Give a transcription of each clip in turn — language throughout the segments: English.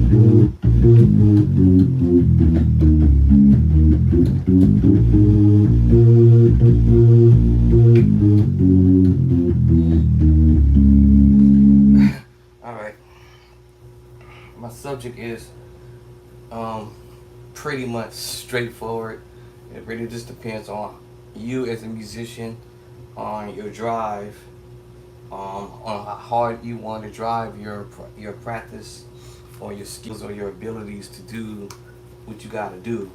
All right. My subject is um, pretty much straightforward. It really just depends on you as a musician, on your drive, on how hard you want to drive your practice, or your skills or your abilities to do what you got to do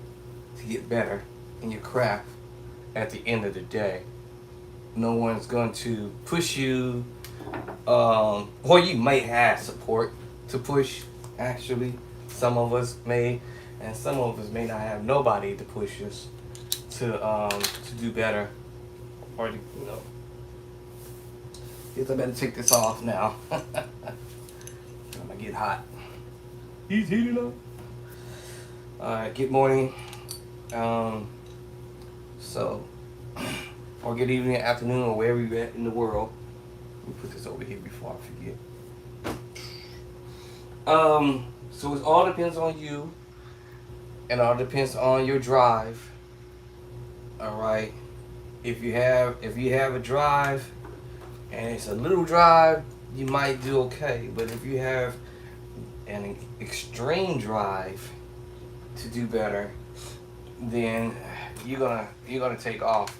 to get better in your craft. At the end of the day, no one's going to push you, or you may have support to push. Actually, some of us may, and some of us may not have nobody to push us to do better, or to, you know. Guess I better take this off now. I'm gonna get hot. He's heating up. All right. Good morning. Um. So, or good evening, afternoon, or wherever you're at in the world. Let me put this over here before I forget. So it all depends on you, and all depends on your drive. All right. If you have a drive, and it's a little drive, you might do okay. But if you have an extreme drive to do better, then you're gonna take off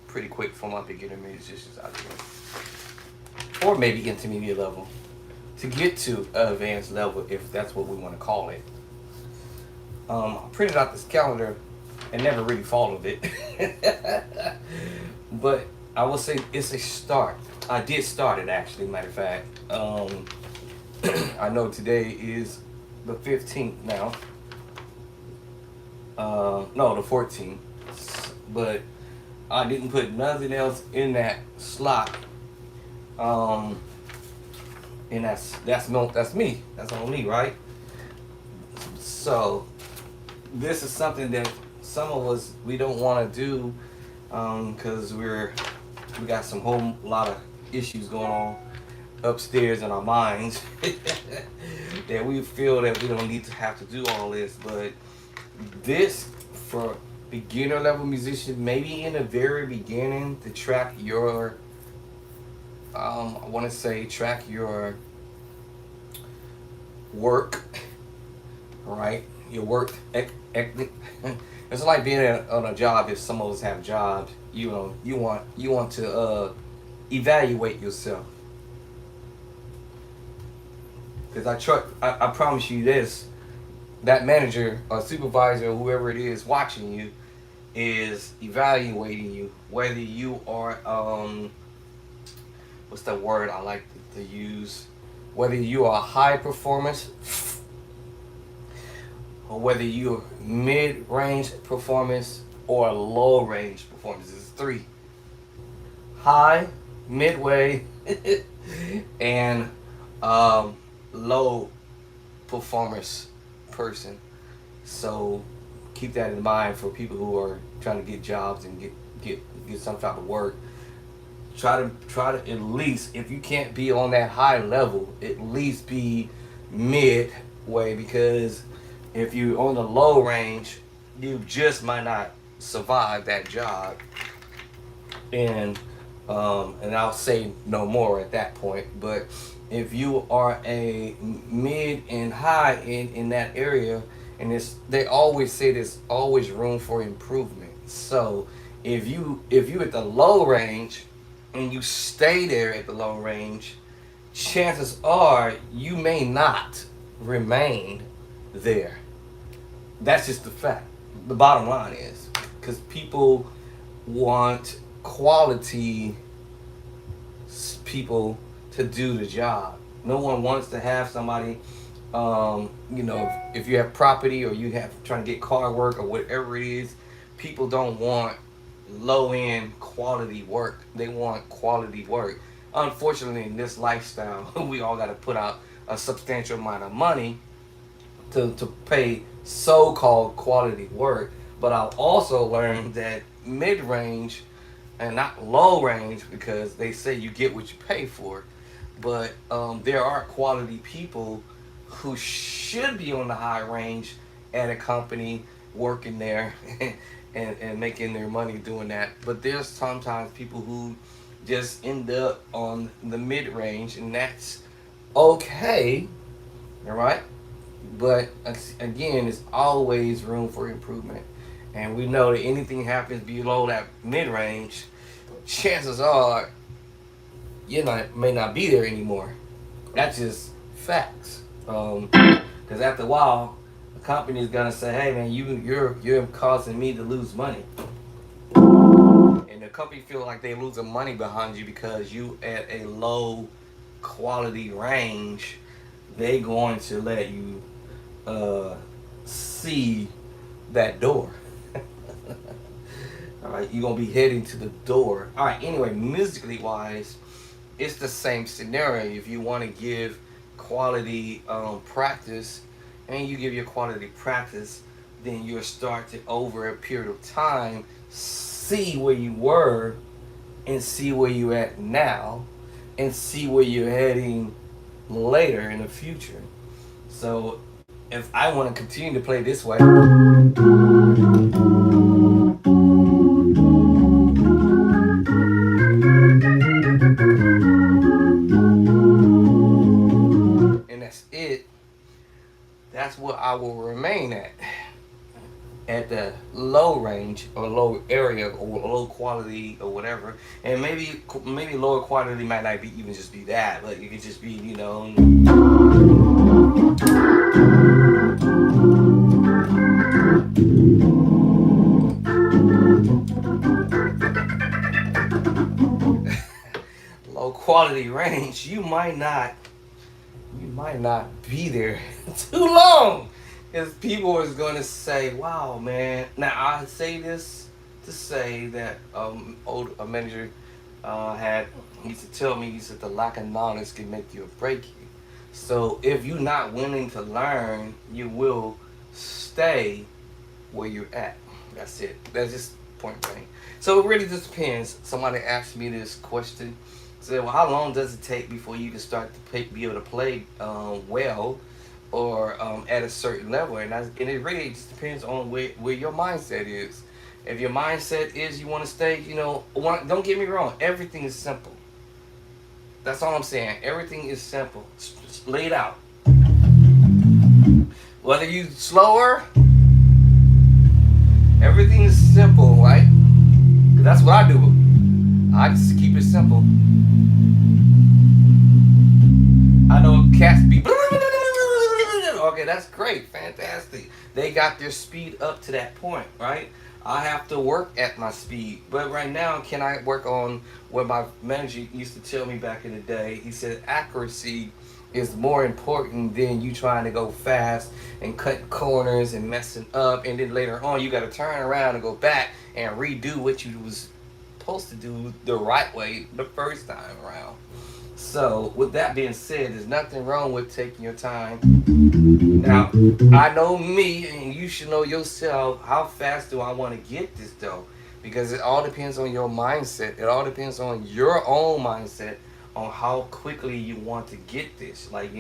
pretty quick for my beginner musicians out there, or maybe intermediate level, to get to an advanced level if that's what we want to call it. I printed out this calendar and never really followed it, but I will say it's a start. I did start it actually. Matter of fact, I know today is the 15th now. No, the 14th, but I didn't put nothing else in that slot. Um, and that's me. That's on me, right? So this is something that some of us we don't want to do because we got some whole lot of issues going on upstairs in our minds that we feel that we don't need to have to do all this. But this for beginner level musician, maybe in the very beginning, to track your I want to say track your work, right? Your work ethic. It's like being on a job. If some of us have jobs, you want to evaluate yourself. Because I promise you this, that manager or supervisor or whoever it is watching you is evaluating you, whether you are what's the word I like to use, whether you are high performance or whether you're mid-range performance or low range performance. It's three: high, midway, and low performance person. So keep that in mind for people who are trying to get jobs and get some type of work. Try to at least, if you can't be on that high level, at least be midway, because if you're on the low range, you just might not survive that job. And I'll say no more at that point. But if you are a mid and high in that area, and they always say there's always room for improvement. So if you at the low range and you stay there at the low range, chances are you may not remain there. That's just the fact. The bottom line is, because people want quality people to do the job. No one wants to have somebody, if you have property or you have trying to get car work or whatever it is, people don't want low end quality work. They want quality work. Unfortunately, in this lifestyle, we all got to put out a substantial amount of money to pay so-called quality work. But I've also learned that mid-range and not low range, because they say you get what you pay for. But there are quality people who should be on the high range at a company working there and making their money doing that. But there's sometimes people who just end up on the mid range, and that's okay, all right? But again, there's always room for improvement. And we know that anything happens below that mid range, chances are you may not be there anymore. That's just facts. Because after a while, the company is gonna say, "Hey man, you're causing me to lose money," and the company feel like they losing money behind you because you at a low quality range. They going to let you see that door. All right, you're gonna be heading to the door. All right. Anyway, musically wise, it's the same scenario. If you want to give quality practice, and you give your quality practice, then you'll start to over a period of time see where you were and see where you're at now and see where you're heading later in the future. So if I want to continue to play this way, and that's it, that's what I will remain at the low range or low area or low quality or whatever. And maybe lower quality might not be even just be that, but it could just be low quality range. You might not be there too long, because people is going to say, "Wow, man." Now I say this to say that old a manager had he used to tell me, he said the lack of knowledge can make you or break you. So if you're not willing to learn, you will stay where you're at. That's it. That's just point blank. So it really just depends. Somebody asked me this question. Said, "Well, how long does it take before you can start to be able to play well, or at a certain level?" And it really just depends on where your mindset is. If your mindset is you want to stay, don't get me wrong. Everything is simple. That's all I'm saying. Everything is simple. Just lay it out. Whether you slower, everything is simple, right? 'Cause that's what I do. I just keep it simple. I know cats be. Okay, that's great, fantastic. They got their speed up to that point, right? I have to work at my speed, but right now, can I work on what my manager used to tell me back in the day? He said accuracy is more important than you trying to go fast and cut corners and messing up, and then later on you got to turn around and go back and redo what you was supposed to do the right way the first time around. So, with that being said, there's nothing wrong with taking your time. Now, I know me, and you should know yourself. How fast do I want to get this though? Because it all depends on your mindset. It all depends on your own mindset on how quickly you want to get this. Like,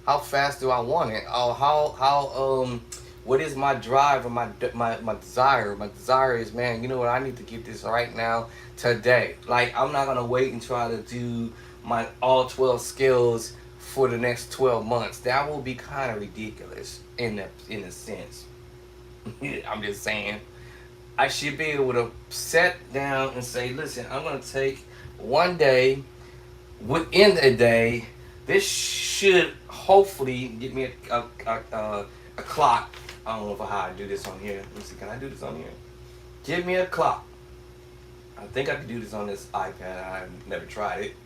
how fast do I want it? Oh, what is my drive or my desire? My desire is, man, you know what? I need to get this right now, today. Like, I'm not gonna wait and try to do my all 12 skills for the next 12 months. That will be kind of ridiculous in a sense. I'm just saying. I should be able to sit down and say, listen, I'm gonna take one day. Within a day, this should hopefully get me a clock. I don't know how I do this on here. Let me see. Can I do this on here? Give me a clock. I think I can do this on this iPad. I've never tried it.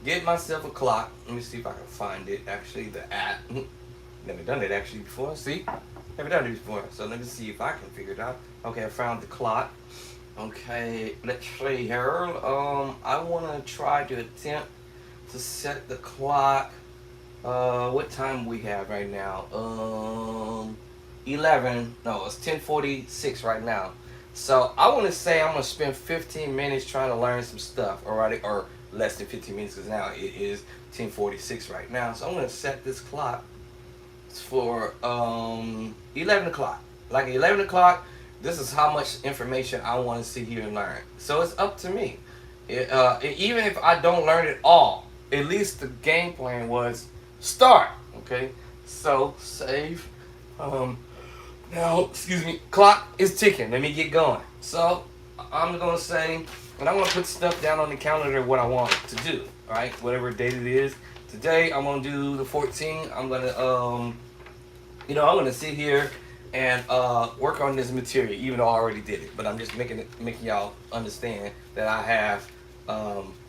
Get myself a clock. Let me see if I can find it. Actually, the app. Never done it actually before. See? Never done it before. So let me see if I can figure it out. Okay, I found the clock. Okay, let's see here. I want to try to attempt to set the clock. What time we have right now? 11. No, it's 10:46 right now. So I want to say I'm gonna spend 15 minutes trying to learn some stuff. Alright, or less than 15 minutes, because now it is 10:46 right now. So I'm gonna set this clock for 11 o'clock. Like 11 o'clock, this is how much information I want to sit here and learn. So it's up to me. Even if I don't learn it all, at least the game plan was start. Okay, so save. Now, excuse me, clock is ticking. Let me get going. So I'm gonna say, and I'm gonna put stuff down on the calendar what I want to do. All right, whatever date it is. Today I'm gonna do the 14th. I'm gonna I'm gonna sit here and work on this material, even though I already did it. But I'm just making y'all understand that I have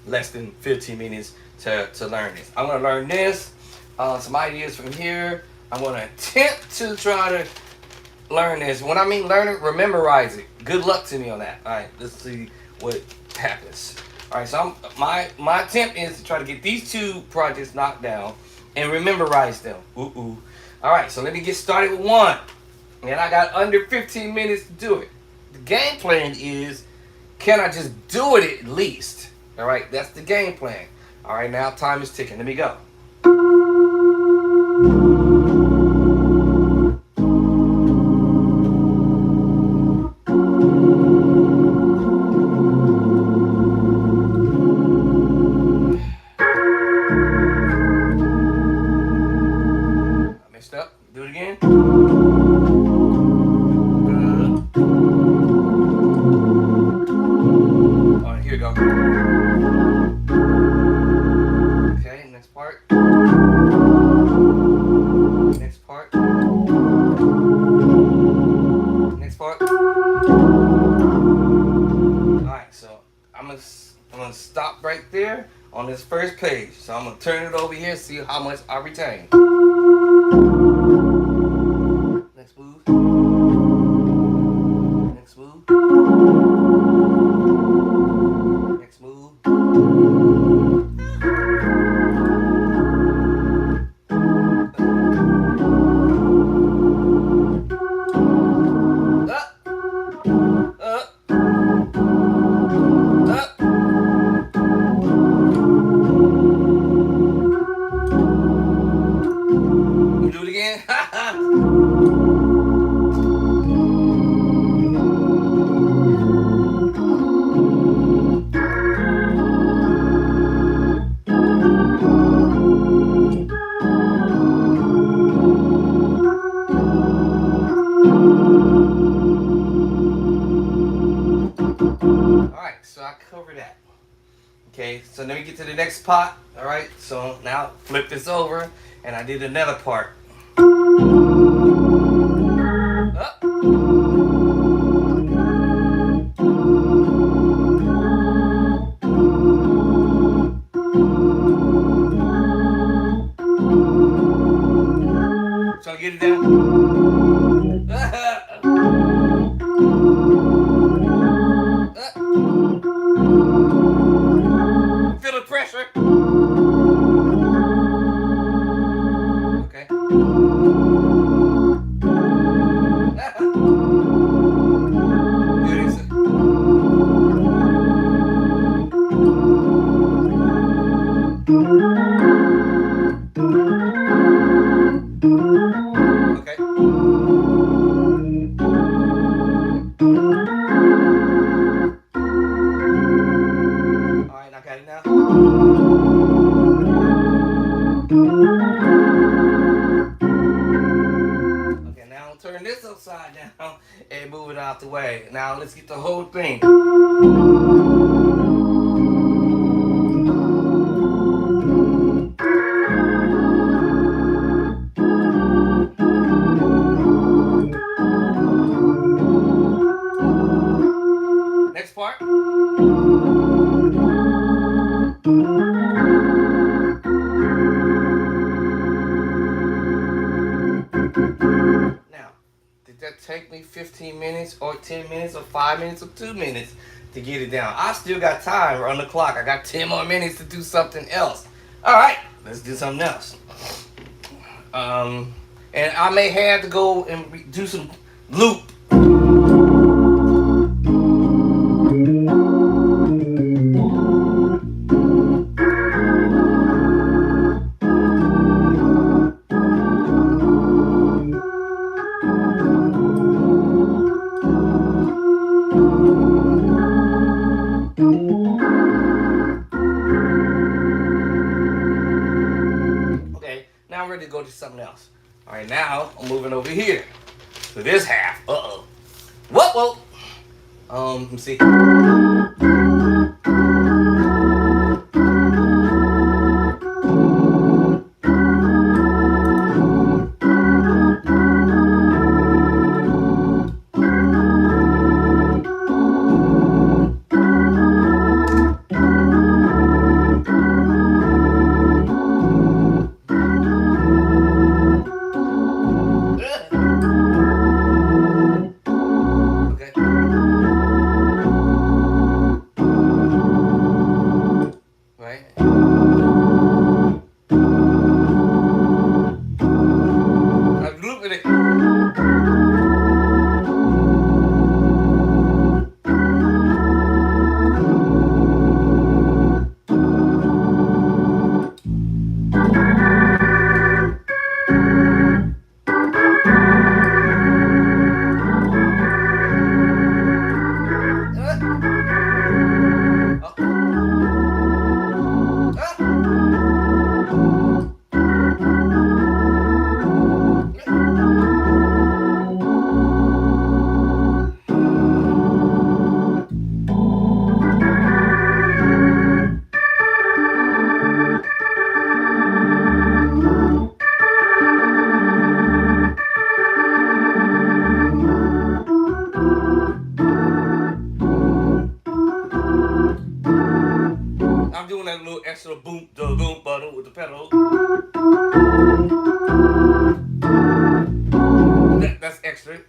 less than 15 minutes to learn this. I'm gonna learn this, some ideas from here. I'm gonna attempt to try to learn this. When I mean learn it, memorize it. Good luck to me on that. All right, let's see what happens. All right, so my attempt is to try to get these two projects knocked down and memorize them. All right, so let me get started with one. And I got under 15 minutes to do it. The game plan is, can I just do it at least? All right, that's the game plan. All right, now time is ticking. Let me go. I messed up. Do it again. All right, here we go. Okay, next part. Next part. Next part. Alright, so I'm gonna stop right there on this first page. So I'm gonna turn it over here and see how much I retain. Next move. Next move. Next move. Do it again. Alright, so I covered that. Okay, so let me get to the next part. Alright, so now flip this over, and I did another part. Up. So get it down. Feel the pressure. Okay. Okay. Alright, I got it now. Okay, now I'll turn this upside down and move it out the way. Now let's get the whole thing. Next part. Now, did that take me 15 minutes or 10 minutes or 5 minutes or 2 minutes to get it down? I still got time on the clock. I got 10 more minutes to do something else. All right, let's do something else. And I may have to go and do some loop. Now I'm ready to go to something else. All right, now I'm moving over here to this half. Uh-oh. Whoa. Let me see. I'm doing that little extra boom, da boom, ba with the pedal. That's extra.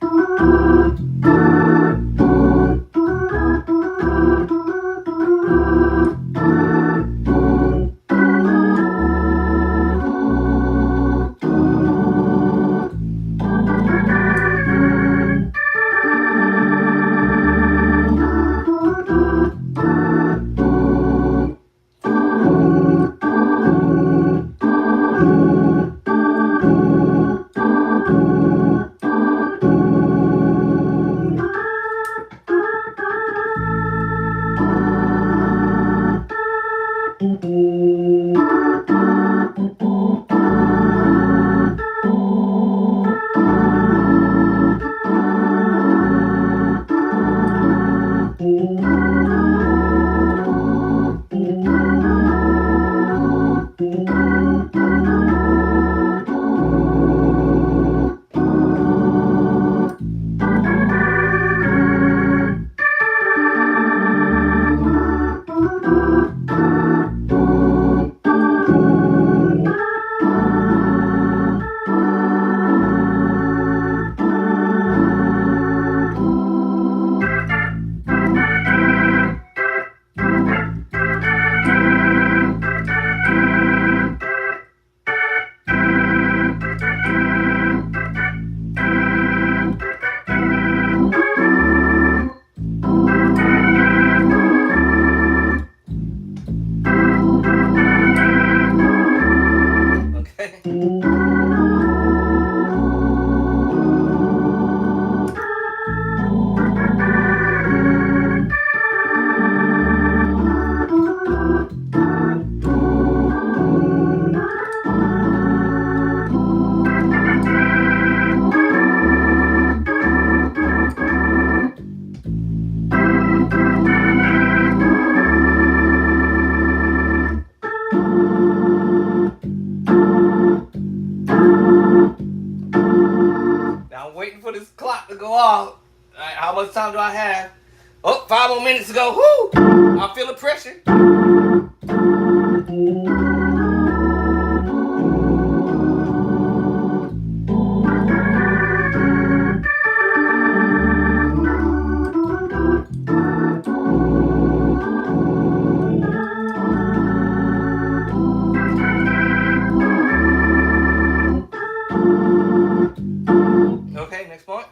For this clock to go off. Right, how much time do I have? Oh, 5 more minutes to go. Whoo! I feel the pressure. Okay, next part.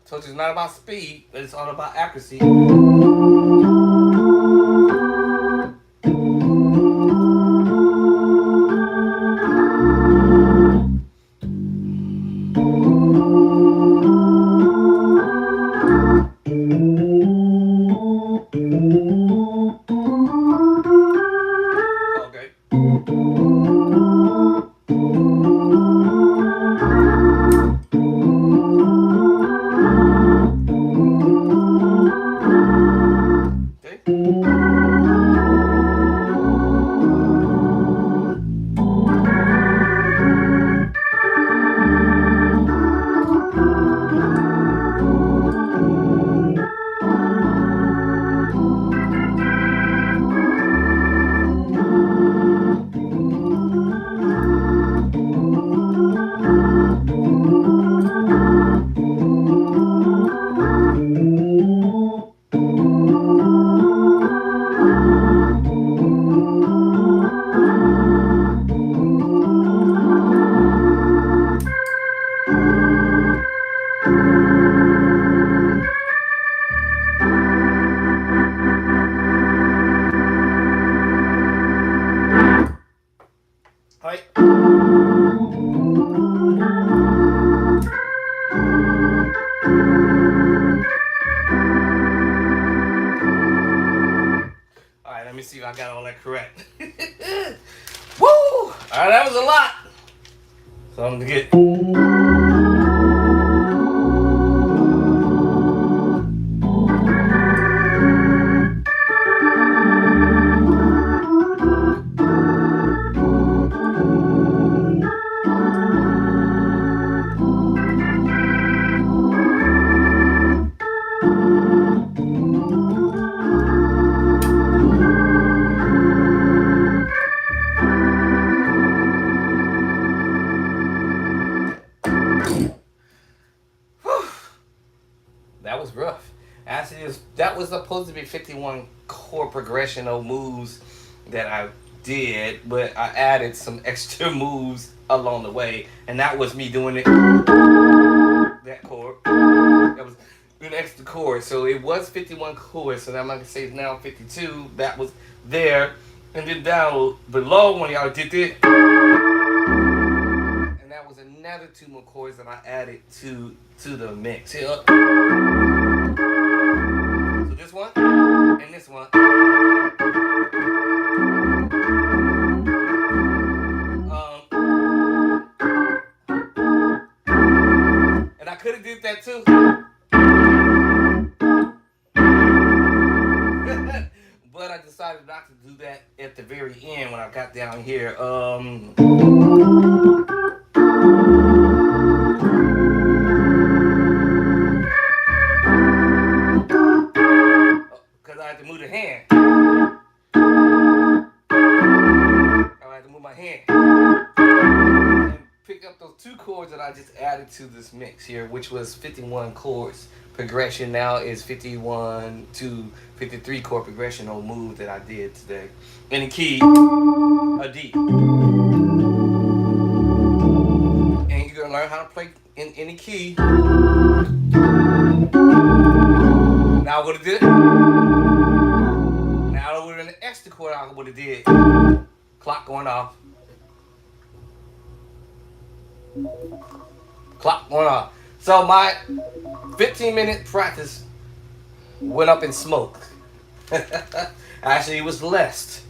So it's not about speed, but it's all about accuracy. let me see if I got all that correct. Woo! All right, that was a lot. So I'm gonna get. That was rough. Actually, that was supposed to be 51 chord progressional moves that I did, but I added some extra moves along the way, and that was me doing it. That chord. That was an extra chord. So it was 51 chords, so now I'm going to say it's now 52. That was there. And then down below when y'all did it, and that was another two more chords that I added to the mix. Here, so this one and this one. And I could have did that too. But I decided not to do that at the very end when I got down here. Because I had to move the hand. I had to move my hand. And pick up those two chords that I just added to this mix here, which was 51 chords. Progression now is 51 to 53 chord progression on move that I did today. In the key, a D. And you're gonna learn how to play in any key. Now I would have did it. Now I would have an extra chord I would have did. Clock going off. Clock going off. So my 15-minute practice went up in smoke. Actually, it was less.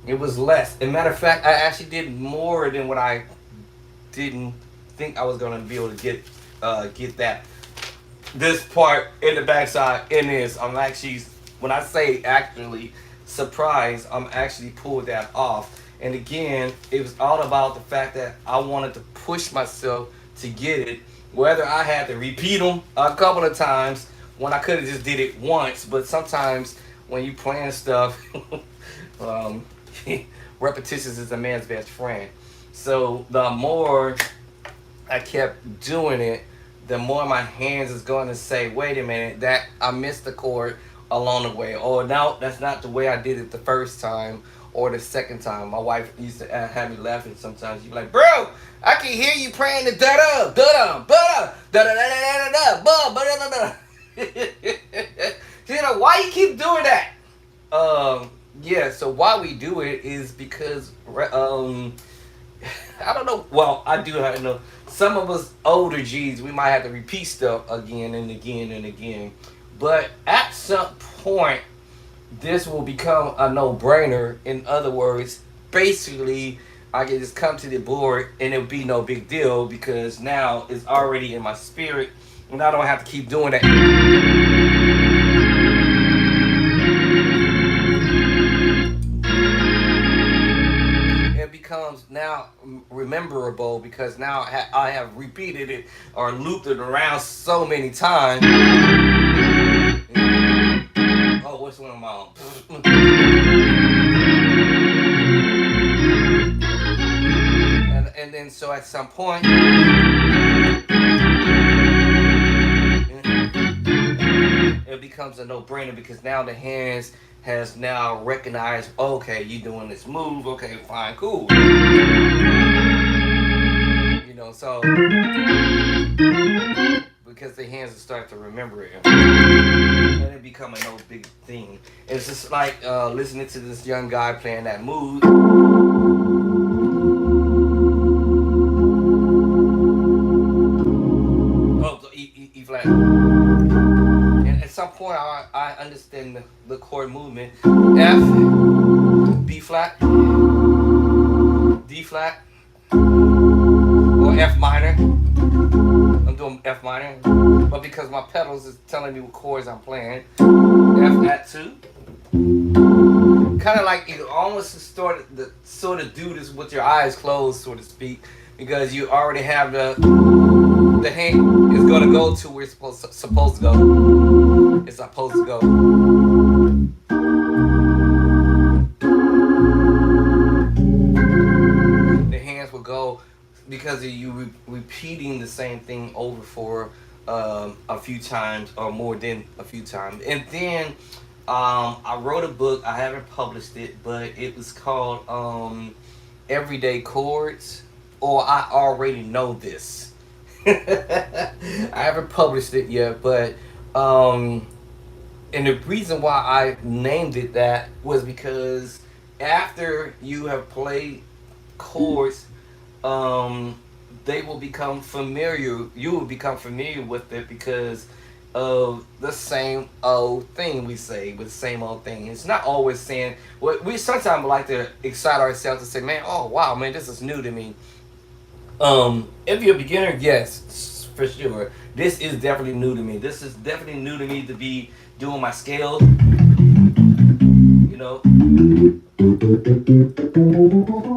It was less. As a matter of fact, I actually did more than what I didn't think I was gonna be able to get that. This part in the backside in this, I'm actually, when I say actually surprised, I'm actually pulled that off. And again, it was all about the fact that I wanted to push myself to get it. Whether I had to repeat them a couple of times when I could have just did it once, but sometimes when you plan stuff, repetition is a man's best friend. So the more I kept doing it, the more my hands is going to say, wait a minute, that I missed the chord along the way. Or no, that's not the way I did it the first time or the second time. My wife used to have me laughing sometimes. She'd be like, bro, I can hear you praying the da-da, da-da, da-da, da-da, da-da, da-da, you know, why you keep doing that? Yeah, so why we do it is because, I don't know. Well, I do have to know. Some of us older G's, we might have to repeat stuff again and again and again. But at some point, this will become a no-brainer. In other words, basically, I can just come to the board and it'll be no big deal because now it's already in my spirit and I don't have to keep doing that. It becomes now rememberable because now I have repeated it or looped it around so many times. Oh, what's one of my own? And then so at some point it becomes a no-brainer because now the hands has now recognized, okay, you doing this move, okay, fine, cool. You know, so because the hands will start to remember it. And it become a no big thing. It's just like listening to this young guy playing that move. Oh, so E flat. And at some point, I understand the chord movement. F. flat or F minor. I'm doing F minor, but because my pedals is telling me what chords I'm playing, F at 2. Kind of like you almost sort of do this with your eyes closed, so to speak, because you already have the hand is gonna go to where it's supposed to go. It's supposed to go. The hands will go because of you repeating the same thing over for a few times or more than a few times. And then I wrote a book. I haven't published it, but it was called Everyday Chords, or I already know this. I haven't published it yet, but um, and the reason why I named it that was because after you have played chords, um, they will become familiar. You will become familiar with it because of the same old thing we say with the same old thing. It's not always saying what we sometimes like to excite ourselves to say, "Man, oh wow, man, this is new to me." If you're a beginner, yes, for sure. This is definitely new to me. This is definitely new to me to be doing my scales, you know,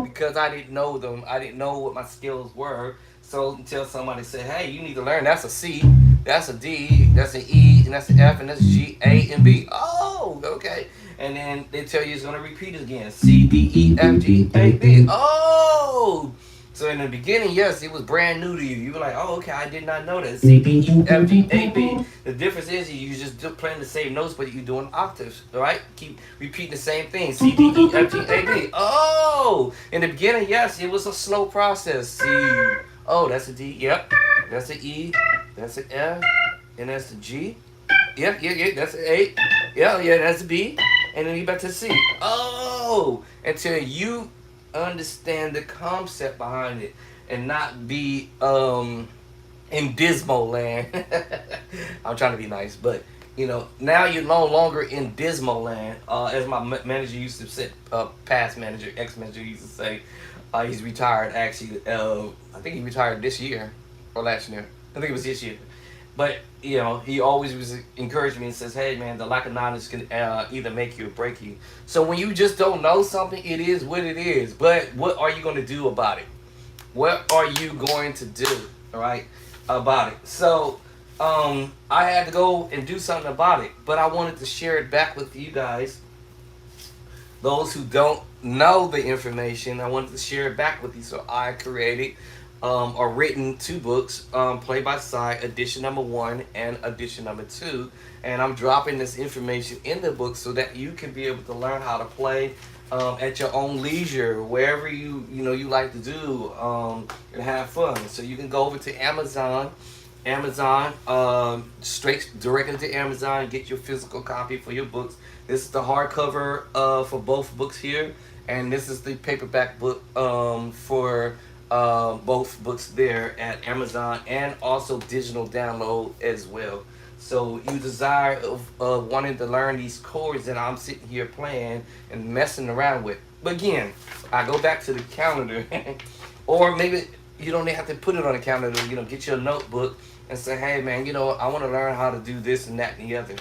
because I didn't know them. I didn't know what my skills were. So until somebody said, "Hey, you need to learn. That's a C, that's a D, that's an E, and that's an F, and that's G, A, and B." Oh, okay. And then they tell you it's gonna repeat it again. C, D, E, F, G, A, B. Oh. So in the beginning, yes, it was brand new to you. You were like, "Oh, okay, I did not know that." C, D, E, F, G, A, B. The difference is you just playing the same notes, but you're doing octaves, all right? Keep repeating the same thing. C, D, E, F, G, A, B. Oh, in the beginning, yes, it was a slow process. C. Oh, that's a D. Yep. That's an E. That's an F. And that's a G. Yep, yeah. That's an A. Yeah, that's a B. And then you back to C. Oh, until you understand the concept behind it and not be in Dismo land. I'm trying to be nice, but now you're no longer in Dismo land. As my manager used to say, past manager, ex manager used to say, he's retired actually. I think he retired this year or last year. I think it was this year. But he always was encouraging me and says, "Hey man, the lack of knowledge can either make you or break you." So when you just don't know something, it is what it is. But what are you going to do about it? What are you going to do? All right, about it. So I had to go and do something about it, but I wanted to share it back with you guys. Those who don't know the information, I wanted to share it back with you. So I created or written two books, Play by Side, edition number 1 and edition number 2. And I'm dropping this information in the book so that you can be able to learn how to play at your own leisure, wherever you like to do, and have fun. So you can go over to Amazon, straight directly to Amazon, and get your physical copy for your books. This is the hardcover for both books here, and this is the paperback book for both books there at Amazon, and also digital download as well. So you desire of wanting to learn these chords that I'm sitting here playing and messing around with. But again, I go back to the calendar, or maybe you don't have to put it on a calendar. Get your notebook and say, "Hey man, I want to learn how to do this and that and the other."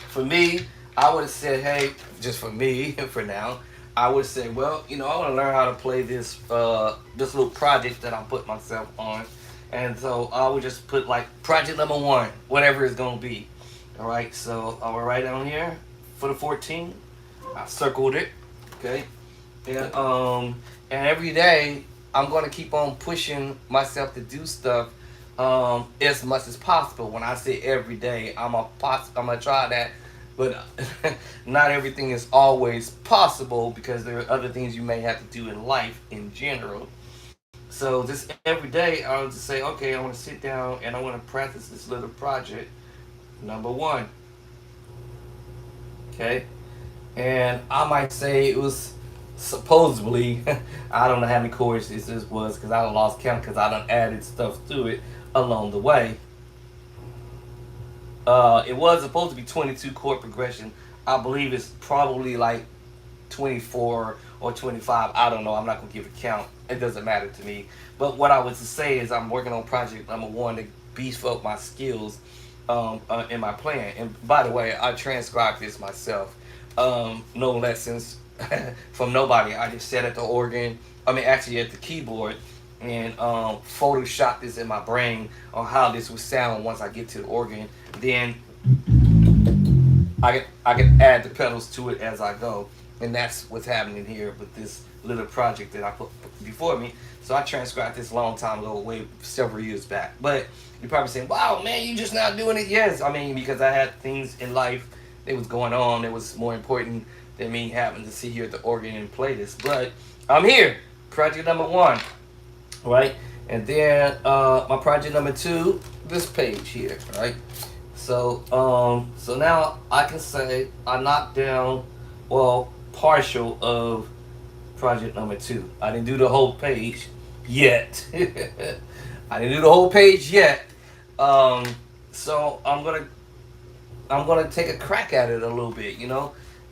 For me, I would have said, "Hey," just for me, for now, I would say, "Well, I want to learn how to play this little project that I put myself on," and so I would just put like project number 1, whatever it's gonna be. All right, so I will write down here for the 14. I circled it, okay, and every day I'm gonna keep on pushing myself to do stuff as much as possible. When I say every day, I'm gonna try that, but not everything is always possible because there are other things you may have to do in life in general. So just every day, I'll just say, "Okay, I want to sit down and I want to practice this little project, number 1." Okay, and I might say it was supposedly, I don't know how many chords this was because I done lost count because I done added stuff to it along the way. It was supposed to be 22 chord progression. I believe it's probably like 24 or 25. I don't know. I'm not gonna give a count. It doesn't matter to me. But what I was to say is I'm working on project number one to beef up my skills in my playing. And by the way, I transcribed this myself. No lessons from nobody. I just sat at the organ. I mean, actually at the keyboard and Photoshop this in my brain on how this would sound once I get to the organ. Then I can add the pedals to it as I go, and that's what's happening here with this little project that I put before me. So I transcribed this a long time ago, way several years back. But you're probably saying, "Wow, man, you just now doing it?" Yes, I mean because I had things in life that was going on that was more important than me having to sit here at the organ and play this. But I'm here, project number one, right? And then my project number two, this page here, right? So now I can say I knocked down, well, partial of project number two. I didn't do the whole page yet. I didn't do the whole page yet. So I'm gonna take a crack at it a little bit,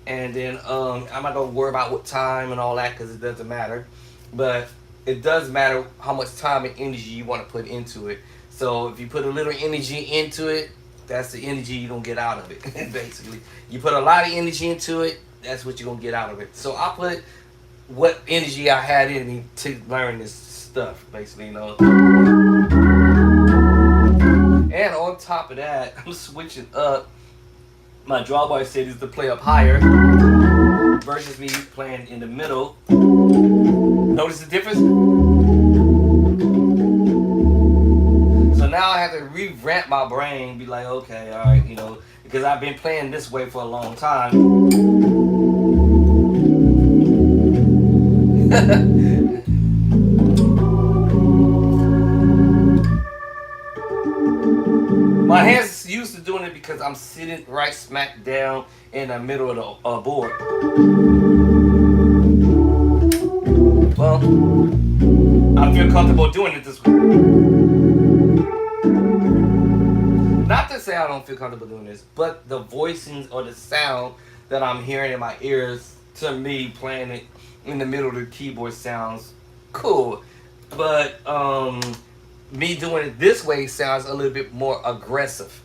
and then I'm not gonna worry about what time and all that because it doesn't matter, but it does matter how much time and energy you want to put into it. So if you put a little energy into it, that's the energy you're gonna get out of it. Basically, you put a lot of energy into it, that's what you're gonna get out of it. So I put what energy I had in me to learn this stuff, basically, And on top of that, I'm switching up my drawbar settings to play up higher versus me playing in the middle. Notice the difference? So now I have to revamp my brain, be like, okay, all right, because I've been playing this way for a long time. My hands used to doing it because I'm sitting right smack down in the middle of the board. Well, I feel comfortable doing it this way. Not to say I don't feel comfortable doing this, but the voicings or the sound that I'm hearing in my ears, to me, playing it in the middle of the keyboard sounds cool. But me doing it this way sounds a little bit more aggressive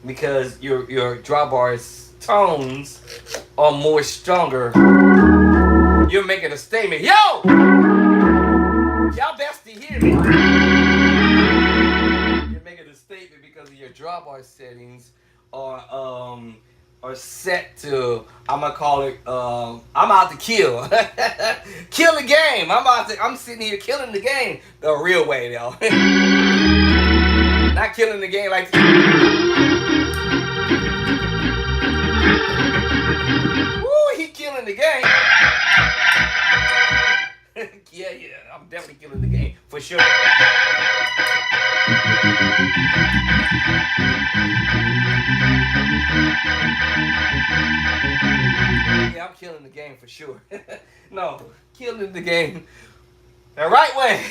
because your drawbar's tones are more stronger. You're making a statement. Yo! Y'all best to hear me. You're making a statement because of your drawbar settings are set to, I'm gonna call it, I'm out to kill. Kill the game. I'm sitting here killing the game the real way, though. Not killing the game like. Woo, he killing the game. Yeah, I'm definitely killing the game for sure. Yeah, I'm killing the game for sure. No, killing the game the right way.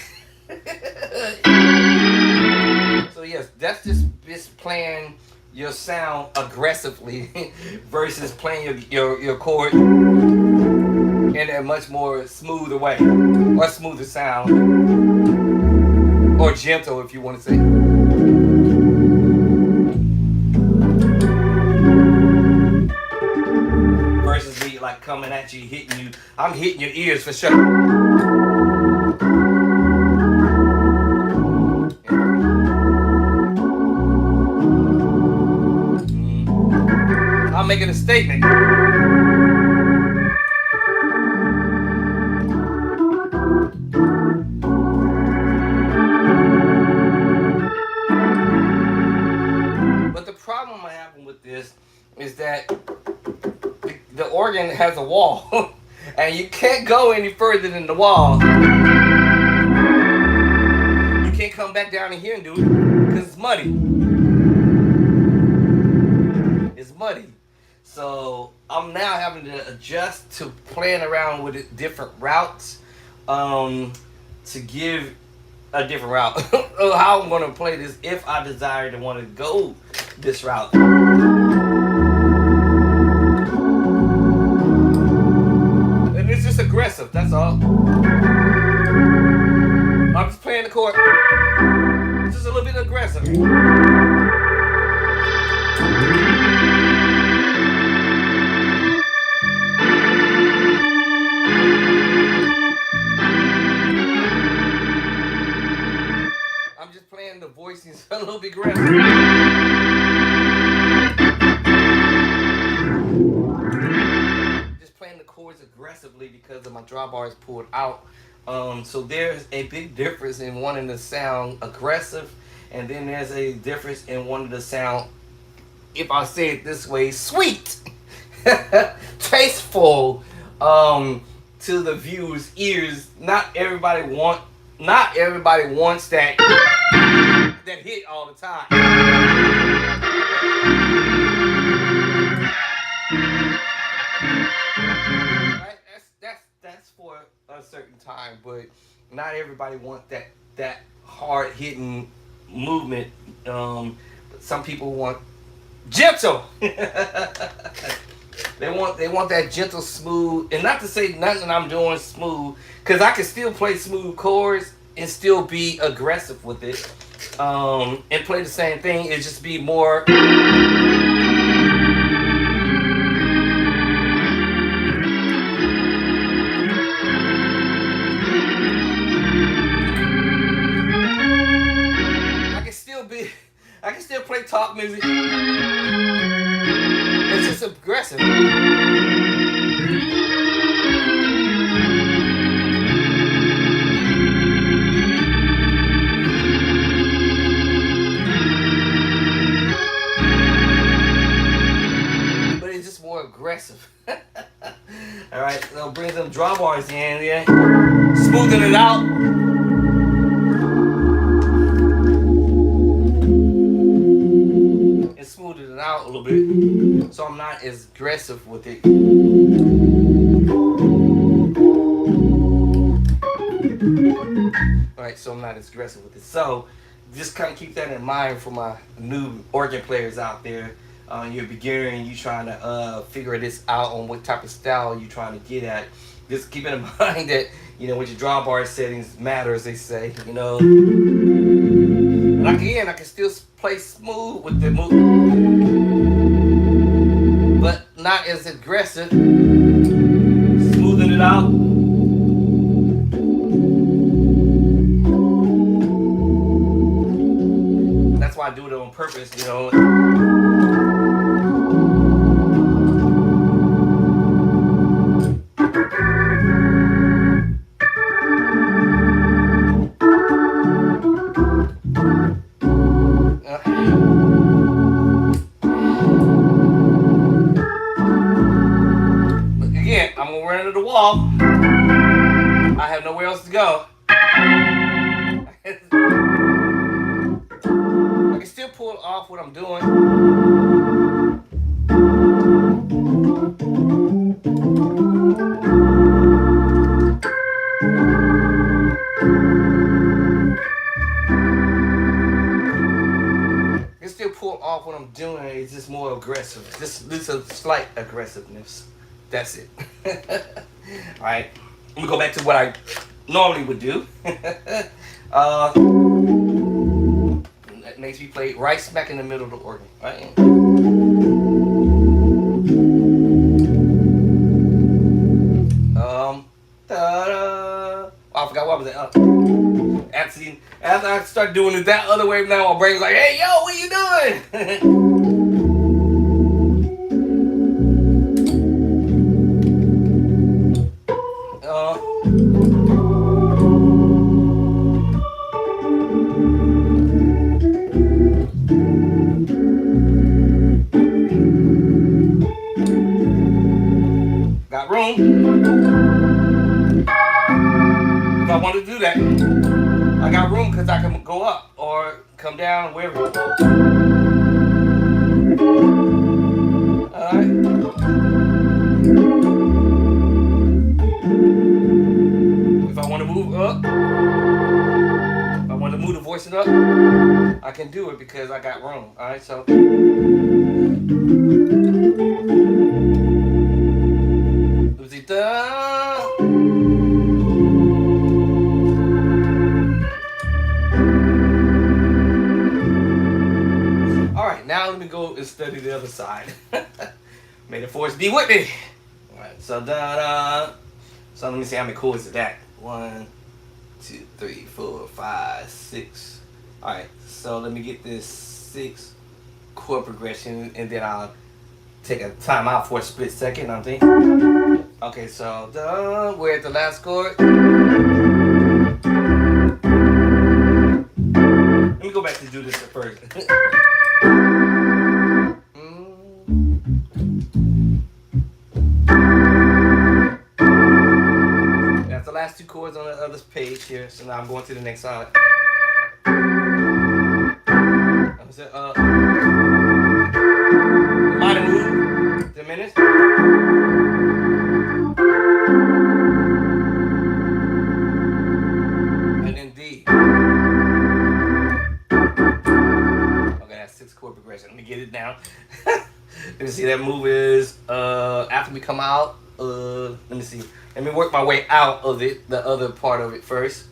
So yes, that's just playing your sound aggressively versus playing your chord in a much more smoother way, or smoother sound, or gentle if you want to say. Versus me like coming at you, hitting you. I'm hitting your ears for sure. I'm making a statement. But the problem I have with this is that the organ has a wall, and you can't go any further than the wall. You can't come back down in here and do it because it's muddy. It's muddy. So I'm now having to adjust to playing around with different routes to give a different route of how I'm going to play this if I desire to want to go this route. aggressive. That's all. I'm just playing the chord. Just a little bit aggressive. I'm just playing the voicings a little bit aggressive. Just playing the chords aggressively because of my drawbar is pulled out. So there's a big difference in wanting to sound aggressive, and then there's a difference in wanting to sound, if I say it this way, sweet, tasteful, to the viewer's ears. Not everybody wants that hit all the time. Right? That's for a certain time, but not everybody wants that hard hitting movement. Some people want gentle. They want that gentle, smooth, and not to say nothing I'm doing smooth, because I can still play smooth chords and still be aggressive with it, and play the same thing. It just be more. I can still play talk music. It's just aggressive. But it's just more aggressive. Alright, so bring some drawbars in, yeah. Smoothing it out. Smoothed it out a little bit, so I'm not as aggressive with it. Alright, so I'm not as aggressive with it. So just kind of keep that in mind for my new organ players out there. You're a beginner and you're trying to figure this out on what type of style you're trying to get at. Just keep in mind that, with your drawbar settings matter, as they say, And again, I can still play smooth with the move, but not as aggressive. Smoothing it out. That's why I do it on purpose, I'm gonna run into the wall. I have nowhere else to go. I can still pull off what I'm doing. I can still pull off what I'm doing. It's just more aggressive. Just a slight aggressiveness. That's it. Alright, let me go back to what I normally would do. That makes me play right smack in the middle of the organ. Right? Ta-da. Oh, I forgot what was that. After I start doing it that other way now, my brain's like, hey, yo, what you doing? Got room. If I want to do that, I got room because I can go up or come down wherever. Alright. If I want to move up, if I want to move the voice up, I can do it because I got room. Alright, so. Da study the other side. May the force be with me. Alright, so da. So let me see how many chords is that. 1, 2, 3, 4, 5, 6. Alright, so let me get this 6 chord progression and then I'll take a time out for a split second, I'm thinking. Okay, so we're at the last chord. Let me go back to do this at first. That's the last 2 chords on the other page here, so now I'm going to the next side. Minor move, diminished. And then D. Okay, that's 6 chord progression. Let me get it down. Let me see, that move is after we come out. Let me see. Let me work my way out of it, the other part of it first.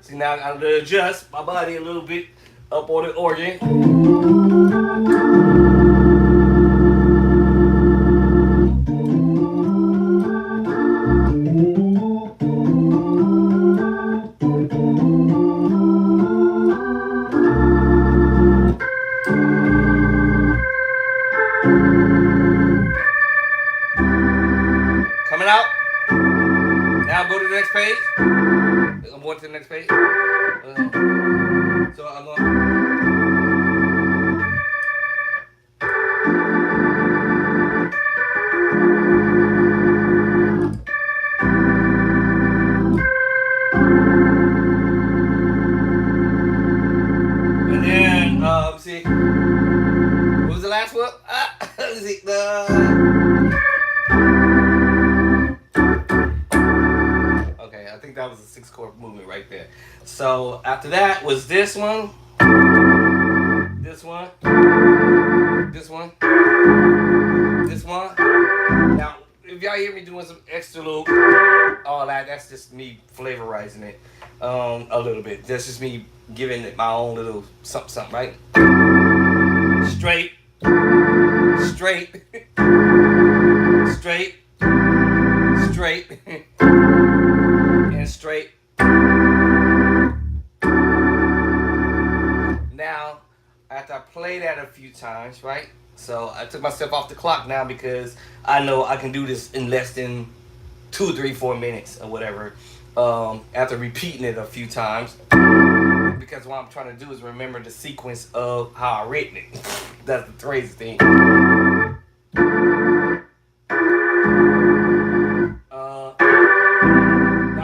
See, now I gotta adjust my body a little bit up on the organ. Coming out. Now go to the next page. I'm going to the next page. So I'm going. And then see. What was the last one? Let's see. Okay, I think that was a 6 chord movement right there. So after that was this one, this one, this one, this one. Now, if y'all hear me doing some extra loop, all that, that's just me flavorizing it a little bit. That's just me giving it my own little something, right? Straight, straight, straight, straight, and straight. Now, after I play that a few times, right? So I took myself off the clock now because I know I can do this in less than 2, 3, 4 minutes or whatever. After repeating it a few times, because what I'm trying to do is remember the sequence of how I written it. That's the crazy thing. Now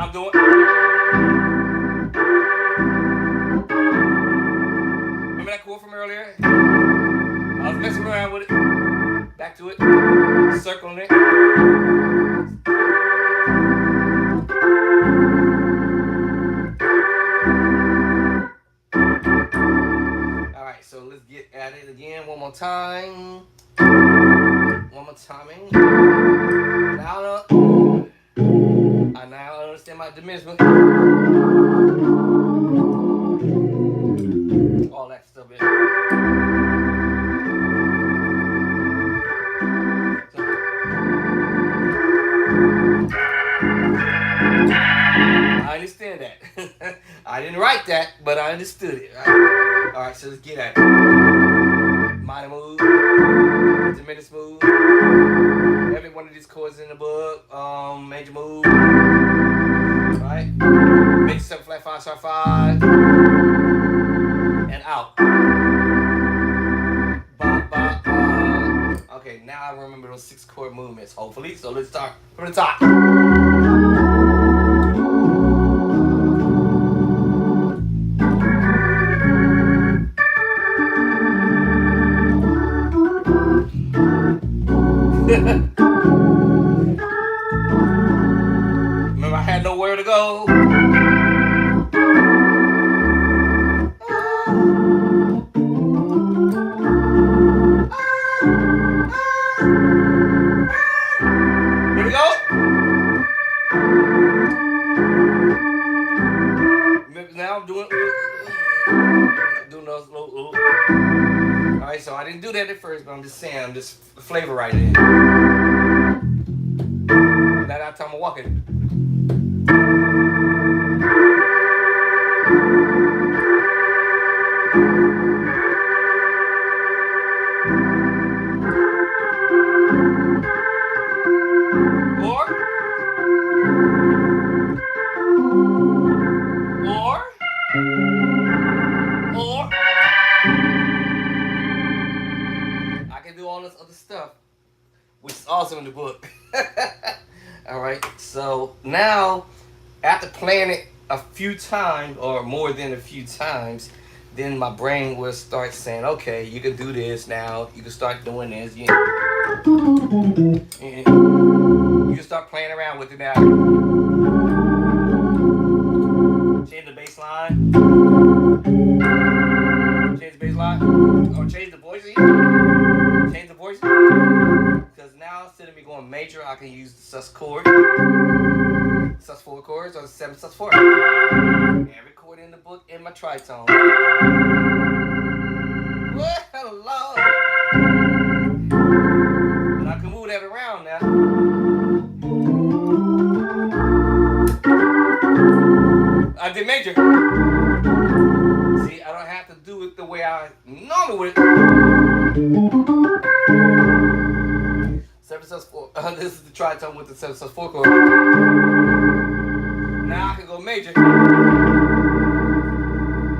I'm doing. Remember that chord from earlier? I was messing around with it. Back to it. Circling it. Alright, so let's get at it again one more time. One more timing. Now I now understand my diminishment. All that stuff in. I understand that. I didn't write that, but I understood it. Right? Alright, so let's get at it. Minor move, diminished move. Every one of these chords in the book. Major move. Right? Major 7 flat 5 sharp 5. And out. Ba, ba, ba. Okay, now I remember those 6 chord movements, hopefully. So let's start from the top. Remember, I had nowhere to go. Here we go. Now I'm doing Alright, so I didn't do that at first, but I'm just saying, I'm just flavor right in. That time I'm walking. Or I can do all this other stuff, which is also in the book. Alright, so now after playing it a few times or more than a few times, then my brain will start saying, okay, you can do this now. You can start doing this. You can start playing around with it now. Change the bass line. Change the bass line. Or change the voicing. Change the voicing. Because now instead of me going major, I can use the sus chord. Sus4 chords or the 7 sus4. Every chord in the book in my tritone. What? Hello. And I can move that around now. I did major. See, I don't have to do it the way I normally would. 7 sus4. This is the tritone with the 7 sus4 chord. Now I can go major.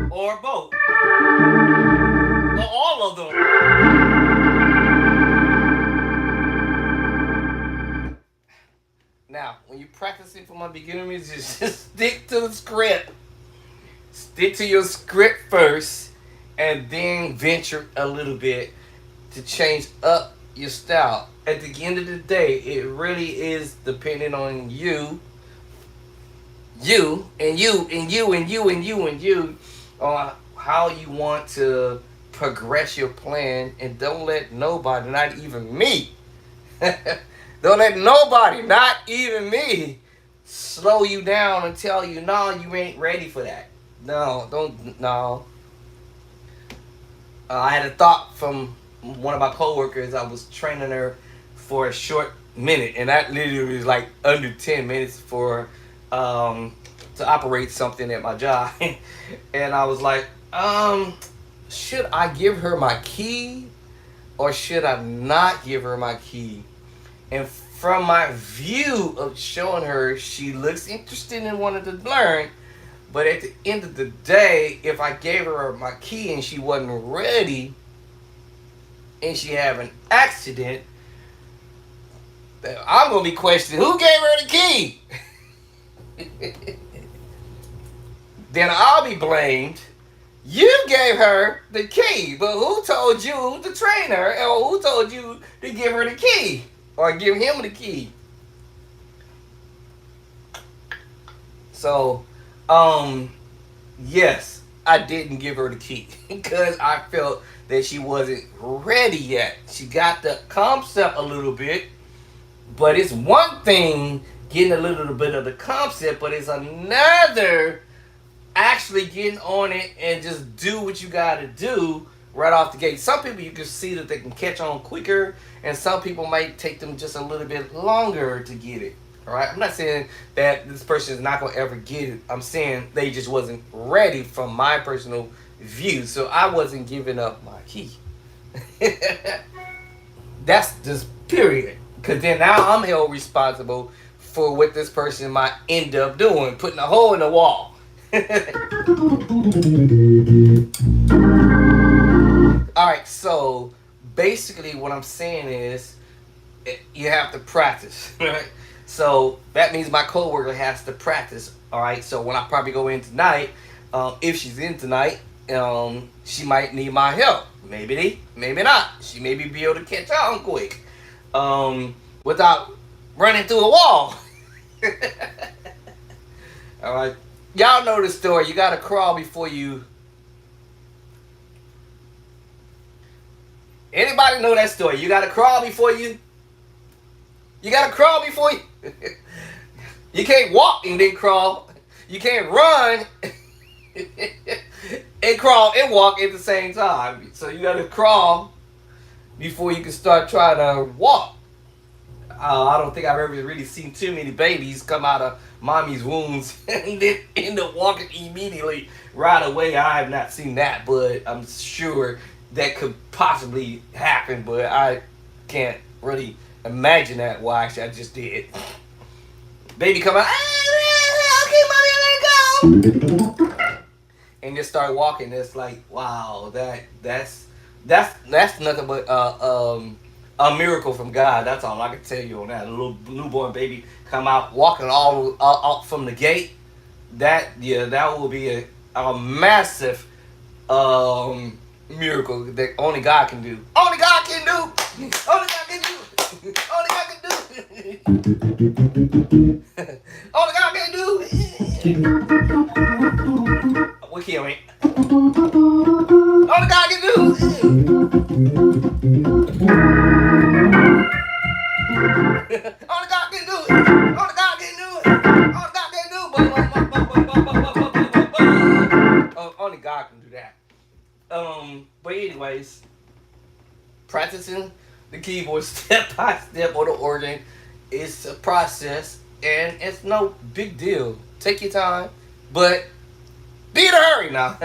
Or both. Or all of them. Now, when you're practicing for my beginner music, just stick to the script. Stick to your script first, and then venture a little bit to change up your style. At the end of the day, it really is depending on you, on how you want to progress your plan, and don't let nobody, not even me, don't let nobody, not even me, slow you down and tell you, no, you ain't ready for that. No, no. I had a thought from one of my coworkers. I was training her for a short minute, and that literally was like under 10 minutes for to operate something at my job. And I was like, should I give her my key or should I not give her my key? And from my view of showing her, she looks interested and wanted to learn. But at the end of the day, if I gave her my key and she wasn't ready and she have an accident, I'm going to be questioning, who gave her the key? Then I'll be blamed. You gave her the key, but who told you to train her? Or who told you to give her the key? Or give him the key? So, yes, I didn't give her the key because I felt that she wasn't ready yet. She got the concept a little bit, but it's one thing getting a little bit of the concept, but it's another actually getting on it and just do what you got to do right off the gate. Some people you can see that they can catch on quicker, and some people might take them just a little bit longer to get it. All right, I'm not saying that this person is not going to ever get it. I'm saying they just wasn't ready from my personal view. So I wasn't giving up my key. That's just period. Because then now I'm held responsible for what this person might end up doing, putting a hole in the wall. All right, so basically what I'm saying is you have to practice, right? So that means my coworker has to practice. All right. So when I probably go in tonight, if she's in tonight, she might need my help. Maybe not. She maybe be able to catch on quick, without running through a wall. All right. Y'all know the story. You gotta crawl before you. Anybody know that story? You gotta crawl before you. You gotta crawl before you. You can't walk and then crawl. You can't run and crawl and walk at the same time. So you gotta crawl before you can start trying to walk. I don't think I've ever really seen too many babies come out of mommy's wombs and then end up walking immediately right away. I have not seen that, but I'm sure that could possibly happen. But I can't really imagine that. Well, actually, I just did. Baby come out, okay, mommy, I gotta go, and just start walking. It's like, wow, that's nothing but a miracle from God. That's all I can tell you on that. A little newborn baby come out walking all out from the gate. That will be a massive miracle that only God can do. Only God can do. Only God can do. Only God can do. Only God can do. What kill me? Only God can do. Only God can do it. Only God can do it. Only God can do it. Only God can do that. But anyways, practicing the keyboard step by step on the organ is a process, and it's no big deal. Take your time, but be in a hurry now.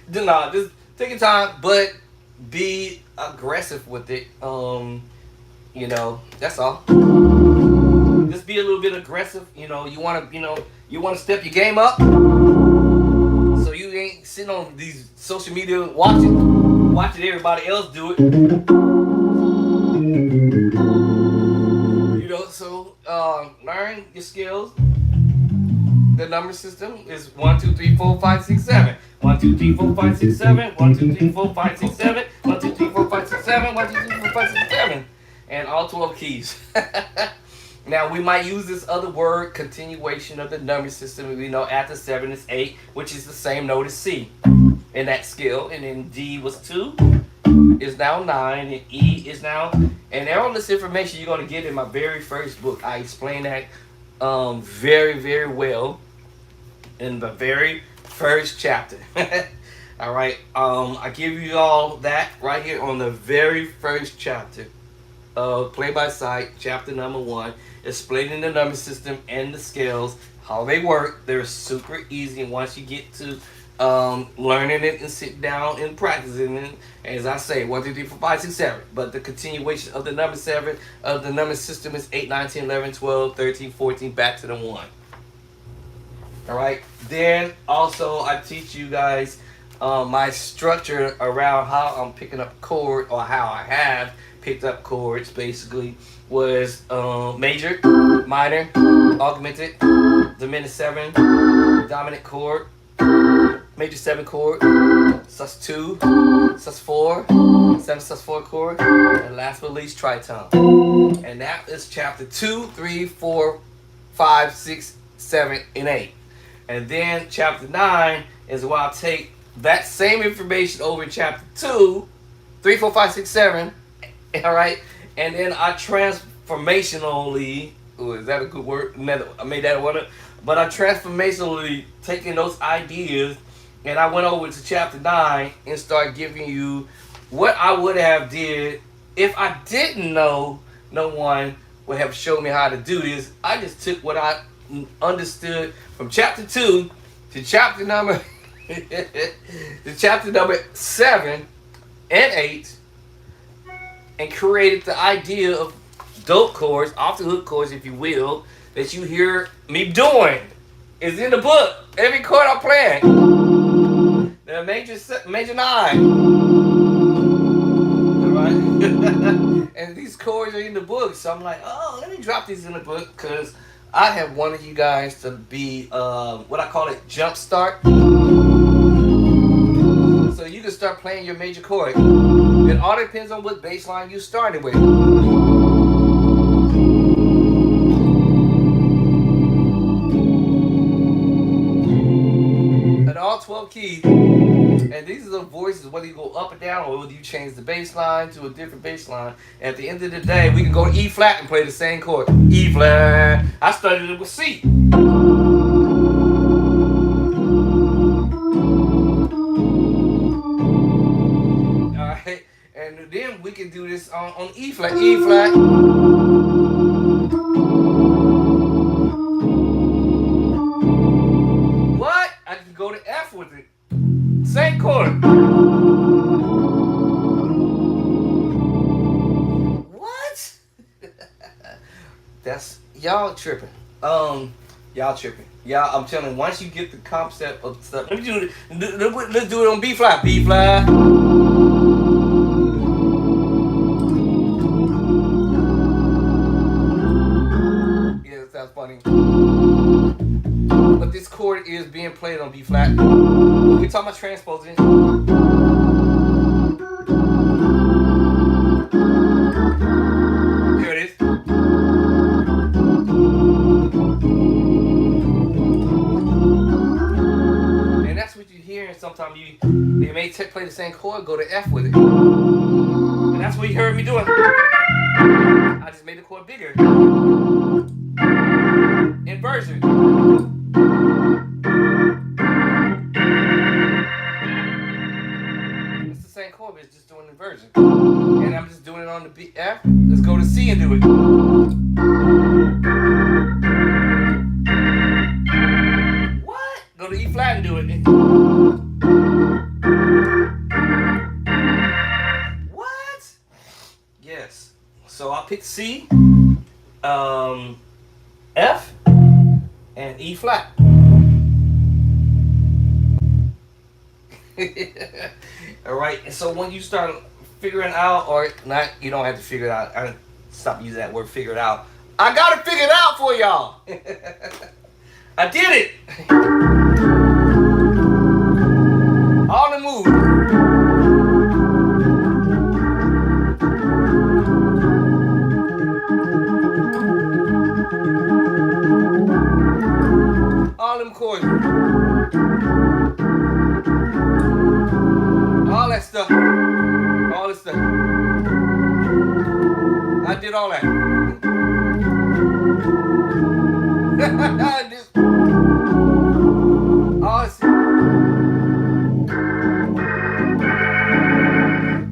No, just take your time, but be aggressive with it. That's all. Just be a little bit aggressive. You wanna step your game up, so you ain't sitting on these social media watching everybody else do it. So learn your skills. The number system is 1, 2, 3, 4, 5, 6, 7. 1, 2, 3, 4, 5, 6, 7. 1, 2, 3, 4, 5, 6, 7. 1, 2, 3, 4, 5, 6, 7. 1, 2, 3, 4, 5, 6, 7. And all 12 keys. Now we might use this other word, continuation of the number system. We know after 7 is 8, which is the same note as C in that scale. And then D was 2, is now 9, and E is now. And all this information you're going to get in my very first book. I explain that very, very well in the very first chapter. All right. I give you all that right here on the very first chapter of Play by Sight, chapter number 1, explaining the number system and the scales, how they work. They're super easy once you get to learning it and sit down and practicing it. As I say, 1, 2, 3, 4, 5, 6, 7. But the continuation of the number 7 of the number system is 8, 9, 10, 11, 12, 13, 14, back to the 1. All right. Then also I teach you guys my structure around how I'm picking up chord, or how I have picked up chords. Basically, was major, minor, augmented, diminished 7, dominant chord, major 7 chord, sus2, sus4, 7 sus4 chord, and last but least tritone. And that is chapter 2, 3, 4, 5, 6, 7, and 8. And then chapter 9 is where I'll take that same information over in chapter 2, 3, 4, 5, 6, 7. All right. And then I transformationally, is that a good word? I made that one up. But I transformationally taking those ideas, and I went over to chapter 9 and started giving you what I would have did if I didn't know. No one would have shown me how to do this. I just took what I understood from chapter 2 to chapter number to chapter number 7 and 8, and created the idea of dope chords, off the hook chords, if you will, that you hear me doing. It's in the book. Every chord I'm playing. The major 9. Alright? And these chords are in the book. So I'm like, oh, let me drop these in the book, because I have wanted you guys to be what I call it, jump start. So you can start playing your major chord. It all depends on what bass line you started with. And all 12 keys. And these are the voices, whether you go up and down, or whether you change the bass line to a different bass line. And at the end of the day, we can go to E flat and play the same chord. E flat. I started it with C. then we can do this on E flat. E flat. What? I can go to F with it. Same chord. What? That's y'all tripping. Y'all tripping. Y'all, I'm telling you, once you get the concept of stuff, let's do it on B flat. B flat. Yeah, that sounds funny. But this chord is being played on B flat. We're talking about transposing. Here it is. And that's what you hear. And sometimes you may play the same chord, go to F with it. And that's what you heard me doing. I just made the chord bigger. Inversion. It's the same chord, but it's just doing inversion. And I'm just doing it on the B, F. Let's go to C and do it. What? Go to E flat and do it. What? Yes. So I'll pick C, F, and E flat. All right. And so when you start figuring out, or not, you don't have to figure it out. I stop using that word, figure it out. I got it figured out for y'all. I did it. All the moves. All them chords. All that stuff. All this stuff. I did all that. This, all this.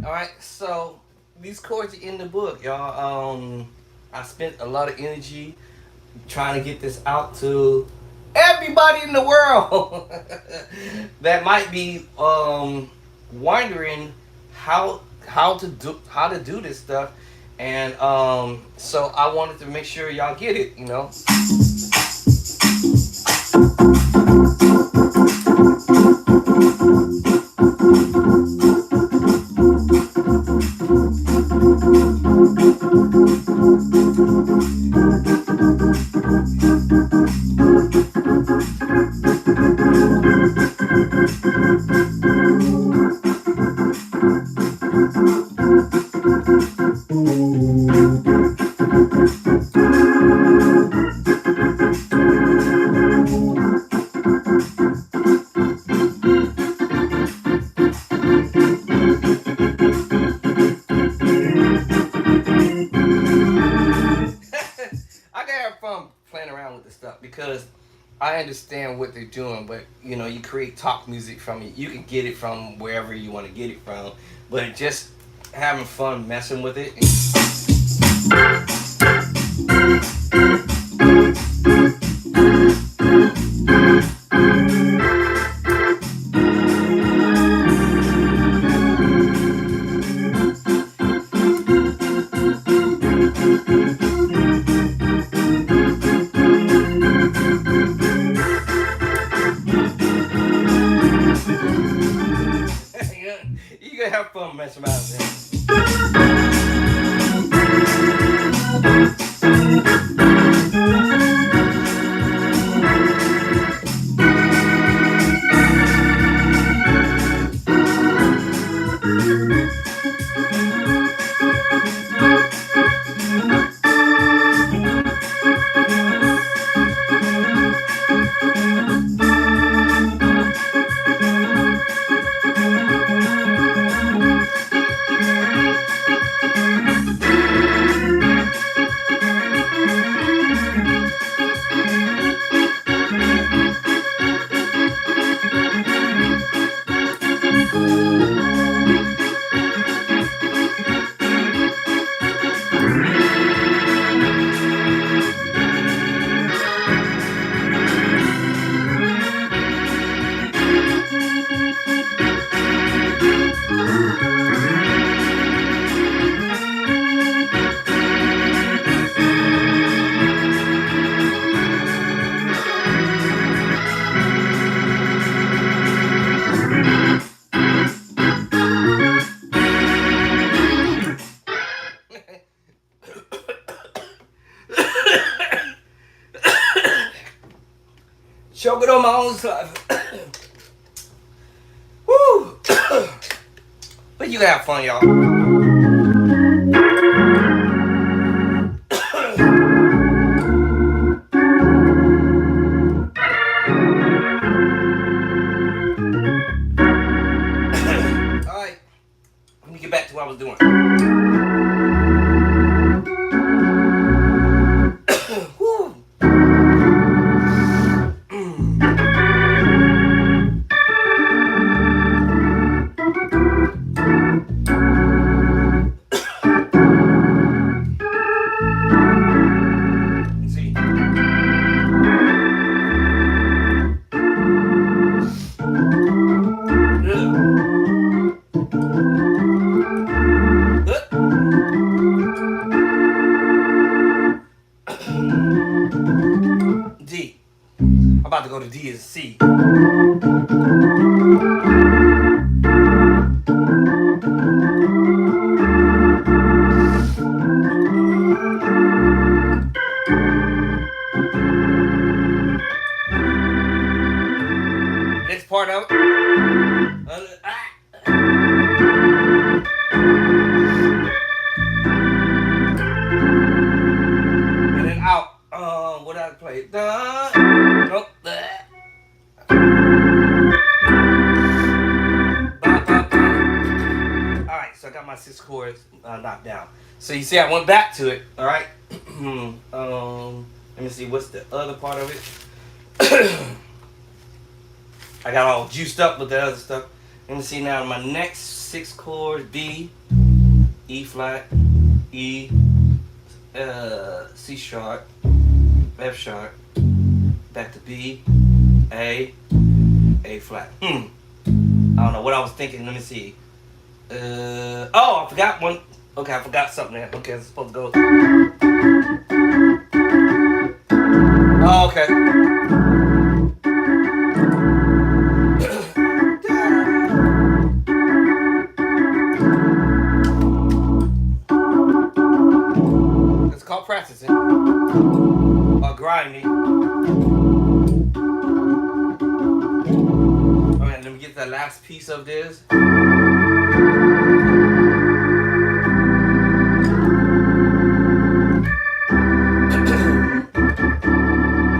Alright, so these chords are in the book, y'all. I spent a lot of energy trying to get this out to everybody in the world that might be wondering how to do this stuff, and so I wanted to make sure y'all get it, you know. Because I understand what they're doing, but you know, you create talk music from it. You can get it from wherever you want to get it from, but just having fun messing with it. You can have fun messing around with it. Choking on my own saliva. Woo! But you have fun, y'all. Alright. Let me get back to what I was doing. Woo! See? D. I'm about to go to D and C. Next part of it. And then out. What did I play? Nope. Alright, so I got my 6 chords knocked down. So you see I went back to it, alright? Let me see, what's the other part of it? I got all juiced up with the other stuff. Let me see now, my next 6 chords, B, E flat, E, C sharp, F sharp, back to B, A flat. I don't know what I was thinking. Let me see. Oh, I forgot one. Okay, I forgot something there. Okay, it's supposed to go. Oh, okay. It's called practicing or grinding. Alright, let me get the last piece of this.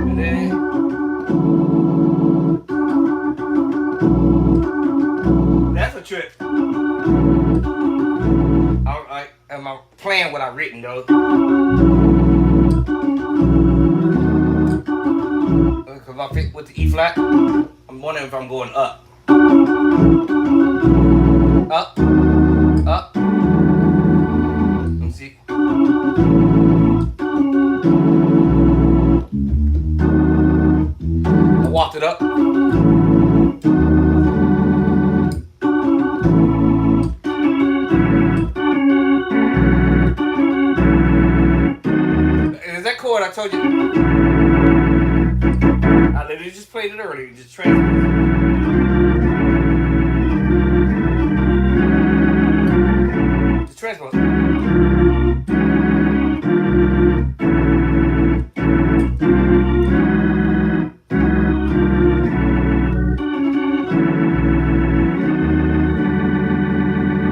And then that's a trip. Alright, am I playing what I've written though? Because I fit with the E flat, I'm wondering if I'm going up. Up. Up. Let me see. I walked it up. Is that chord I told you? I literally just played it earlier. Just transpose. Just transpose.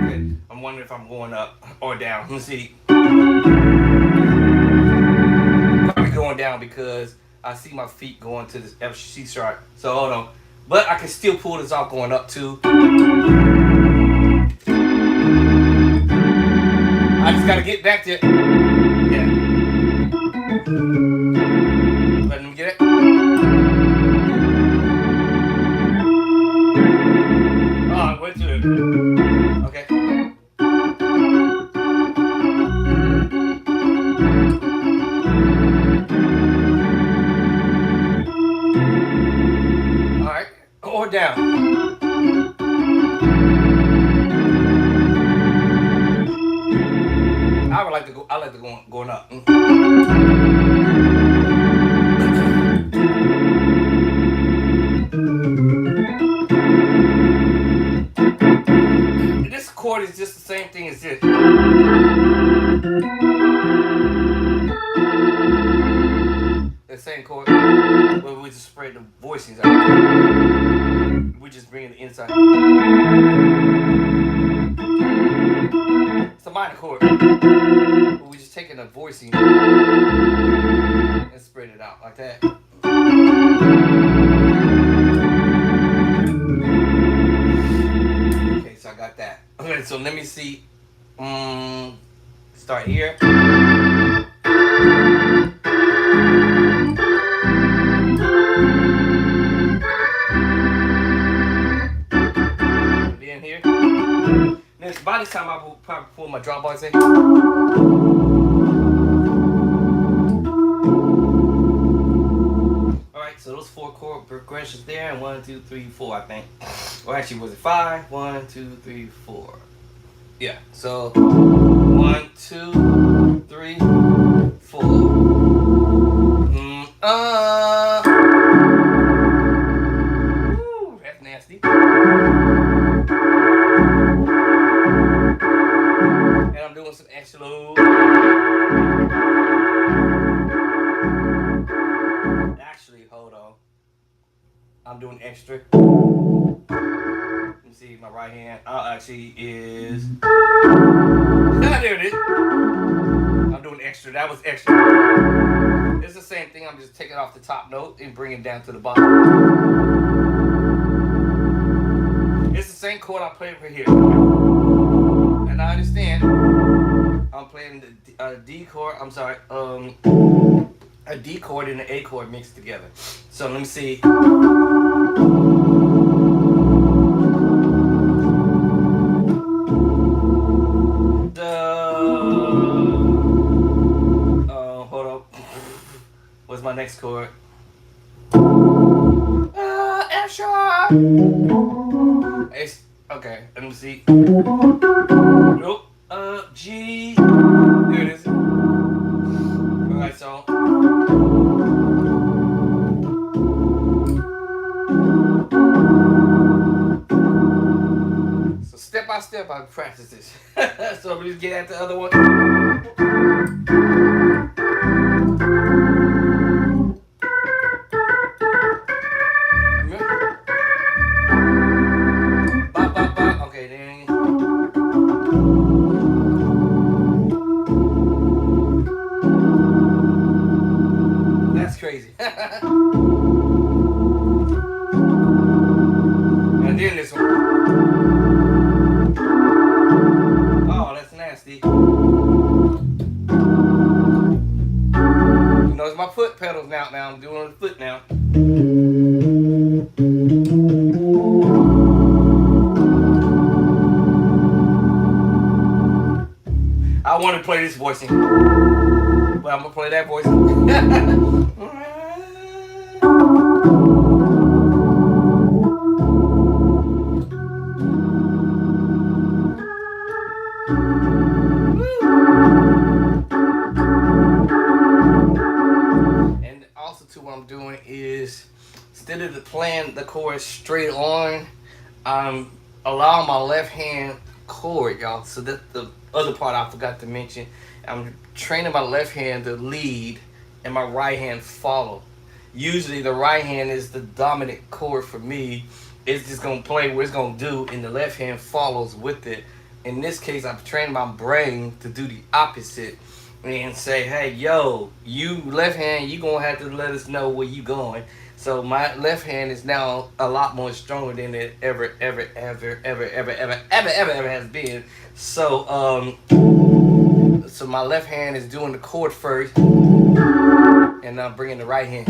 Okay, I'm wondering if I'm going up or down. Let me see. Probably going down because I see my feet going to this F C sharp. So hold on. But I can still pull this off going up too. I just gotta get back to it. Yeah. Let me get it. Oh, I went to it. Okay. Or down. I would like to go. I like to go going up. This chord is just the same thing as this. The same chord. But we just spread the voicings out. We just bring in the inside. It's a minor chord. But we just taking the voicing and spread it out like that. Okay, so I got that. Okay, so let me see. Start here. Then here. Then by this time I will probably pull my drop box in. Alright, so those 4 chord progressions there, and 1, 2, 3, 4, I think. Or actually, was it 5? 1, 2, 3, 4. Yeah, so 1, 2, 3, 4. Ooh, that's nasty. And I'm doing some extra low. Actually, hold on. I'm doing extra. Let me see, my right hand actually is. There it is. I'm doing extra. That was extra. It's the same thing. I'm just taking off the top note and bringing it down to the bottom. It's the same chord I played for here. And I understand. I'm playing the D chord. I'm sorry. A D chord and an A chord mixed together. So let me see. Hold up. What's my next chord? F sharp. Okay, let me see. Nope. G. There it is. Alright, so. So step by step, I practice this. So let me just get at the other one. Okay, then. That's crazy. And then this one. Oh, that's nasty. You know, it's my foot pedals now. I'm doing the foot now. I want to play this voicing, but I'm gonna play that voicing. And also, too, what I'm doing is instead of playing the chord straight on, I'm allowing my left hand chord, y'all. So that's the other part I forgot to mention. I'm training my left hand to lead and my right hand follow. Usually the right hand is the dominant chord for me. It's just gonna play what it's gonna do and the left hand follows with it. In this case, I'm training my brain to do the opposite and say, hey, yo, you left hand, you gonna have to let us know where you going. So my left hand is now a lot more stronger than it ever has been. So so my left hand is doing the chord first, and I'm bringing the right hand.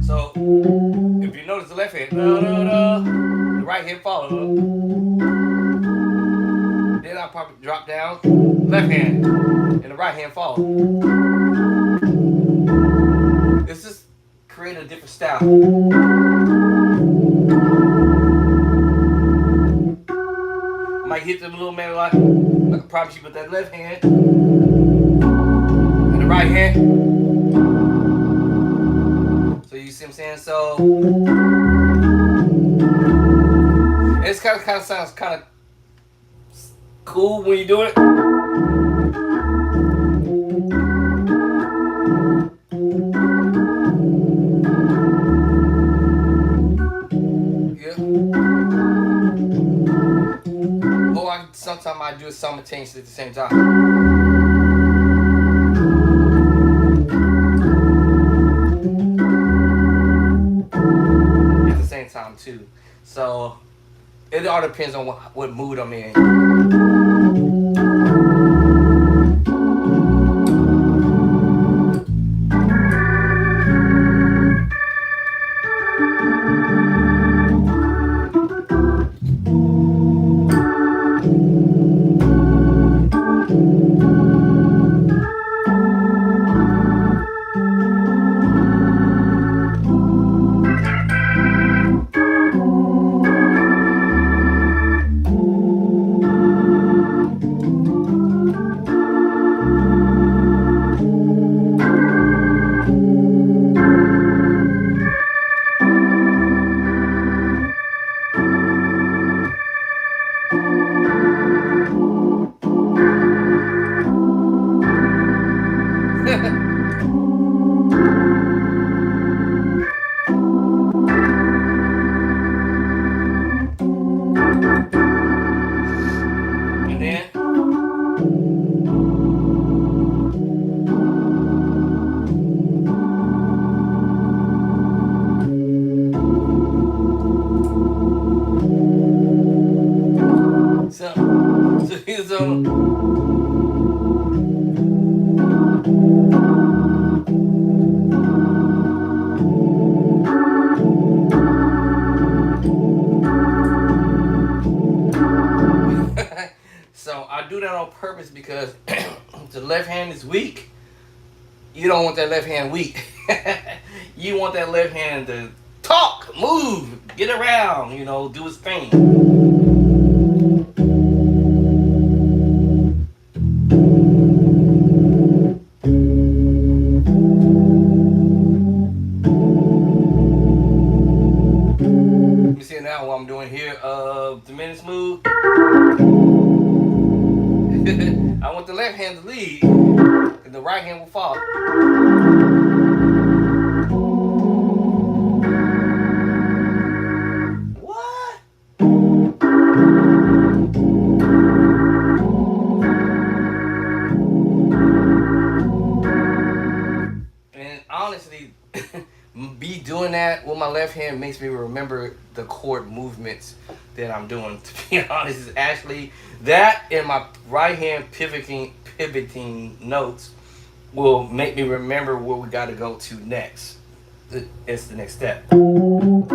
So if you notice the left hand, the right hand follows. Then I'll probably drop down, left hand, and the right hand follows. It's just create a different style. Might hit them a little man like I promise you with that left hand and the right hand. So you see what I'm saying? So it's kind of sounds kind of cool when you do it. time I do it simultaneously at the same time. At the same time too. So it all depends on what mood I'm in. And then so here's so I do that on purpose because the left hand is weak. You don't want that left hand weak. You want that left hand to talk, move, get around, do its thing. Let me see now what I'm doing here. Diminished move. I want the left hand to lead, and the right hand will follow. What? And honestly, be doing that with my left hand makes me remember the chord movements that I'm doing. To be honest, it's actually that and my right hand pivoting notes will make me remember where we got to go to next. It's the next step. All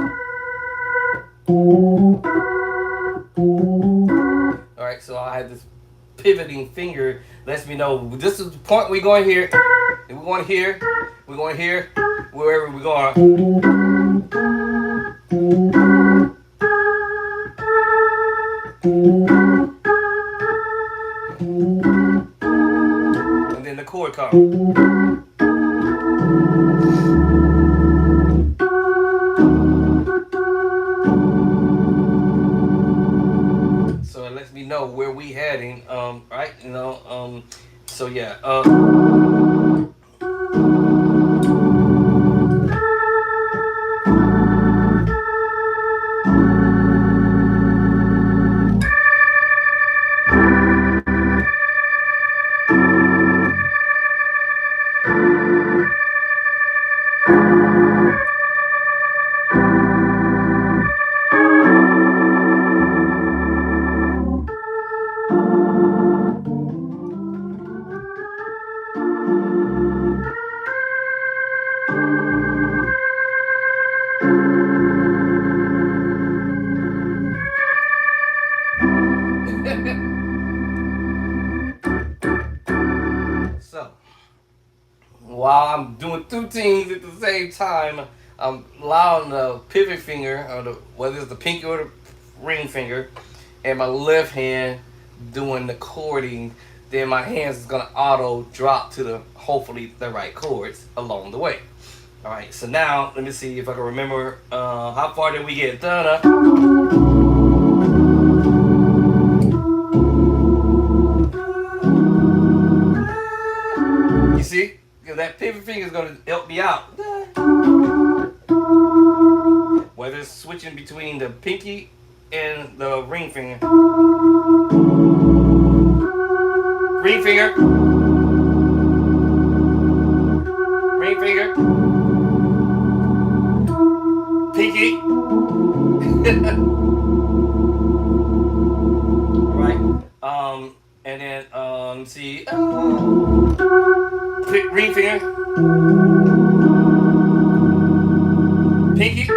right, so I have this pivoting finger. Lets me know this is the point we're going here. We're going here. We're going here. Wherever we're going. And then the chord comes. So it lets me know where we heading. Right? So yeah. So, while I'm doing two things at the same time, I'm allowing the pivot finger, or whether it's the pinky or the ring finger, and my left hand doing the chording. Then my hands is gonna auto drop to hopefully the right chords along the way. All right, so now let me see if I can remember how far did we get? You see, because that pivot finger is gonna help me out. Whether it's switching between the pinky and the ring finger. ring finger, ring finger, pinky. Right? And then see, ring finger, pinky,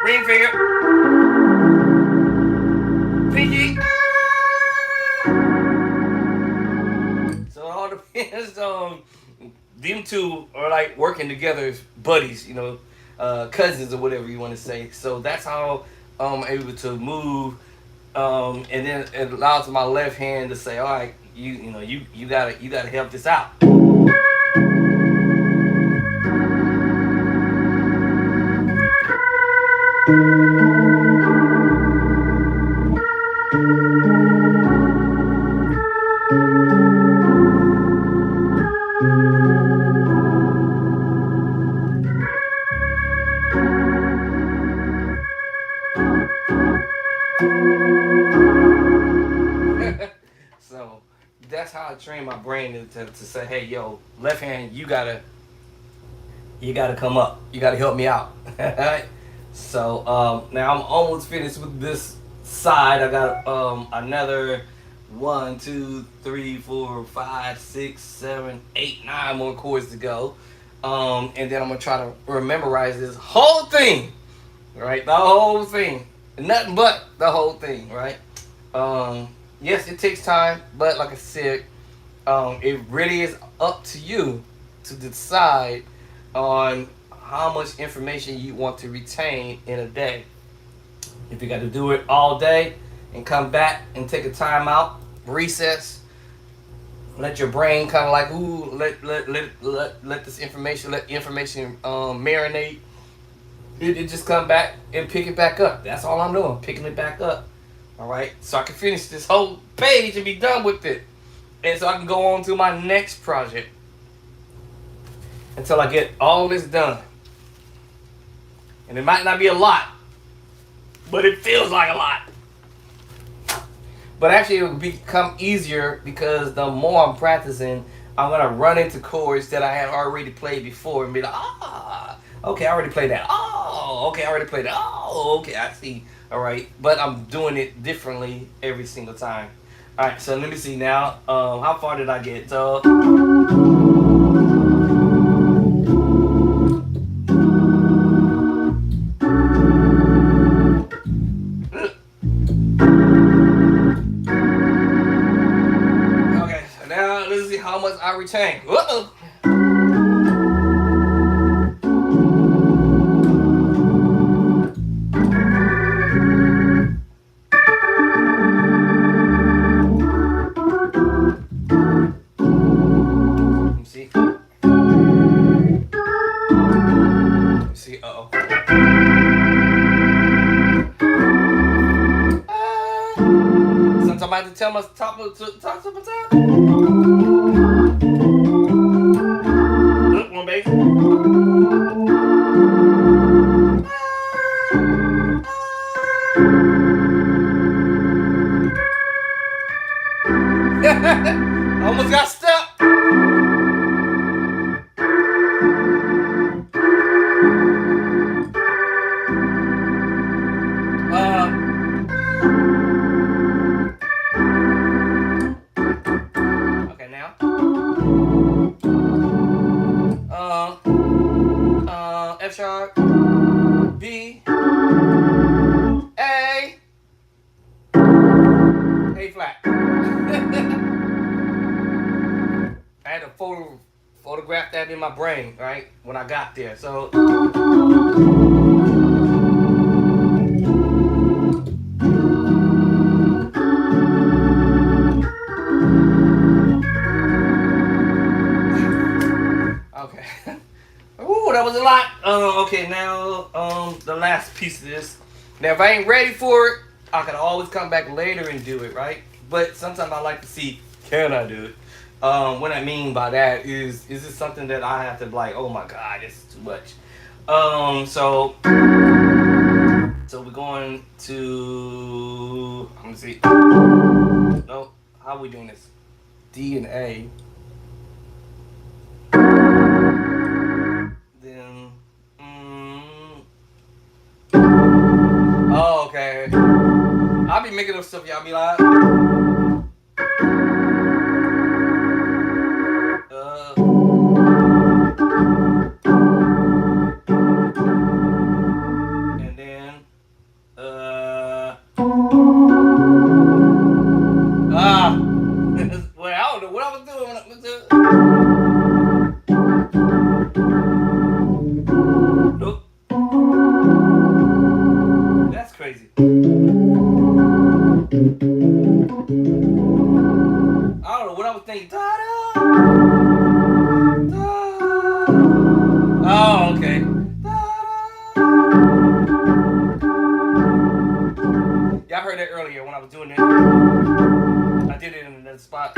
ring finger, pinky. So it all depends on them two are like working together as buddies, you know, cousins or whatever you want to say. So that's how I'm able to move, and then it allows my left hand to say, all right, you gotta help this out. So that's how I train my brain to say, hey, yo, left hand, you gotta come up. You gotta help me out. Alright? So now I'm almost finished with this side. I got another 1, 2, 3, 4, 5, 6, 7, 8, 9 more chords to go. And then I'm gonna try to memorize this whole thing. Right? The whole thing. Nothing but the whole thing, right? Yes, it takes time, but like I said, it really is up to you to decide on how much information you want to retain in a day. If you got to do it all day and come back and take a time out, recess, let your brain kind of like, ooh, let this information, let the information marinate. It just come back and pick it back up. That's all I'm doing, picking it back up. All right, so I can finish this whole page and be done with it, and so I can go on to my next project until I get all this done. And it might not be a lot, but it feels like a lot. But actually, it will become easier because the more I'm practicing, I'm gonna run into chords that I had already played before and be like, okay, I already played that. Oh, okay, I already played that. Oh, okay, I see. All right, but I'm doing it differently every single time. All right, so let me see now. How far did I get? So. Okay, so now let's see how much I retain. Uh-oh. I'm about to tell my talk to my time. Look, one baby. Almost got stuck. F sharp, B, A flat. I had to photograph that in my brain, right, when I got there. So. Okay. Ooh, that was a lot. Okay, now the last piece of this. Now, if I ain't ready for it, I can always come back later and do it, right? But sometimes I like to see, can I do it? What I mean by that is this something that I have to like, oh my God, this is too much. So So we're going to. Let me see. No, how are we doing this? D and A. Then. Mm, oh, okay. I'll be making up stuff. Y'all be like. And then. Ah. Well, I don't know what I was doing when I was nope. That's crazy. I don't know what I was thinking. Ta-da! Oh, okay. Y'all heard that earlier when I was doing it. I did it in another spot.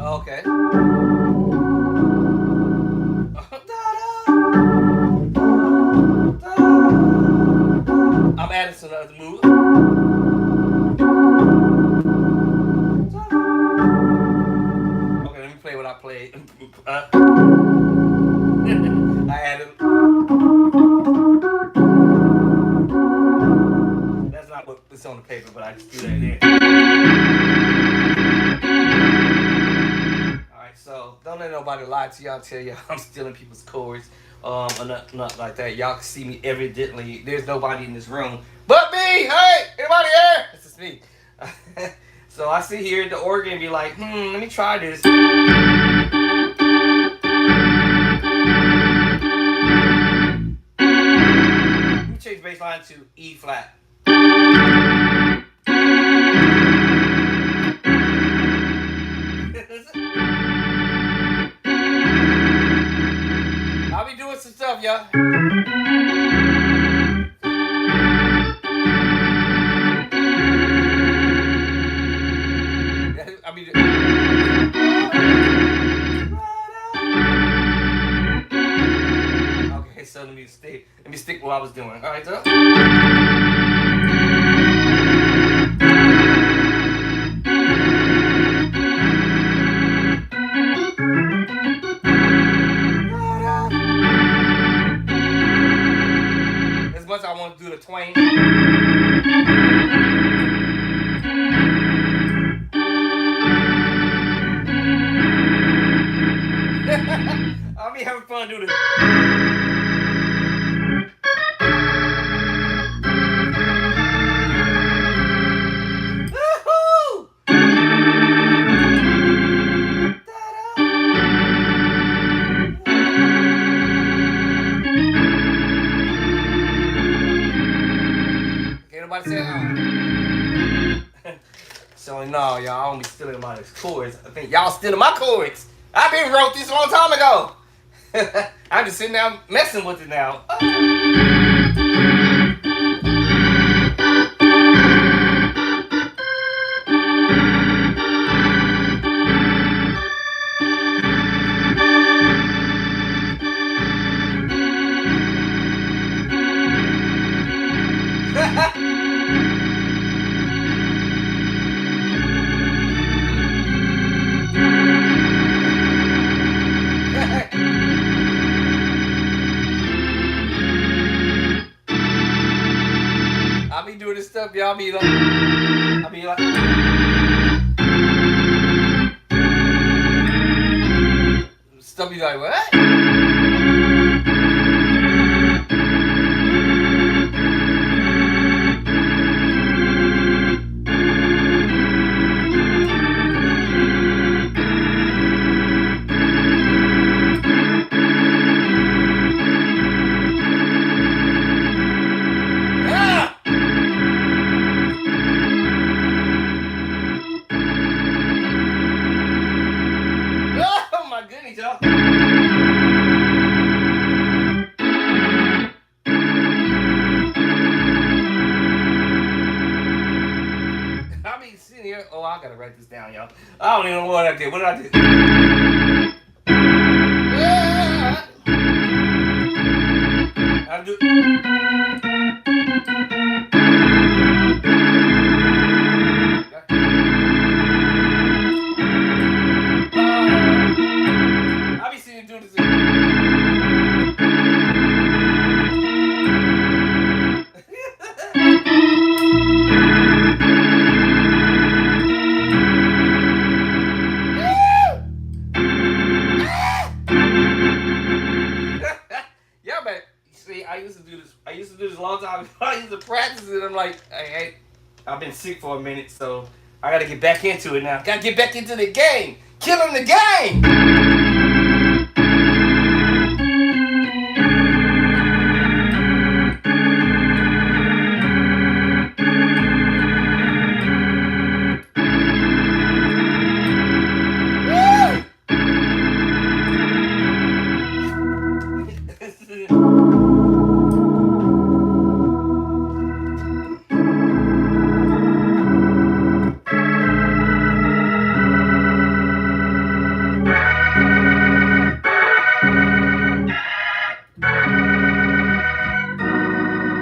Okay. I'm adding some other moves. Okay, let me play what I played. I added. That's not what it's on the paper, but I just do that there. Alright, so don't let nobody lie to y'all, tell y'all I'm stealing people's chords. Or not like that. Y'all can see me evidently. There's nobody in this room but me. Hey, anybody here? This is me. So I sit here at the organ and be like, let me try this. Let me change bass line to E flat. I'll be doing some stuff, y'all. I'll be doing. Okay, so let me stick what I was doing. All right, so. As much as I want to do the twain. I'll be having fun doing this. Nobody said, so no, y'all, I don't be stealing anybody's chords. I think y'all stealing my chords. I've been wrote this a long time ago. I'm just sitting down messing with it now. I'll be doing this stuff, y'all be like, stuff be like, what? I gotta write this down, y'all. I don't even know what I did. What did I do? I do. I be seeing you do this. Yeah, but see, I used to do this. I used to do this a long time ago. I used to practice it. I'm like, hey, I've been sick for a minute, so I gotta get back into it now. Gotta get back into the game. Killing the game.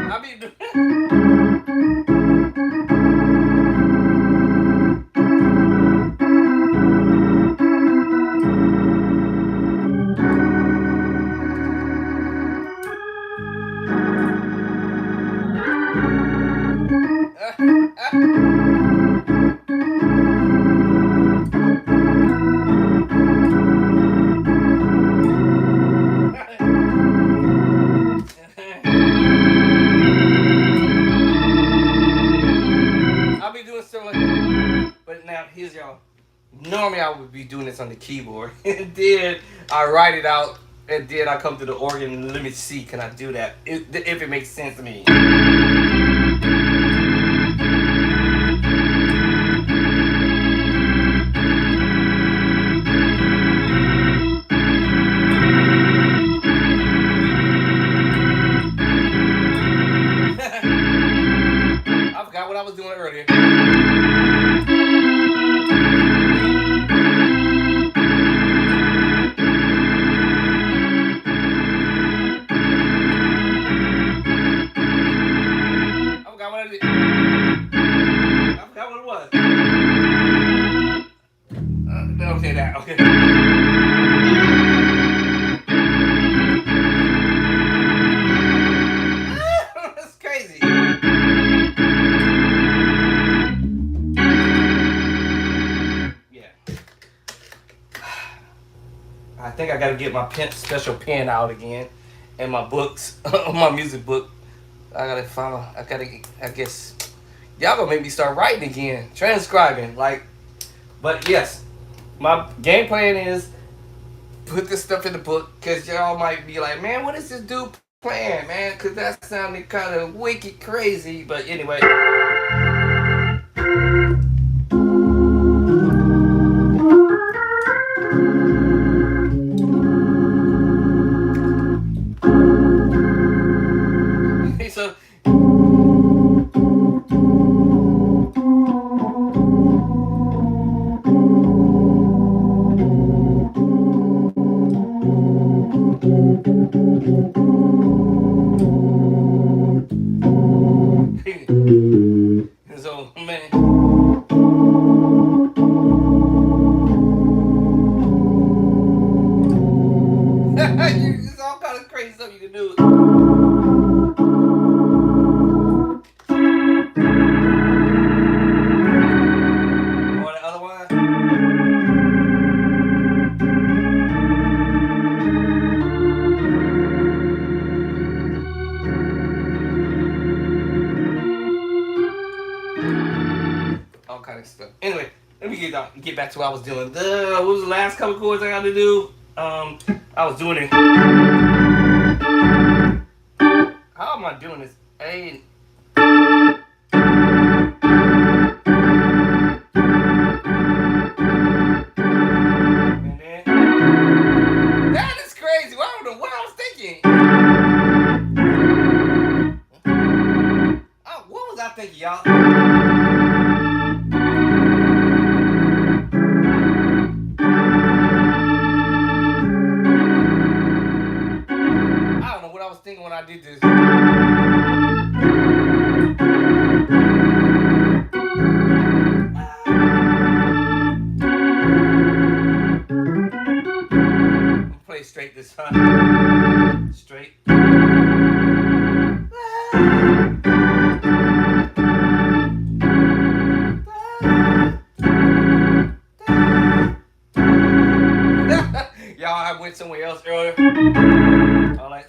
I be. I'll be doing stuff like, but now here's y'all. Normally I would be doing this on the keyboard, and then I write it out, and then I come to the organ and let me see, can I do that? If it makes sense to me. I forgot what I was doing earlier. I forgot what I did. I forgot what it was. Okay, that. Okay. That's crazy. Yeah. I think I gotta get my special pen out again, and my books, my music book. I guess, y'all gonna make me start writing again, transcribing. Like, but yes, my game plan is put this stuff in the book, cause y'all might be like, man, what is this dude playing, man? Cause that sounded kind of wicked crazy. But anyway. So so man. It's all kind of crazy stuff you can do. Or the other one. All kind of stuff. Anyway, let me get back to what I was doing. What was the last couple chords I got to do? I was doing it. How am I doing this? A. And then that is crazy. Well, I don't know what I was thinking. Oh, what was I thinking, y'all? did this. Play straight this time. Straight. Y'all, I went somewhere else earlier. I'm like,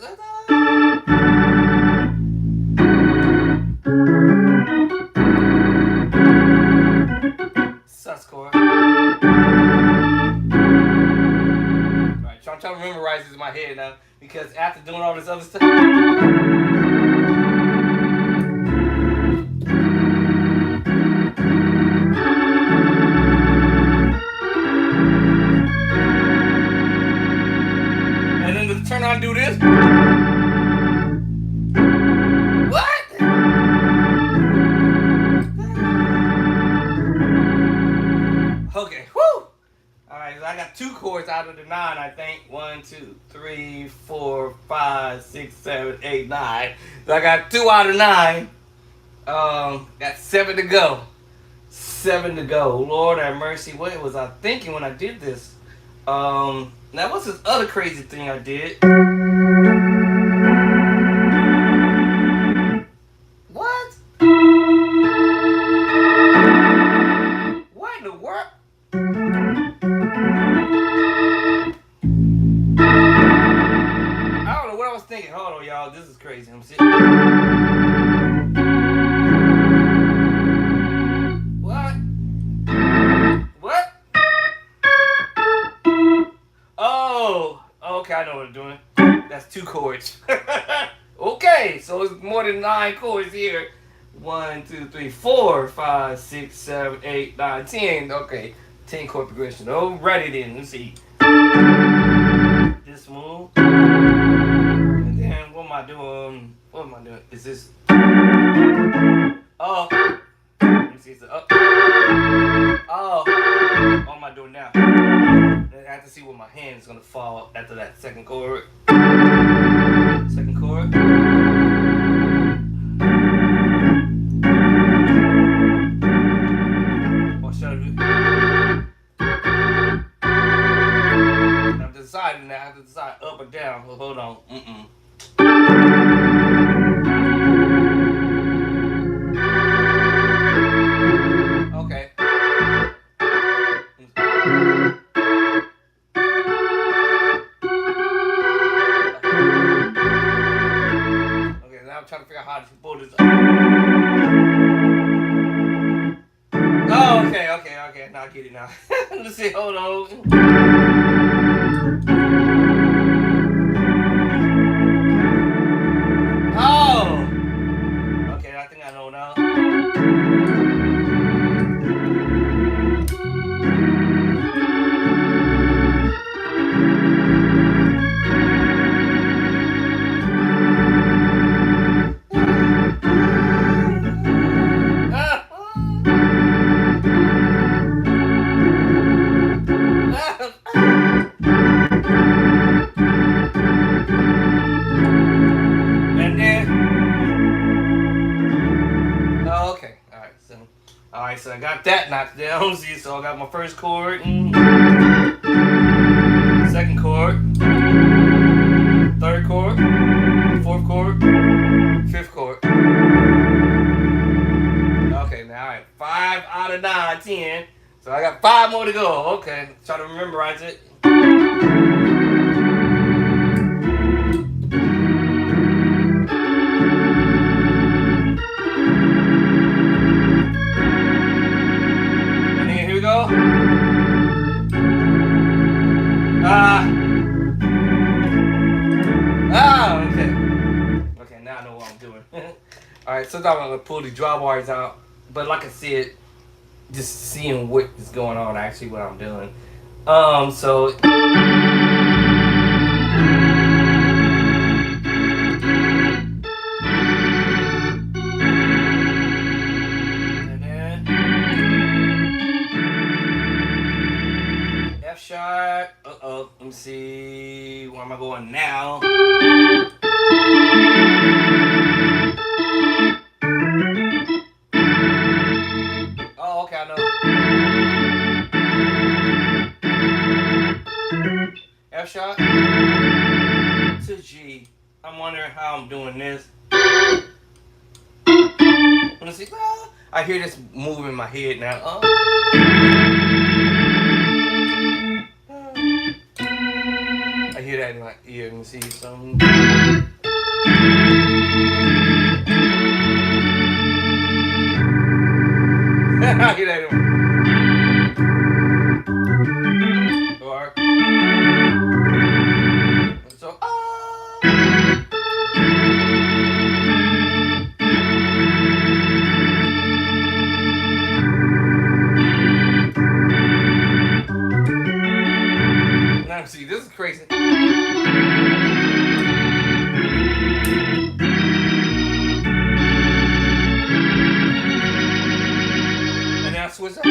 sus chord. Alright, so I'm trying to memorize this in my head now because after doing all this other stuff. Turn on, do this. What? Okay, whoo! Alright, so I got 2 chords out of the 9, I think. 1, 2, 3, 4, 5, 6, 7, 8, 9. So I got 2 out of 9. Got 7 to go. 7 to go. Lord have mercy. What was I thinking when I did this? Now what's this other crazy thing I did? What? What in the world? I don't know what I was thinking. Hold on, y'all. This is crazy. I'm sitting. Okay, I know what I'm doing. That's 2 chords. Okay, so it's more than 9 chords here. 1, 2, 3, 4, 5, 6, 7, 8, 9, 10. Okay, 10 chord progression. Alrighty then. Let's see. This move. And then what am I doing? What am I doing? Is this? Oh. Let me see. It's up. Oh. What am I doing now? I have to see where my hand is going to fall after that second chord. Second chord. Or should I do? I'm deciding now. I have to decide up or down. Well, hold on. Okay. I'm trying to figure out how to pull this up. Oh, okay. Now I get it now. Let's see, hold on. Oh! Okay, I think I know now. Alright, so I got that knocked down. See, so I got my first chord, second chord, third chord, fourth chord, fifth chord. Okay, now alright, 5 out of 9, 10. So I got 5 more to go. Okay, try to memorize it. Okay. Okay, now I know what I'm doing. Alright, sometimes I'm going to pull the draw bars out. But like I said, just seeing what is going on, actually what I'm doing. So... And then... F sharp. Uh-oh. Let me see. Where am I going now? Oh, okay, I know. F sharp to G. I'm wondering how I'm doing this. Let me see. I hear this move in my head now. I hear that in my ear. Let me see something. I hear that in my or so. Now see, this is crazy. And then I switch up.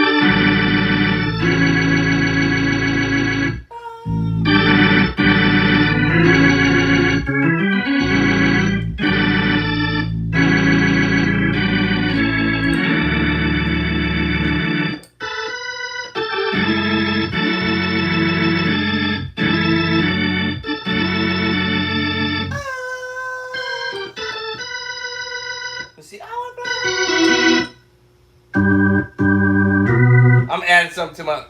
See, I'm adding something to my.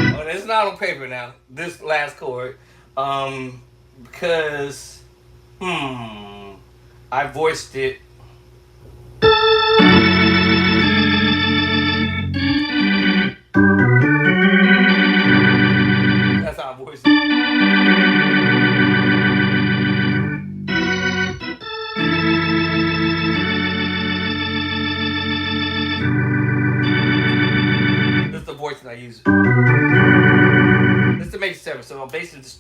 Oh, it's not on paper now. This last chord, because I voiced it. That's how I voiced it. This is the voicing I use. This is the major 7, so I'm basically just.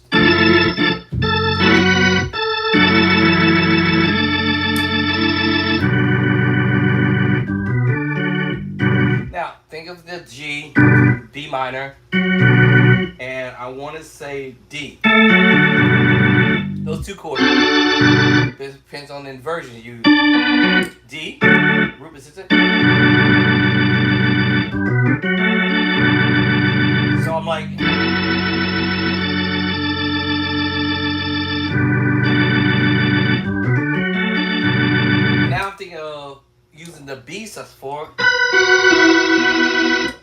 Now, think of the G, D minor, and I want to say D. Those two chords. This depends on the inversion you use. D, root persistent. So I'm like. Now I'm thinking of using the B sus4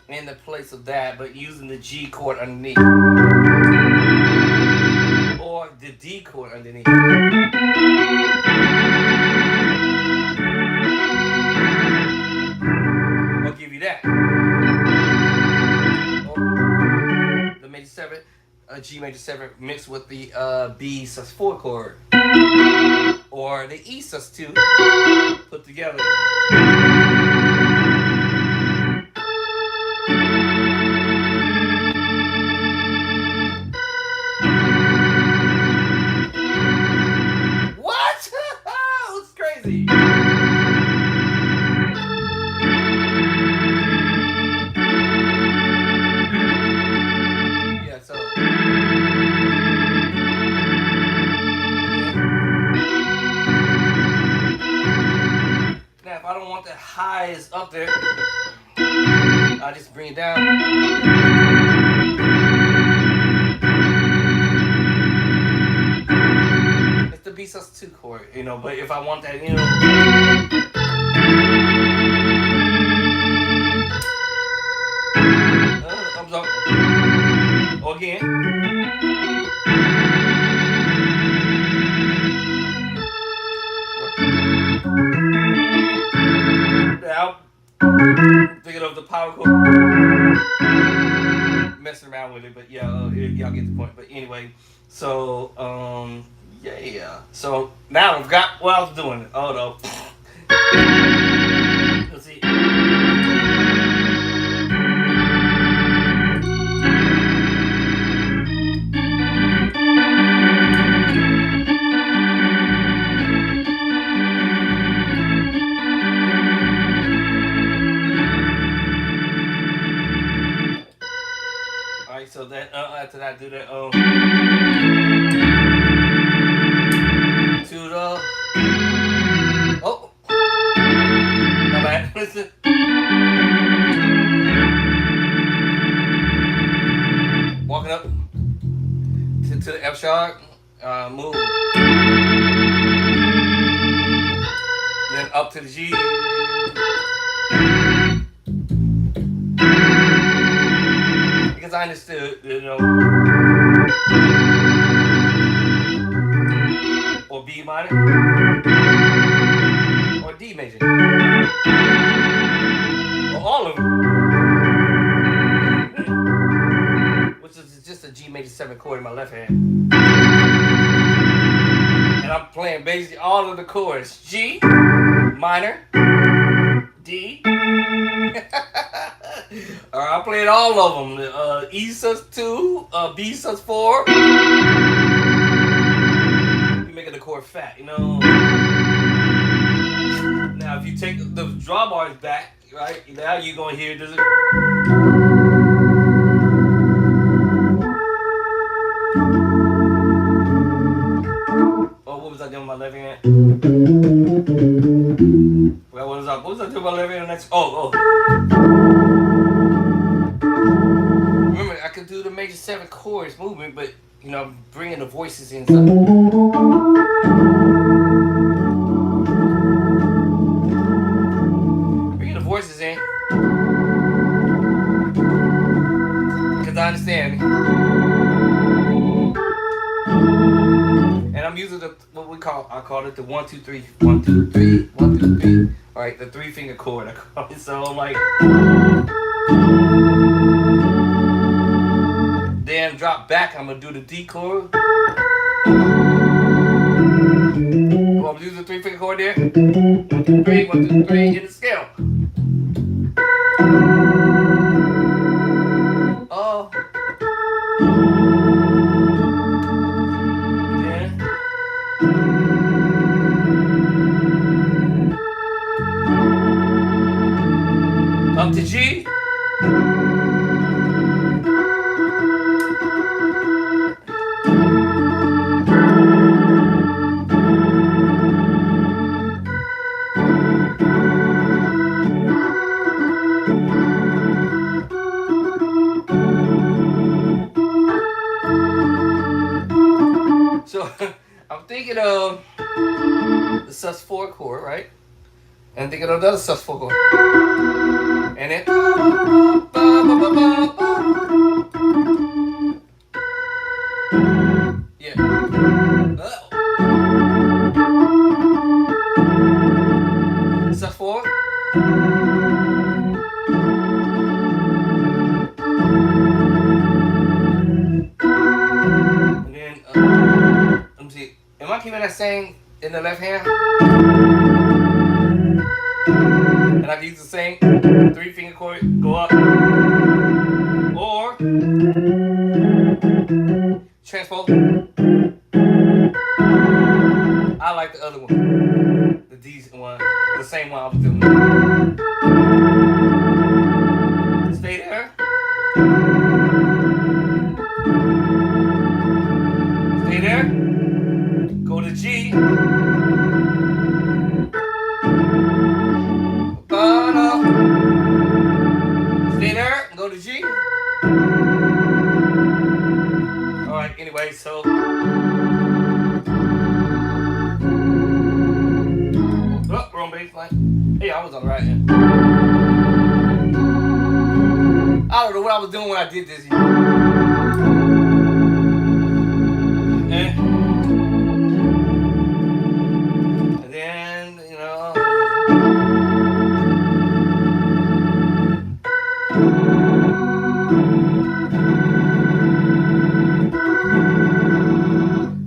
in the place of that, but using the G chord underneath. Or the D chord underneath. I'll give you that. Or the major 7, G major 7 mixed with the B sus4 chord. Or the E sus2 put together. What? It's crazy. Yeah, so. Now, if I don't want the highs up there, I'll just bring it down. It's the B sus2 chord, but if I want that, I'm sorry. Again. Now, thinking of the power chord. Messing around with it, but yeah, y'all get the point. But anyway, so, yeah. So, now I've got what I was doing. Oh, no. Let's see. so then after that, I do that to the oh my bad. Listen. Walking up to the F sharp, move. Then up to the G. Because I understood, or B minor, or D major, or all of them, which is just a G major 7 chord in my left hand. And I'm playing basically all of the chords. G, minor, D. I played all of them. E sus2, B sus4. You're making the chord fat, Now, if you take the drawbars back, right, now you're going to hear this. Oh, what was I doing with my left hand? Well, what was I doing with my left hand next? Oh. Remember, I could do the major 7 chords movement, but, I'm bringing the voices inside. Bringing the voices in. Because I understand. And I'm using what I call it the 1, 2, 3, 1, 2, 3, 1, 2, 3. All right, the 3-finger chord. I call it. So I'm like, then drop back. I'm gonna do the D chord. Oh, I'm gonna use the 3-finger chord there. 1, 2, 3, 1, 2, 3 in the scale. Oh. Up to G. So I'm thinking of the sus4 chord, right? And thinking of the other sus4 chord. And then yeah. Sus4. And then let me see. Am I keeping that same in the left hand? And I can use the same 3-finger chord, go up, or transpose. I like the other one, the D one, the same one I was doing. Stay there. Stay there. Go to G. Stay there, go to G. Alright, anyway, so wrong bass line. Hey, I was on the right hand. I don't know what I was doing when I did this. And then,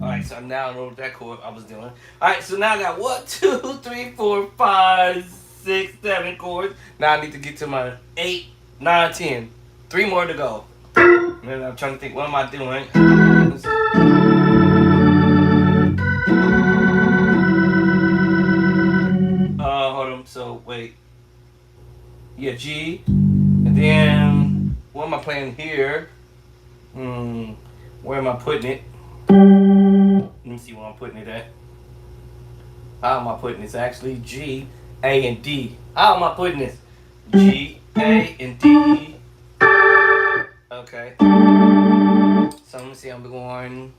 Alright, so now I know what that chord I was doing. Alright, so now I got 1, 2, 3, 4, 5, 6, 7 chords. Now I need to get to my 8, 9, 10. 3 more to go. And I'm trying to think, what am I doing? Hold on, so wait. Yeah, G. And then, what am I playing here? Where am I putting it? Let me see where I'm putting it at. How am I putting this? Actually, G, A, and D. How am I putting this? G, A, and D. Okay. So let me see. I'm going.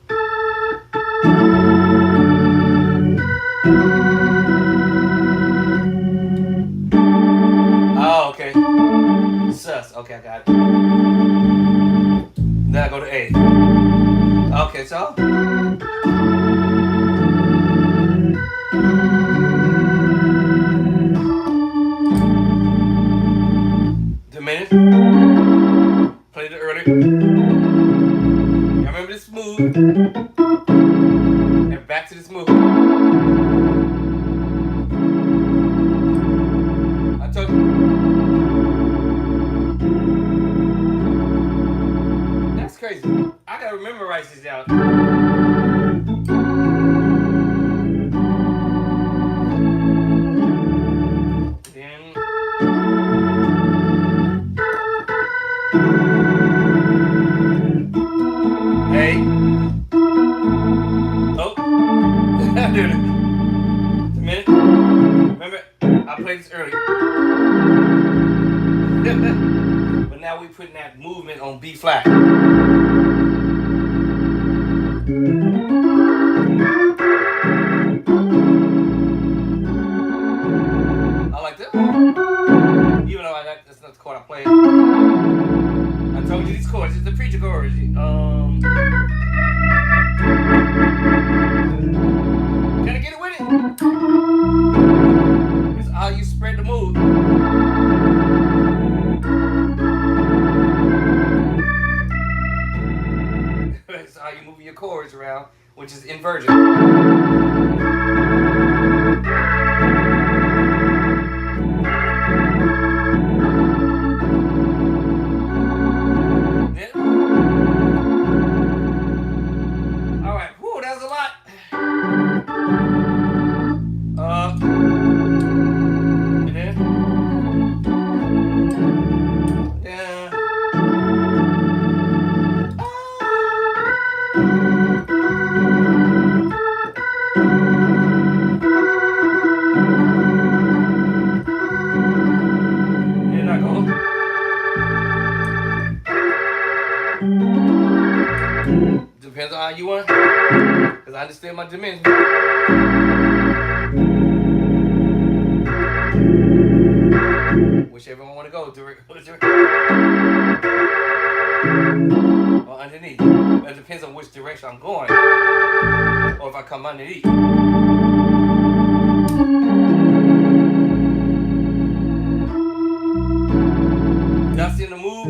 Oh, okay. Sus. Okay, I got it. Then I go to A. Okay, so. Diminished. Played it earlier. I remember this move. And back to this move. I told you. That's crazy. I gotta memorize this out. Dude, a minute. Remember, I played this earlier. But now we putting that movement on B flat. I like that. Even though that's not the chord I play. I told you these chords. It's the preacher chords. Gotta get it with it. It's how you spread the move. It's how you move your chords around, which is inversion. Depends on how you want. Because I understand my dimension. Whichever one want to go through it. Or underneath. It depends on which direction I'm going. Or if I come underneath. Y'all seen the move?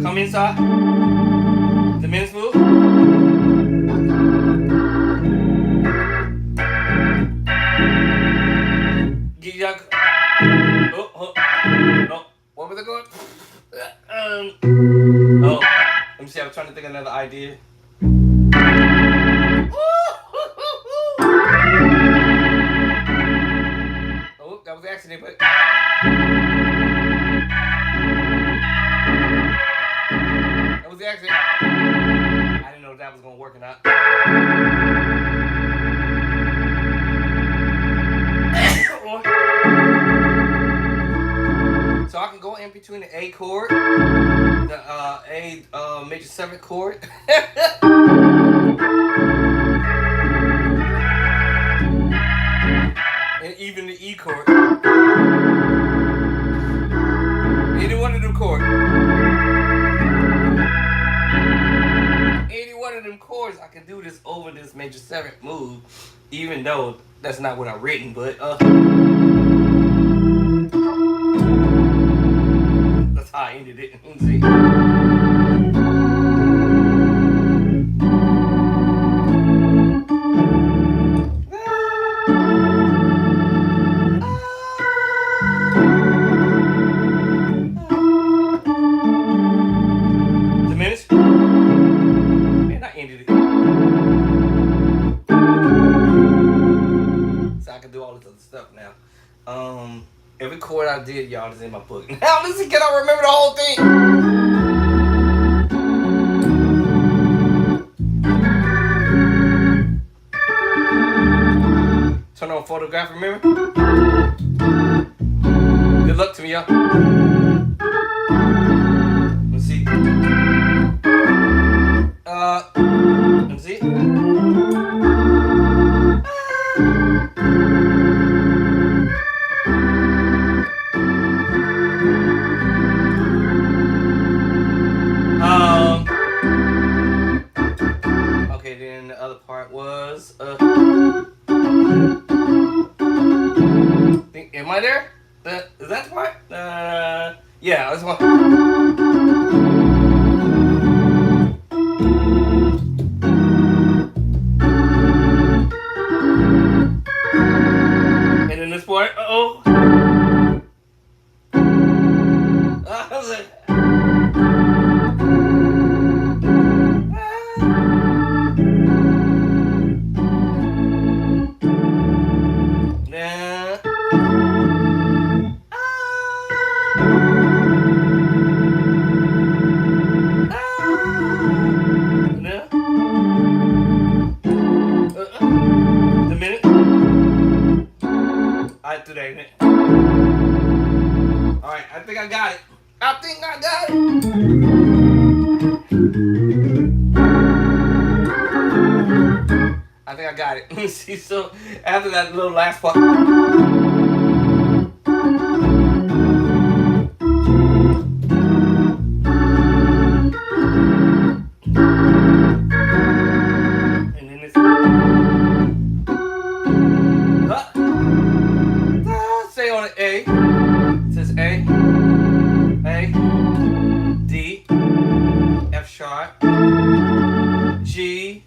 Come inside. The men's move. Get y'all. Oh. No. What was it going? Oh. Let me see. I'm trying to think of another idea. Oh, that was an accident, but. That was the accident. I didn't know if that was going to work or not. So I can go in between the A chord, the A major 7th chord. And even the E chord. Either one of them chords. Any one of them chords, I can do this over this major 7th move, even though that's not what I've written, but Every chord I did, y'all, is in my book. Now listen, can I remember the whole thing? Turn on photograph, remember? Good luck to me, y'all. Let's see. Let's see. Okay, then the other part was am I there? Is that the part? Yeah, that's one. And then this part, I was like, nah. The minute. I do that, innit? Alright, I think I got it. I think I got it. I think I got it. Let me see. So after that little last part. And then this. Say on an A. It says A, D, F sharp, G,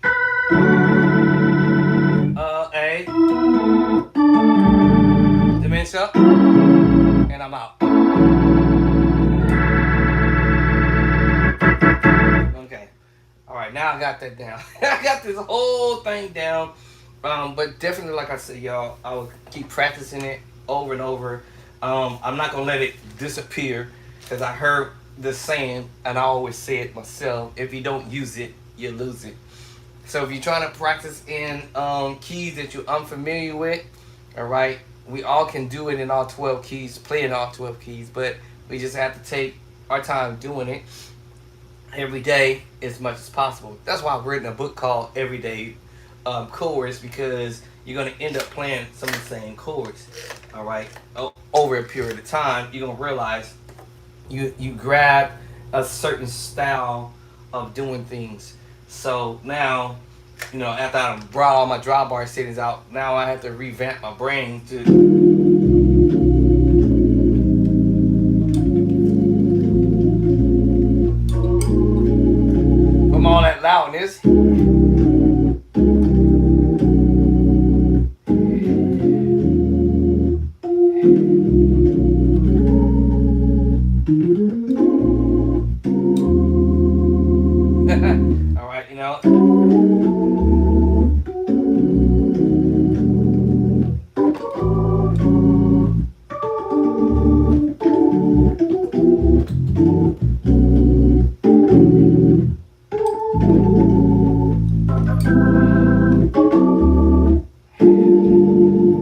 A, diminisher, and I'm out. Okay. Alright, now I got that down. I got this whole thing down. But definitely, like I said, y'all, I will keep practicing it over and over. I'm not gonna let it disappear because I heard the saying, and I always say it myself: if you don't use it, you lose it. So if you're trying to practice in keys that you're unfamiliar with, all right, we all can do it in all 12 keys, play in all 12 keys, but we just have to take our time doing it every day as much as possible. That's why I've written a book called Everyday Chords, because you're going to end up playing some of the same chords. All right, over a period of time, you're going to realize you grab a certain style of doing things. So now, after I brought all my drawbar settings out, now I have to revamp my brain to from all that loudness. All right,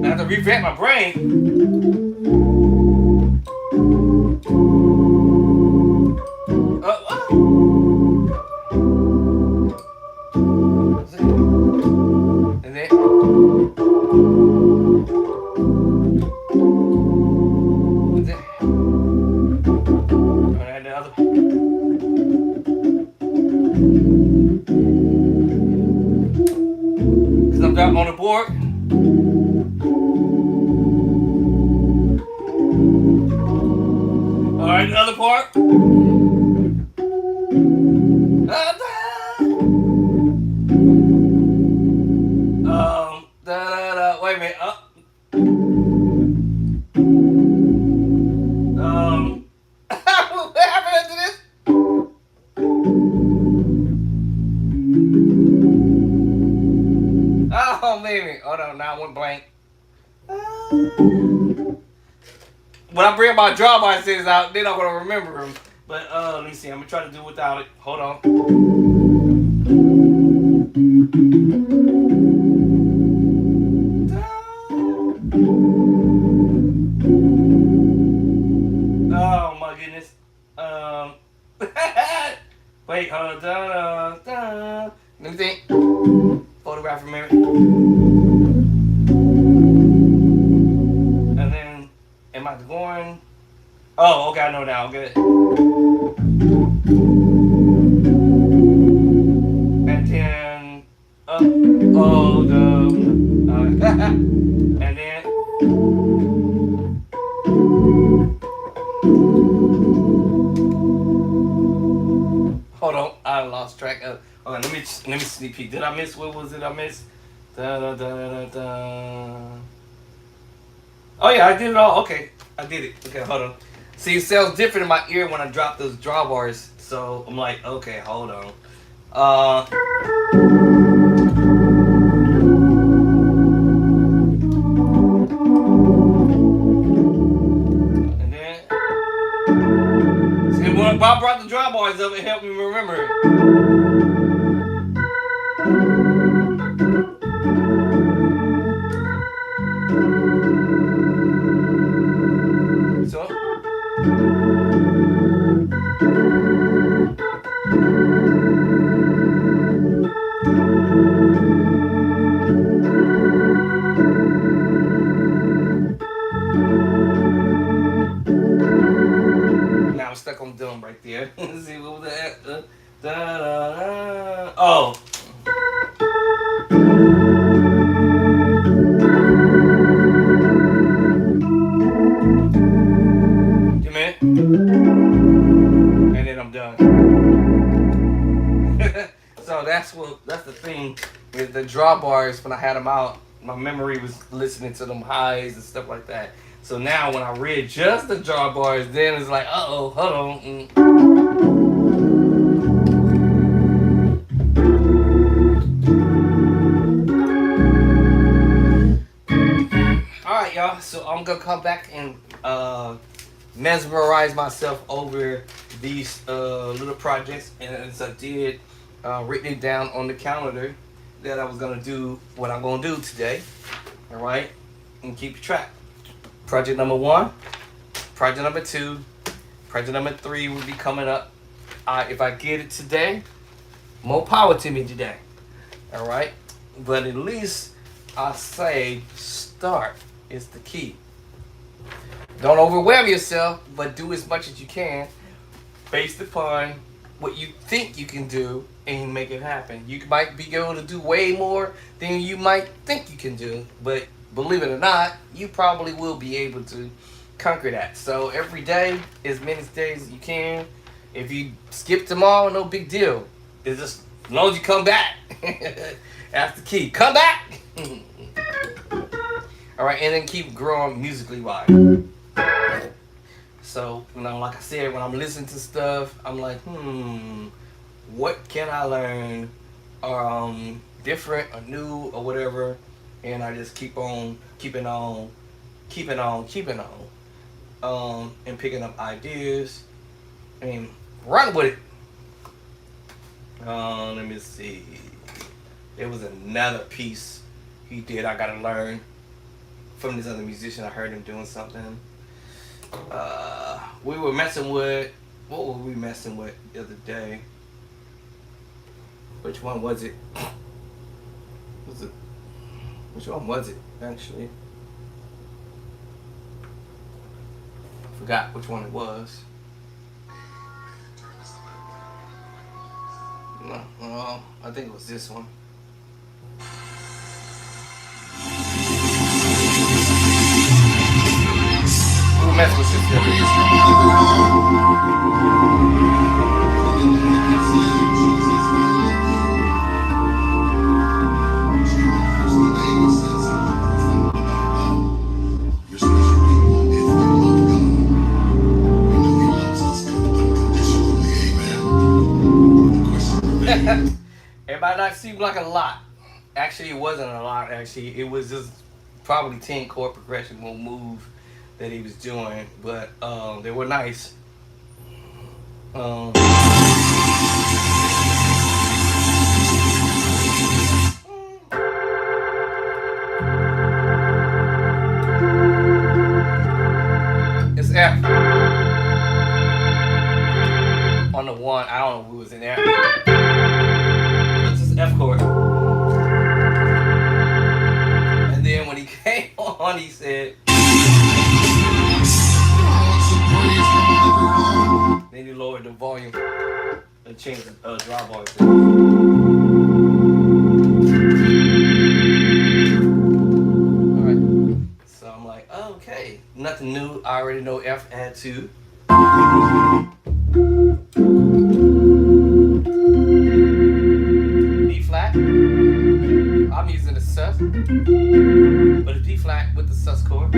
I have to revamp my brain. And then the other. Because I'm down on the board. All right, the other part. Wait a minute. What happened to this? Oh, maybe. Hold on, now I went blank. when I bring my drawbar sets out, they're not gonna remember them. But let me see. I'm gonna try to do without it. Hold on. Oh my goodness. Wait, hold on. Let me think. Photograph from memory. And then, am I going? Oh, okay, I know now. Good. And then, oh, and then. Hold on, I lost track of. Okay, let me sneak peek. Did I miss? What was it? I missed. Da, da, da, da, da. Oh yeah, I did it all. Okay, I did it. Okay, hold on. See, it sounds different in my ear when I drop those drawbars. So I'm like, okay, hold on. Uh. And then. See, when I brought the drawbars up, it helped me remember it. So. Now I'm stuck on dumb right there. Let's see, what was that? Oh. Give me a minute. And then I'm done. So that's the thing with the drawbars. When I had them out, my memory was listening to them highs and stuff like that. So now when I readjust the drawbars, then it's like, uh-oh, hold on. Alright, y'all. So I'm going to come back and mesmerize myself over these little projects. And as I did, written it down on the calendar that I was going to do what I'm going to do today. Alright? And keep track. Project number 1, project number 2, project number 3 will be coming up. If I get it today, more power to me today. All right, but at least I say start is the key. Don't overwhelm yourself, but do as much as you can, based upon what you think you can do, and make it happen. You might be able to do way more than you might think you can do, but believe it or not, you probably will be able to conquer that. So every day, as many days as you can. If you skip tomorrow, no big deal. It's just as long as you come back. That's the key. Come back. All right, and then keep growing musically wise. So like I said, when I'm listening to stuff, I'm like, what can I learn, different or new or whatever. And I just keep on keeping on, and picking up ideas and run with it. Let me see. There was another piece he did I gotta learn from this other musician. I heard him doing something. We were messing with, what were we messing with the other day? Which one was it? Which one was it, actually? I forgot which one it was. No, I think it was this one. We'll mess with this It might not seem like a lot. Actually, it wasn't a lot. Actually, it was just probably 10 chord progression will move that he was doing, but they were nice. Um, it's F on the one. I don't know who was in there. This is F chord. And then when he came on, he said. Then you lowered the volume and changed the dry volume. Alright. So I'm like, okay. Nothing new. I already know F add 2. B flat. I'm using the sus. But it's B flat with the sus chord.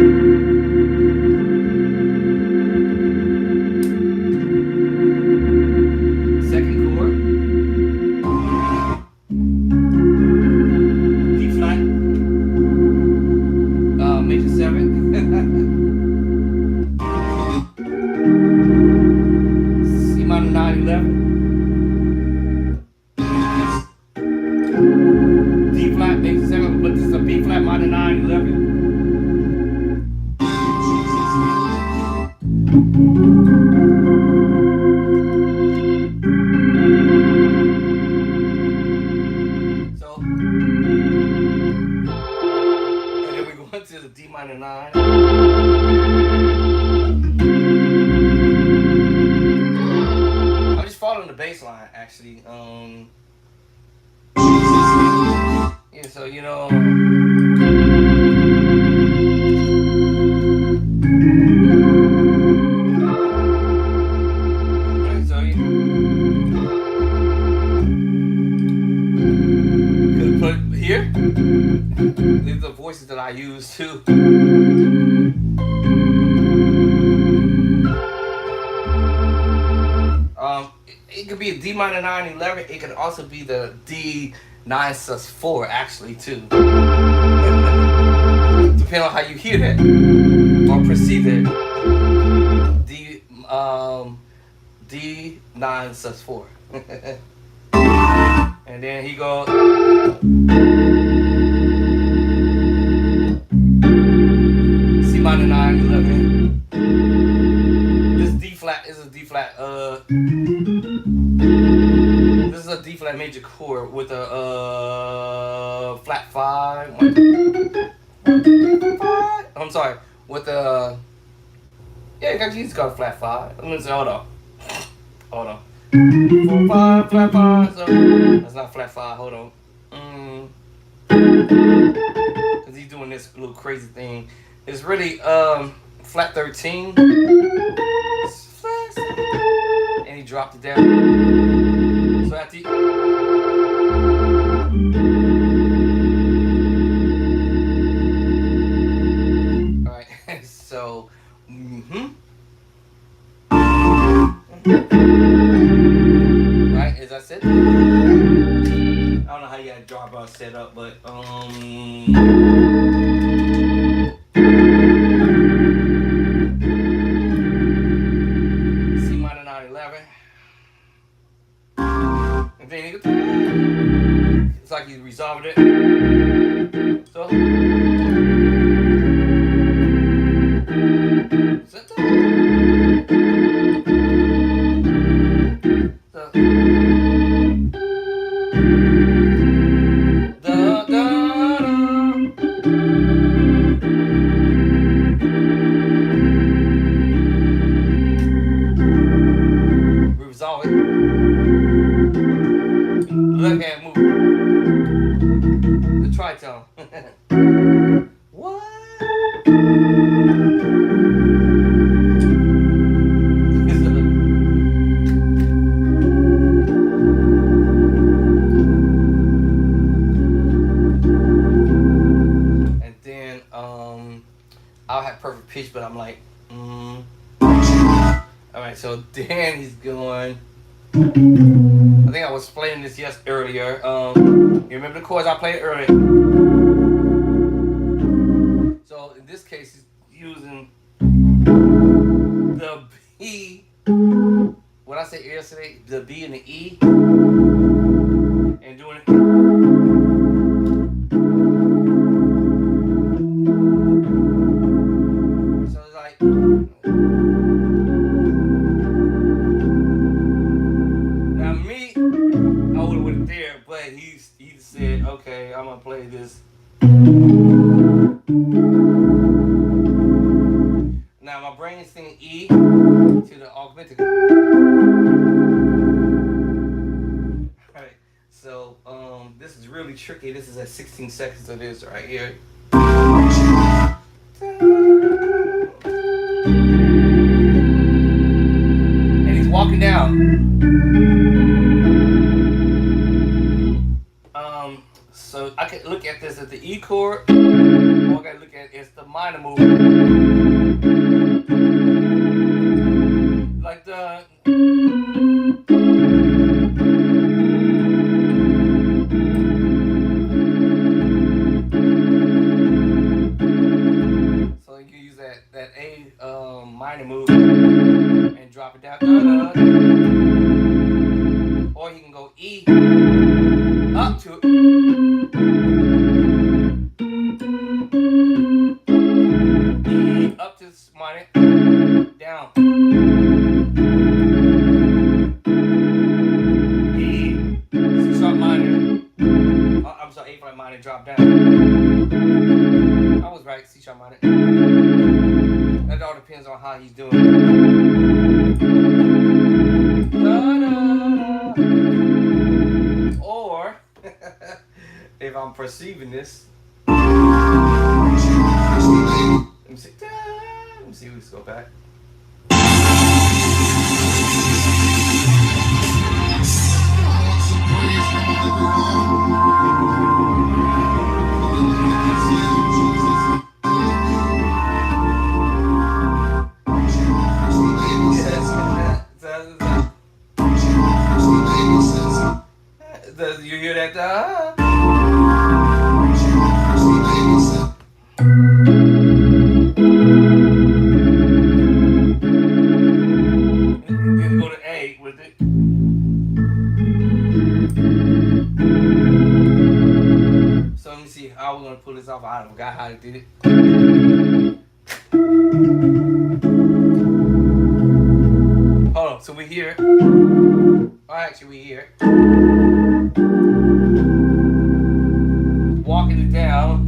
Actually, yeah, so you know, so you could put it here. These are the voices that I use too. It could be a D minor 9 11. It could also be the D 9 sus 4 actually too. Depending on how you hear that or perceive it. D 9 sus 4. And then he goes C minor 9 11. This D flat is a D flat this is a D flat major chord with a flat 5. I'm sorry, with a yeah, you got to use a flat 5. I'm gonna say hold on. 4 5 flat 5. So that's not flat 5. Hold on. Cause he's doing this little crazy thing. It's really flat 13. And he dropped it down. So after alright, so right, as I said, I don't know how you got drawbar set up, but C minor 9 11. And then it's like he's resolved it. So left hand move. The tritone. What? And then I'll have perfect pitch, but I'm like, Alright, so then he's going. I think I was playing this earlier. You remember the chords I played earlier? So in this case, he's using E. What I said yesterday, the B and the E, and doing it. So it's like. Now me, I would have went there, but he said, okay, I'm gonna play this. Now my brain is singing E to the augmented. Alright, so this is really tricky. This is at 16 seconds of this right here. And he's walking down. So I could look at this as the E chord, or I gotta look at it as the minor move. Like the. So you can use that A minor move and drop it down. Or you can go E up to it. E up to this minor, down. E, C sharp minor. I'm sorry, A flat minor, drop down. I was right, C sharp minor. That all depends on how he's doing. Or if I'm perceiving this, let me see. Let me see. Let's go back. You hear that? Go to A with it. So let me see how we're gonna pull this off. I forgot how to do it. Hold on. So we here. Oh, actually, we here. Walking it down.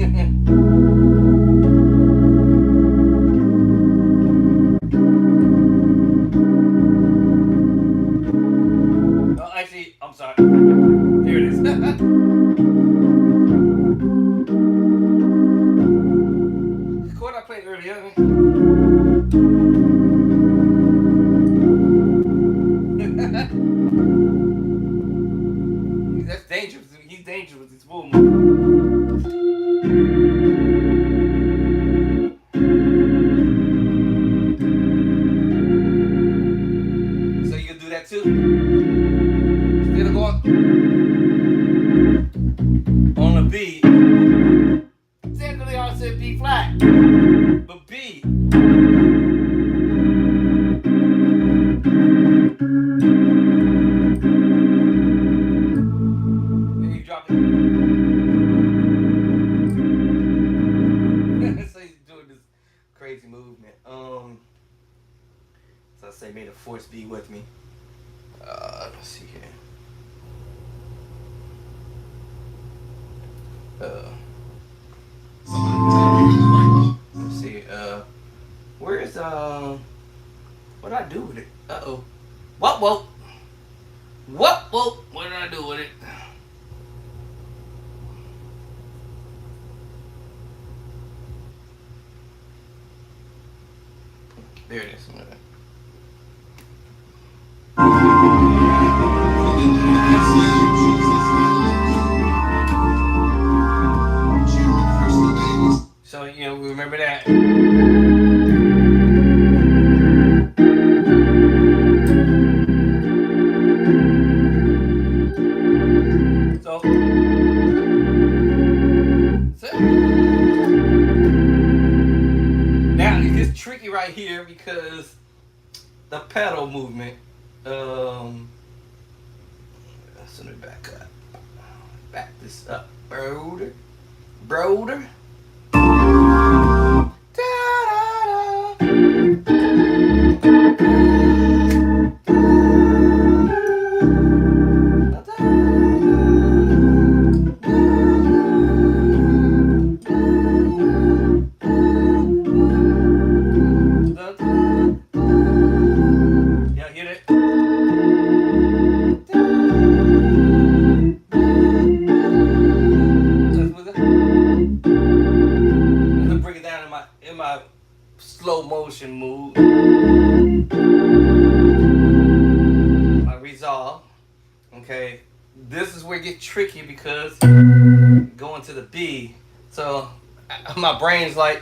Oh, actually, I'm sorry. Here it is. The chord I played earlier. That's dangerous. He's dangerous with his movement. So you can do that too. Still going on the B. Technically, I said B flat, but B. Then you drop it. So he's doing this crazy movement. So I say, may the force be with me. Let's see here. Let's see. Where's what did I do with it? Uh-oh. Whoa. What did I do with it? There it is. So, we remember that. So, now it's tricky right here because the pedal movement. Um, so let me back up. Back this up, brother. Brother. Yeah, hear that? Let's bring it down in my slow motion mood. My resolve. Okay, this is where it gets tricky because going to the B. So my brain's like,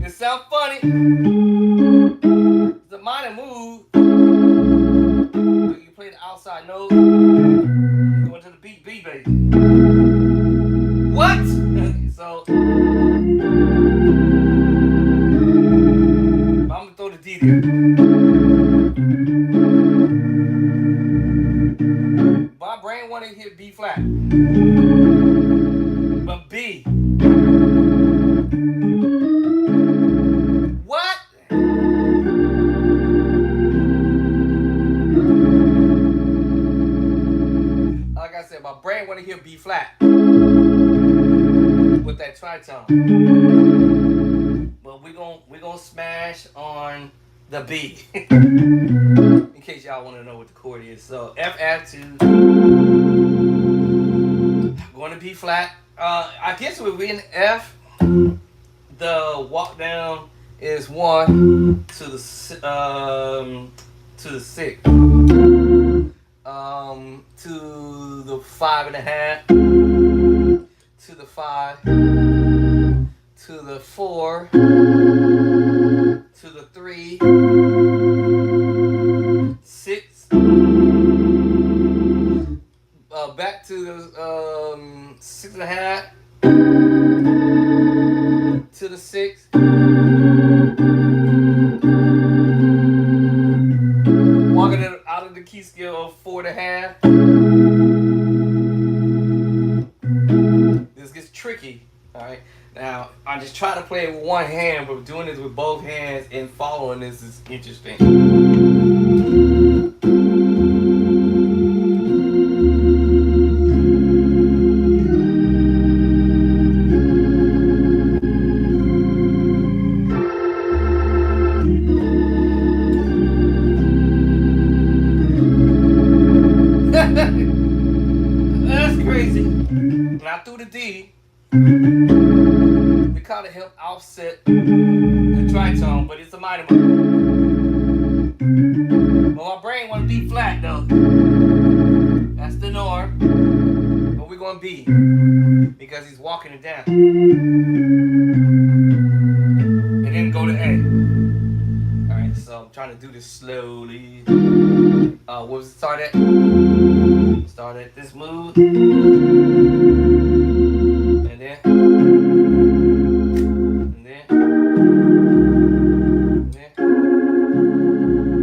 it sounds funny. It's a minor move. But you play the outside note, going to the B bass. What? So I'm gonna throw the D there. My brain wanted to hit B flat, but B. What? Like I said, my brain wanted to hear B flat with that tritone, but we gonna smash on the B. In case y'all want to know what the chord is. So F add 2, going to B flat. I guess we're in F. The walk down is 1 to the 6, to the 5.5, to the 5, to the 4, to the 3, 6, back to the 6.5, to the 6, walking it out of the key scale of 4.5. This gets tricky. All right. Now I just try to play it with one hand, but doing this with both hands and following this is interesting. That's crazy. And I threw the D to kind of help offset the tritone, but it's a minor move. But my brain want to be flat though. That's the norm. But we're going to B because he's walking it down. And then go to A. Alright, so I'm trying to do this slowly. What was it? Start at this move. And then.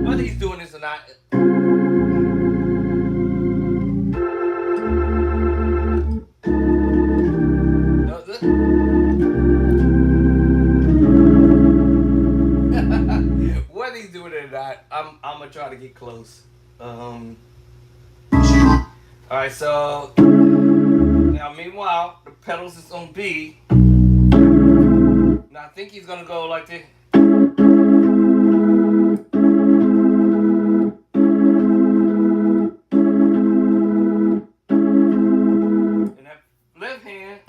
Whether he's doing this or not. Whether he's doing it or not, I'm gonna try to get close. Alright, so now meanwhile the pedals is on B. Now I think he's gonna go like this. And that left hand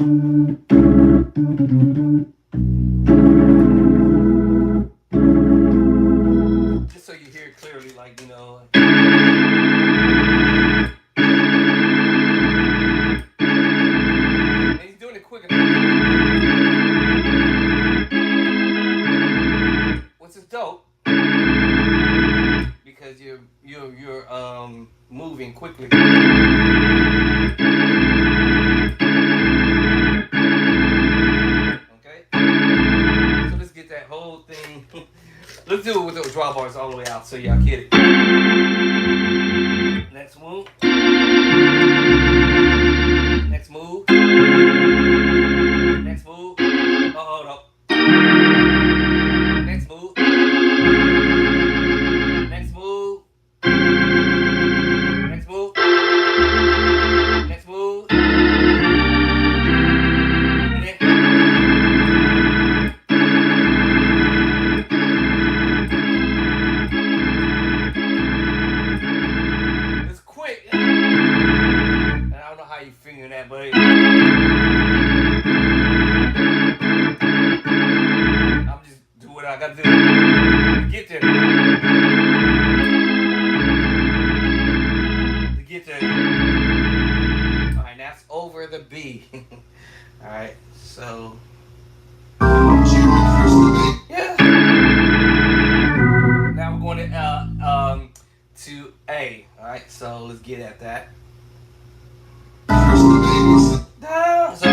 just so you hear it clearly, like, you know. And he's doing it quicker. Which is dope because you're moving quickly. Okay. So whole thing. Let's do it with the drawbars all the way out so y'all get it. Next move. Next move. Next move. Oh, hold up. Next move. Next move. Next move. Next move. It's quick. And I don't know how you figure that, but I'm just do what I gotta do to get there. To get there. Alright, that's over the B. Alright, so yeah. Now we're going to A. Alright, so let's get at that. Down. So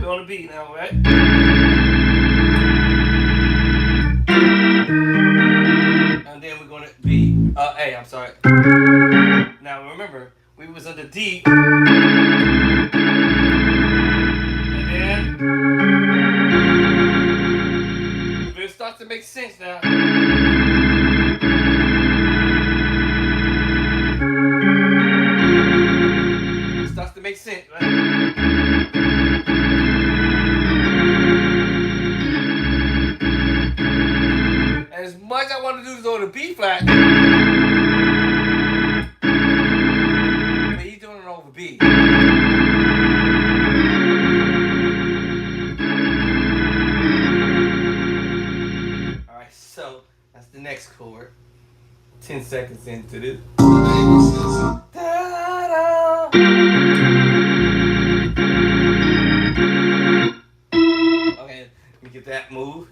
we're on the B now, right? And then we're going to B. A, I'm sorry. Now remember, we was under D. And then it starts to make sense now. It starts to make sense, right? As much I want to do is go to B flat, but he's doing it over B. Alright, so that's the next chord. 10 seconds into this. Da-da. Okay, let me get that move.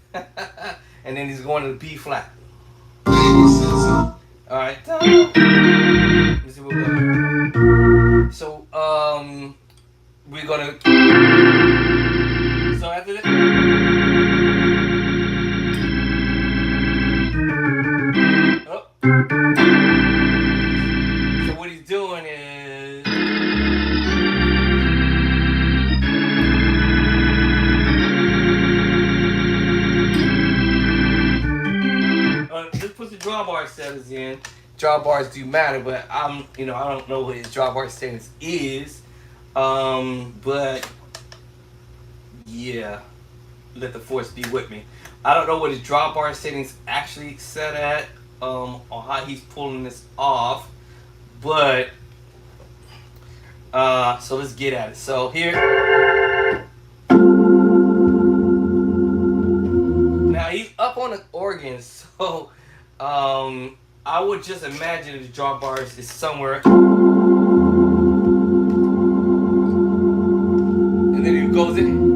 And then he's going to the B flat. Alright. Let me see what we're going. So, we're gonna. So after that. Oh. So what he's doing is. Let's put the drawbar settings in. Drawbars do matter, but I don't know what his drawbar settings is. But yeah, let the force be with me. I don't know what his drawbar settings actually set at, or how he's pulling this off. But so let's get at it. So here. Now he's up on the organ, so I would just imagine the drawbars is somewhere, and then he goes in.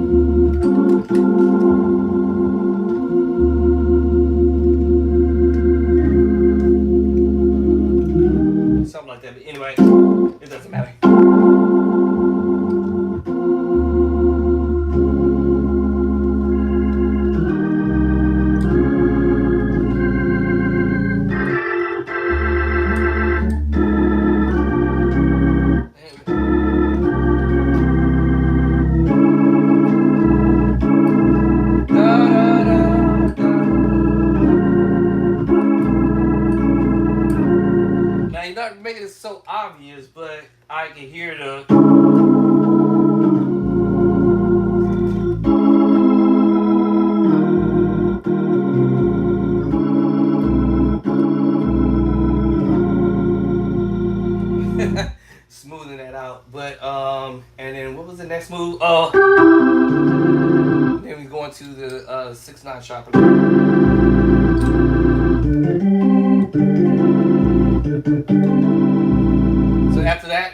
Something like that, but anyway, it doesn't matter. Not making it so obvious, but I can hear the. Smoothing that out, but and then what was the next move? Then we going to the 6/9 sharp. So after that,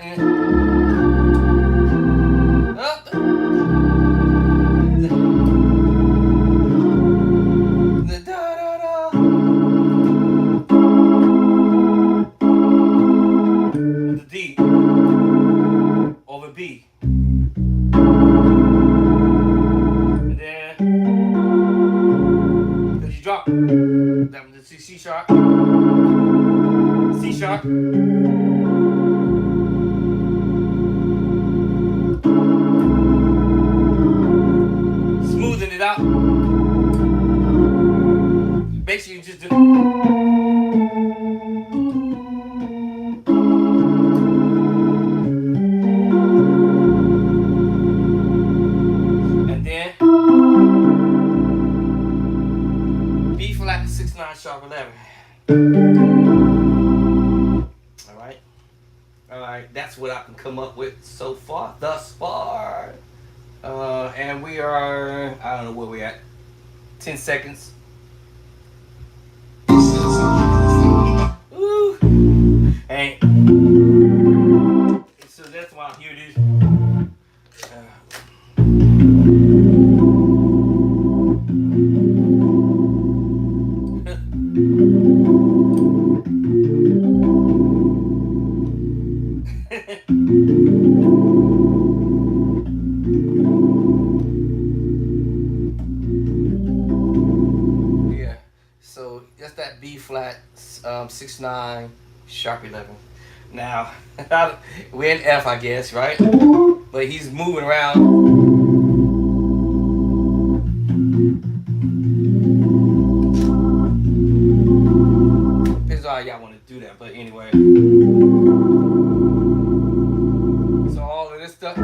the D over B, and then. sharp. That was the C sharp. C sharp. Smoothing it out. Make sure you just do. And then B flat 6/9 sharp 11. Alright, that's what I can come up with so far, thus far. And we are, I don't know where we're at. 10 seconds. Ooh. Hey. So that's why here it is. B flat 6/9 sharp 11. Now we're in F, I guess, right? But he's moving around. Depends on how y'all want to do that, but anyway. So all of this stuff.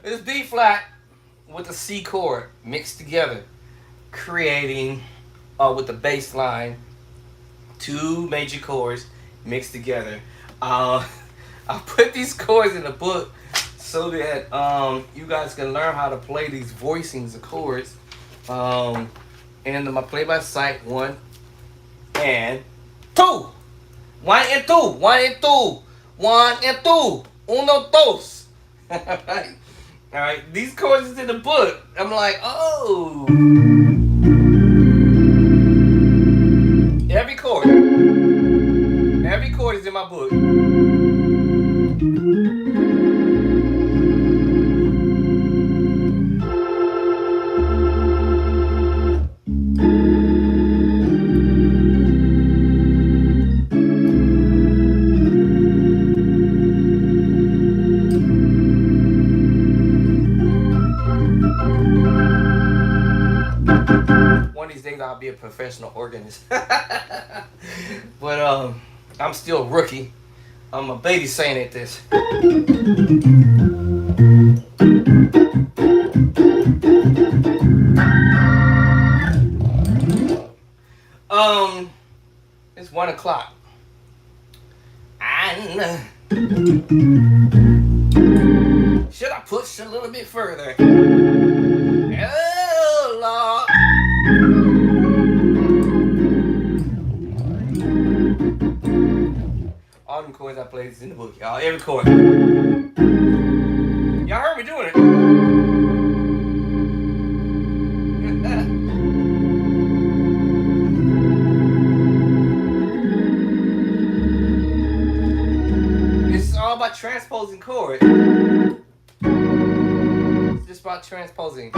This B flat with the C chord mixed together, creating with the bass line, two major chords mixed together. I put these chords in the book so that you guys can learn how to play these voicings of chords. And I'm gonna play by sight 1 and 2. 1 and 2. 1 and 2. 1 and 2. Uno, dos. Alright, these chords is in the book. I'm like, oh. Every chord is in my book. One of these days I'll be a professional organist. But I'm still a rookie. I'm a baby saying at this. It's 1 o'clock. And should I push a little bit further? Oh Lord. All them chords I played is in the book, y'all. Every chord. Y'all heard me doing it. It's all about transposing chords. It's just about transposing.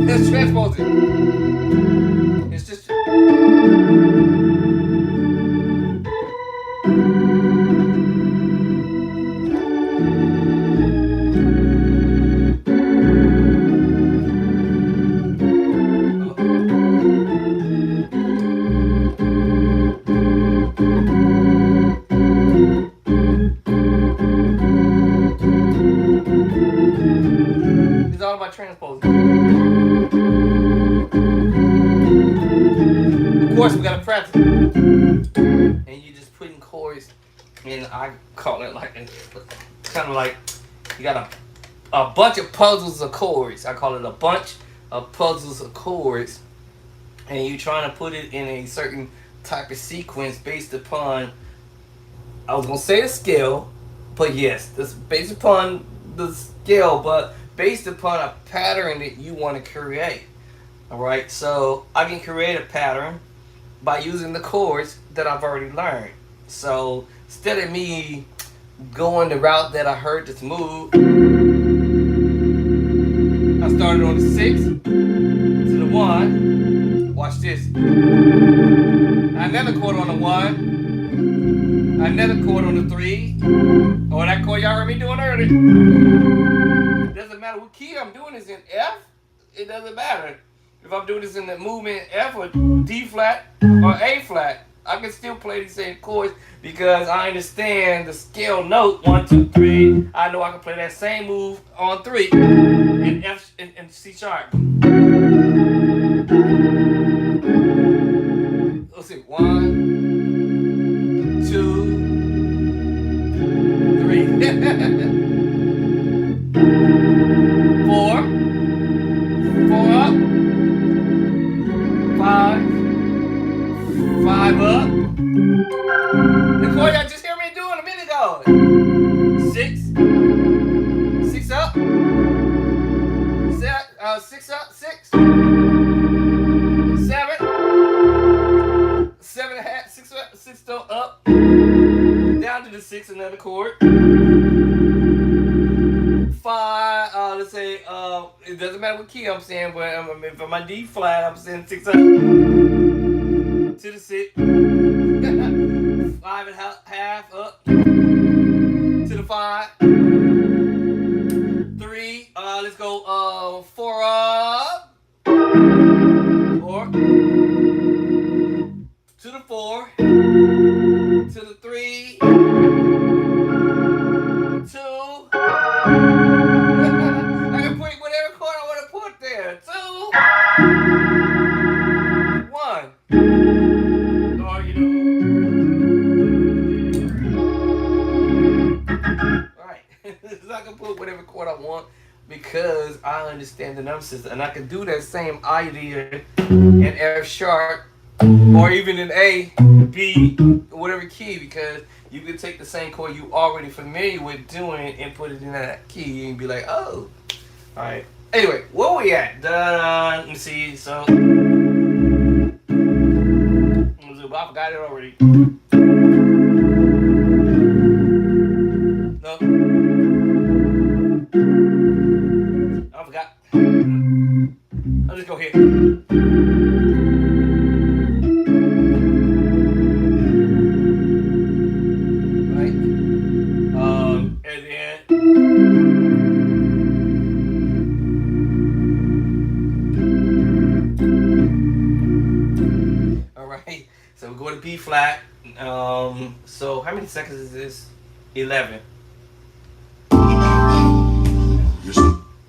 It's transposing. It's just. It's all about transposing. Of course, we gotta practice. And you just put in chords, and I call it like, kind of like, you gotta a bunch of puzzles of chords. I call it a bunch of puzzles of chords, and you're trying to put it in a certain type of sequence based upon, I was gonna say the scale, but yes, this based upon the scale, but based upon a pattern that you want to create. All right, so I can create a pattern by using the chords that I've already learned. So instead of me going the route that I heard this move, I started on the 6 to the 1. Watch this. Another chord on the 1. Another chord on the 3. Oh, that chord y'all heard me doing earlier. It doesn't matter what key I'm doing this in. F, it doesn't matter. If I'm doing this in the movement F or D flat or A flat, I can still play these same chords because I understand the scale note 1, 2, 3. I know I can play that same move on 3 in F and C sharp. Let's see, 1, 2, 3, 4, 4 up, 5, 5 up. The chord y'all just hear me doing a minute ago. 6, 6 up, 6 up, 6, 7, 7 and a half, 6 up, 6 up, down to the 6, another chord. 5, let's say, it doesn't matter what key I'm saying, but if I'm on D flat, I'm saying 6 up to the 6, 5 and a half up to the 5, 3, let's go, 4 up, 4, to the 4, to the 3, 2, I can put whatever chord I want to put there. 2, 1. Or right. So I can put whatever chord I want because I understand the number system, and I can do that same idea in F sharp or even in A, B, whatever key, because you can take the same chord you already familiar with doing and put it in that key and be like, oh. Alright. Anyway, where we at? Let me see. So I forgot it already. No. I forgot. I'll just go here. So we go to B flat. So how many seconds is this? 11.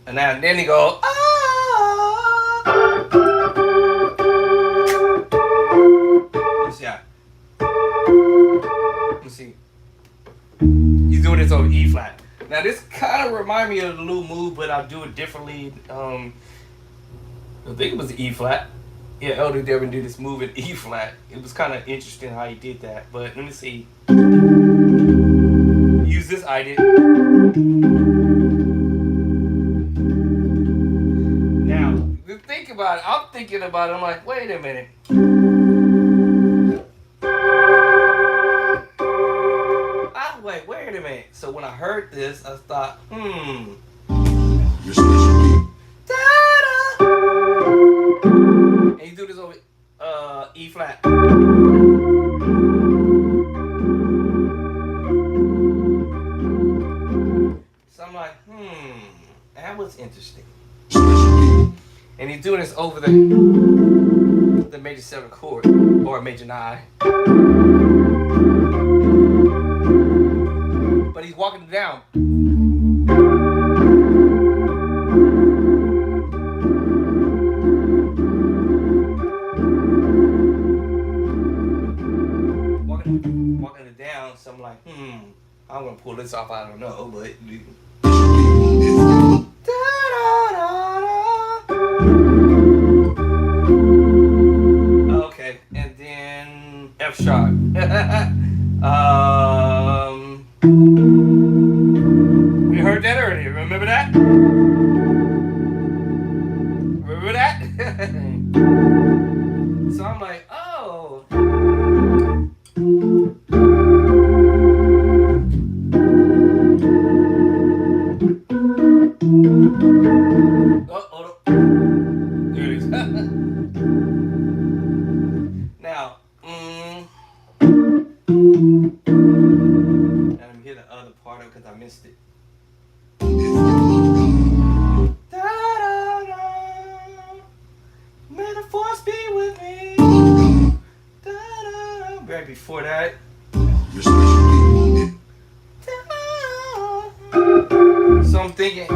And now then you go. Ah! Let's see. Let's see. He's doing this on E flat. Now this kind of reminds me of the little move, but I'll do it differently. I think it was E flat. Yeah, Elder Devin did this move at E flat. It was kind of interesting how he did that. But let me see. Use this idea. Now, think about it. I'm thinking about it. I'm like, wait a minute. Wait a minute. So when I heard this, I thought, and you do this over E flat. So I'm like, that was interesting. And he's doing this over the major 7 chord or major 9. But he's walking it down. Walking it down, so I'm like, I'm gonna pull this off, I don't know, but F sharp. We heard that earlier. Remember that? Remember that? So I'm like, oh. Oh, hold up. There it is. Now, let me hear the other part of it because I missed it. May the force be with me. Right before that. So I'm thinking.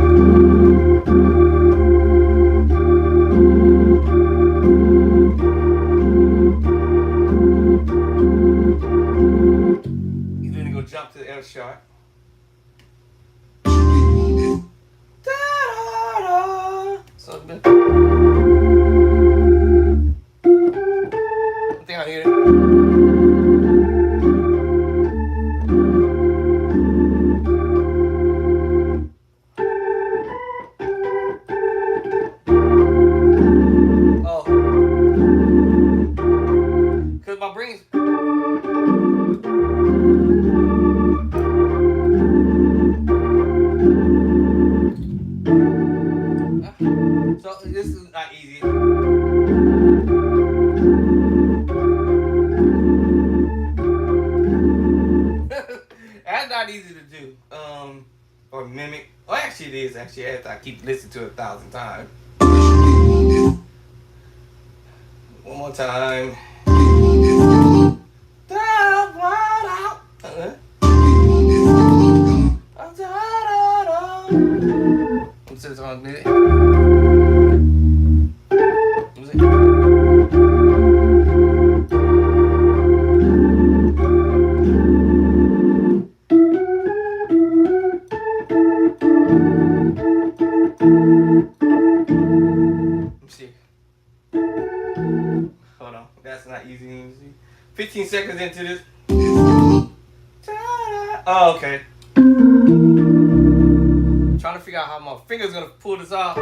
He's gonna go jump to the F sharp. So I think I hear it. Cause my brain's so this is not easy. That's not easy to do. Or mimic. Oh, actually it is. Actually, after I keep listening to it 1,000 times. One more time. What's this on there? Hold on, that's not easy. 15 seconds into this. Oh, okay. I'm trying to figure out how my finger's gonna pull this off.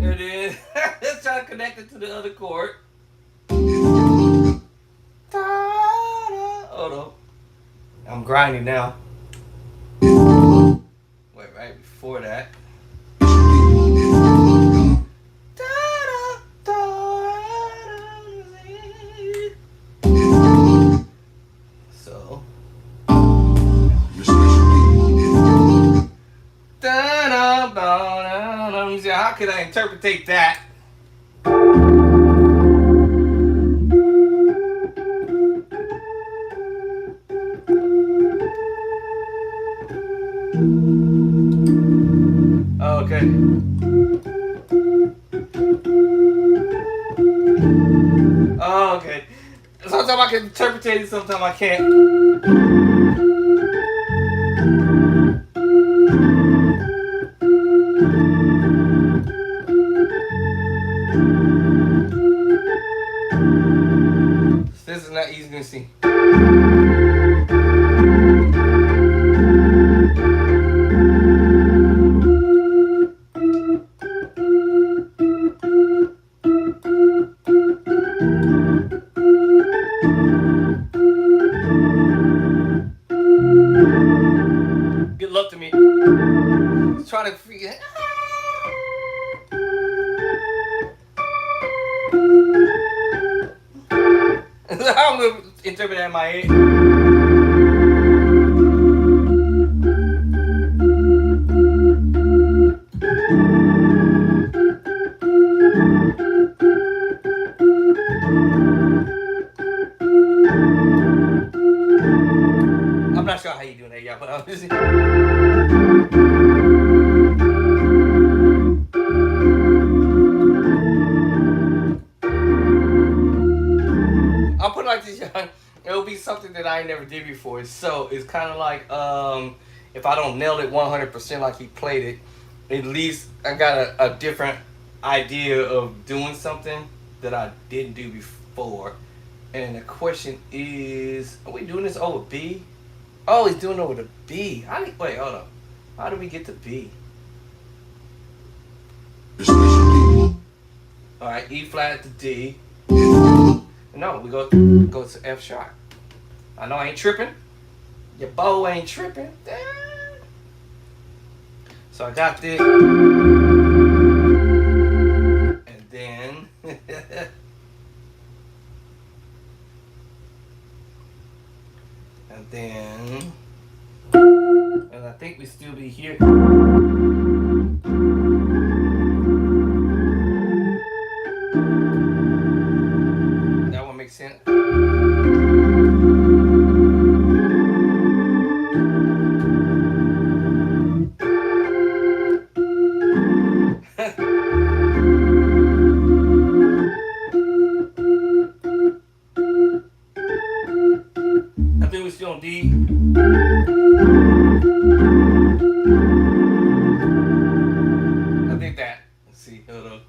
There it is. Let's try to connect it to the other chord. Hold on. I'm grinding now. Wait, right before that. So. How could I interpret that? Okay. Oh, okay. Sometimes I can interpret it, sometimes I can't. This is not easy to see. Good luck to me. Just trying to figure it. I'm gonna interpret that in my head. I'm not sure how you doing that, y'all, but I'm just. I'll put it like this, y'all. that I ain't never did before. So it's kind of like if I don't nail it 100% like he played it, at least I got a different idea of doing something that I didn't do before. And the question is, are we doing this over B? Oh, he's doing it over the B. Wait, hold on. How do we get to B? All right, E flat to D. No, we go to F sharp. I know I ain't tripping. Your bow ain't tripping. So I got this, and then and then, and I think we still be here. That one makes sense. I think we still on D. I think that. Let's see. Hold on.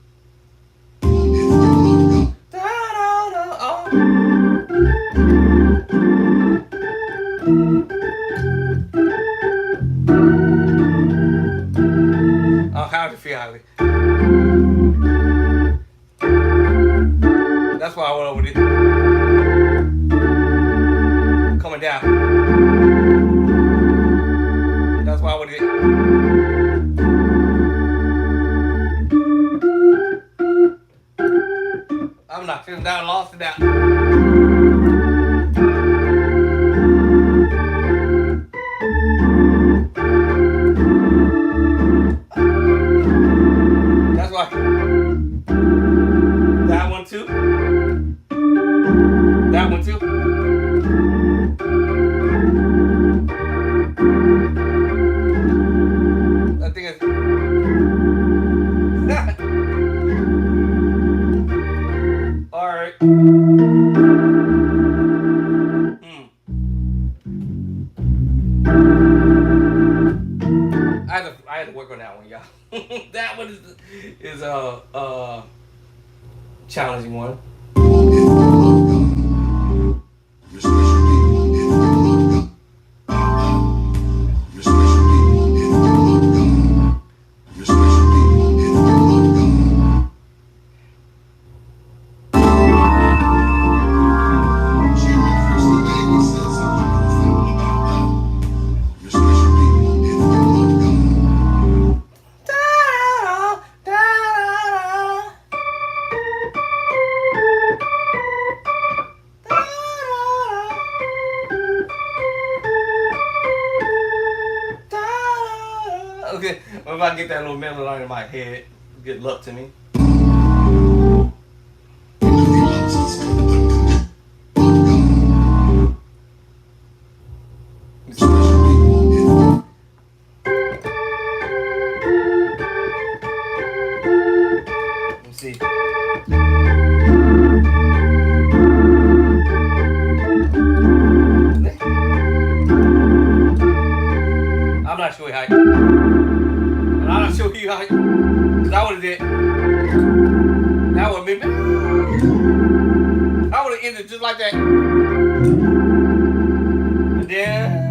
Oh, how do you feel, Holly? That's why I went over this. Coming down. That's why I went it. I'm not feeling down, lost it out. That's why. That one too. That one too. I think it's. All right. I had to work on that one, y'all. That one is a challenging one. Okay, if I get that little melody in my head, good luck to me. Let's see. I'm not sure how. I'm not sure how. Cause I would have did. That would have been. I would have ended just like that. And then.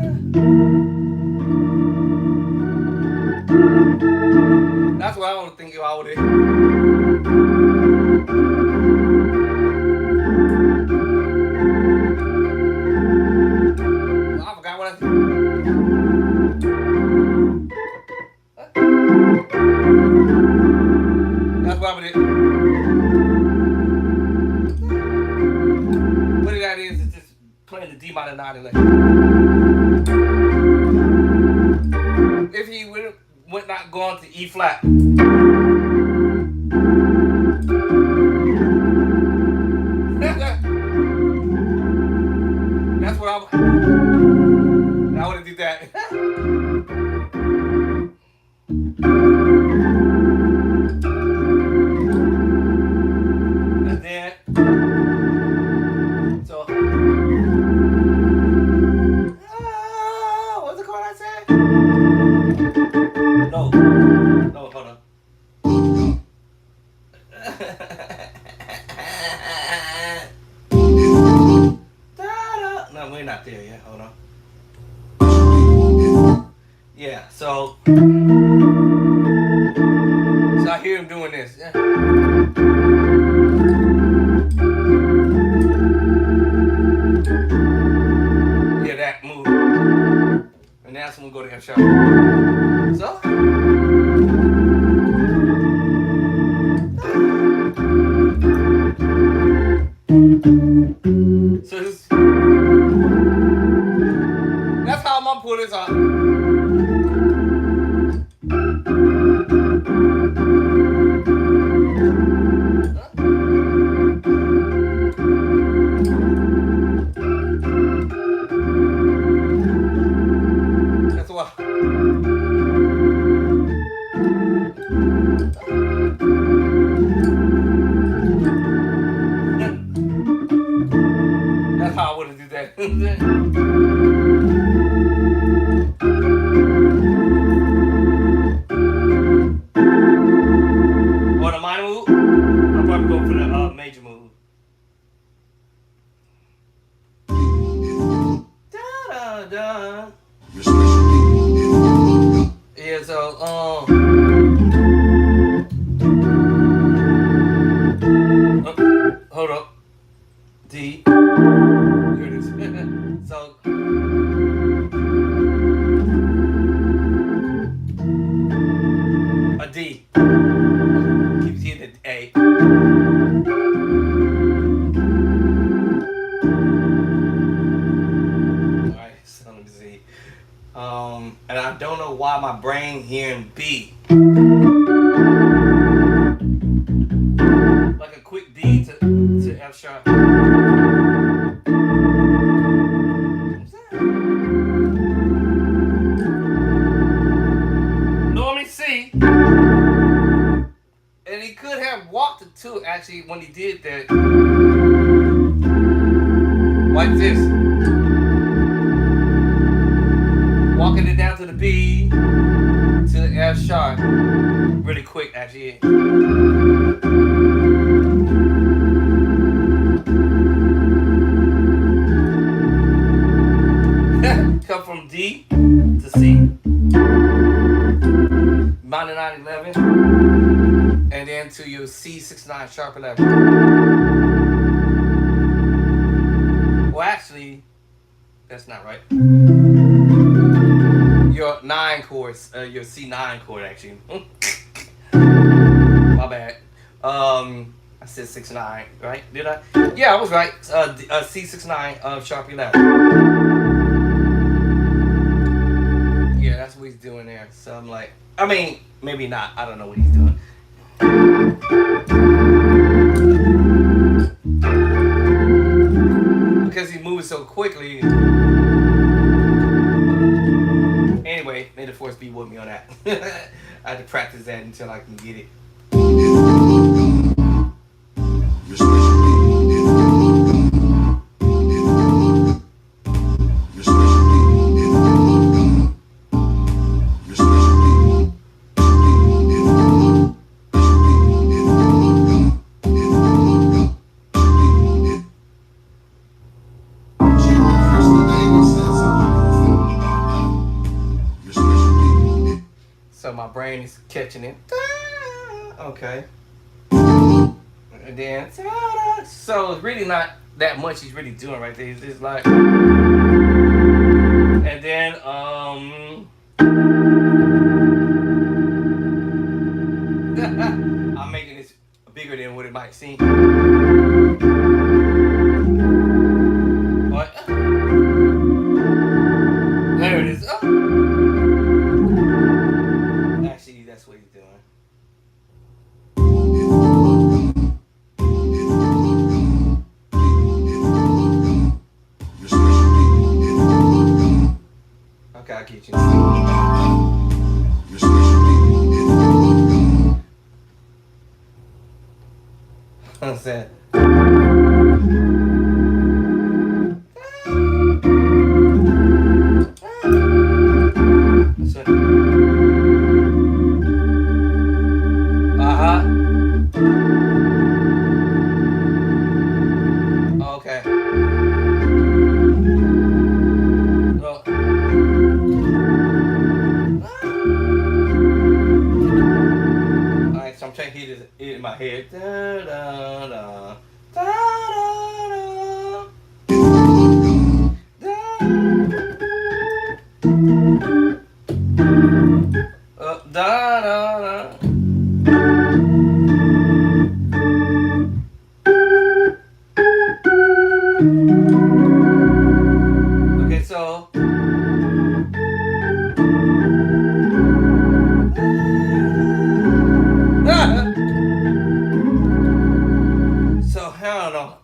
That's what I would think I would have. I forgot what I said. That's what I did. What that is just playing the D minor 9 11. If he would not gone to E flat. That's what I would have did that. And then so So I hear him doing this. Yeah. Yeah, that move. And that's when we go to F sharp. So that's how I'm gonna pull this off. That's why. That's how I would have do that. Or the minor move. I'll probably go for the major move. Da da da. Yeah, so hold up. D. Here it is. So a D. Keeps hitting the A. Alright, so let me see. And I don't know why my brain hearing B. Like a quick D to F sharp. Normally C. And he could have walked it too, actually, when he did that. Like this. Walking it down to the B, to the F sharp. Really quick, actually. Come from D to C. Minor 9/11. And then to your C69 sharp 11. Well, actually, that's not right. Your 9 chords, your C9 chord, actually. My bad. I said 6/9, right? Did I? Yeah, I was right. C69 sharp 11. Yeah, that's what he's doing there. So I'm like, I mean, maybe not. I don't know what he's doing. Because he moves so quickly. Anyway, may the force be with me on that. I had to practice that until I can get it. So my brain is catching it. Okay. And then, so it's really not that much he's really doing right there. It's just like, and then, I'm making this bigger than what it might seem. But, there it is. Actually, that's what he's doing. Okay, I'll get you. What's that? Okay. Well, my head. Da, da, da, da, da, da, da, da, da. Okay, so so hell no.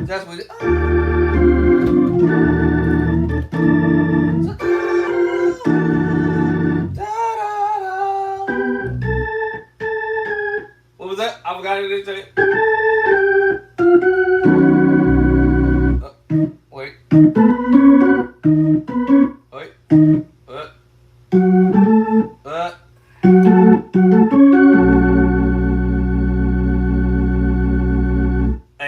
That's what. What was that? I forgot it. Wait. Wait. A.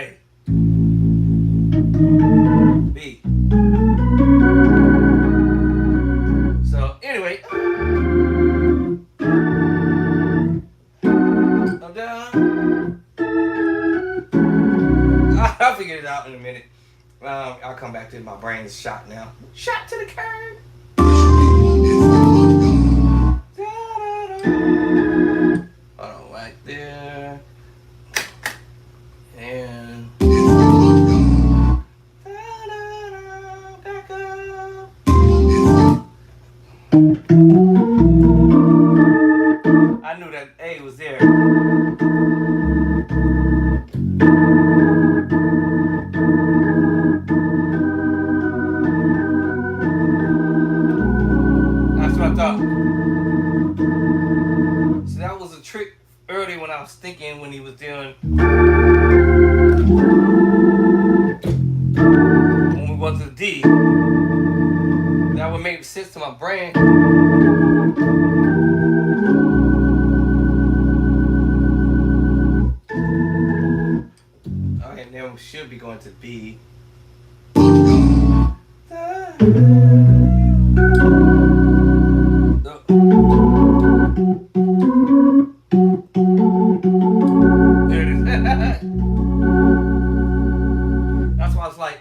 B. So anyway, I'm done. I'll figure it out in a minute. I'll come back to it. My brain is shot now. Shot to the curb. Hold on, right there. And back up. I knew that A was there. That's what I thought. So that was a trick earlier when I was thinking when he was doing. When we went to the D, that would make sense to my brain. Alright, now we should be going to B. There it is. That's why I was like.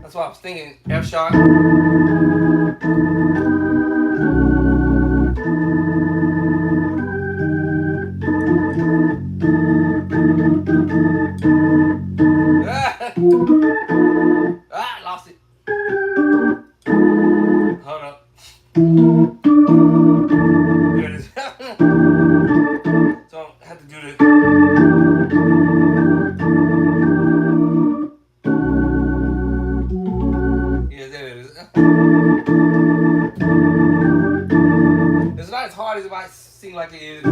That's why I was thinking F sharp. I lost it. Hold up. There it is. So I have to do this. Yeah, there it is. It's not as hard as it might seem like it is.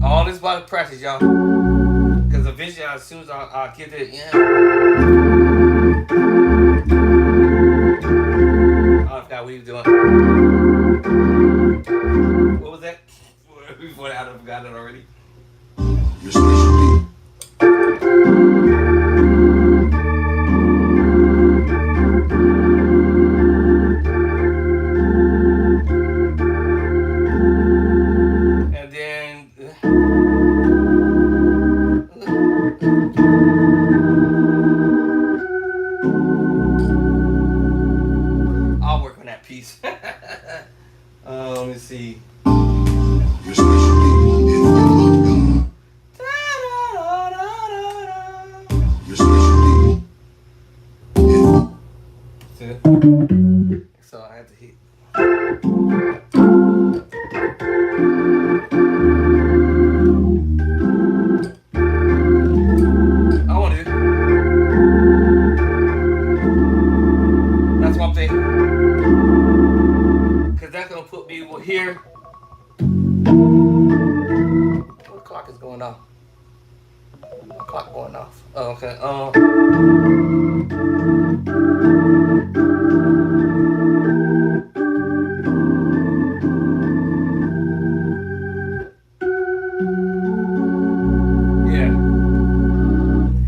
All this by the practice, y'all. Because eventually, as soon as I get it, yeah. I forgot what he was doing. What was that? Before that, I forgot it already. Your specialty. And then I'll work on that piece. Let me see. Your specialty. Your specialty. So I have to hit. I want it. That's my Oh, okay. Yeah.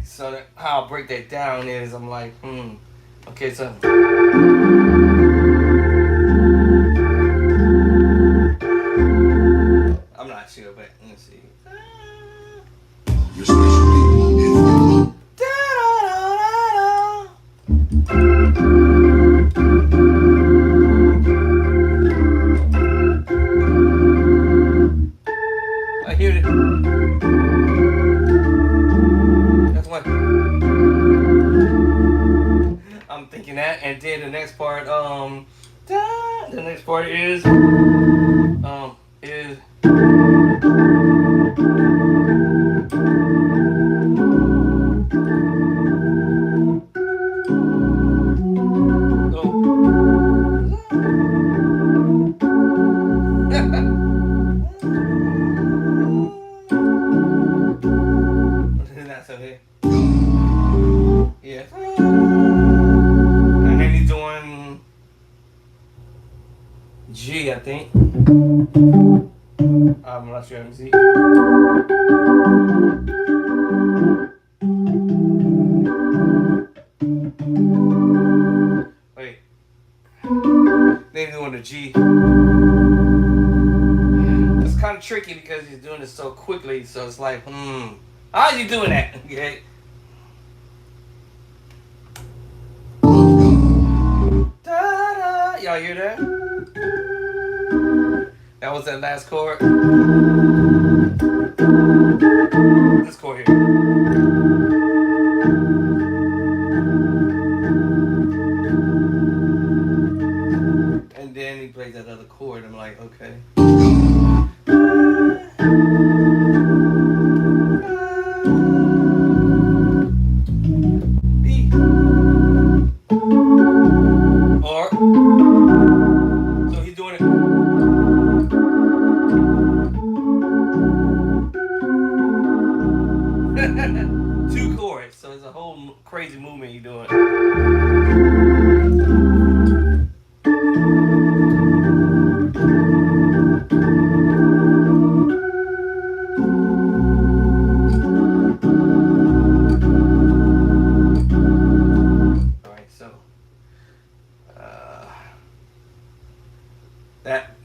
So how I'll break that down is I'm like, okay, so I'm not sure, but let's see. I hear it. That's what I'm thinking that, and then the next part, the next part is that's okay. Yeah. And then he's doing G, I think. I'm not sure. Let me see. Wait. Then he's doing the G. It's kind of tricky because he's doing it so quickly. So it's like, how's he doing that? Okay. Da-da. Y'all hear that? That was that last chord. This chord here. And then he plays that other chord. I'm like, okay. B. Or, so he's doing it. Two chords, so it's a whole crazy movement you're doing. Alright, so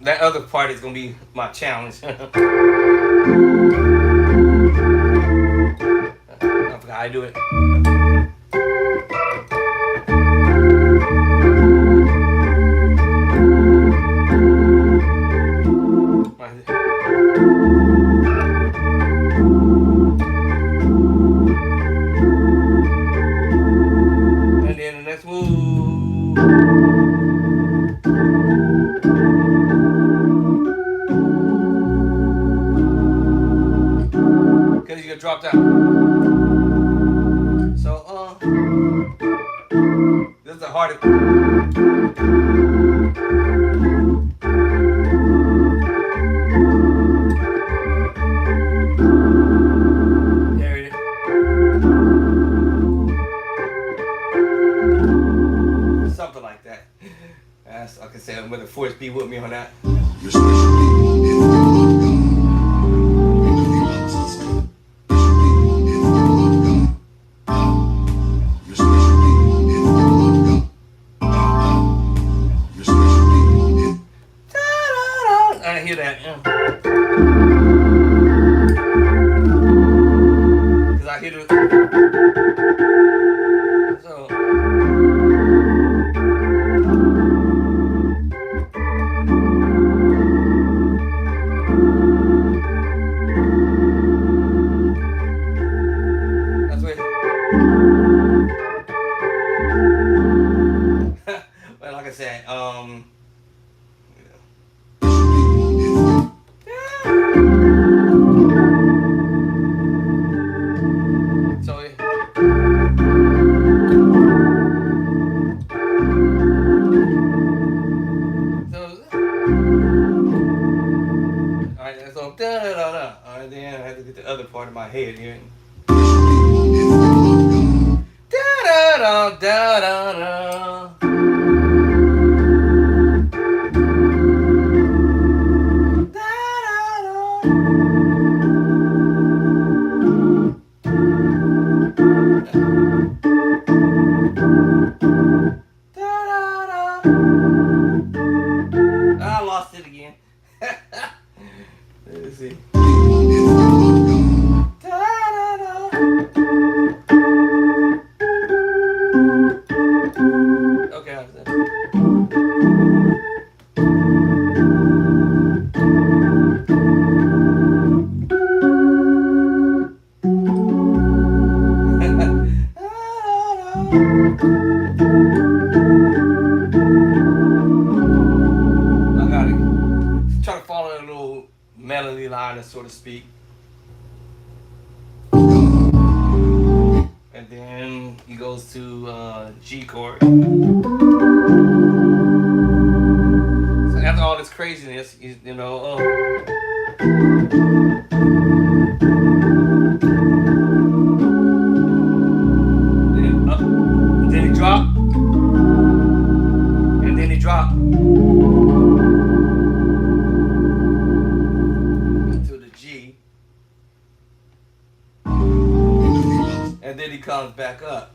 that other part is gonna be my challenge. I forgot how I do it. And then the next move. Because you get dropped out. So, this is the hardest. There it is. Something like that. That's, like I said, I'm gonna force be with me on that. I hear that, yeah. Cause I hear the so I gotta try to follow a little melody line, so to speak. And then he goes to G chord. So after all this craziness, you know, then he drop, and then he drop to the G, and then he comes back up.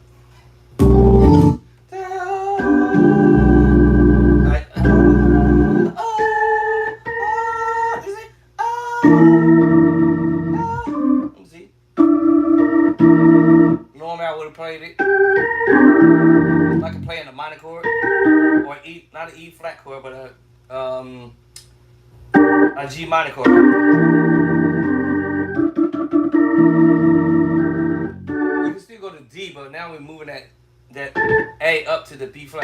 Normally I would have played it like I play in a minor chord or E, not an E flat chord, but a G minor chord. You can still go to D, but now we're moving that A up to the B flat.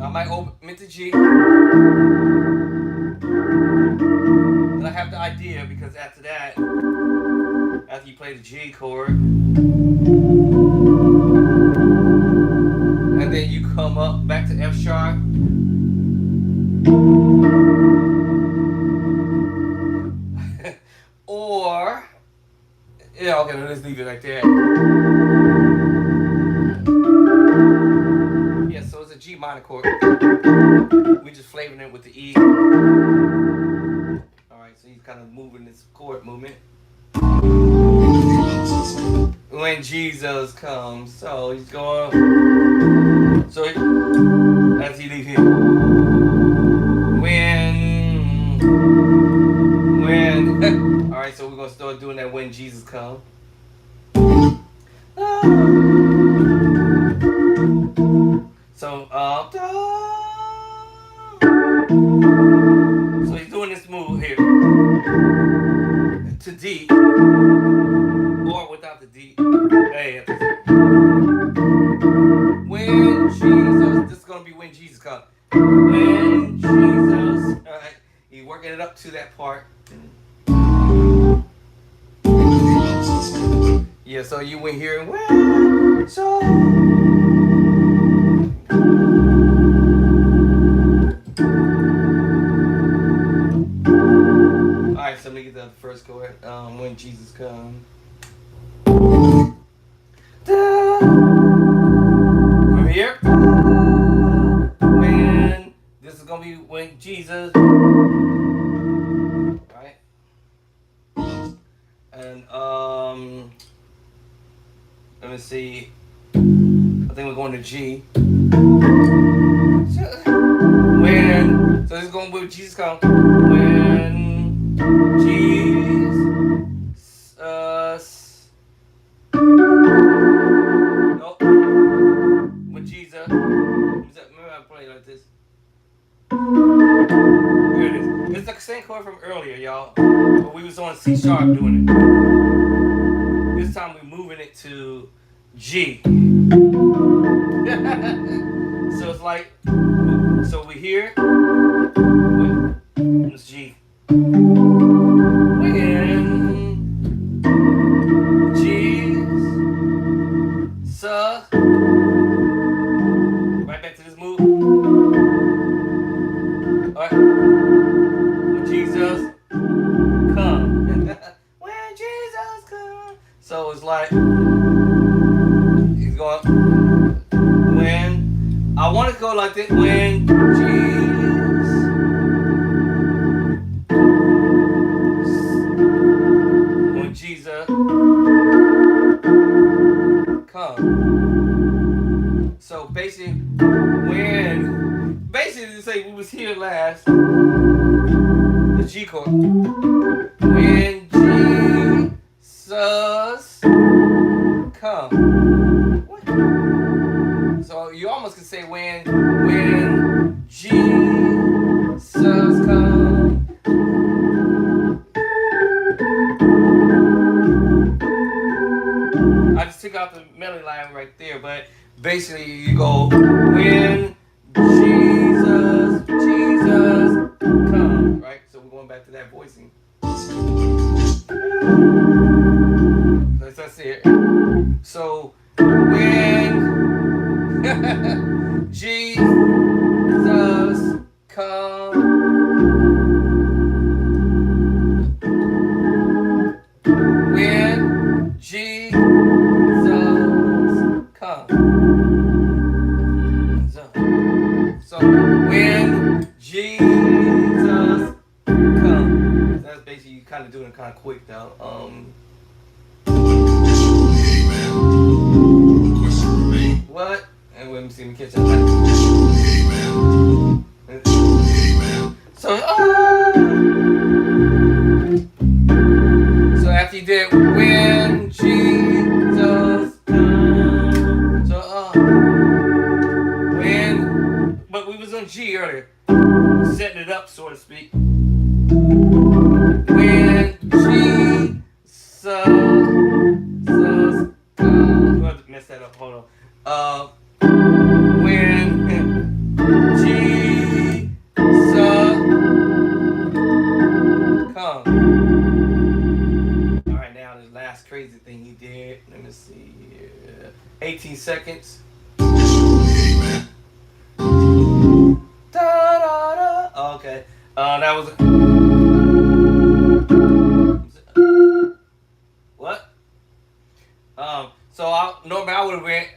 I might omit the G. And I have the idea because after that, after you play the G chord, and then you come up back to F sharp, or yeah, okay, let's leave it like that. Yeah, so it's a G minor chord. We just flavoring it with the E. Alright, so he's kind of moving this chord movement. When Jesus comes, so he's going. So as he leaves here. When. Alright, so we're gonna start doing that when Jesus comes. So so he's doing this move here to D, or without the D. Hey, when Jesus, this is gonna be when Jesus comes. When Jesus, all right, he's working it up to that part. Yeah, so you went here and when so. Alright, so let me get the first chord. When Jesus comes. From here. When this is gonna be when Jesus. Right? And let me see. I think we're going to G. When so this is going with Jesus comes. When Jesus nope. When Jesus remember I play like this. Here it is. It's the same chord from earlier, y'all. But we was on C sharp doing it. This time we're moving it to G. So it's like, so we're here. It's G. When Jesus, right back to this move. All right. When Jesus come. When Jesus come. So it's like he's going. When I want to go like this. When Jesus come. So basically, to say we was here last, the G chord. When Jesus come. What? So you almost could say when took out the melody line right there, but basically you go when Jesus come, right? So we're going back to that voicing. That's it. So when Jesus come, when Jesus come. So when Jesus come. That's basically you kind of doing it kind of quick though. What? And let me see me catch that. So so after you did when Jesus comes. So when, but we was on G earlier, setting it up so to speak. When Jesus comes. Messed that up. Hold on. When Jesus come. All right, now this last crazy thing he did. Let me see here. 18 seconds. Amen. Da, da, da. Okay. That was. What? So normally I would have went.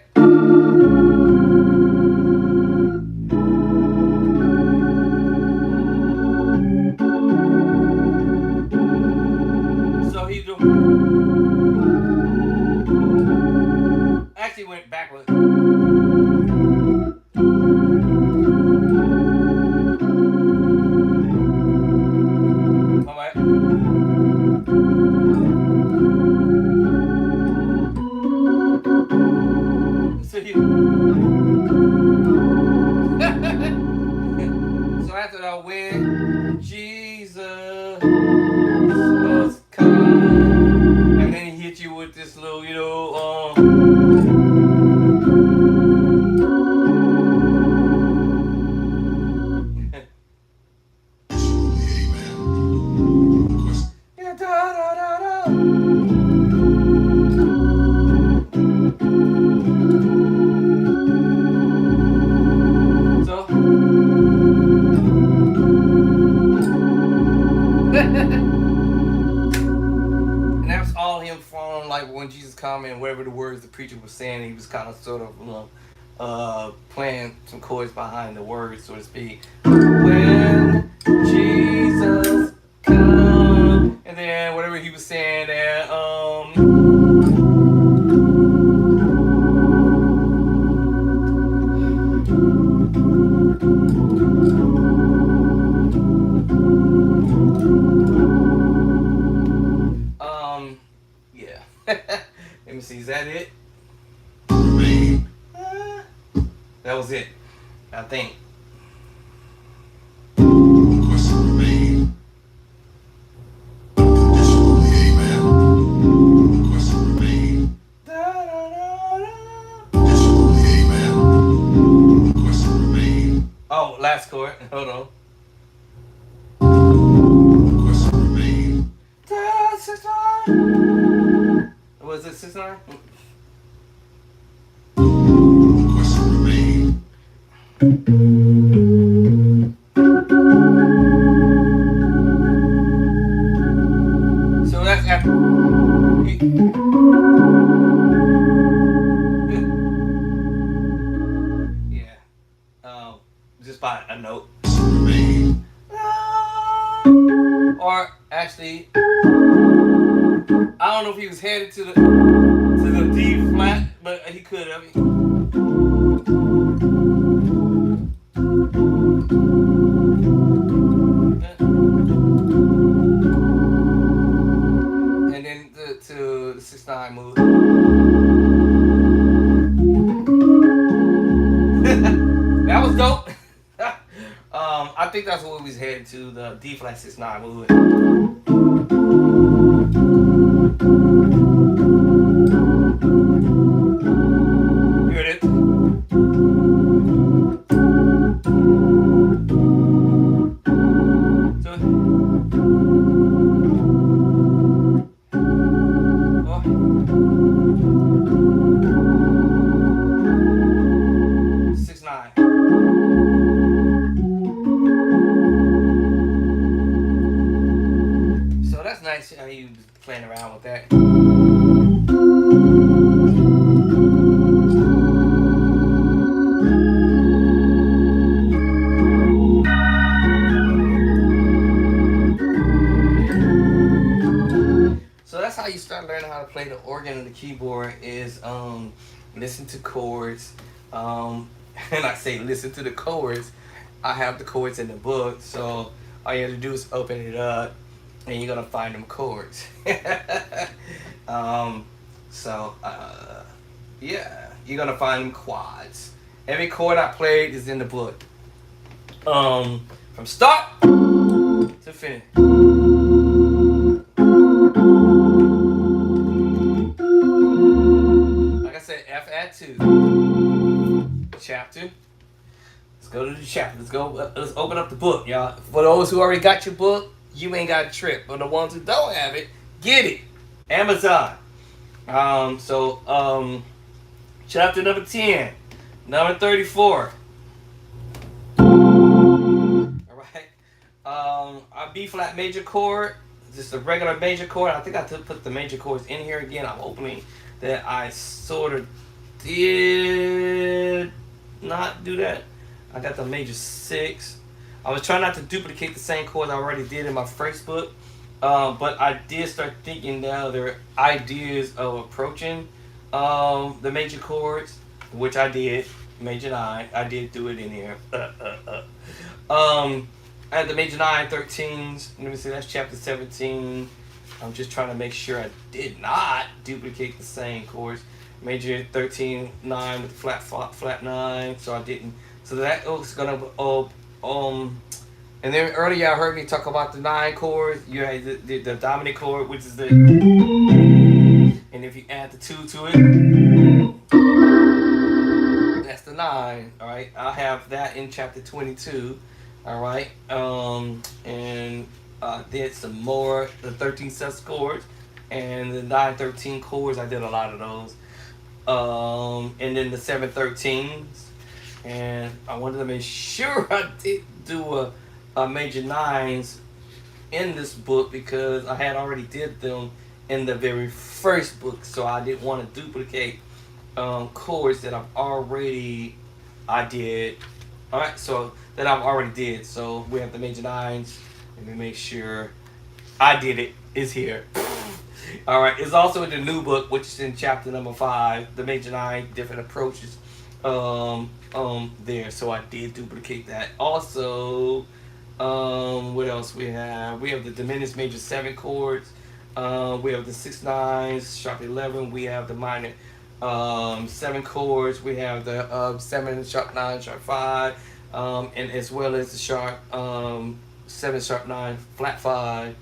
So he actually went backwards. All right. So so after that, when Jesus come, and then he hit you with this little, yeah, da da da da. And that's all him from like when Jesus come and whatever the words the preacher was saying, he was kind of sort of playing some chords behind the words, so to speak. When Jesus come, and then whatever he was saying there, yeah. Let me see, is that it? That was it, I think. Oh, last chord. Hold on. Was it 6/9? So that's after. Yeah. Just by a note. Or actually, I don't know if he was headed to the D flat, but he could have. And then to the 6/9 move. That was dope. I think that's what we was headed to, the D flat 6/9 move. around with that. So that's how you start learning how to play the organ and the keyboard is listen to chords. And I say listen to the chords. I have the chords in the book, so all you have to do is open it up and you're gonna find them chords. um, yeah, you're gonna find them quads. Every chord I played is in the book. From start to finish. Like I said, F add 2. Chapter. Let's go to the chapter. Let's go. Let's open up the book, y'all. For those who already got your book, you ain't got a trip. For the ones who don't have it, get it. Amazon. Chapter number 10, number 34. Alright. A B flat major chord. Just a regular major chord. I think I put the major chords in here again. I'm hoping that I sort of did not do that. I got the major 6. I was trying not to duplicate the same chords I already did in my first book. But I did start thinking now there are ideas of approaching the major chords, which I did. Major 9, I did do it in here. I had the major 9, 13s. Let me see, that's chapter 17. I'm just trying to make sure I did not duplicate the same chords. Major 13, 9 with flat 9, so I didn't. So that was gonna and then earlier I heard me talk about the 9 chords. You had the dominant chord, which is the, and if you add the 2 to it, that's the 9. All right, I'll have that in chapter 22. All right, and did some more the 13 sus chords and the 9, 13 chords. I did a lot of those, and then the 7, 13s. And I wanted to make sure I did do a major 9s in this book because I had already did them in the very first book, so I didn't want to duplicate chords that I did. All right, so that I've already did. So we have the major 9s, and we make sure I did it is here. All right, it's also in the new book, which is in chapter number 5, the major 9 different approaches. There, so I did duplicate that. Also, what else we have? We have the diminished major 7 chords. We have the 6 9s, sharp 11. We have the minor 7 chords. We have the 7 sharp 9, sharp 5, and as well as the sharp 7 sharp 9 flat 5.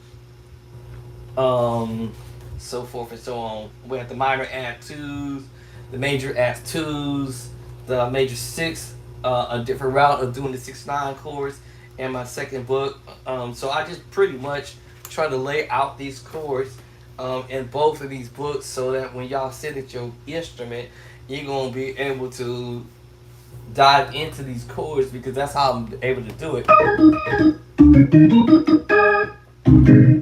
So forth and so on. We have the minor add 2s, the major adds 2s. The major 6, a different route of doing the 6 9 chords in my second book. So I just pretty much try to lay out these chords in both of these books so that when y'all sit at your instrument, you're gonna be able to dive into these chords because that's how I'm able to do it.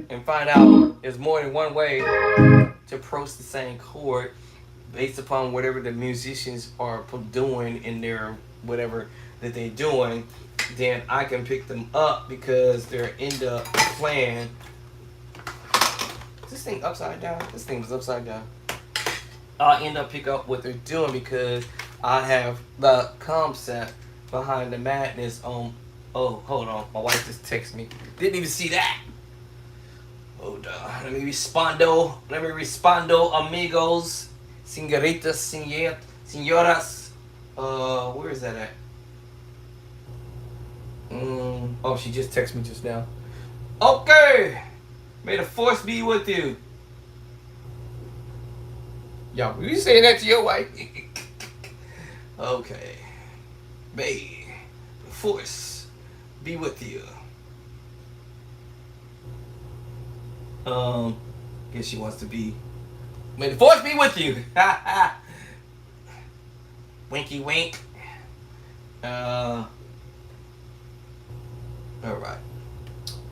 And find out there's more than one way to approach the same chord based upon whatever the musicians are doing in their whatever that they're doing. Then I can pick them up because they're end up playing. Is this thing upside down? This thing was upside down. I'll end up pick up what they're doing because I have the concept behind the madness on. Oh, hold on. My wife just texted me. Didn't even see that. Hold on. Let me respondo, amigos. Señoritas, señoras, where is that at? Oh, she just texted me just now. Okay, may the force be with you. Y'all, were you saying that to your wife? Okay, may the force be with you. Guess she wants to be. May the force be with you. Winky wink. Alright.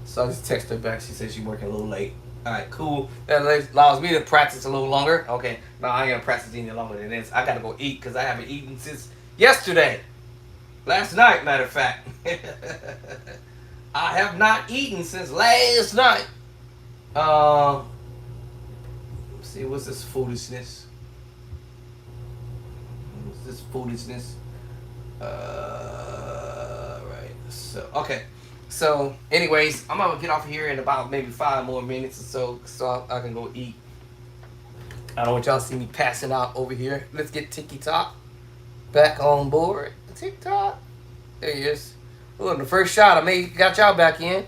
So I just texted her back. She said she's working a little late. All right, cool. That allows me to practice a little longer. Okay, no, I ain't gonna practice any longer than this. I gotta go eat because I haven't eaten since yesterday. Last night, matter of fact. I have not eaten since last night. Let's see, what's this foolishness? What's this foolishness? Right. So, okay. So, anyways, I'm gonna get off here in about maybe 5 more minutes or so I can go eat. I don't want y'all to see me passing out over here. Let's get TikTok back on board. TikTok. There he is. Ooh, the first shot got y'all back in.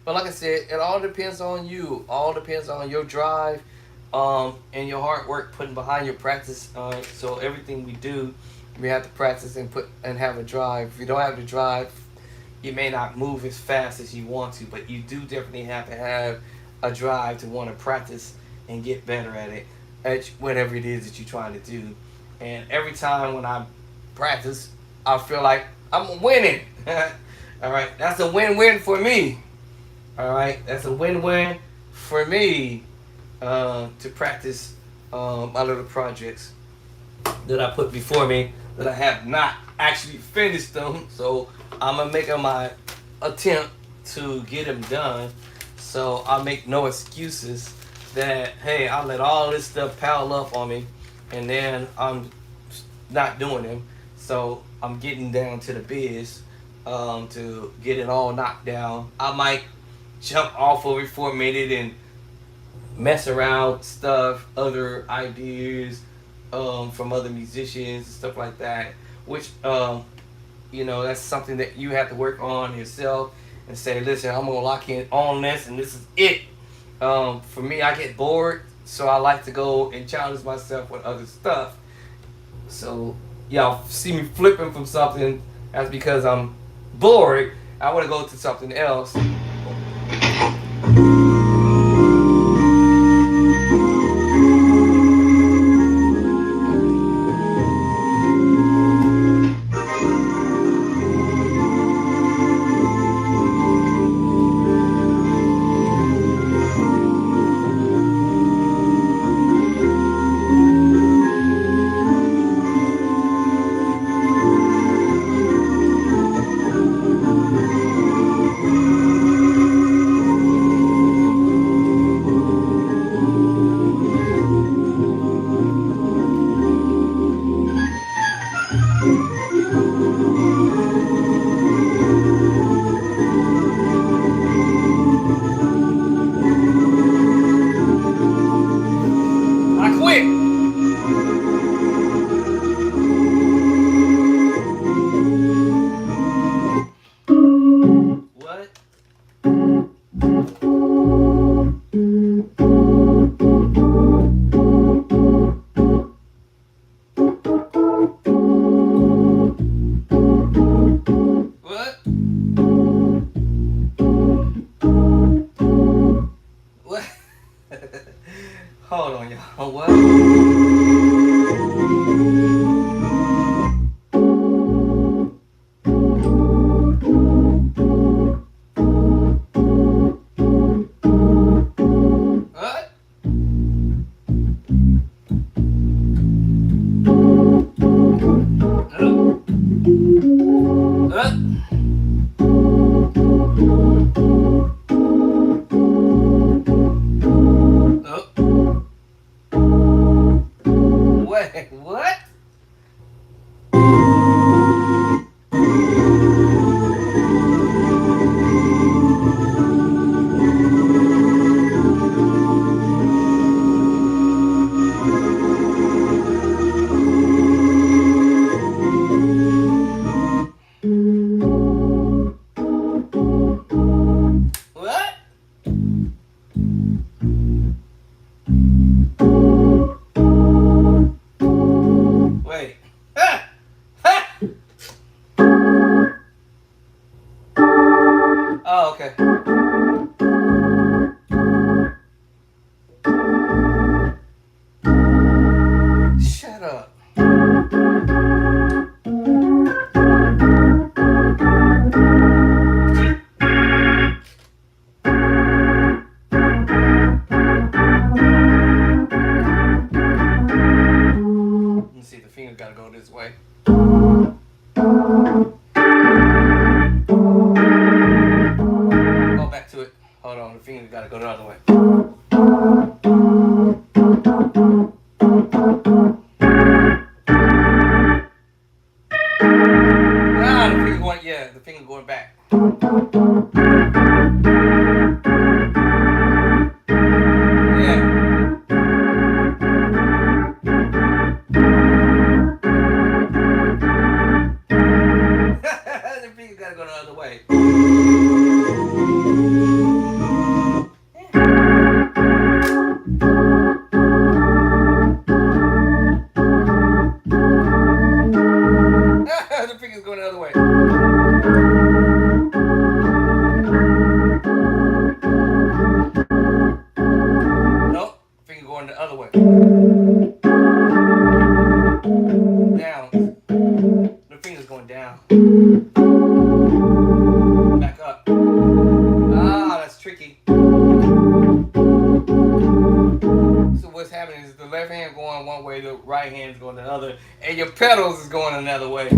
But like I said, it all depends on you. All depends on your drive, and your hard work putting behind your practice. So everything we do, we have to practice and have a drive. If you don't have the drive, you may not move as fast as you want to, but you do definitely have to have a drive to want to practice and get better at it, at whatever it is that you're trying to do. And every time when I practice, I feel like I'm winning. All right, that's a win-win for me. All right, that's a win-win for me, to practice my little projects that I put before me that I have not actually finished them. So I'm gonna make my attempt to get them done. So I make no excuses that, hey, I'll let all this stuff pile up on me and then I'm not doing them. So I'm getting down to the biz, to get it all knocked down. I might jump off of it for a minute and mess around with stuff, other ideas, from other musicians and stuff like that. Which, that's something that you have to work on yourself and say, listen, I'm gonna lock in on this and this is it. For me, I get bored, so I like to go and challenge myself with other stuff. So y'all see me flipping from something, that's because I'm bored. I want to go to something else. I quit. What? What? What? Hold on, y'all. What? What? Uh, uh, go the other way. Ah, the finger going, yeah, the finger going back. Yeah. The finger gotta go the other way. The finger's going the other way. Nope, finger going the other way. Down. The finger's going down. Back up. Ah, that's tricky. So what's happening is the left hand going one way, the right hand is going the other, and your pedals is going another way.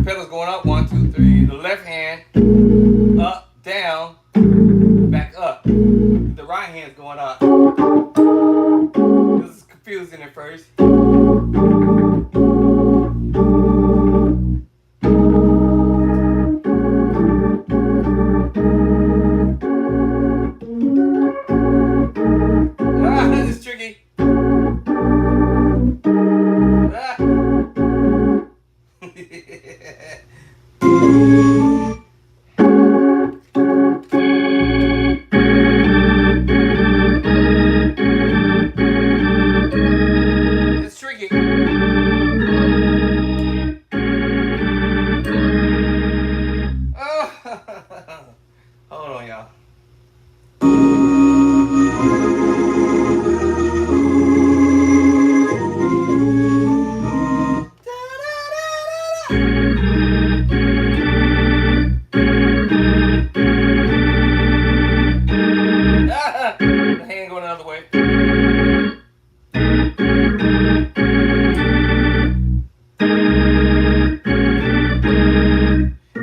Pedals going up, 1, 2, 3. The left hand up, down, back up. The right hand's going up. This is confusing at first. This is tricky. It's tricky. Oh. Hold on, y'all. The hand going the other way.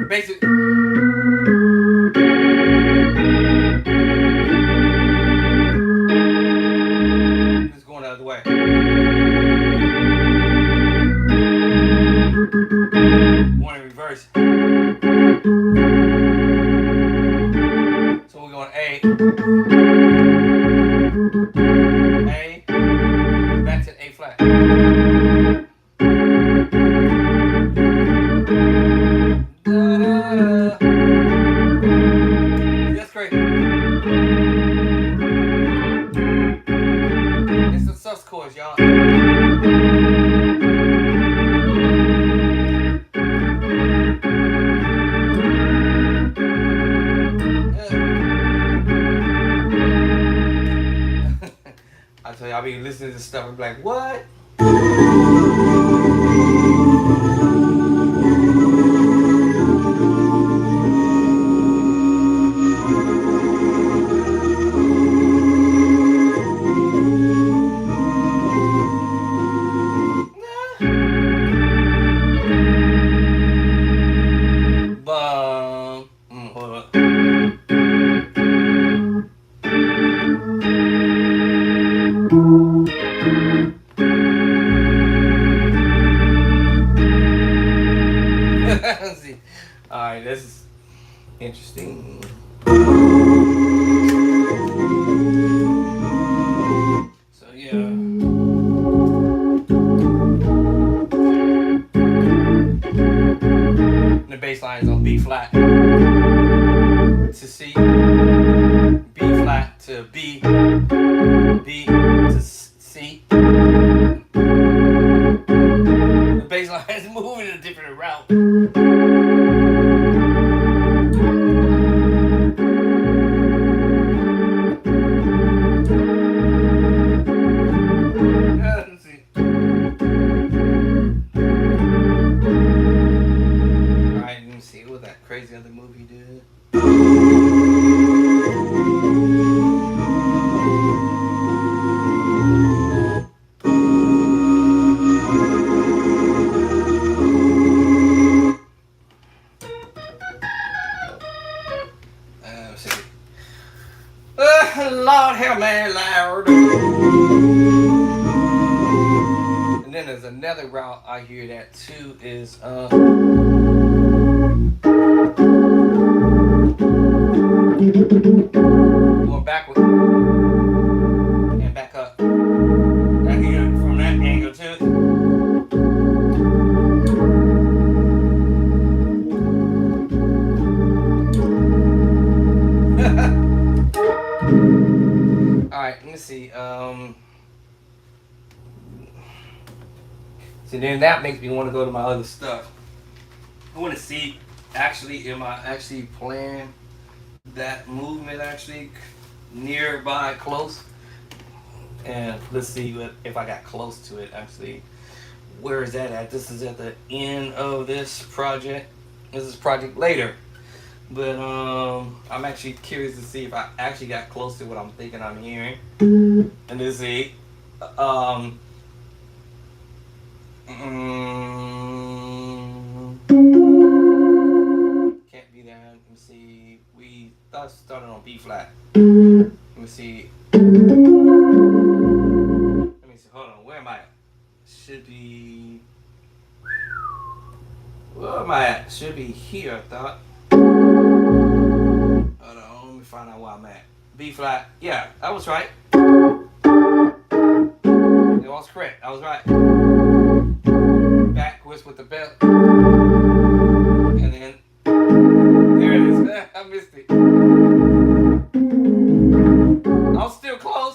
Basic. It's going the other way. Going in reverse. So we're going A. A. Back to A flat. That's great. It's the sus chords, y'all. I tell you, I'll be listening to stuff and be like, what? Hold up. Let's see. Lord help me, Lord. And then there's another route I hear that too is going backward and back up. I hear it from that angle too. Alright, let me see. See, then that makes me want to go to my other stuff. I want to see, actually, am I actually playing that movement actually nearby, close? And let's see if I got close to it actually. Where is that at? This is at the end of this project. This is project later. But I'm actually curious to see if I actually got close to what I'm thinking I'm hearing. And to see can't be there. Let me see. We thought started on B flat. Let me see. Let me see. Hold on. Where am I at? Should be. Where am I at? Should be here, I thought. Hold on. Let me find out where I'm at. B flat. Yeah, I was right. It was correct. I was right. Backwards with the belt. And then. There it is. I missed it. I was still close.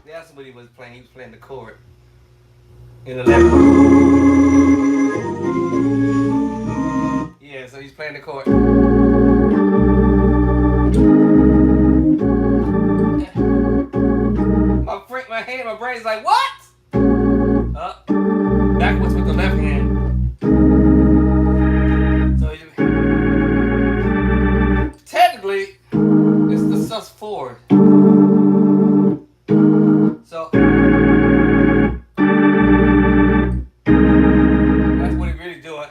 That's what he was playing. He was playing the chord in the left. Yeah, so he's playing the chord. My brain's like, what? Backwards with the left hand. So technically, it's the sus4. So that's what he's really doing.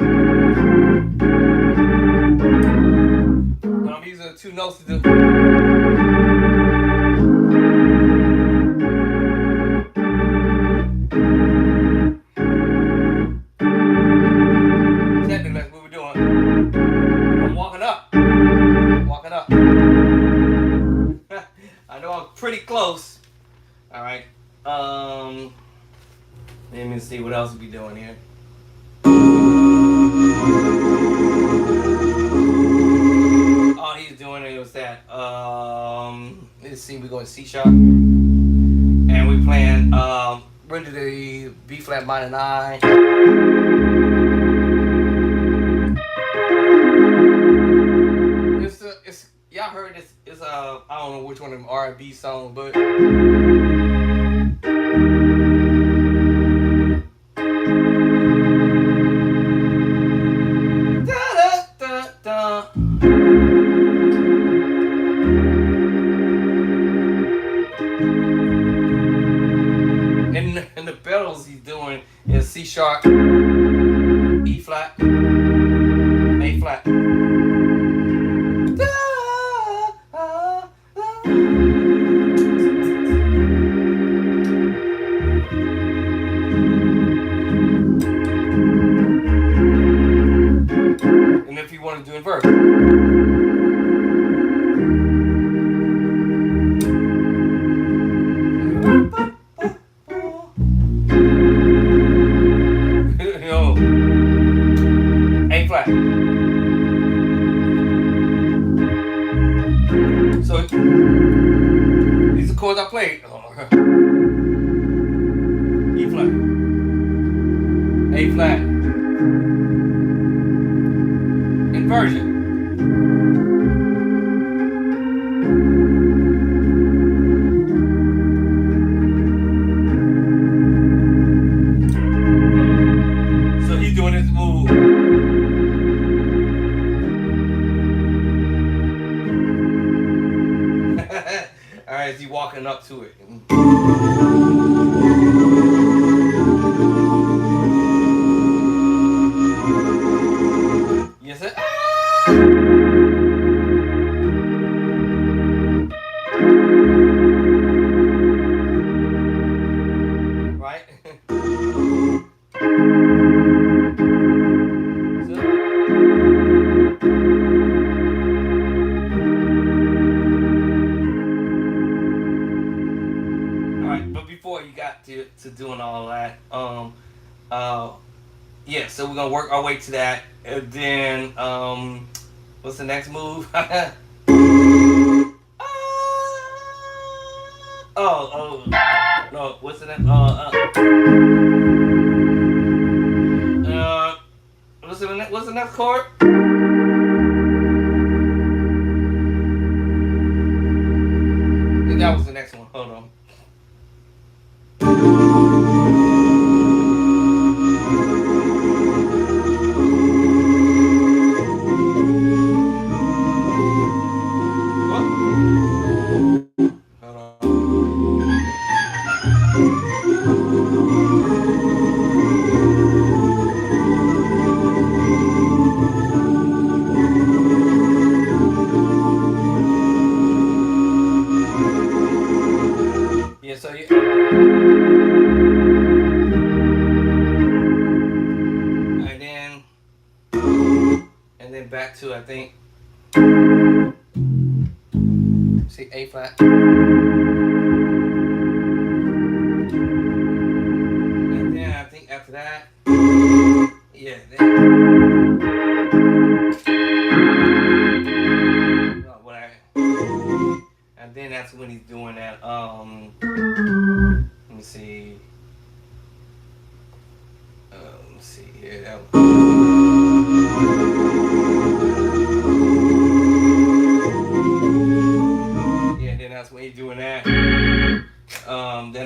But I'm using the two notes to do. Pretty close. All right. Let me see what else we doing here. All he's doing is that. Let's see. We go to C sharp, and we playing really the B flat minor 9. It's y'all heard this? It's I don't know which one of them R&B songs, but da da da da. And the pedals he's doing is C sharp, E flat, A flat. If you want to do invert. Yo. A flat. So these are chords I played. E flat. A flat. Inversion. So he's doing this move. All right, is he walking up to it? so we're gonna work our way to that, and then what's the next move? Oh, no, what's the next? What's the next chord? I think that was the next one. Hold on. Yeah, so you, and then back to I think see A flat, and then I think after that, yeah, then, what I, and then that's when he's doing that. Let me see. Let me see here. That yeah, then that's when he's doing that. Then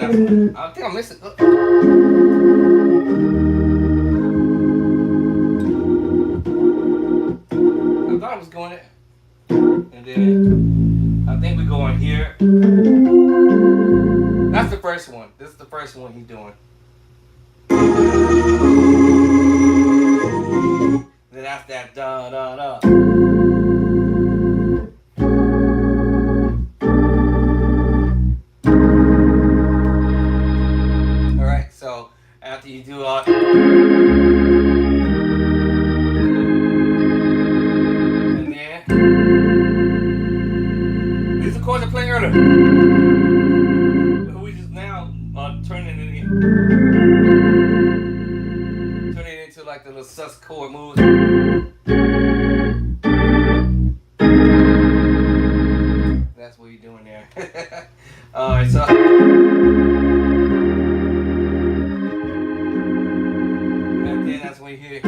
I think I'm missing. I thought I was going there, and then I think we go on here. That's the first one. This is the first one he's doing. Then after that, da da da. All right. So after you do and then these are the chords I played earlier. We just now turning it into like the little sus chord moves. That's what you're doing there. Alright, so and then that's when you hear.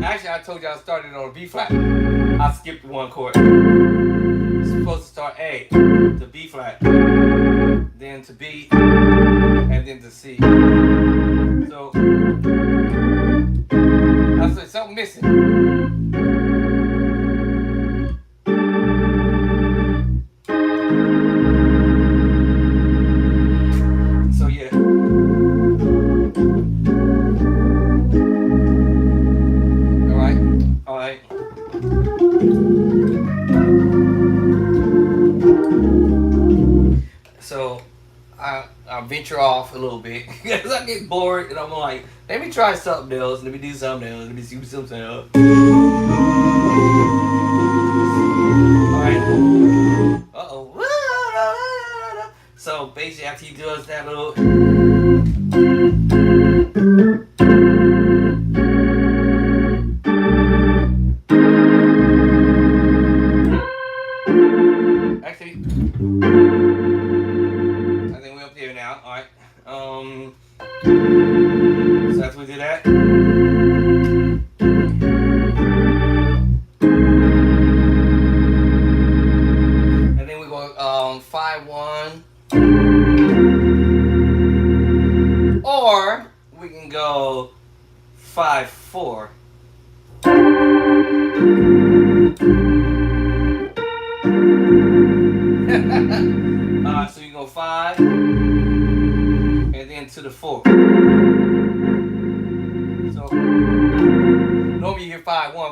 Actually, I told you I started on B flat. I skipped one chord. It's supposed to start A to B flat, then to B, and then to C. So I said something missing. So yeah. All right. So I venture off a little bit because I get bored and I'm like, let me try something else. Let me do something else. Let me see something else. All right. So basically, after he does that little. Actually, I think we're up here now. All right. So after we do that. And then we go 5-1. Or we can go 5-4. So you go 5 and then to the 4. So normally you hear 5-1,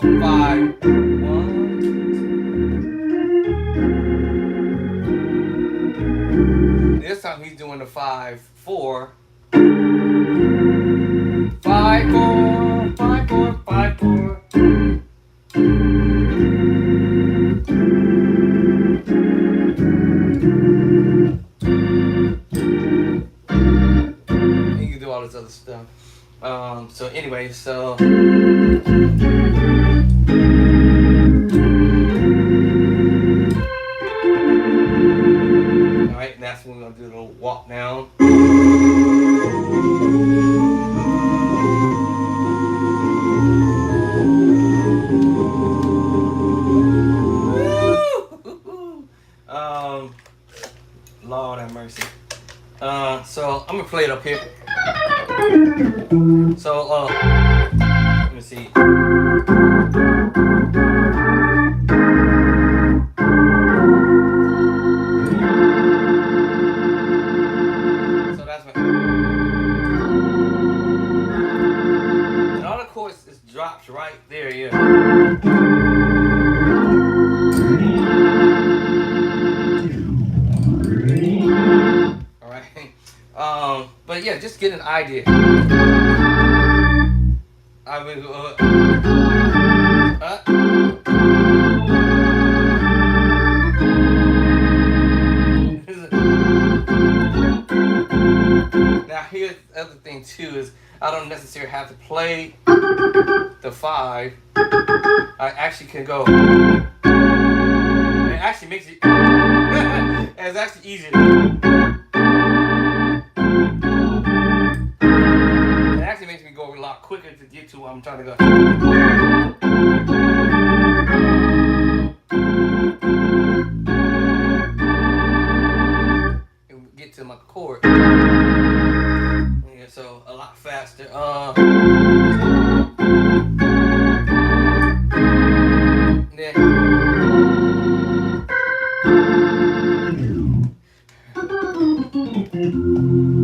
5-1. This time he's doing the 5-4. 5-4, 5-4, 5-4. You can So anyway, so all right, that's when we're gonna do a little walk down. Woo! Lord have mercy. So I'm gonna play it up here. So let me see. So that's what. And all the chords is drops right there, yeah. All right. But yeah, just get an idea. I mean, now here's the other thing too is I don't necessarily have to play the 5. I actually can go. It actually makes it. It's actually easier. It actually makes me go a lot quicker to get to where I'm trying to go. And get to my chord. Yeah, so a lot faster. Then.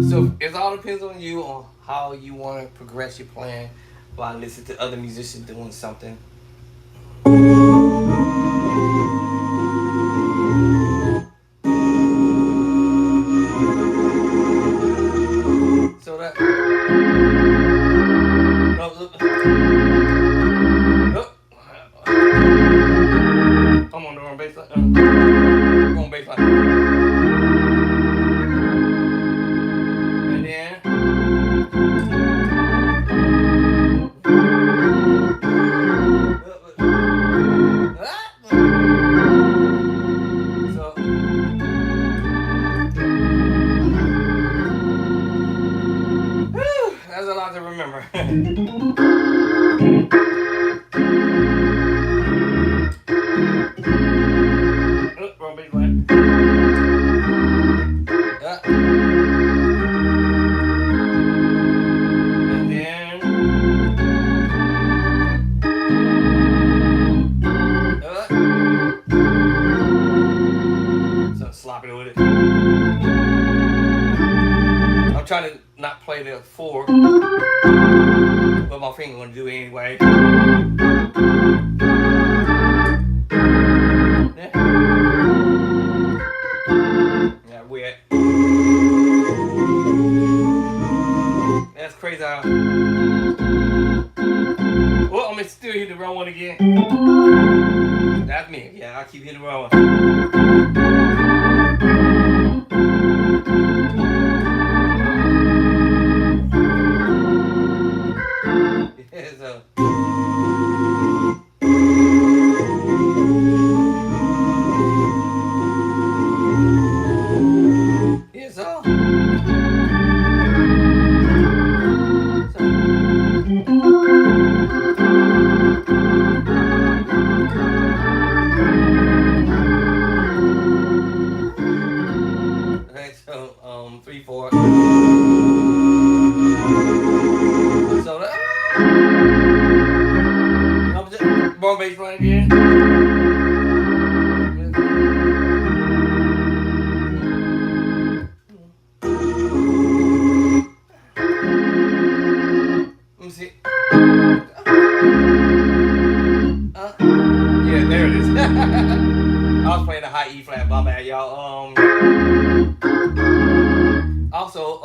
So it all depends on you on how you want to progress your plan while listening to other musicians doing something. So that. No, I'm on the wrong bass line. Wrong bass line. And then. So. Whew, that's a lot to remember. Wrong bass line. And then. So sloppy with it. I'm trying to not play the 4, but my finger gonna do it anyway. Yeah, weird. That's crazy. Well, I'm gonna still hit the wrong one again. That's me. Yeah, I keep hitting the wrong one. Yeah, so. Yeah, so. Okay, so 3, 4. So that. Wrong bass line again. Let me see. Yeah, there it is. I was playing a high E flat, my bad, y'all. Also,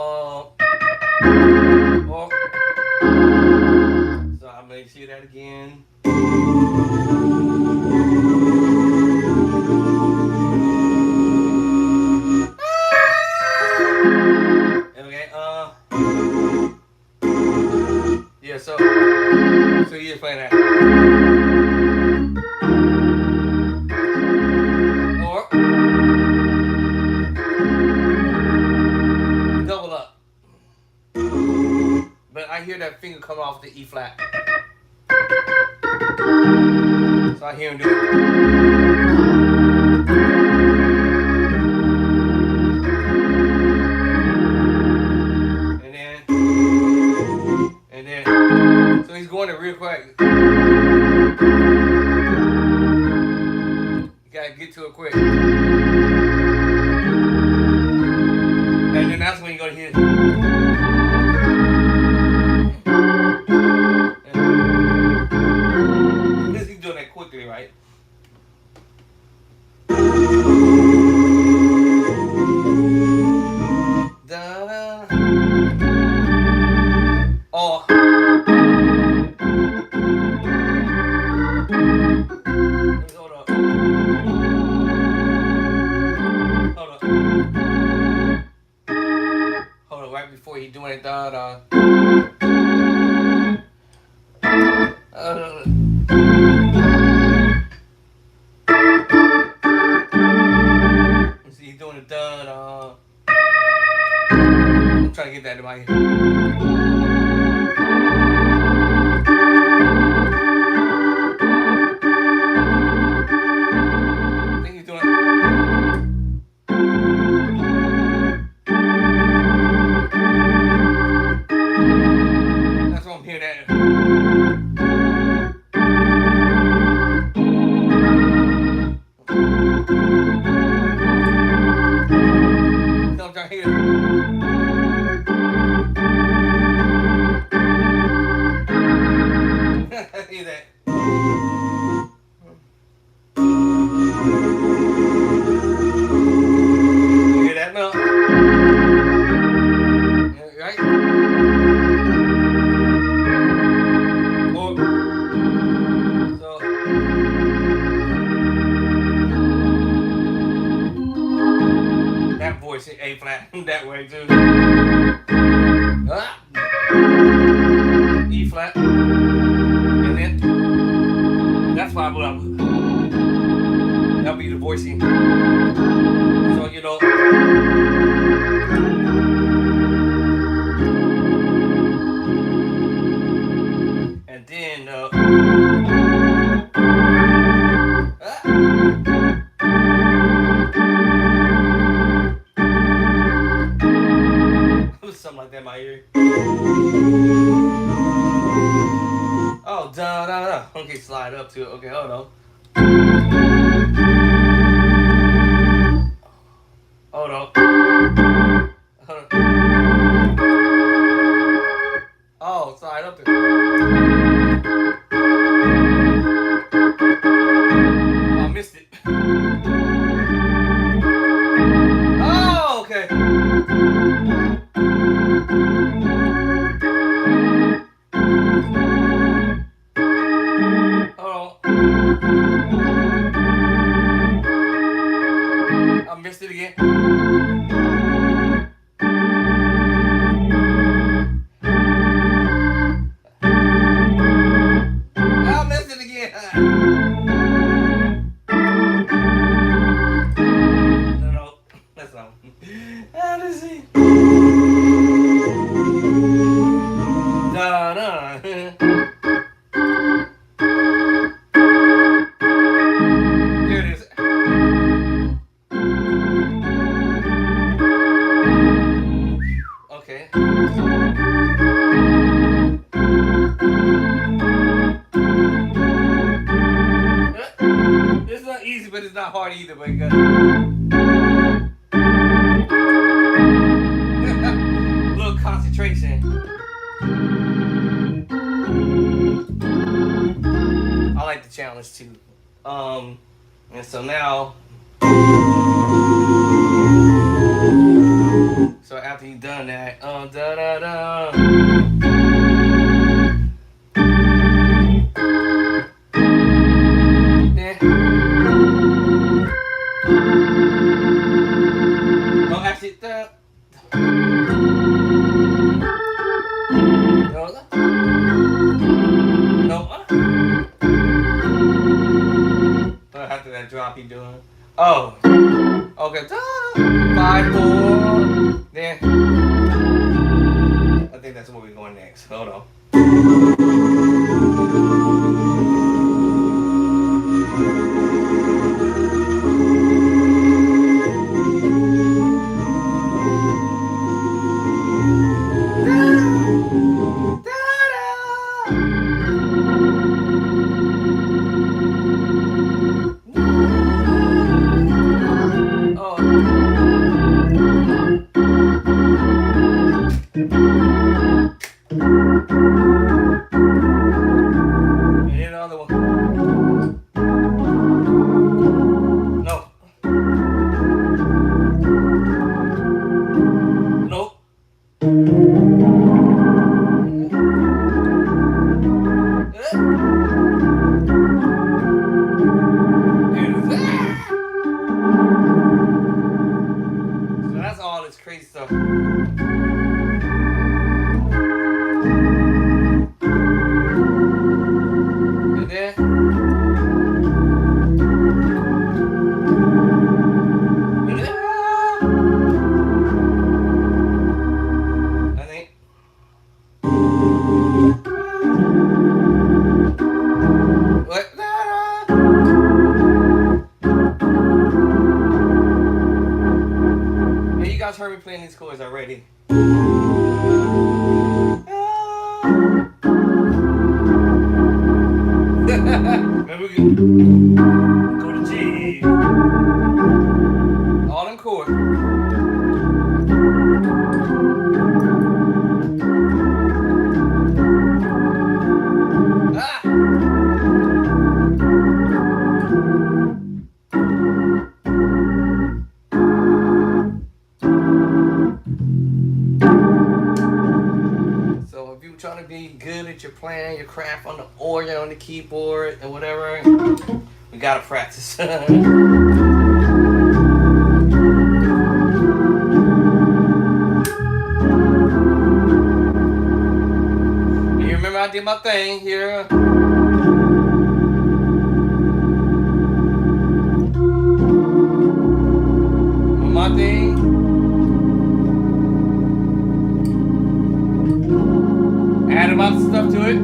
so I'm gonna see that again. Okay, Yeah, so you just playing that. Or double up. But I hear that finger come off the E flat. So I hear him do it. And then, so he's going it real quick. You gotta get to it quick. And then that's when you're gonna hit it. He's doing that quickly, right? Da-da. Oh. Hold up. Hold up. Hold up, right before he doing it, da-da. See, he's doing it, da-da. I'm trying to get that in my head. A flat that way too. E flat. And then that's why that'll be the voicing. So you know. And then something like that in my ear. Oh, da da da. Okay, slide up to it. Okay, hold on. Hold on. Hold on. Oh, slide up to it. Oh, I missed it. Oh, okay. Missed it again. I missed it again. No, that's not. Let's see. Da da. Okay. It's not easy, but it's not hard either. But little concentration. I like the challenge too. And so now. So after you done that, da da da. Yeah. Oh, actually, Rocky doing? Oh. Okay. 5-4. Then I think that's where we're going next. Hold on. Crazy stuff. And then I think what? Yeah, you guys heard me playing these chords already. Maybe we can go to G. All in chord. Trying to be good at your playing, your craft on the organ, on the keyboard, and whatever, we gotta practice. You remember I did my thing here. My thing. Add a lot of stuff to it.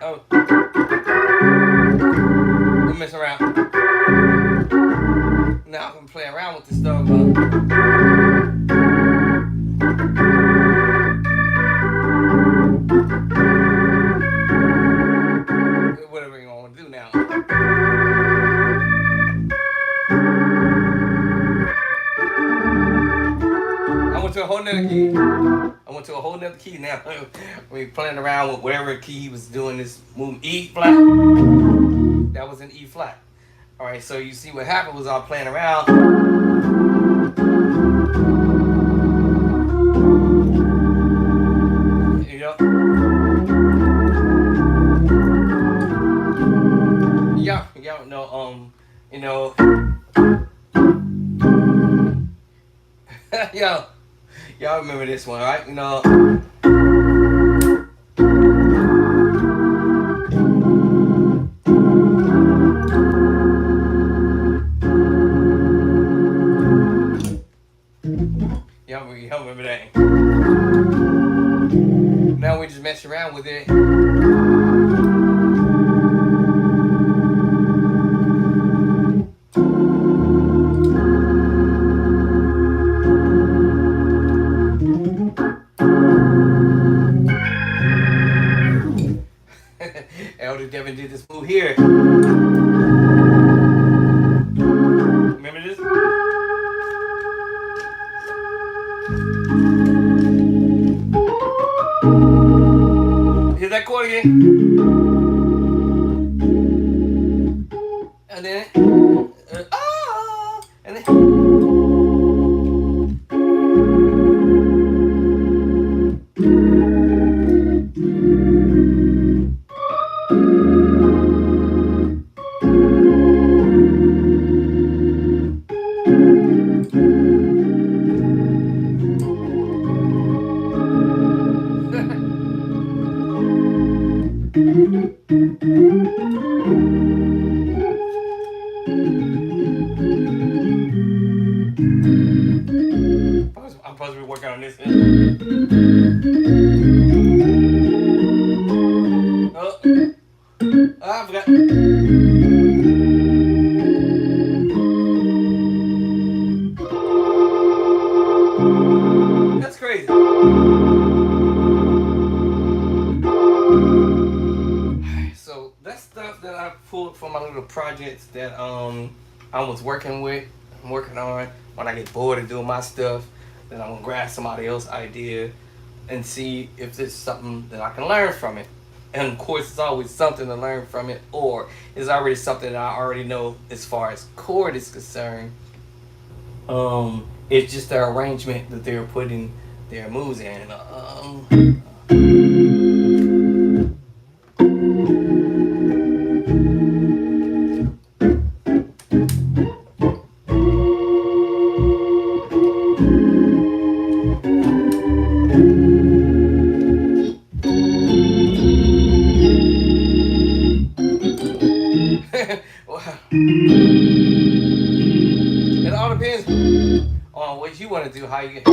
Oh. I'm messing around. Now I can play around with this stuff. Whatever you want to do now. I went to a whole nother key. I went to a whole nother key now. We playing around with whatever key he was doing this move. E flat. That was an E flat. Alright, so you see what happened was I was playing around. You know? Y'all know, you know. Y'all remember this one, right? You know. Y'all remember that? Now we just mess around with it. Elder Devin did this move here. Remember this? Hear that chord again. And then and then I'm supposed to be working on this. Oh, I forgot. That's crazy. So that's stuff that I pulled from my little projects that I was working with, I'm working on. When I get bored of doing my stuff, then I'm gonna grab somebody else's idea and see if there's something that I can learn from it. And of course, it's always something to learn from it, or it's already something that I already know as far as chord is concerned. It's just the arrangement that they're putting their moves in. It all depends on what you want to do, how you get. I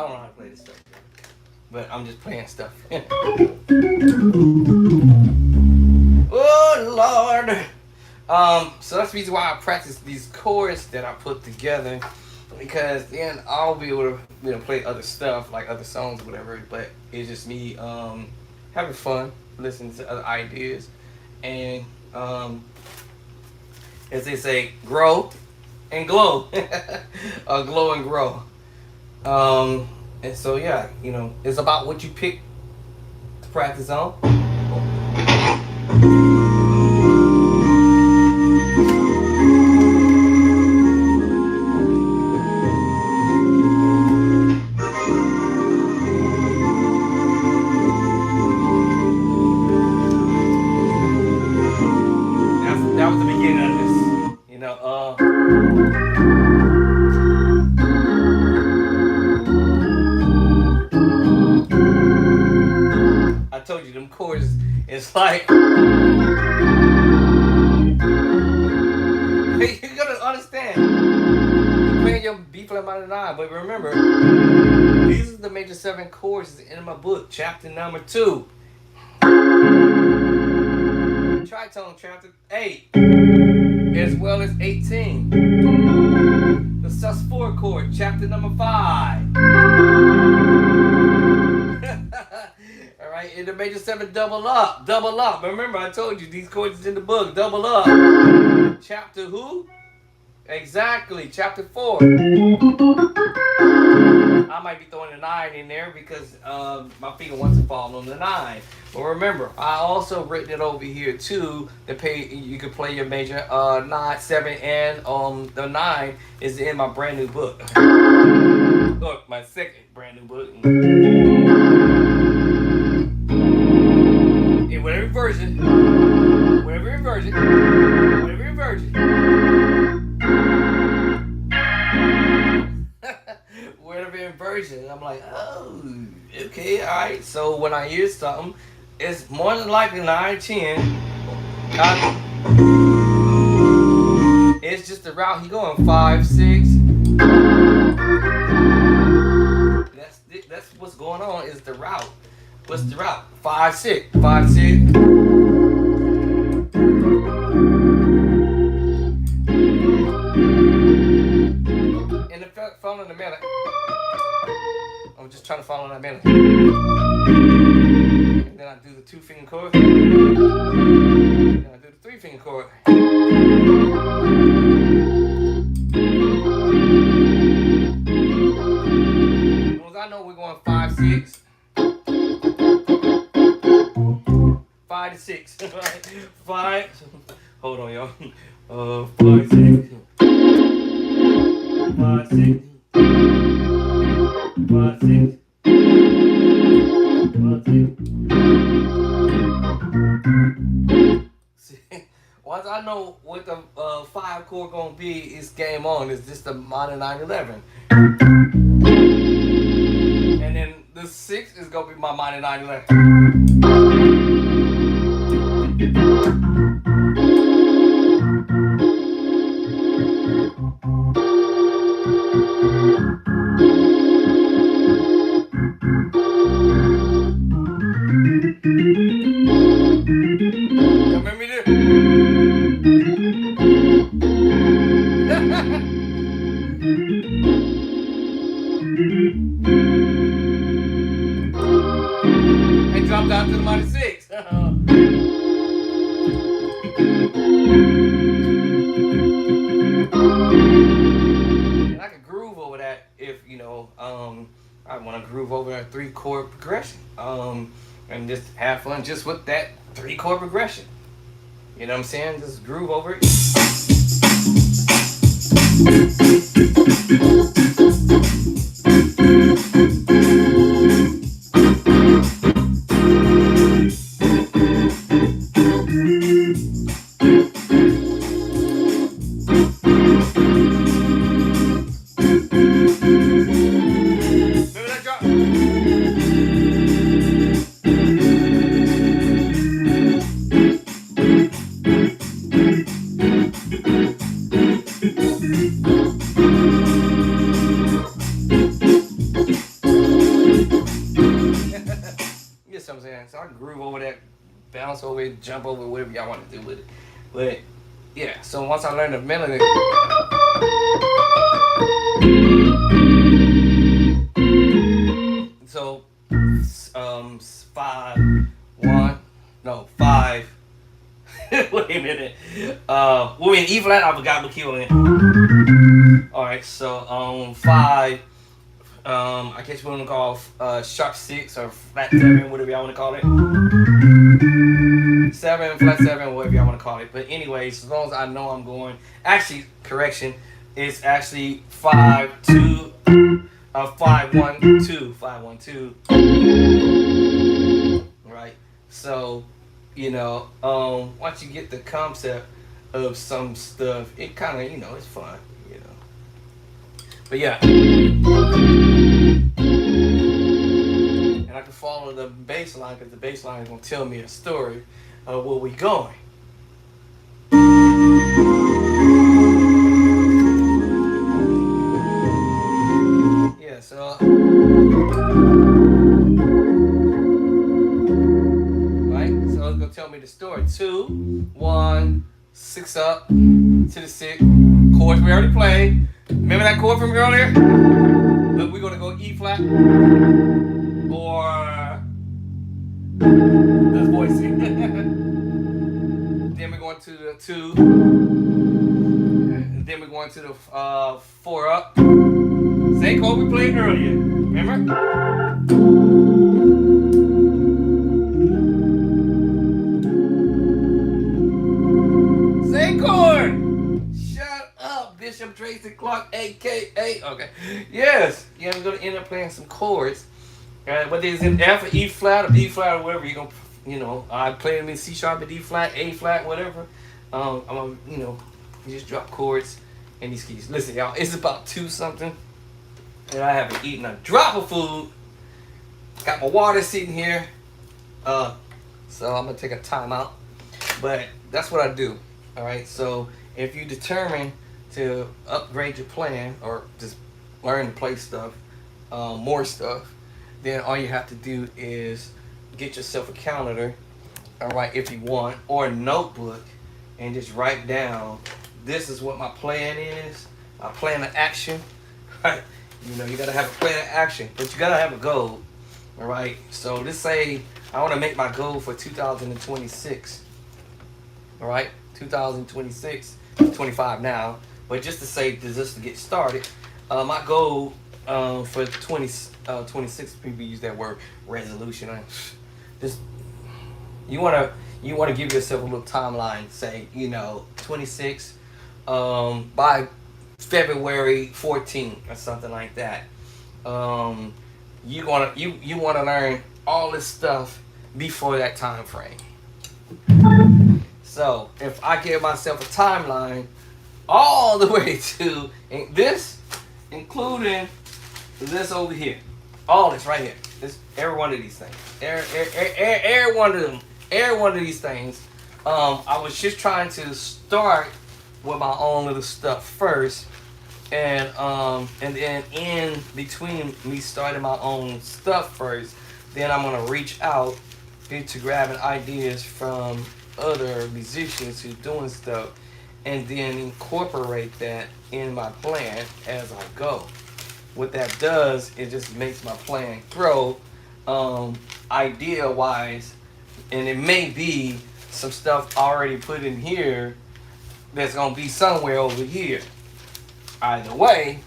don't know how to play this stuff, but I'm just playing stuff. Oh Lord. So that's the reason why I practice these chords that I put together, because then I'll be able to play other stuff like other songs or whatever. But it's just me having fun, listening to other ideas, and as they say, grow and glow, glow and grow. And so yeah, it's about what you pick to practice on. That was the beginning of this. I told you them chords. It's like you're gonna understand. You're playing your B flat minor 9, but remember, these are the major 7 chords in my book, chapter number 2. Tritone chapter 8, as well as 18. The sus4 chord, chapter number 5. Alright, in the major 7, double up. Remember, I told you these chords is in the book, double up. Chapter who? Exactly, chapter 4. I might be throwing a 9 in there because my finger wants to fall on the 9. But remember, I also written it over here too. You could play your major 9, 7, and the 9 is in my brand new book. Look, my second brand new book. In whatever version. Whatever version. I'm like, oh, okay, alright. So when I hear something, it's more than likely 9, 10. It's just the route he going, 5, 6. That's what's going on, is the route. What's the route? 5, 6. 5, 6. And the following the melody. I'm just trying to follow that melody. And then I do the 2-finger chord. Then I do the 3-finger chord. As long as I know Hold on, y'all. 5, 6, 5, 6, 5, 6, 5, 6. Once I know what the 5 chord gonna be, it's game on. It's just the minor 9/11, and then the 6 is gonna be my minor 9/11. You remember me there? And drop down to the minor 6. And I could groove over that if I want to groove over a 3 chord progression, and just have fun just with that 3 chord progression. You know what I'm saying? Just groove over it. Remember that drop? You get what I'm saying? So I can groove over that, bounce over it, jump over it, whatever y'all want to do with it. But yeah, so once I learned the melody, so 5, 1, no 5. Wait a minute. We're in E flat. I forgot what key we're in. All right, so 5. I guess we want to call sharp 6 or flat 7, whatever y'all want to call it. 7, flat 7, whatever y'all want to call it. But anyways, as long as I know I'm going, actually, correction, it's actually 5, 2, 5, 1, 2, 5, 1, 2. Right. So, once you get the concept of some stuff, it kind of, it's fun. But yeah. And I can follow the bass line because the bass line is going to tell me a story of where we going. Yeah, so. Right? So it's going to tell me the story. 2, 1, 6 up to the 6. Chords we already played. Remember that chord from earlier? Look, we're going to go E flat or let's voice it. Then we're going to the 2. And then we're going to the 4 up. Same chord we played earlier. Remember? Same chord. Bishop Tracy Clark, aka okay, yes, we're gonna end up playing some chords, whether it's in F or E flat or B flat or whatever. You're gonna, I play them in C sharp or D flat, A flat, whatever. I'm gonna, you just drop chords in these keys. Listen, y'all, it's about 2 something, and I haven't eaten a drop of food. Got my water sitting here, so I'm gonna take a time out. But that's what I do. All right, so if you determine to upgrade your plan or just learn to play stuff, more stuff, then all you have to do is get yourself a calendar, all right, if you want, or a notebook, and just write down, this is what my plan is, my plan of action, right? You gotta have a plan of action, but you gotta have a goal, all right? So let's say I want to make my goal for 2026, all right? 2026, 25 now. But just to say, just to get started, my goal for 26, people use that word resolution. Just you want you want to give yourself a little timeline. Say, 26 by February 14th or something like that. Um, you want to learn all this stuff before that time frame. So if I give myself a timeline all the way to this, including this over here, all this right here, this every one of these things, every one of them, every one of these things. I was just trying to start with my own little stuff first, and then in between me starting my own stuff first, then I'm gonna reach out into grabbing ideas from other musicians who's doing stuff, and then incorporate that in my plan as I go. What that does, it just makes my plan grow, idea wise, and it may be some stuff already put in here that's gonna be somewhere over here. Either way,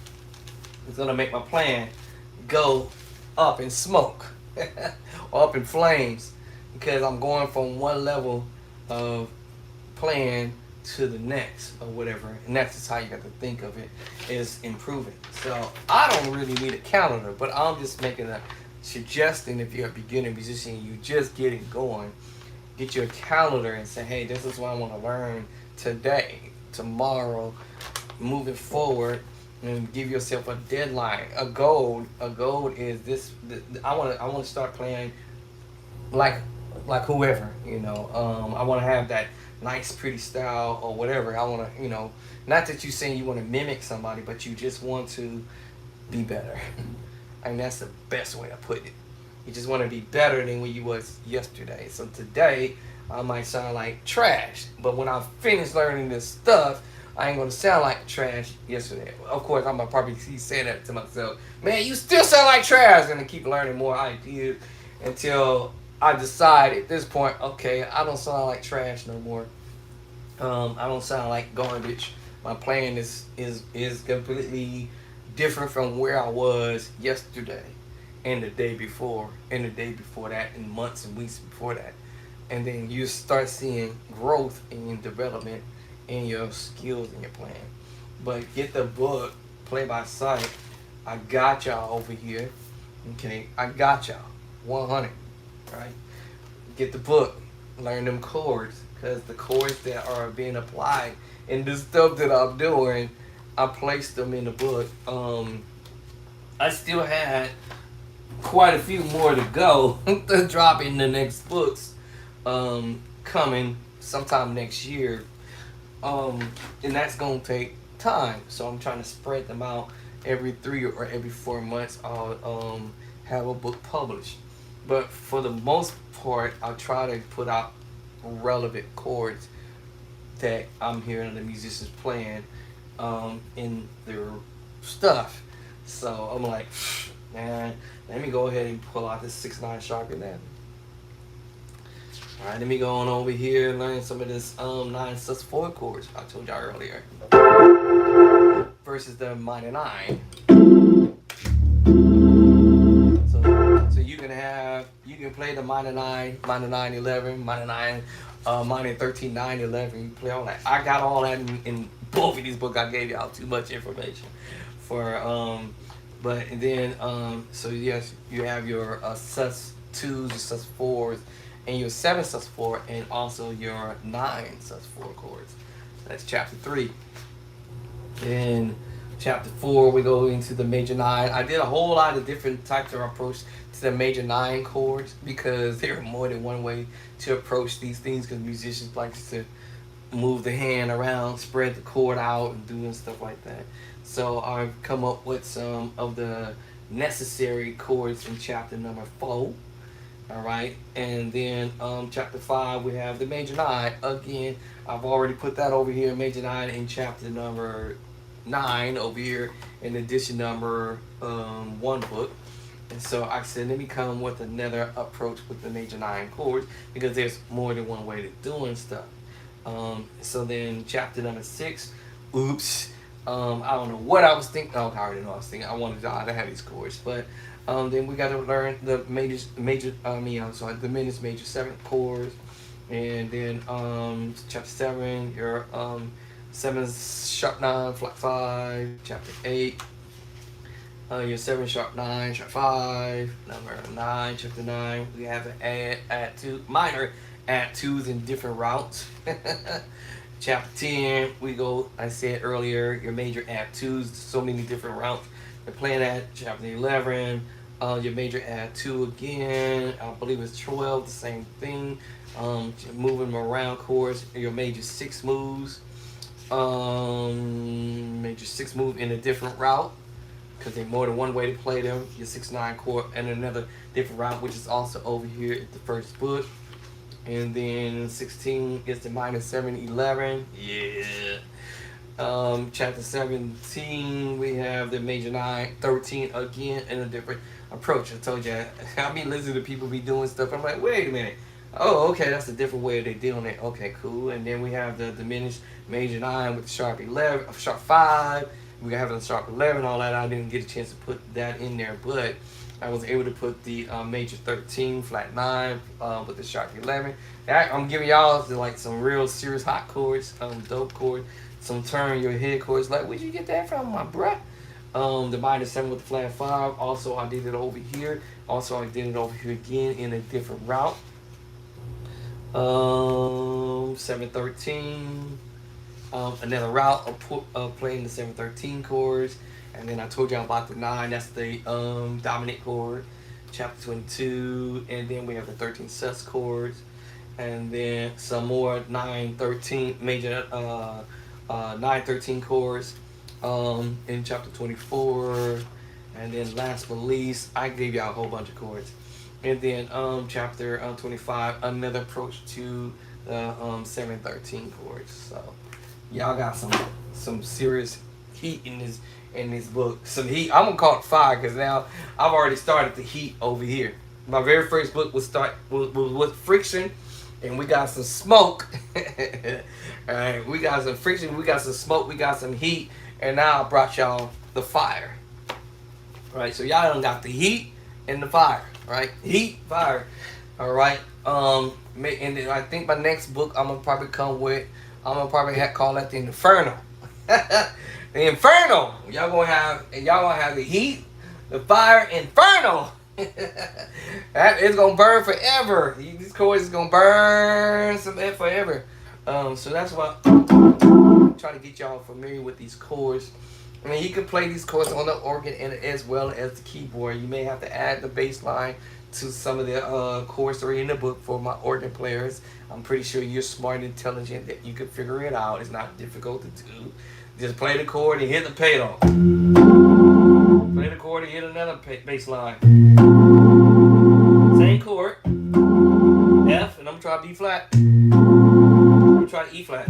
it's gonna make my plan go up in smoke or up in flames, because I'm going from one level of plan to the next or whatever, and that's just how you got to think of it, is improving. So I don't really need a calendar, but I'm just making a suggesting. If you're a beginner musician, you just getting going, get your calendar and say, hey, this is what I want to learn today, tomorrow, moving forward, and give yourself a deadline, a goal. A goal is this. I want to start playing like whoever, I want to have that nice, pretty style or whatever. I want to, not that you saying you want to mimic somebody, but you just want to be better. I mean, that's the best way to put it. You just want to be better than when you was yesterday. So today, I might sound like trash, but when I finish learning this stuff, I ain't gonna sound like trash yesterday. Of course, I'm gonna probably keep saying that to myself. Man, you still sound like trash. And I keep learning more ideas until I decide at this point, okay, I don't sound like trash no more. I don't sound like garbage. My plan is completely different from where I was yesterday, and the day before, and the day before that, and months and weeks before that. And then you start seeing growth in development in your skills and your plan. But get the book, Play by Sight. I got y'all over here. Okay, I got y'all. 100. Right? Get the book. Learn them chords. Because the chords that are being applied in the stuff that I'm doing, I placed them in the book. I still had quite a few more to go to drop in the next books, coming sometime next year. And that's gonna take time. So I'm trying to spread them out every 3 or every 4 months. I'll have a book published. But for the most part, I'll try to put out relevant chords that I'm hearing the musicians playing in their stuff. So I'm like, man, let me go ahead and pull out this 6/9 sharp 11. All right, let me go on over here and learn some of this 9/4 chords I told y'all earlier. Versus the minor 9. So you can play the minor 9, minor 9 11, minor 9, minor 13 9 11. You play all that. I got all that in both of these books. I gave y'all too much information for but and then so yes, you have your sus2s, your sus4s, and your 7/4, and also your 9/4 chords. That's chapter 3. In chapter 4, we go into the major 9. I did a whole lot of different types of approach to the major 9 chords, because there are more than one way to approach these things, because musicians like to move the hand around, spread the chord out, and doing stuff like that. So I've come up with some of the necessary chords in chapter number 4. All right, and then chapter 5, we have the major 9. Again, I've already put that over here, major 9, in chapter number 9 over here in edition number 1 book. And so I said, let me come with another approach with the major 9 chords, because there's more than one way to doing stuff. So then chapter number 6, oops, I don't know what I was thinking. Oh, I already know what I was thinking. I wanted to have these chords, but then we got to learn the diminished major 7th chords, And then chapter 7, your 7 sharp 9 flat 5. Chapter 8, your 7 sharp 9 sharp 5. Number 9, chapter 9, we have an add 2 minor add 2s in different routes. Chapter 10, we go, I said earlier, your major add 2s, so many different routes they're playing at. Chapter 11, your major add 2 again, I believe it's 12, the same thing. Moving them around chords, your major 6 moves. Major 6 move in a different route, because there's more than one way to play them. Your 6-9 chord and another different route, which is also over here at the first book. And then 16 is the minor 7, 11. Yeah. Chapter 17, we have the major 9, 13 again in a different approach. I told you, I be listening to people be doing stuff. I'm like, wait a minute. Oh, okay, that's a different way they doing it. Okay, cool. And then we have the diminished major 9 with the sharp 11, sharp 5. We have the sharp 11, all that. I didn't get a chance to put that in there, but I was able to put the major 13, flat 9 with the sharp 11. I'm giving y'all like some real serious hot chords, dope chords, some turn your head chords. Like, where'd you get that from, my bruh? The minor 7 with the flat 5. Also, I did it over here. Also, I did it over here again in a different route. 7-13. Another route of playing the 7-13 chords. And then I told you about the 9, that's the dominant chord. Chapter 22. And then we have the 13 sus chords. And then some more 9-13 major 9-13 chords in chapter 24. And then last but least, I gave y'all a whole bunch of chords. And then chapter 25, another approach to the 7-13 chords. So y'all got some serious heat in this book. Some heat. I'm gonna call it fire because now I've already started the heat over here. My very first book was with friction, and we got some smoke. All right, we got some friction, we got some smoke, we got some heat, and now I brought y'all the fire. All right, so y'all done got the heat and the fire. Right, heat, fire. All right. And then I think my next book I'm gonna probably call that the Inferno. The Inferno. Y'all gonna have the heat, the fire, Inferno. That is gonna burn forever. These chords is gonna burn forever. So that's why I'm trying to get y'all familiar with these chords. I mean, you can play these chords on the organ and as well as the keyboard. You may have to add the bass line to some of the chords that are in the book for my organ players. I'm pretty sure you're smart and intelligent that you can figure it out. It's not difficult to do. Just play the chord and hit the pedal. Play the chord and hit another bass line. Same chord. F, and I'm trying B flat. I'm gonna try E flat.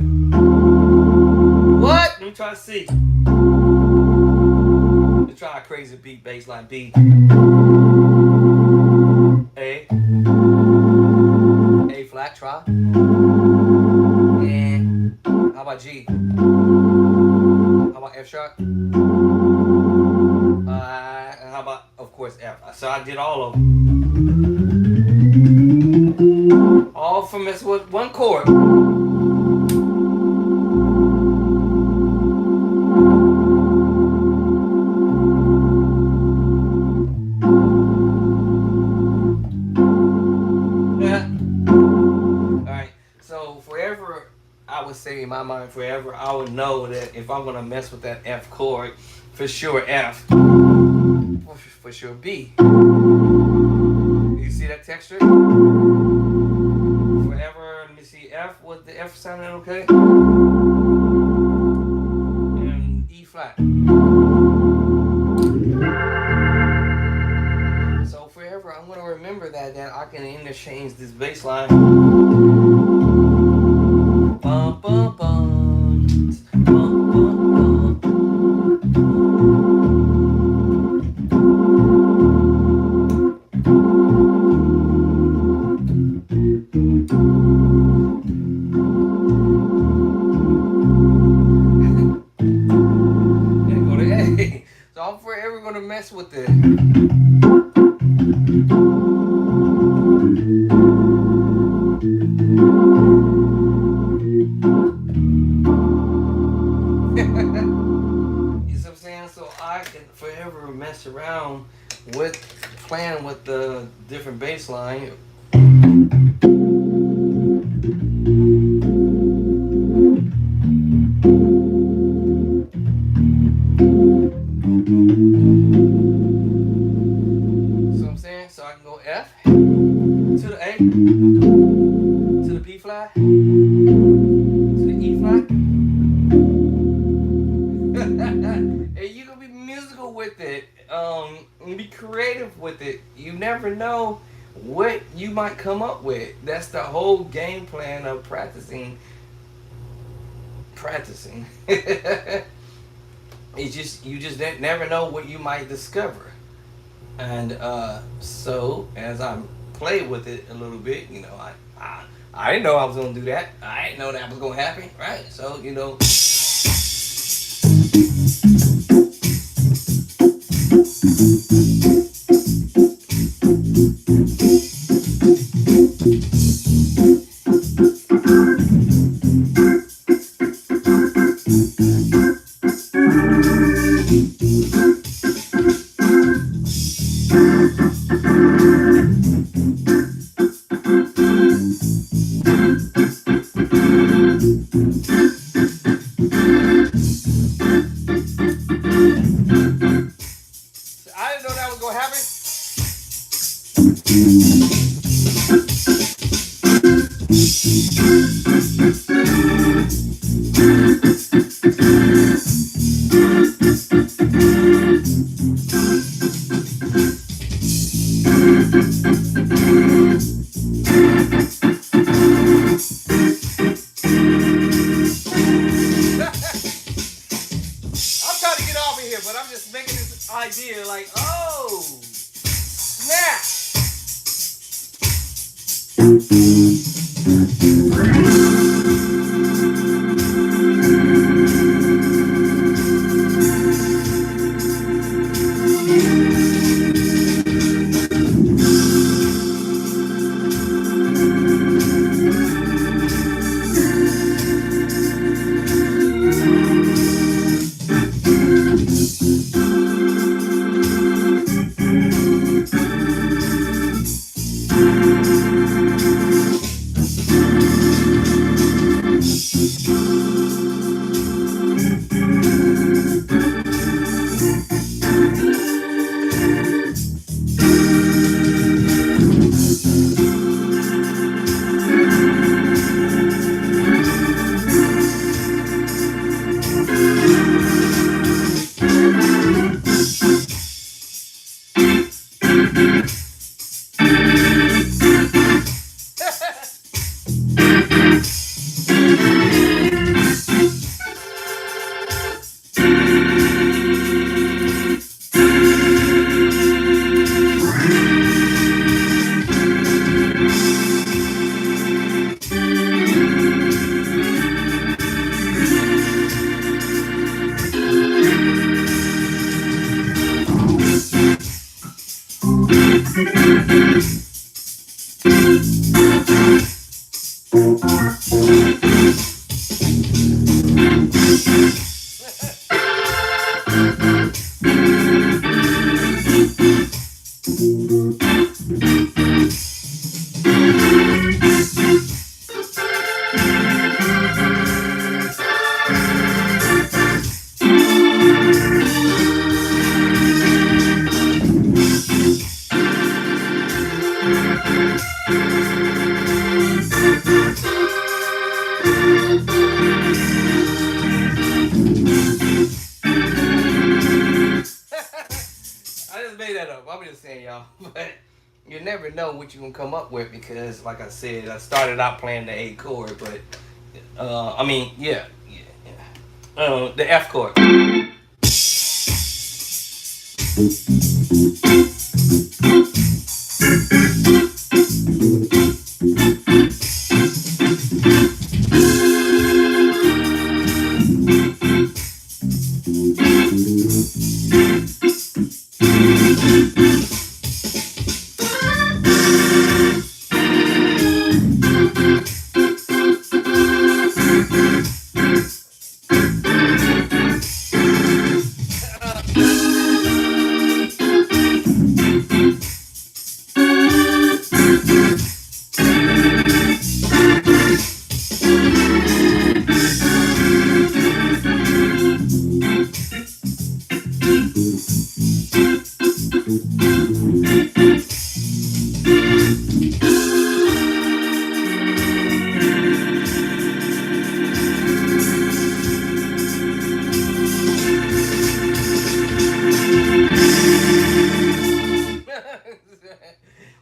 What? Let me try C. Let's try a crazy beat, bass line B. A flat, try. And how about G? How about F sharp? And how about, of course, F? So I did all of them. All from this with one chord. In my mind, forever I would know that if I'm gonna mess with that F chord, for sure F, for sure B. You see that texture? Forever, let me see, F, was the F sounding okay? And E flat. So forever I'm gonna remember that I can interchange this bass line. Bum, bum, bum. Bum, bum, bum. And go to A. So I'm forever gonna mess with it. forever mess around with playing with the different bass line. See what I'm saying? So I can go F to the A to the B flat to the E flat. And you can be musical with it, and be creative with it. You never know what you might come up with. That's the whole game plan of practicing. It's just you just never know what you might discover. And so as I played with it a little bit, I didn't know I was gonna do that. I didn't know that was gonna happen, right? So I didn't know that was gonna happen. I'm trying to get off of here, but I'm just making this idea like, oh, snap. I just made that up. I'm just saying, y'all. But you never know what you're gonna come up with because, like I said, I started out playing the A chord, but the F chord.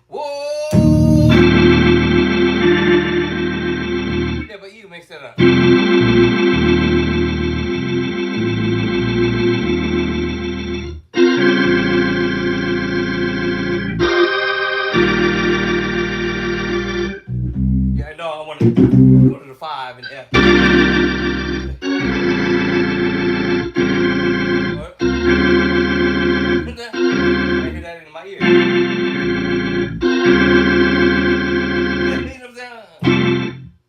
Whoa! Yeah, but you mix that up. Yeah, I know. I want to go to the 5 and F. What? I hear that in my ear. Yeah, you know what I'm saying?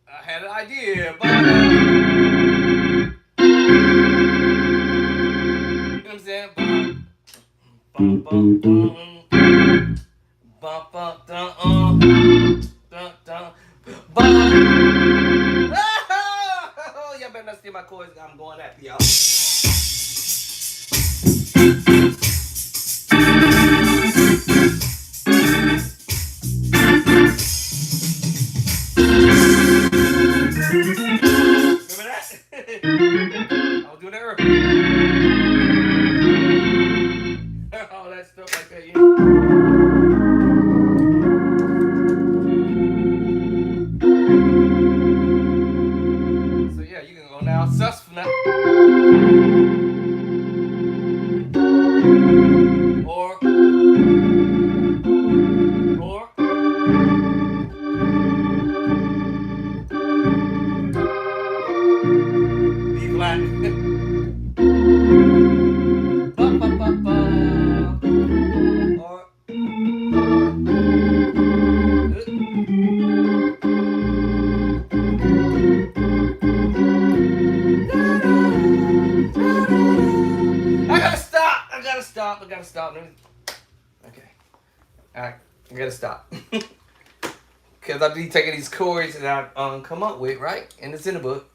I had an idea, but you know what I'm saying? Bum, bum, bum, bum, bum, dun, dun, dun, bum. Oh, y'all better not steal my chords. I'm going after y'all. Remember that? I was doing that earlier. All that stuff like that, you know. So yeah, you can go now. Sus from that. Or B flat. Ba, ba, ba, ba. Or I gotta stop. I gotta stop. I gotta stop. Okay. Alright. I gotta stop. Because I be taking these chords that I come up with, right? And it's in the book.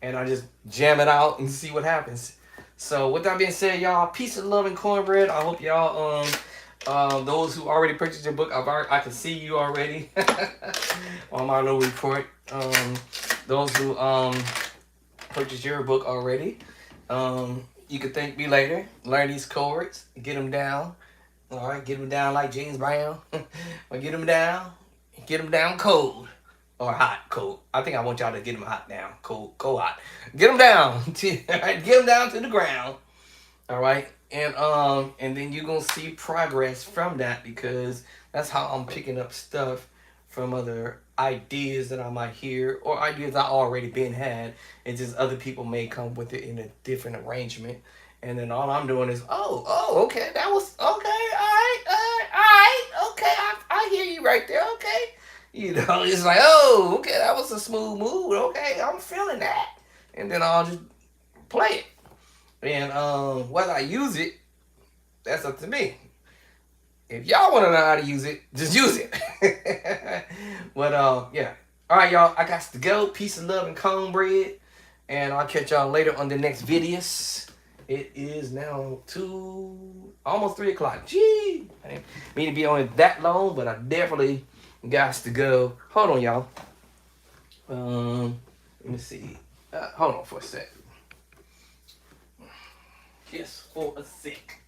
And I just jam it out and see what happens. So with that being said, y'all, peace and love and cornbread. I hope y'all those who already purchased your book, I can see you already on my little report. Those who purchased your book already, you can thank me later. Learn these chords, get them down. All right, get them down like James Brown. Or get them down cold or hot, cold. I think I want y'all to get them hot now, cold, hot. Get them down, get them down to the ground. All right, and then you're gonna see progress from that because that's how I'm picking up stuff from other ideas that I might hear or ideas I already been had. It's just other people may come with it in a different arrangement, and then all I'm doing is okay, that was okay, all right, okay, I hear you right there, okay. You know, it's like, oh, okay, that was a smooth move. Okay, I'm feeling that. And then I'll just play it. And whether I use it, that's up to me. If y'all want to know how to use it, just use it. But yeah. All right, y'all. I got to go. Peace and love and cornbread. And I'll catch y'all later on the next videos. It is now almost 3 o'clock. Gee, I didn't mean to be on it that long, but I definitely got to go. Hold on, y'all. Let me see. Hold on for a sec. Just for a sec.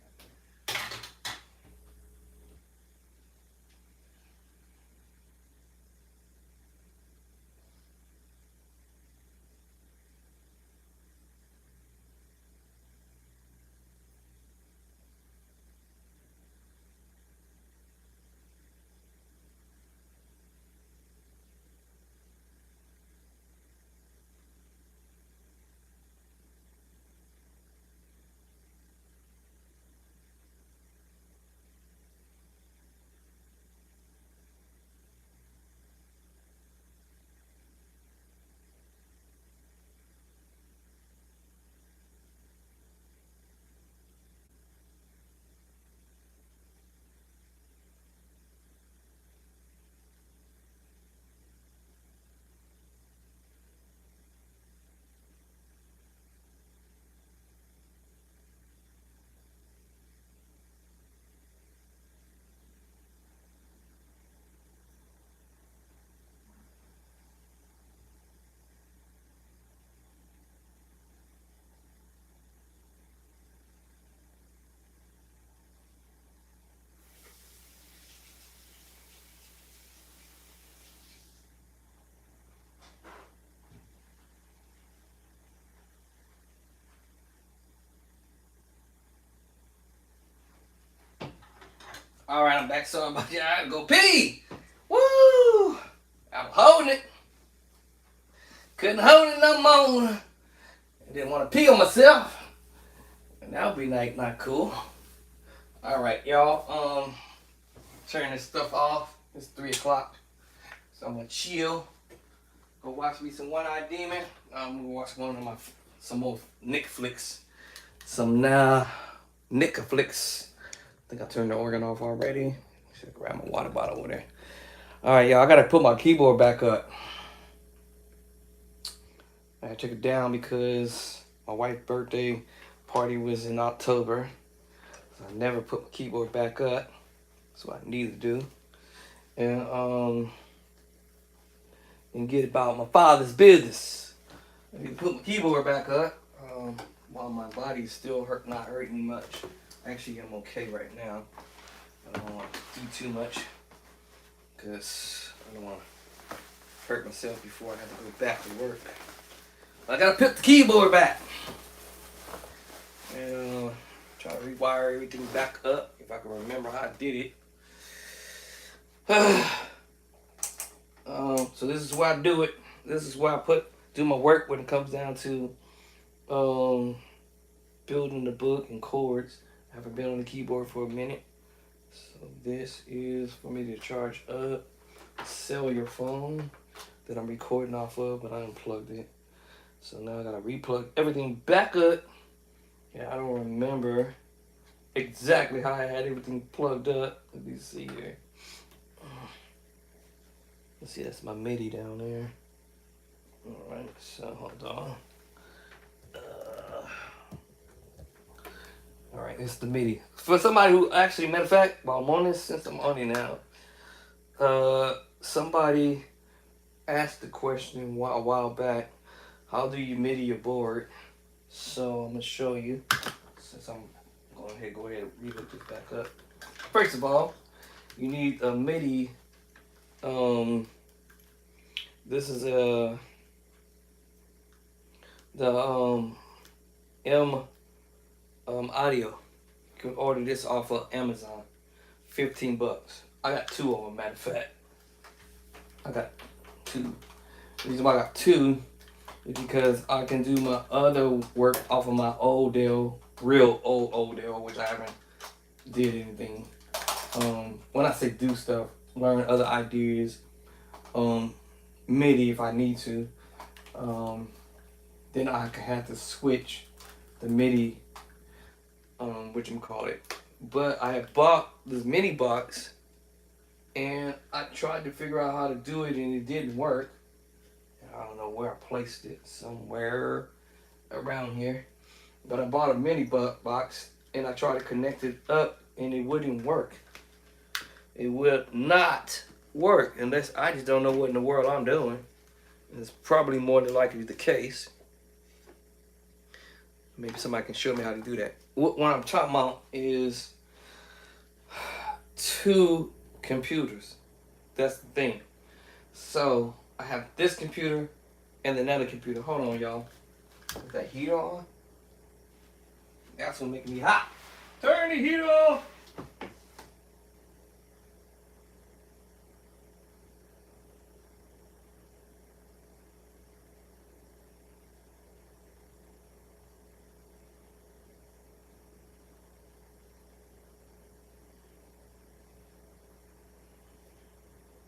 All right, I'm back. Sorry about that. I gotta go pee. Woo! I'm holding it. Couldn't hold it no more. I didn't want to pee on myself. And that would be not cool. All right, y'all. Turn this stuff off. It's 3 o'clock, so I'm gonna chill. Go watch me some One Eye Demon. I'm gonna watch some more Nick flicks. Some Nick flicks. I think I turned the organ off already. Should grab my water bottle over there. All right, y'all. I gotta put my keyboard back up. I took it down because my wife's birthday party was in October. So I never put my keyboard back up. That's what I need to do. And get about my father's business. I need to put my keyboard back up while my body's still not hurting much. Actually, I'm okay right now. I don't want to do too much because I don't want to hurt myself before I have to go back to work. I gotta put the keyboard back and try to rewire everything back up if I can remember how I did it. So this is where I do it. This is where I do my work when it comes down to building the book and chords. I haven't been on the keyboard for a minute. So this is for me to charge up a cellular phone that I'm recording off of, but I unplugged it. So now I gotta replug everything back up. Yeah, I don't remember exactly how I had everything plugged up. Let me see here. Let's see, that's my MIDI down there. Alright, so hold on. Alright, it's the MIDI. For somebody who actually, matter of fact, while I'm on this, since I'm on it now, somebody asked the question a while back, how do you MIDI your board? So I'm going to show you, since I'm go ahead and relook this back up. First of all, you need a MIDI. This is the M audio. You can order this off of Amazon. $15. I got 2 of them, matter of fact. I got 2. The reason why I got 2 is because I can do my other work off of my Odell, real old Odell, which I haven't did anything. When I say do stuff, learn other ideas, MIDI if I need to. Then I can have to switch the MIDI, whatchamacallit. But I have bought this mini box and I tried to figure out how to do it and it didn't work. I don't know where I placed it, somewhere around here. But I bought a mini box and I tried to connect it up and it wouldn't work. It will not work unless I just don't know what in the world I'm doing. And it's probably more than likely the case. Maybe somebody can show me how to do that. What I'm talking about is 2 computers. That's the thing. So I have this computer and another computer. Hold on, y'all. Is that heater on? That's what's making me hot. Turn the heater off.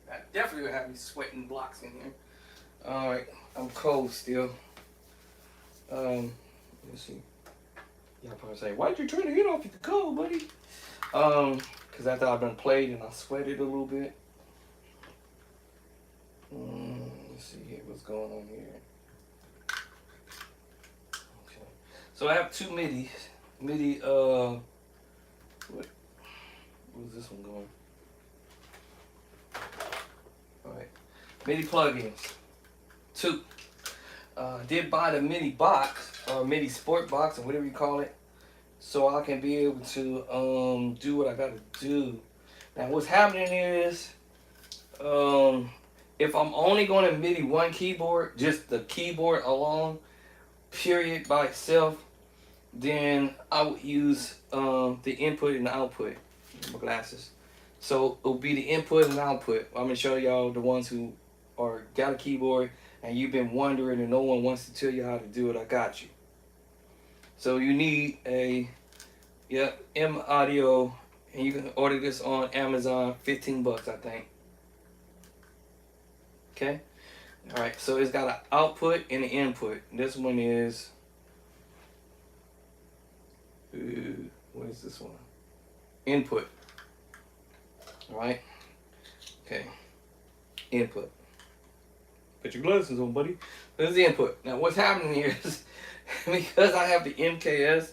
That definitely would have me sweating blocks in here. Alright, I'm cold still. Let's see. Y'all probably say, why'd you turn the heat off if you're cold, buddy? Because after I've done played and I sweated a little bit. Let's see here, what's going on here. Okay. So I have 2 MIDIs. MIDI, where's this one going? Alright, MIDI plugins. 2. Did buy the MIDI box, or MIDI sport box, or whatever you call it, so I can be able to do what I gotta do. Now what's happening is, if I'm only going to MIDI one keyboard, just the keyboard alone, period, by itself, then I would use the input and the output. My glasses. So it'll be the input and output. I'm gonna show y'all the ones who are got a keyboard and you've been wondering and no one wants to tell you how to do it. I got you. So you need a M Audio, and you can order this on Amazon, 15 bucks I think. Okay. All right. So it's got an output and an input. This one is what is this one? Input. All right. Okay. Input. Put your glasses on, buddy. This is the input. Now, what's happening here is because I have the MKS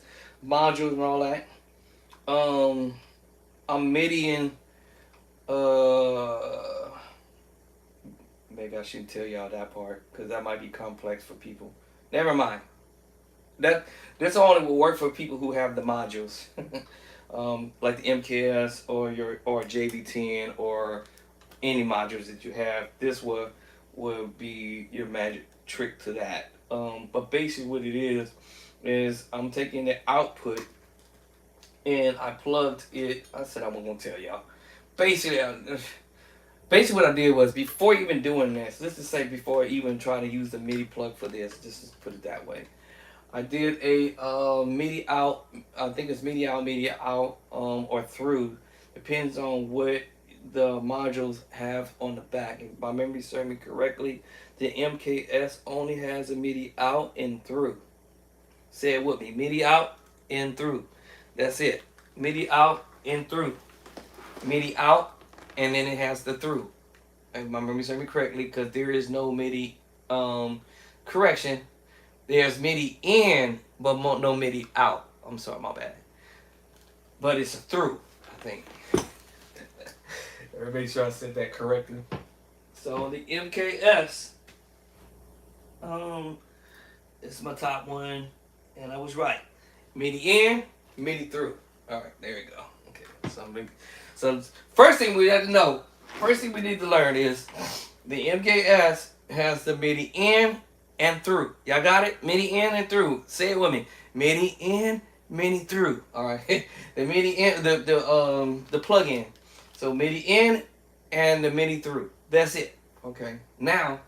modules and all that, I'm MIDIing. Maybe I shouldn't tell y'all that part because that might be complex for people. Never mind. This only will work for people who have the modules, like the MKS or JV10 or any modules that you have. This will be your magic trick to that. But basically what it is I'm taking the output and I plugged it. I said I wasn't gonna tell y'all. Basically what I did was, before even doing this, let's just say before I even try to use the MIDI plug for this, just to put it that way, I did a MIDI out. I think it's MIDI out, or through. Depends on what the modules have on the back. If my memory serves me correctly, the MKS only has a MIDI out and through. Say it with me: MIDI out and through. That's it. MIDI out and through. MIDI out, and then it has the through. If my memory serves me correctly, because there is no MIDI correction. There's MIDI in, but no MIDI out. I'm sorry, my bad. But it's a through, I think. Make sure I said that correctly. So the MKS, it's my top one, and I was right. MIDI in, MIDI through. All right, there we go. Okay, so first thing we have to know, first thing we need to learn is the MKS has the MIDI in and through. Y'all got it? MIDI in and through. Say it with me. MIDI in, MIDI through. All right. The MIDI in, the plug-in. So MIDI in and the MIDI through. That's it. Okay. Now,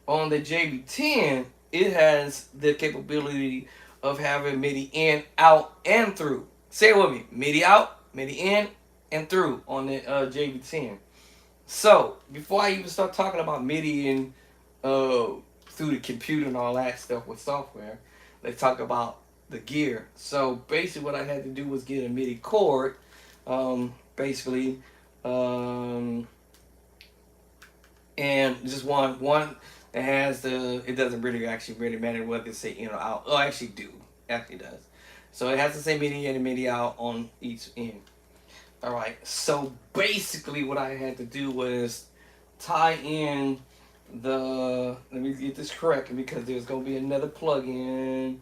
on the JV10, it has the capability of having MIDI in, out, and through. Say it with me. MIDI out, MIDI in, and through on the JV10. So, before I even start talking about MIDI and through the computer and all that stuff with software, let's talk about the gear. So basically what I had to do was get a MIDI cord, basically, and just one that has it doesn't really matter whether it's say in or out. Oh, actually does. So it has the same MIDI in and MIDI out on each end. All right, so basically what I had to do was tie in let me get this correct, because there's going to be another plug-in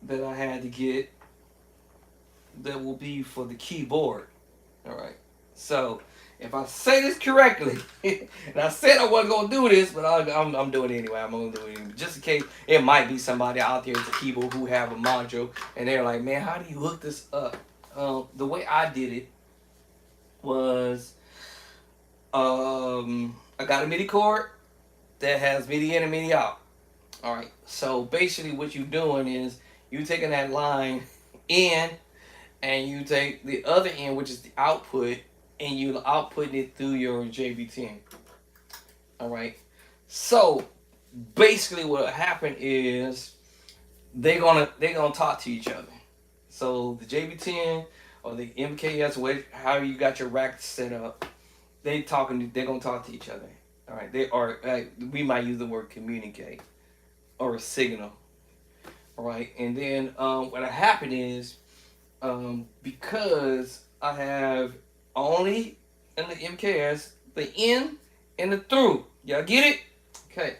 that I had to get that will be for the keyboard. All right, so if I say this correctly, and I said I wasn't going to do this, but I'm doing it anyway. I'm going to do it anyway, just in case it might be somebody out there with a keyboard who have a module and they're like, man, how do you hook this up? The way I did it was I got a MIDI cord that has MIDI in and MIDI out. All right, so basically what you're doing is you taking that line in and you take the other end, which is the output, and you outputting it through your JV10. All right, so basically what happened is they're gonna talk to each other. So the JV10 or the MKS, however you got your rack set up, they're gonna talk to each other. All right, we might use the word communicate or a signal. All right, and then what happened is because I have only in the MKS the in and the through. Y'all get it? Okay.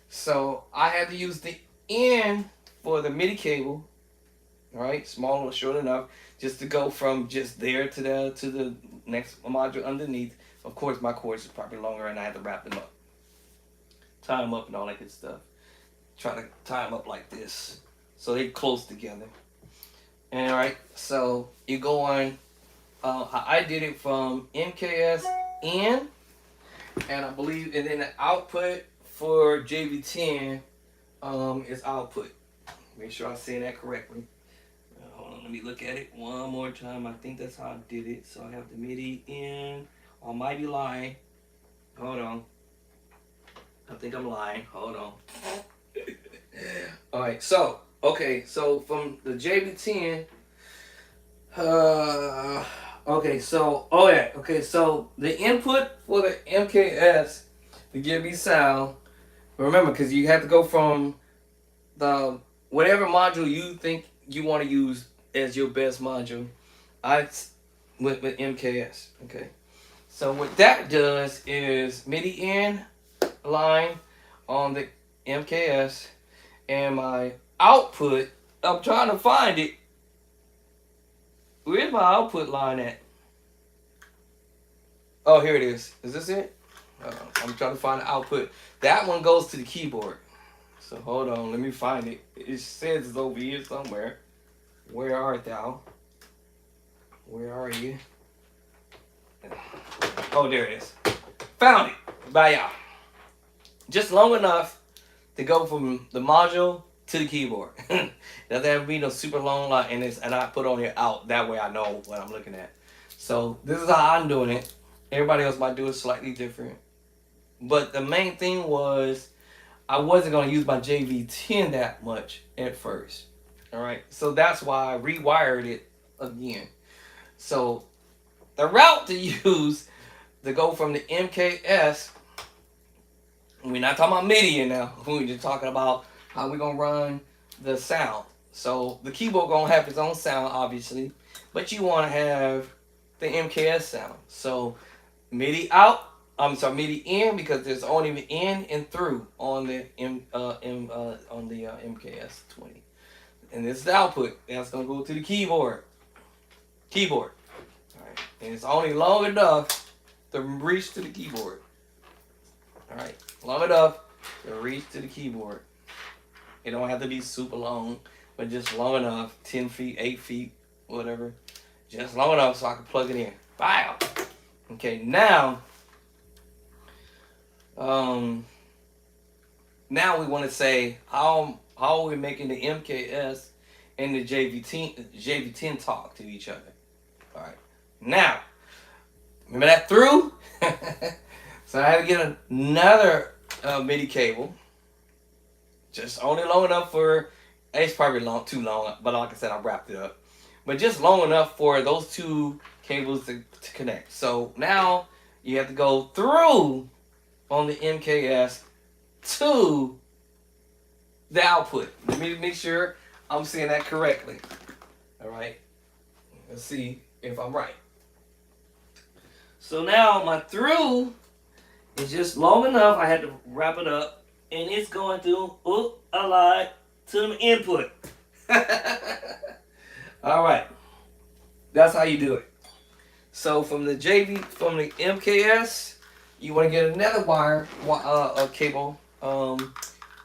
So I had to use the in for the MIDI cable. All right, small or short enough, just to go from just there to the next module underneath. Of course, my cords is probably longer, and I had to wrap them up, tie them up, and all that good stuff. Try to tie them up like this, so they close together. And all right, so you go on I did it from MKS in, and I believe, and then the output for JV10 is output. Make sure I say that correctly. Hold on, let me look at it one more time. I think that's how I did it. So I have the MIDI in. I might be lying. Hold on. I think I'm lying. Hold on. All right. So okay. So from the JV10. Okay. So oh yeah. Okay. So the input for the MKS to give me sound. Remember, because you have to go from the whatever module you think you want to use as your best module. I went with MKS. Okay. So what that does is MIDI in line on the MKS, and my output. I'm trying to find it. Where's my output line at? Oh, here it is. Is this it? I'm trying to find the output. That one goes to the keyboard. So hold on, let me find it. It says it's over here somewhere. Where art thou? Where are you? Oh, there it is. Found it. Bye, y'all. Just long enough to go from the module to the keyboard. Doesn't have to be no super long line, and I put on here out. That way I know what I'm looking at. So this is how I'm doing it. Everybody else might do it slightly different. But the main thing was I wasn't going to use my JV10 that much at first. All right. So that's why I rewired it again. So the route to use to go from the MKS, we're not talking about MIDI now. We're just talking about how we're going to run the sound. So the keyboard going to have its own sound, obviously. But you want to have the MKS sound. So MIDI out. MIDI in, because there's only in and through on the MKS 20, and this is the output. That's gonna go to the keyboard. All right, and it's only long enough to reach to the keyboard. All right, long enough to reach to the keyboard. It don't have to be super long, but just long enough, 10 feet, 8 feet, whatever. Just long enough so I can plug it in. Bam. Okay, now. Now we want to say how are we making the MKS and the JV10 talk to each other. All right. Now, remember that through? So I had to get another MIDI cable. Just only long enough for, it's probably too long, but like I said, I wrapped it up. But just long enough for those two cables to connect. So now you have to go through on the MKS to the output. Let me make sure I'm saying that correctly. All right. Let's see if I'm right. So now my through is just long enough. I had to wrap it up, and it's going through a lot to the input. All right. That's how you do it. So from the MKS, you want to get another wire, cable,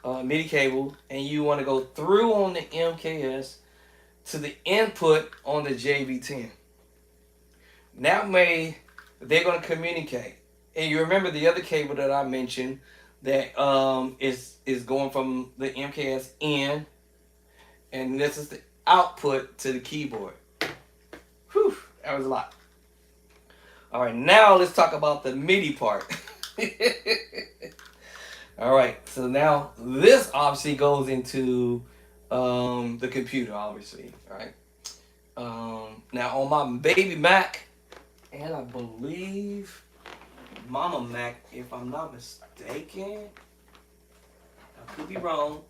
MIDI cable, and you want to go through on the MKS to the input on the JV10. That way, they're going to communicate. And you remember the other cable that I mentioned that is going from the MKS in, and this is the output to the keyboard. Whew, that was a lot. All right, now let's talk about the MIDI part. All right, so now this obviously goes into the computer, obviously. All right. Now on my baby Mac, and I believe Mama Mac, if I'm not mistaken, I could be wrong.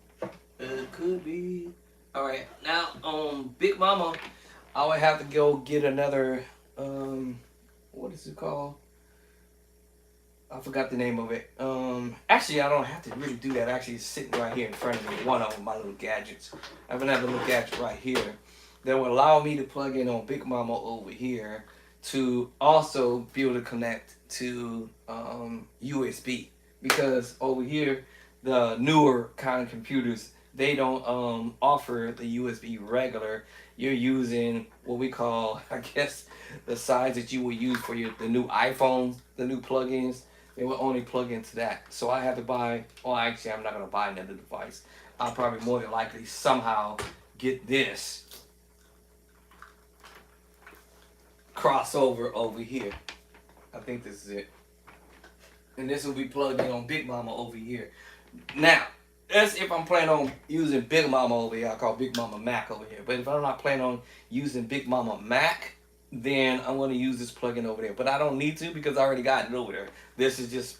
It could be. All right, now on Big Mama, I would have to go get another. What is it called? I forgot the name of it. Actually, I don't have to really do that. Actually, it's sitting right here in front of me. One of my little gadgets. I have another little gadget right here that will allow me to plug in on Big Mama over here to also be able to connect to USB. Because over here, the newer kind of computers, they don't offer the USB regular. you're using what we call, I guess, the size that you will use for the new iPhones, the new plugins. They will only plug into that. So I have to buy. Well, actually, I'm not gonna buy another device. I'll probably more than likely somehow get this crossover over here. I think this is it. And this will be plugged in on Big Mama over here. Now, that's if I'm planning on using Big Mama over here. I call Big Mama Mac over here. But if I'm not planning on using Big Mama Mac, then I'm going to use this plugin over there. But I don't need to because I already got it over there. This is just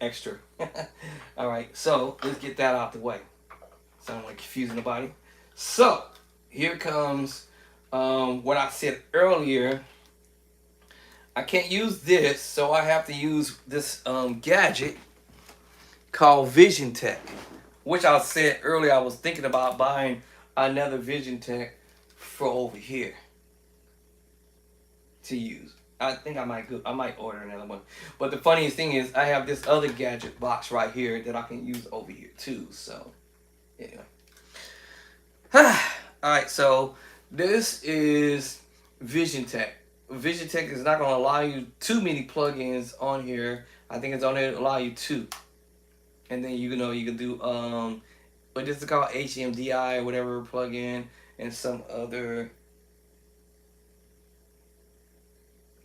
extra. All right, so let's get that out the way. Sound like confusing nobody. So here comes what I said earlier. I can't use this, so I have to use this gadget called Vision Tech, which I said earlier I was thinking about buying another Vision Tech for over here to use. I think I might order another one. But the funniest thing is I have this other gadget box right here that I can use over here too. So yeah. Alright, so this is Vision Tech. Vision Tech is not going to allow you too many plugins on here. I think it's only allow you 2. And then you can do what this is called, HMDI or whatever plugin, and some other,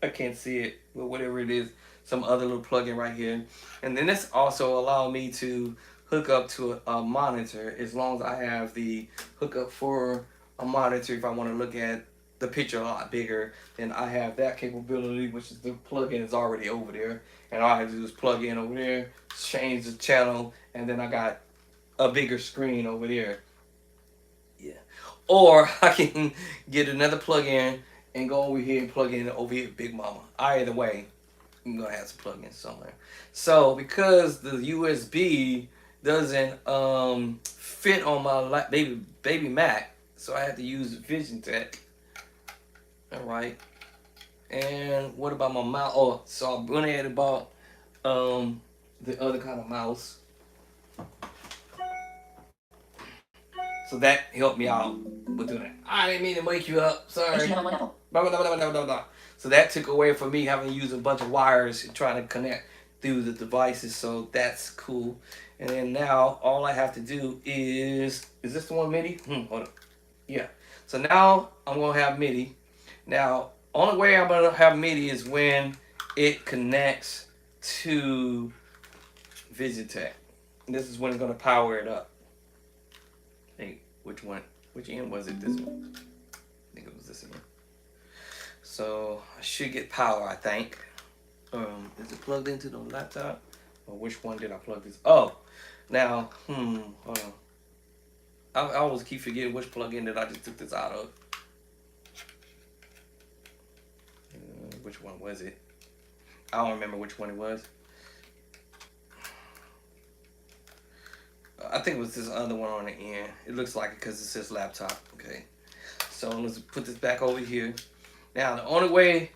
I can't see it, but whatever it is, some other little plugin right here. And then this also allow me to hook up to a monitor as long as I have the hookup for a monitor. If I want to look at the picture a lot bigger, then I have that capability, which is the plugin is already over there, and all I have to do is plug in over there, change the channel, and then I got a bigger screen over there. Yeah. Or I can get another plug-in and go over here and plug in over here Big Mama. Either way, I'm gonna have some plugins somewhere. So because the USB doesn't fit on my baby Mac, so I have to use Vision Tech. All right. And what about my mouse? Oh, so I went ahead and bought the other kind of mouse. So that helped me out with doing that. I didn't mean to wake you up. Sorry. So that took away from me having to use a bunch of wires and trying to connect through the devices. So that's cool. And then now all I have to do is this the one MIDI? Hold on. Yeah. So now I'm gonna have MIDI. Now, only way I'm gonna have MIDI is when it connects to Vision Tech. This is when it's gonna power it up. Hey, which one? Which end was it? This one? I think it was this one. So I should get power, I think. Is it plugged into the laptop? Or which one did I plug this? Oh, now, hold on. I always keep forgetting which plug-in that I just took this out of. Which one was it? I don't remember which one it was. I think it was this other one on the end. It looks like it because it says laptop. Okay. So let's put this back over here. Now, the only way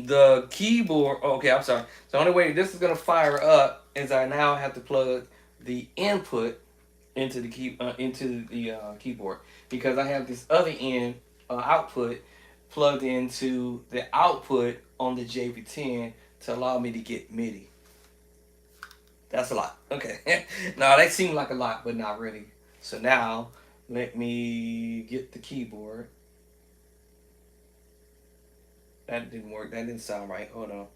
the keyboard, okay, I'm sorry. The only way this is going to fire up is I now have to plug the input into the keyboard, because I have this other end output plugged into the output on the JV10 to allow me to get MIDI. That's a lot. Okay. Now that seemed like a lot, but not really. So now let me get the keyboard. That didn't work. That didn't sound right. Hold on.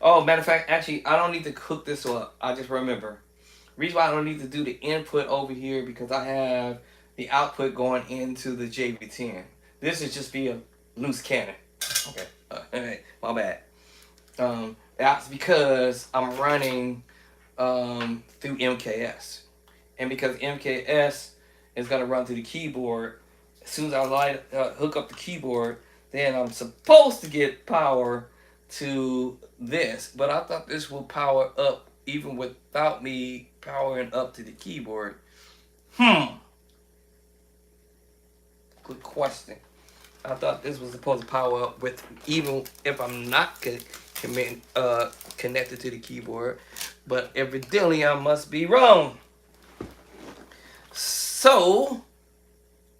Oh, matter of fact, actually, I don't need to hook this up. I just remember. Reason why I don't need to do the input over here, because I have the output going into the JV10. This is just be a loose cannon. Okay. Alright, my bad. That's because I'm running through MKS. And because MKS is going to run through the keyboard, as soon as I hook up the keyboard, then I'm supposed to get power to this. But I thought this will power up even without me powering up to the keyboard. Good question. I thought this was supposed to power up with even if I'm not connected to the keyboard. But evidently I must be wrong. So So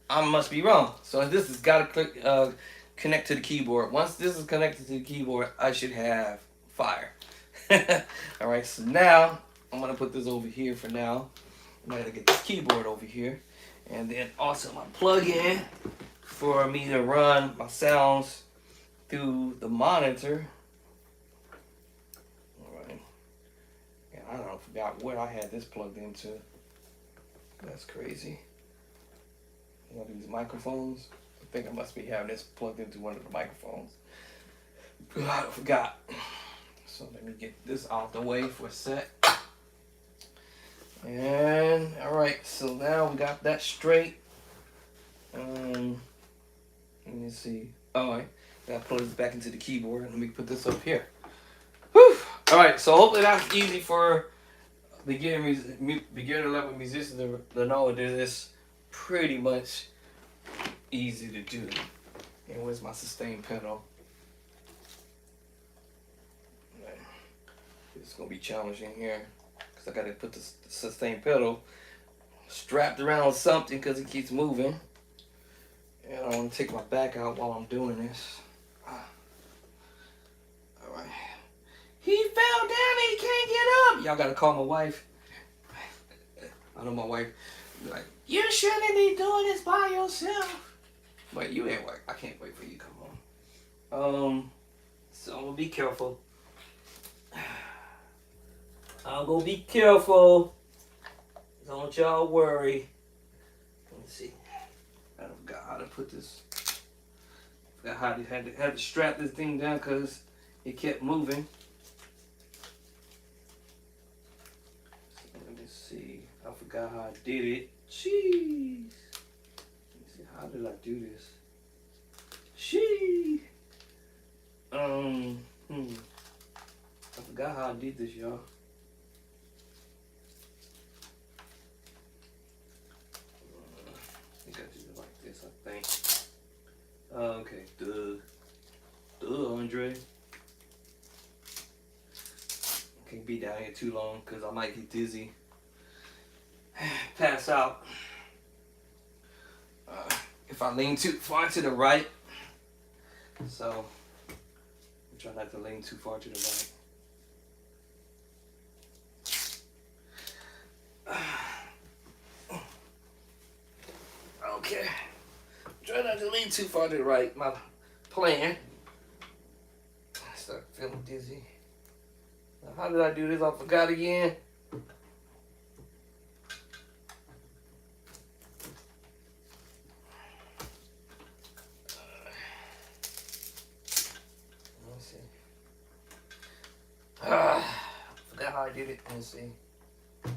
I must be wrong. So this has got to connect to the keyboard. Once this is connected to the keyboard, I should have fire. All right. So now I'm gonna put this over here for now. I gotta get this keyboard over here, and then also my plug-in for me to run my sounds through the monitor. All right. And I don't forgot where I had this plugged into. That's crazy. One of these microphones. I think I must be having this plugged into one of the microphones. I forgot. So let me get this out the way for a sec. And alright, so now we got that straight. Let me see. Alright, gotta plug this back into the keyboard. Let me put this up here. Whew. Alright, so hopefully that's easy for beginner level musicians to know that it's pretty much easy to do. And where's my sustain pedal? It's gonna be challenging here because I gotta put the sustain pedal strapped around something because it keeps moving. And I want to take my back out while I'm doing this. Alright. He fell down and he can't get up. Y'all gotta call my wife. I know my wife be like, you shouldn't be doing this by yourself. But you at work. I can't wait for you to come home. So I'm gonna be careful. I'm gonna be careful. Don't y'all worry. Let me see. I forgot how to put this. Forgot how to had to strap this thing down because it kept moving. So let me see. I forgot how I did it. Jeez. Let me see. How did I do this? Sheesh. I forgot how I did this, y'all. I think I did it like this, I think. Okay, Andre. Can't be down here too long because I might get dizzy. Pass out. If I lean too far to the right. So, I'm trying not to lean too far to the right. Okay. Try not to lean too far to the right. My plan. I start feeling dizzy. Now, how did I do this? I forgot again. Let's see. Forgot how I did it. Let's see. Like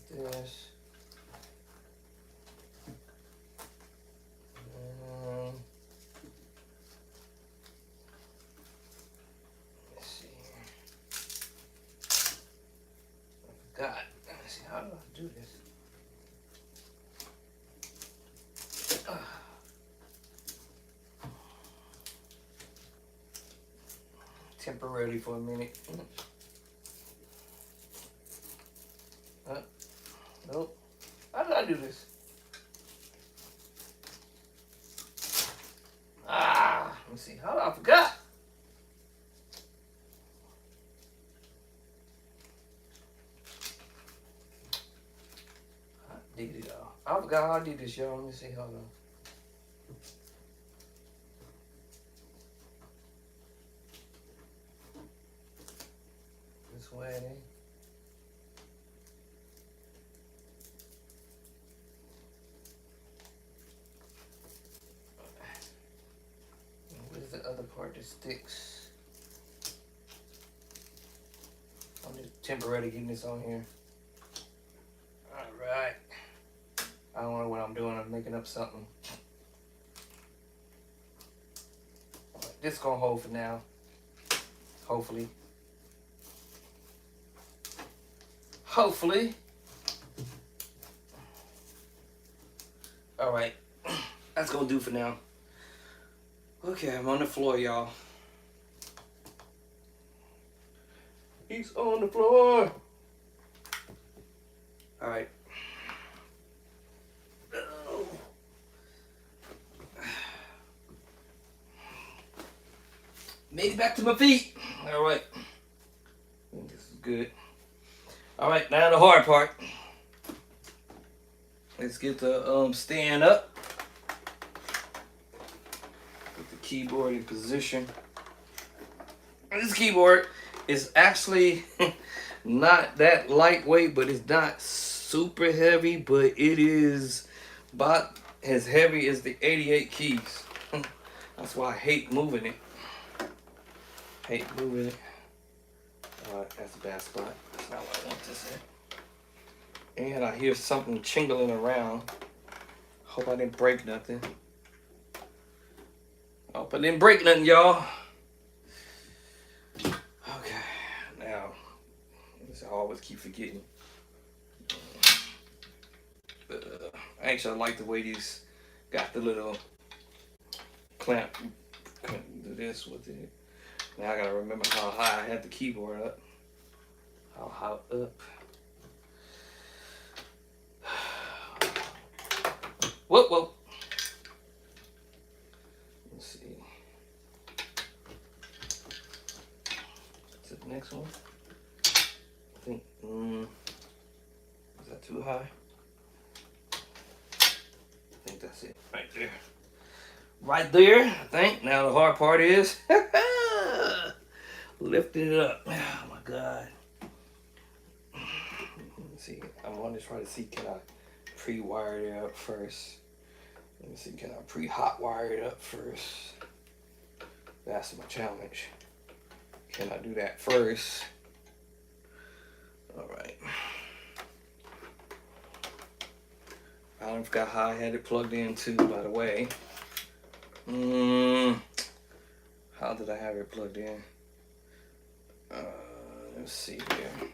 this. Let's see. I forgot. Let's see. How do I do this? Temporarily for a minute. Nope. How did I do this? Let me see. How did I forgot? I did it all. I forgot how I did this, y'all. Let me see. Hold on. This way. Where's the other part that sticks? I'm just temporarily getting this on here. Alright. I don't know what I'm doing. I'm making up something. This is gonna hold for now. Hopefully. Hopefully. Alright. That's gonna do for now. Okay, I'm on the floor, y'all. He's on the floor. Alright. Made it back to my feet. All right. This is good. All right, now the hard part. Let's get the stand up. Put the keyboard in position. This keyboard is actually not that lightweight, but it's not super heavy, but it is about as heavy as the 88 keys. That's why I hate moving it. Hate moving it. That's a bad spot. That's not what I want this at. And I hear something chingling around. Hope I didn't break nothing. Hope I didn't break nothing, y'all. Okay, now, I always keep forgetting. Actually, I like the way these got the little clamp. Do this with it. Now I gotta remember how high I had the keyboard up. How high up. Whoa, whoa. Let's see. What's the next one? I think, is that too high? I think that's it. Right there. Right there, I think. Now the hard part is lifting it up. Oh my God. Let's see. I want to try to see, can I pre-wire it up first? Let me see, can I pre-hot wire it up first? That's my challenge. Can I do that first? All right. I forgot how I had it plugged in too, by the way. How did I have it plugged in? Let's see here.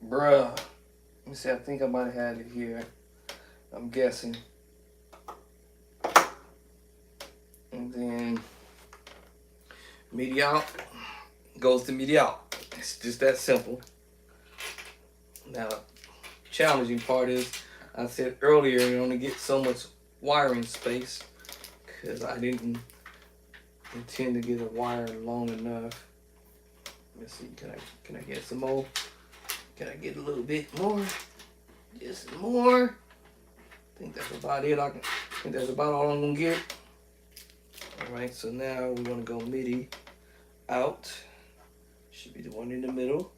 Bruh. Let me see, I think I might have had it here. I'm guessing. And then MIDI out goes to MIDI out. It's just that simple. Now, challenging part is, I said earlier, you only get so much wiring space because I didn't intend to get a wire long enough. Let's see, can I get some more? Can I get a little bit more? Just more. I think that's about it. I think that's about all I'm gonna get. All right, so now we're gonna go MIDI out. Should be the one in the middle.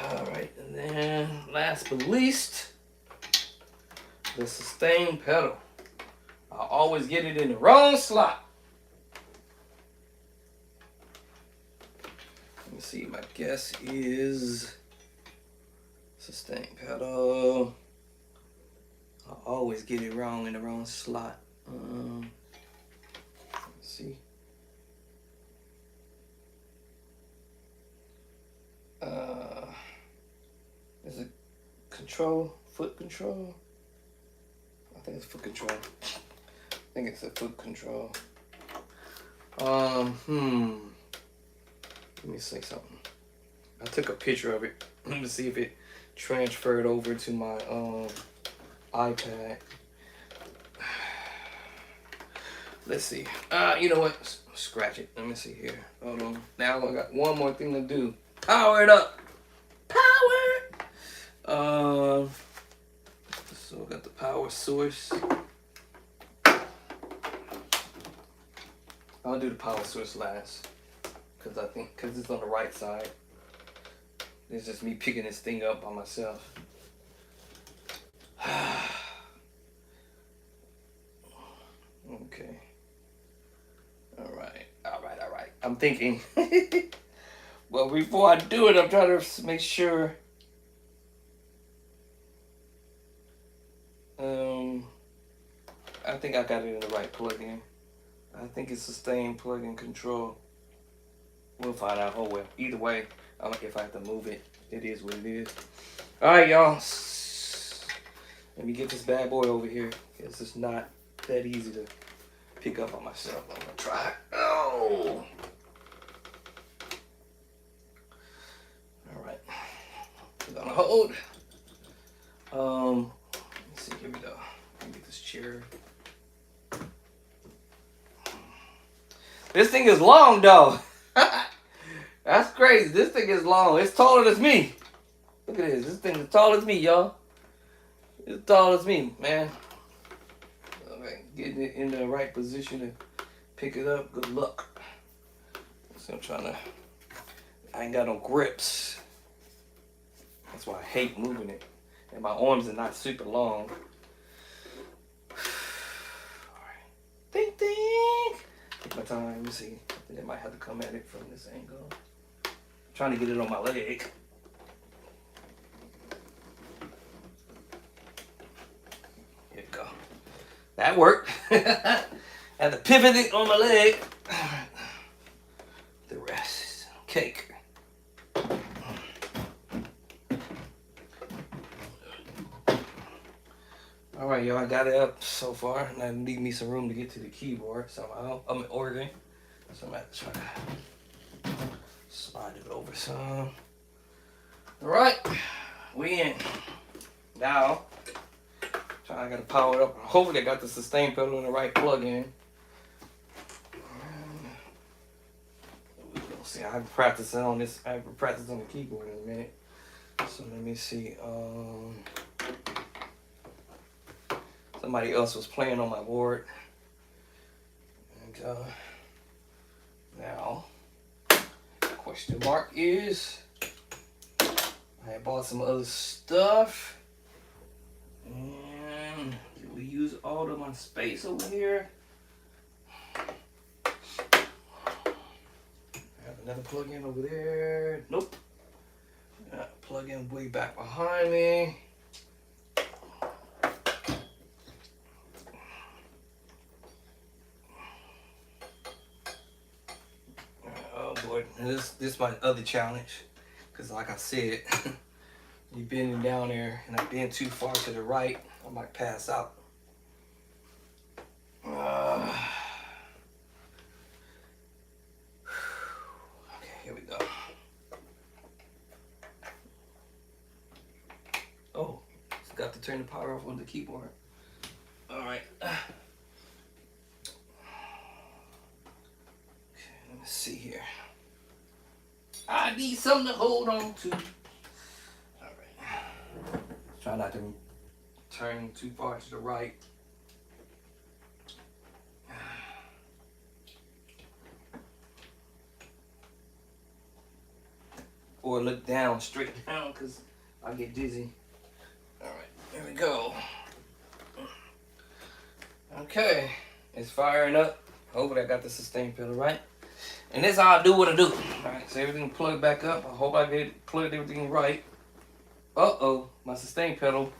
All right, and then last but least, the sustain pedal. I always get it in the wrong slot. Let me see, my guess is sustain pedal. I always get it wrong in the wrong slot. Let's see. Is it control? Foot control? I think it's foot control. I think it's a foot control. Let me say something. I took a picture of it. Let me see if it transferred over to my iPad. Let's see. You know what? Scratch it. Let me see here. Hold on. Now I got one more thing to do. Power it up. Power. So I got the power source. I'll do the power source last, because it's on the right side. It's just me picking this thing up by myself. Okay. All right. I'm thinking. Well, before I do it, I'm trying to make sure. I think I got it in the right plug-in. I think it's sustain plug-in control. We'll find out. Oh well. Either way, if I have to move it, it is what it is. All right, y'all. Let me get this bad boy over here. It's just not that easy to pick up on myself. I'm gonna try. Oh. All right. We're gonna hold. Let's see. Here we go. Let me get this chair. This thing is long, though. That's crazy. This thing is long. It's taller than me. Look at this. This thing is tall as me, y'all. It's tall as me, man. Alright, getting it in the right position to pick it up. Good luck. So I'm trying to. I ain't got no grips. That's why I hate moving it. And my arms are not super long. Alright. Ding ding. Take my time. Let me see. I think I might have to come at it from this angle. I'm trying to get it on my leg. Here we go. That worked. I had to pivot it on my leg. The rest is cake. Alright, y'all, I got it up so far. Now I need me some room to get to the keyboard somehow. I'm in Oregon, so I'm going to try to slide it over some. Alright, we in. Now, I got to power it up. Hopefully I got the sustain pedal in the right plug-in. We'll see, I have practicing on this. I have practice on the keyboard in a minute. So let me see. Somebody else was playing on my board. And now, question mark is, I bought some other stuff. And did we use all of my space over here? I have another plug-in over there. Nope. Plug-in way back behind me. And this is my other challenge, because like I said, you bending down there and I bend too far to the right, I might pass out. Okay, here we go. Oh, got to turn the power off on the keyboard. All right. Okay, let me see here. I need something to hold on to. All right. Try not to turn too far to the right. Or look down, straight down, because I get dizzy. All right, here we go. Okay, it's firing up. Hopefully I got the sustain pedal right. And this is how I do what I do. Alright, so everything plugged back up. I hope I get plugged everything right. Uh-oh, my sustain pedal.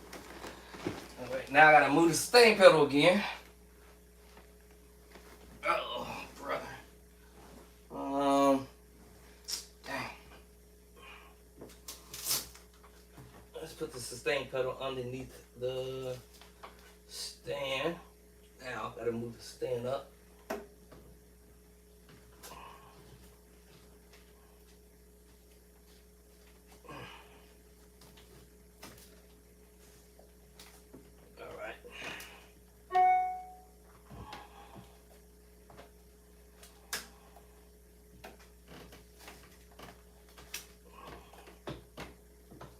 Alright, now I gotta move the sustain pedal again. Uh-oh, brother. Dang. Let's put the sustain pedal underneath the stand. Now, gotta move the stand up.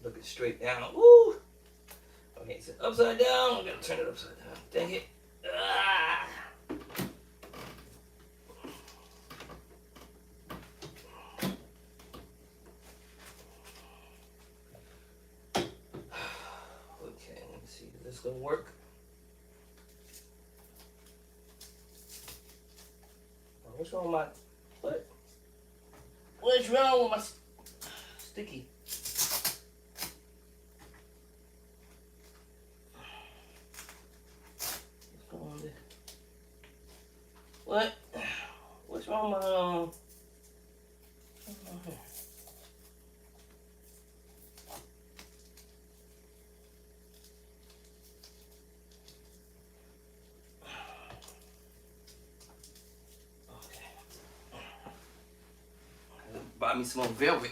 Looking straight down. Woo! Okay, it's upside down. I'm gonna turn it upside down. Dang it. Ah! Okay, let me see. Is this gonna work? What's wrong with my what? What's wrong with my sticky? What? What's wrong with my buy me some more velvet.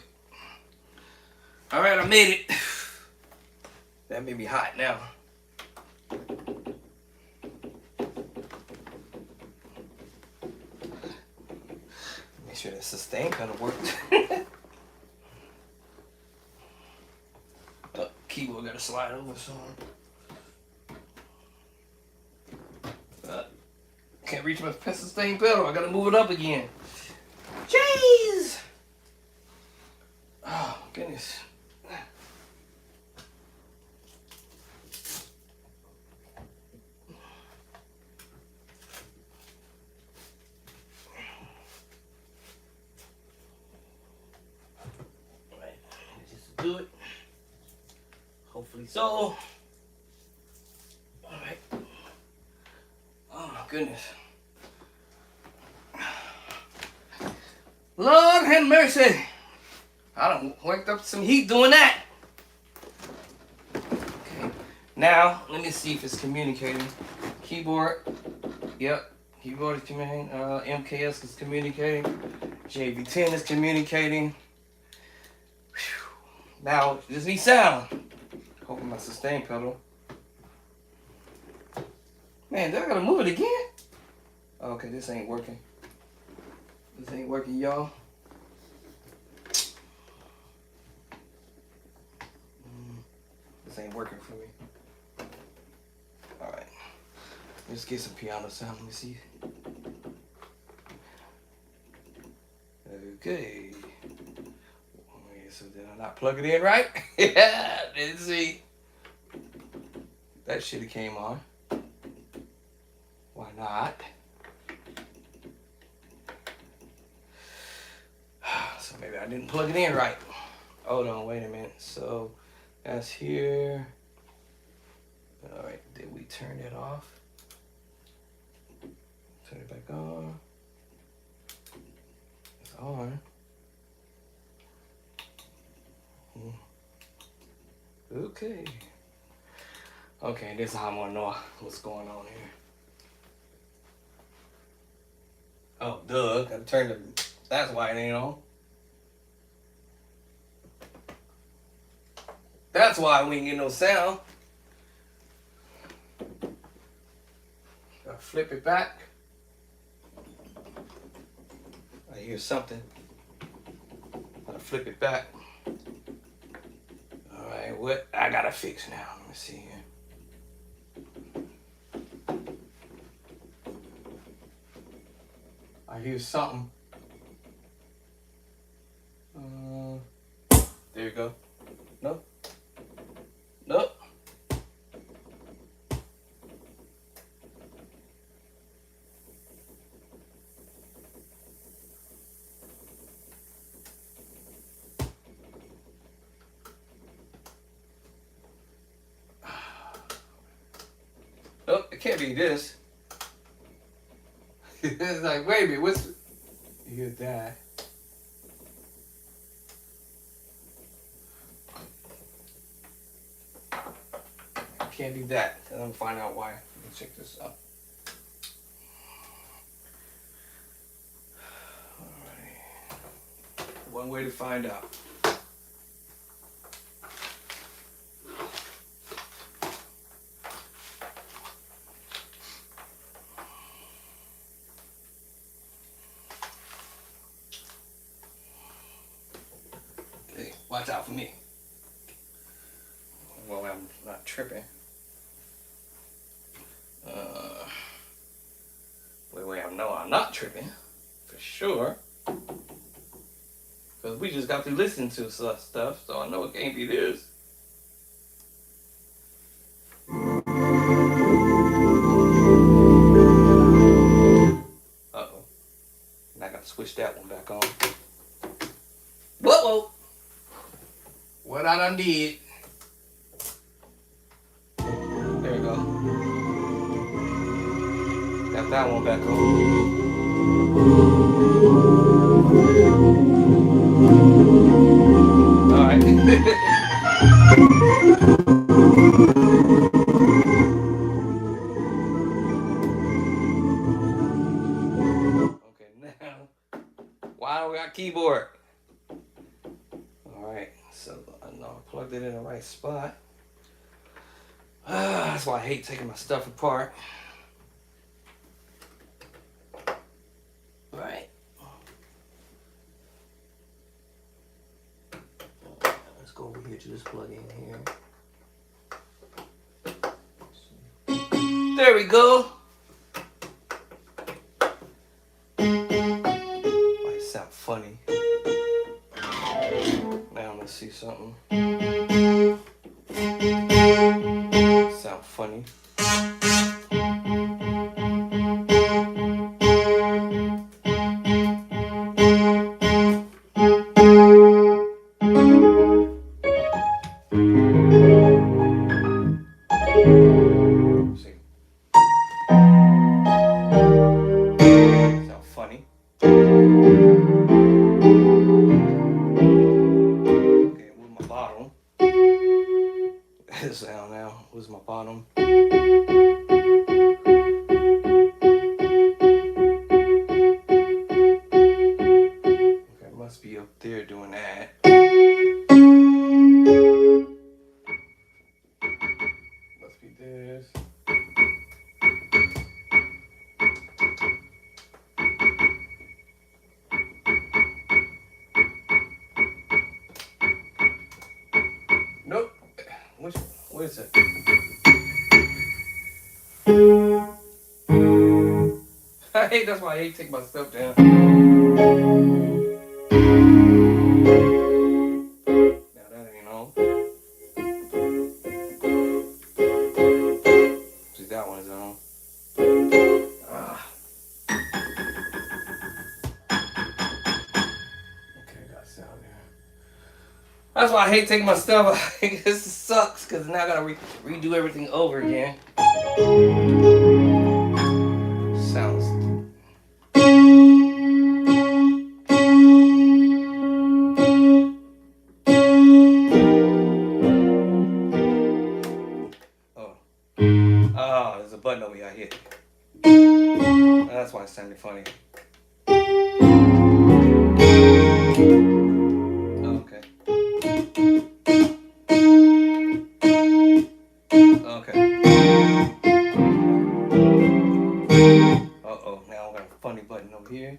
All right, I made it. That made me hot now. sure that sustain pedal works. Oh, keyboard gotta slide over some. Can't reach my sustain pedal. I gotta move it up again. Jeez! Oh, goodness. Alright, just do it. Hopefully so. Alright. Oh my goodness. Lord have mercy. I done worked up some heat doing that. Okay. Now, let me see if it's communicating. Keyboard. Yep. Keyboard is communicating. MKS is communicating. JV10 is communicating. Whew. Now, just need sound. Hoping my sustain pedal. Man, do I gotta move it again? Okay, this ain't working. This ain't working, y'all. This ain't working for me. Alright. Let's get some piano sound. Let me see. Okay. So did I not plug it in right? Yeah, didn't see. That should have came on. Why not? So maybe I didn't plug it in right. Hold on, wait a minute. So that's here. All right, did we turn it off? Turn it back on. It's on. Okay. Okay, this is how I'm gonna know what's going on here. Oh, duh. Gotta turn the. That's why it ain't on. That's why we ain't get no sound. Gotta flip it back. I hear something. Gotta flip it back. Alright, what I gotta fix now? Let me see here. I hear something. There you go. No? Nope. Nope, it can't be this. It's like, wait a minute, what's... You hear that? Can't do that. I'm gonna find out why. Let me check this out. Alright. One way to find out. Okay, watch out for me. Well, I'm not tripping. Wait, I know I'm not tripping, for sure. Because we just got through listening to such stuff, so I know it can't be this. Uh-oh. And I got to switch that one back on. Whoa! What I done did. There we go. Got that one back on. Alright. Okay, now, why do we got keyboard? Alright, so I know I plugged it in the right spot. That's why I hate taking my stuff apart. Right. There we go. Might sound funny. Now let's see something. Sound funny. Sound funny. Okay, with my bottom. Sound now. Where's my bottom? Okay, must be up there doing that. Must be this. Nope. What is it? That's why I hate taking my stuff down. Now that ain't on. See, that one is on. Okay, got sound there. That's why I hate taking my stuff. This sucks because now I gotta redo everything over again. Sounds. Oh, there's a button over here I hit. That's why it sounded funny. Okay. Okay. Uh-oh, now I got a funny button over here.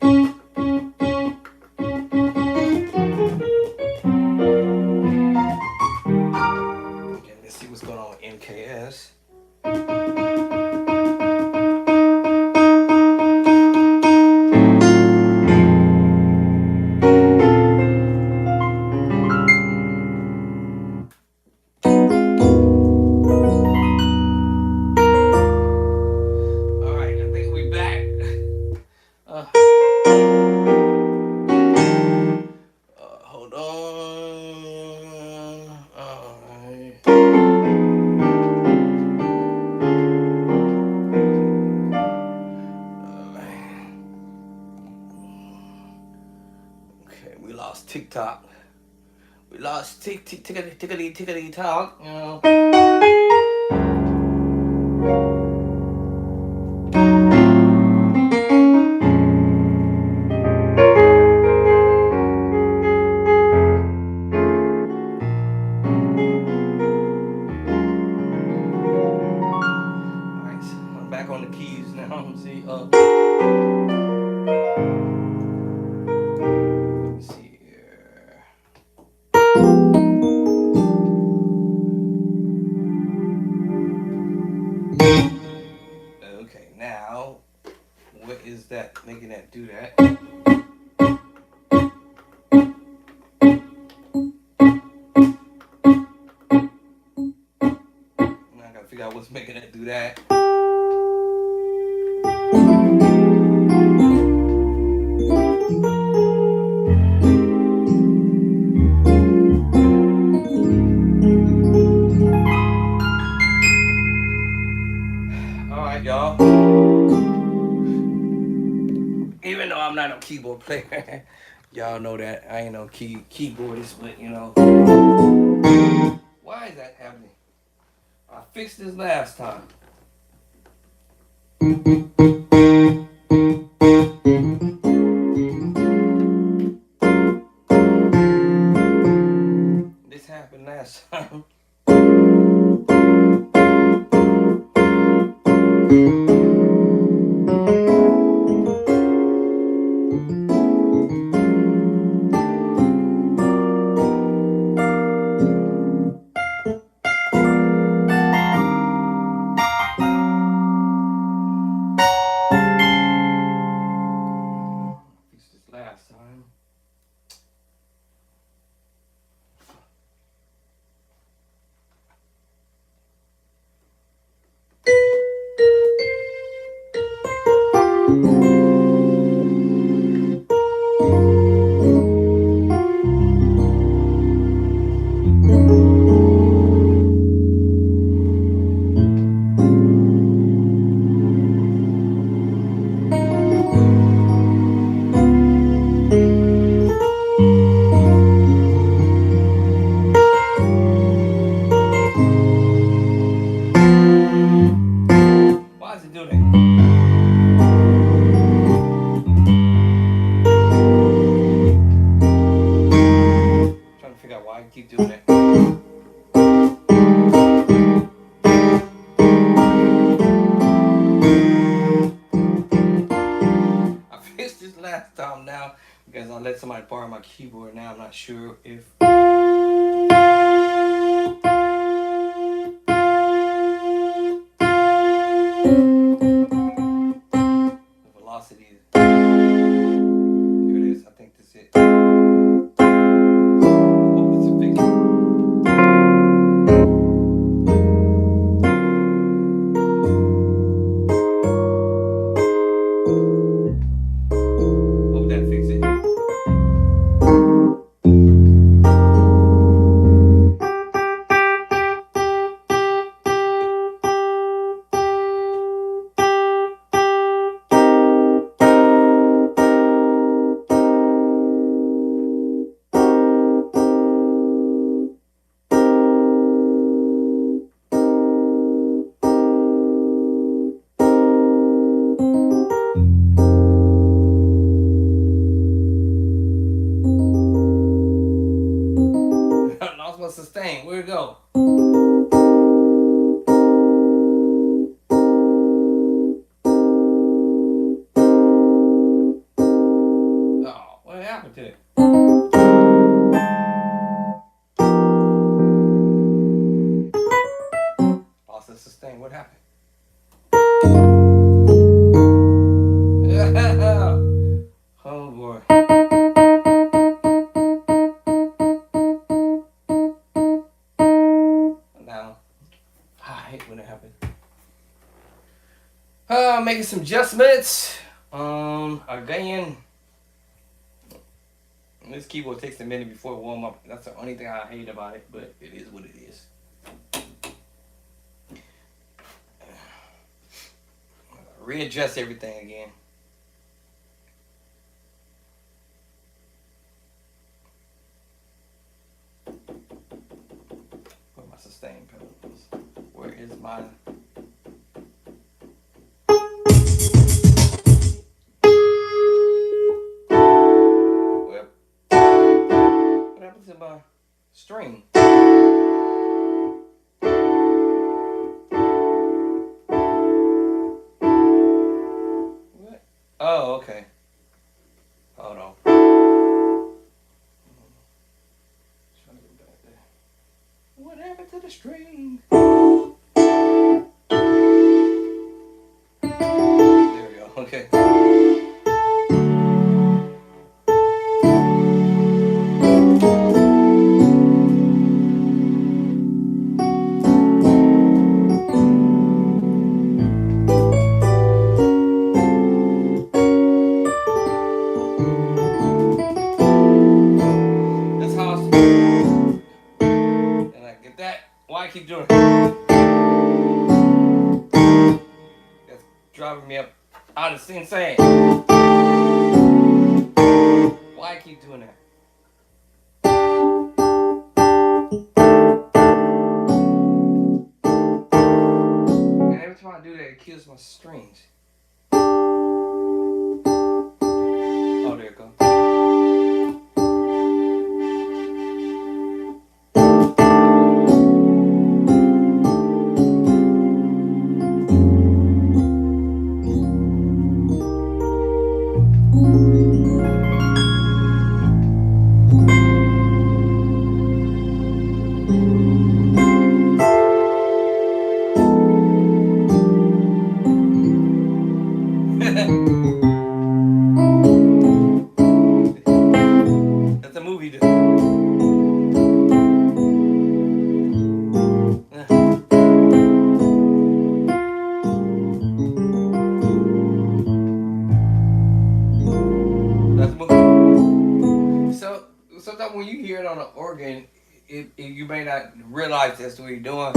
Okay, let's see what's going on with MKS. Hold on. Alright. Okay, we lost TikTok. We lost tickety talk, you know. Back on the keys now. Let me see. Let me see here. Okay, now what is that making that do that? Now I gotta figure out what's making it do that. Alright, y'all. Even though I'm not a keyboard player, y'all know that I ain't no keyboardist, but you know. Why is that happening? I fixed this last time. This happened last time. because I let somebody borrow my keyboard. Now I'm not sure if the velocity is. Here it is. I think that's it. Hope this will fix it. Hope that fix it. Lost my sustain. Where'd it go? Oh, what happened to it? Lost the sustain. What happened? Oh boy. Now, I hate when it happens. Making some adjustments. Again, this keyboard takes a minute before it warm up. That's the only thing I hate about it, but it is what it is. Readjust everything again. Where my sustain pedals? Where is my? What happened to my string? What? Oh, okay. Hold on. What happened to the string? There we go. Okay. That's how and I get that. Why I keep doing it? That's driving me up out of insane. Why I keep doing that? And every time I do that, it kills my strings. Oh, there it goes. That's a movie, dude. That's a movie. So sometimes when you hear it on the organ, you may not realize that's what you're doing,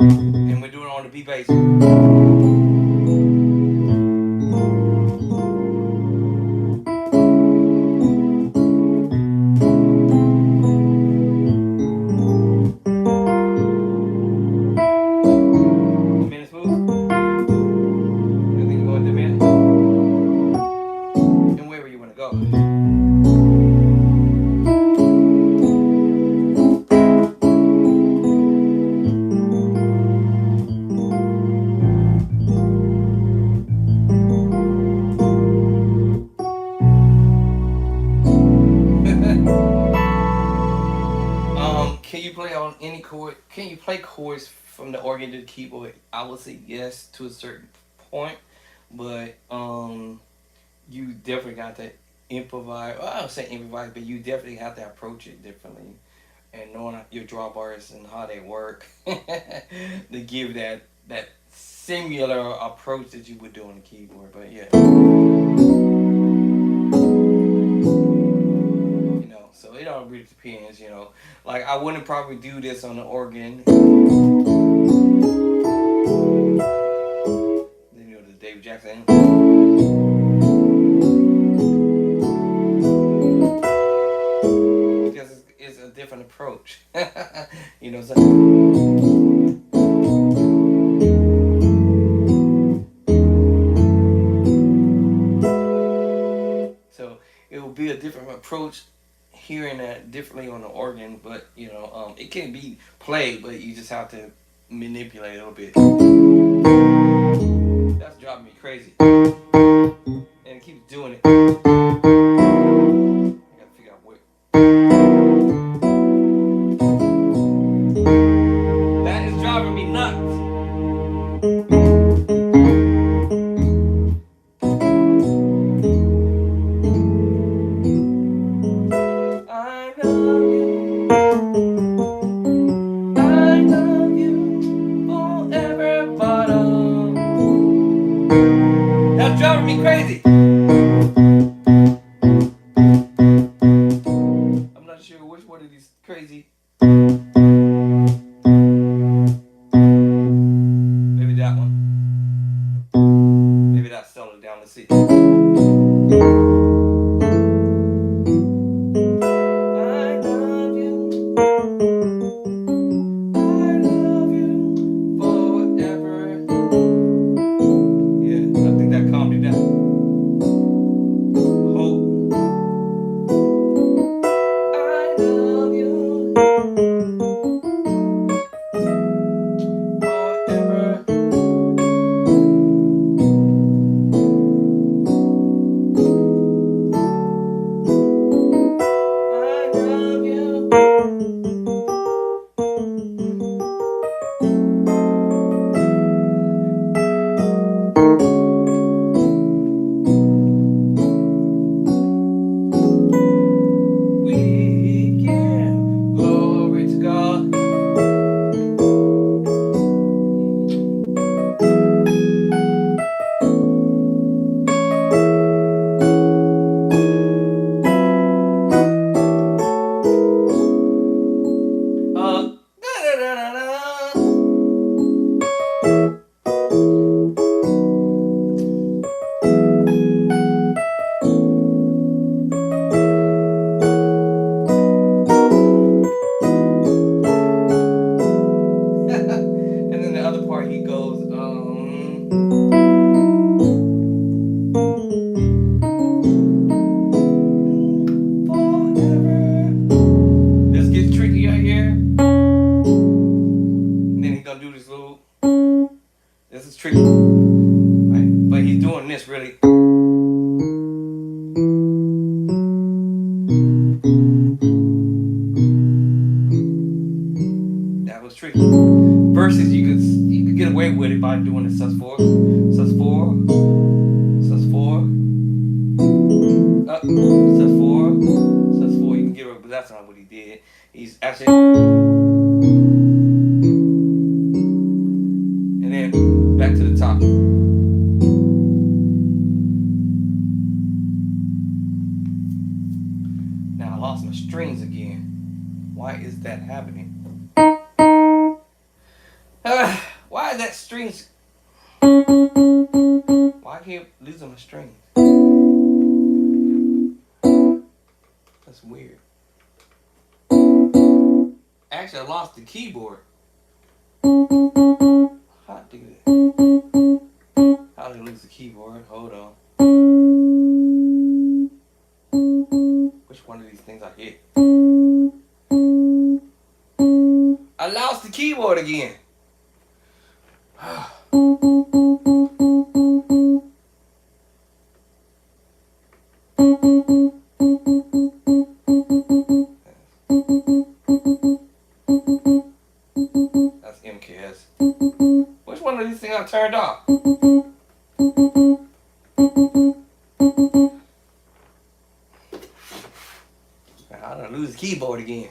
and we're doing it on the B bass. chord? Can you play chords from the organ to the keyboard? I would say yes to a certain point, but you definitely got to improvise. Well, I don't say improvise, but you definitely have to approach it differently, and knowing your drawbars and how they work, to give that similar approach that you would do on the keyboard. But yeah, so it all really depends. Like I wouldn't probably do this on the organ. The David Jackson. Because it's a different approach. So. So it will be a different approach hearing that differently on the organ, but it can be played, but you just have to manipulate a little bit. That's driving me crazy, and it keeps doing it. I gotta figure out where. That is driving me nuts. That's driving me crazy. I'm not sure which one of these crazy. Maybe that one. Maybe that's settled down. Let's see. This is tricky, right? But he's doing this really. That was tricky. Versus you could get away with it by doing the sus4, sus4, sus4, sus4, sus4. You can get away, but that's not what he did. He's actually, and then back to the top. Now I lost my strings again. Why is that happening? Why is that strings? Why I keep losing my strings? That's weird. Actually, I lost the keyboard. How did I lose the keyboard? Hold on. Which one of these things I hit? I lost the keyboard again. one of these things I turned off? I don't lose the keyboard again.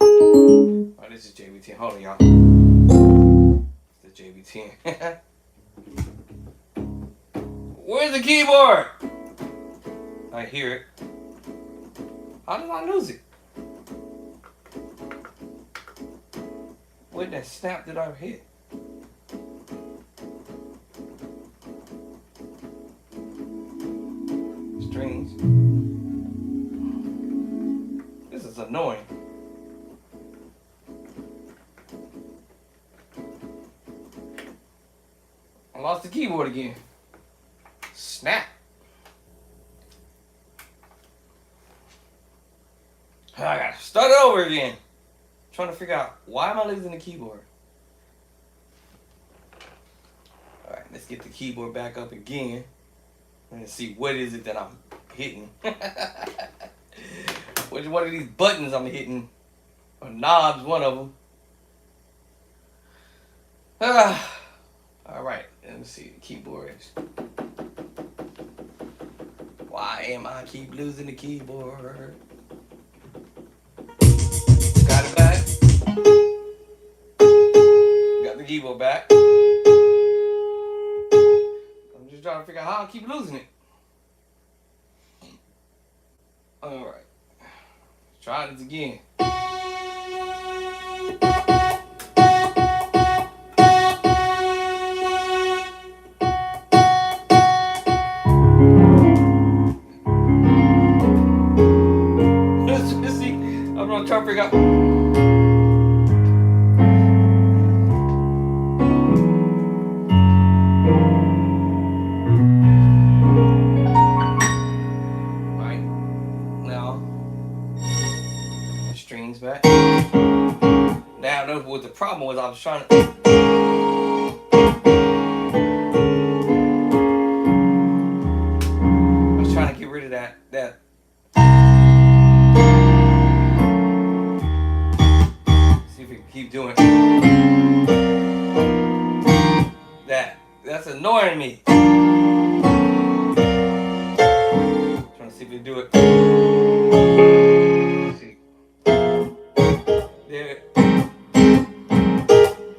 Oh, this is JB10. Hold on, y'all. It's the JB10. Where's the keyboard? I hear it. How did I lose it? Where that snap did I hit? Strings. This is annoying. I lost the keyboard again. Snap. I gotta start it over again. Trying to figure out why am I losing the keyboard. Alright, let's get the keyboard back up again. And see what is it that I'm hitting. Which one of these buttons I'm hitting? Or knobs, one of them. Alright, let me see the keyboard. Why am I keep losing the keyboard? Got it back. Got the keyboard back. I'm just trying to figure out how I keep losing it. Alright. Try this again. See, I'm gonna try to figure out. Right now, the strings back. Now, I know what the problem was. I was trying to. Get rid of that. See if we can keep doing that. That's annoying me. Trying to see if we can do it. Let's see. There.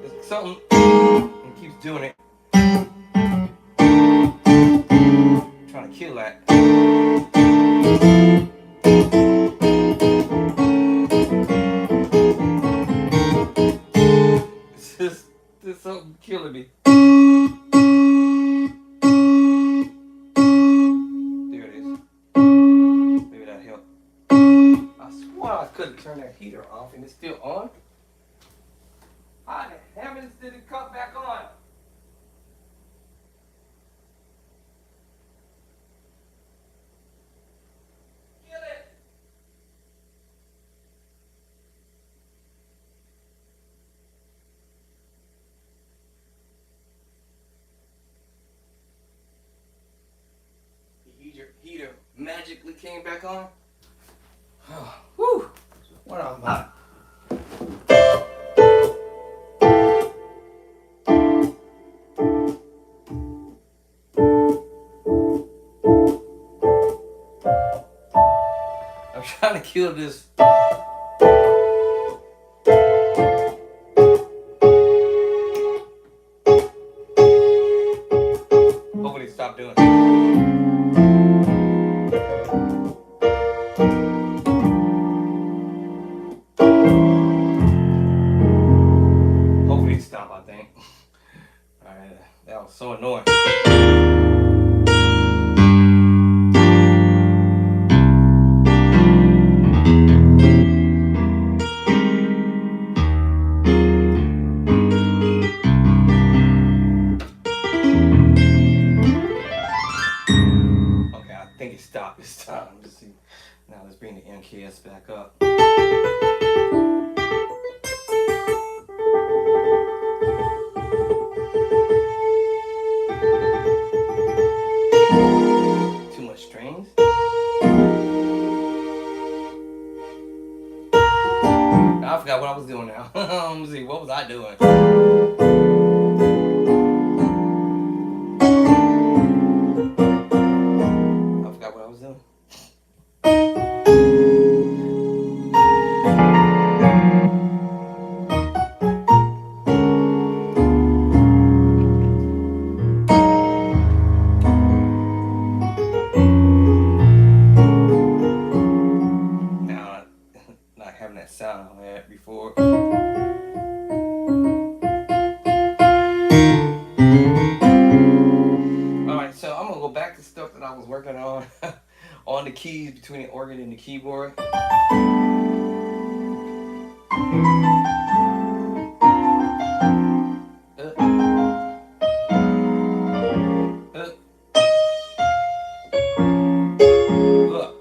There's something and keeps doing it. Trying to kill that. There's something killing me. There it is. Maybe that helped. I swore I couldn't turn that heater off and it's still on. How the heavens did it come back on? Kill it! Heater magically came back on. Oh, whew. What am I? I'm trying to kill this. Hopefully stop doing it. Hopefully stop, I think. Alright, that was so annoying. Okay, I think it stopped this time. Let's see. Now let's bring the MKS back up. Too much strings. I forgot what I was doing now. Let me see, what was I doing? working on on the keys between the organ and the keyboard. Uh, look.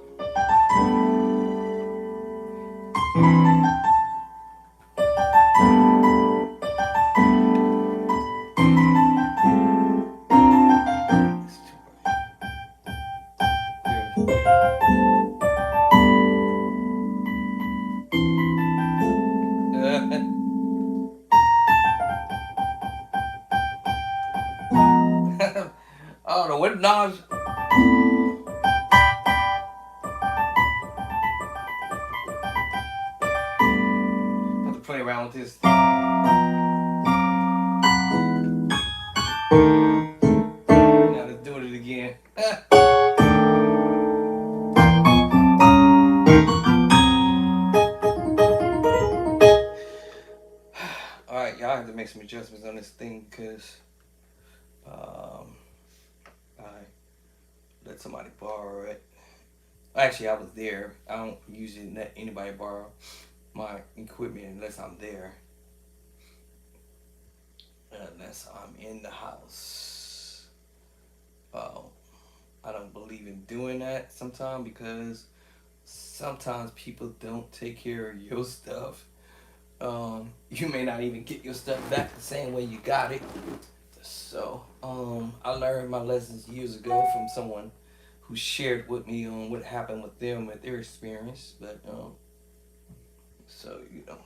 It's too bright. I don't know what knobs. I have to play around with this. Now let's do it again. Alright, y'all have to make some adjustments on this thing because I let somebody borrow it. Actually, I was there. I don't usually let anybody borrow my equipment unless I'm there. Unless I'm in the house. I don't believe in doing that sometimes because sometimes people don't take care of your stuff. You may not even get your stuff back the same way you got it. So, I learned my lessons years ago from someone who shared with me on what happened with them at their experience. But, so, you know.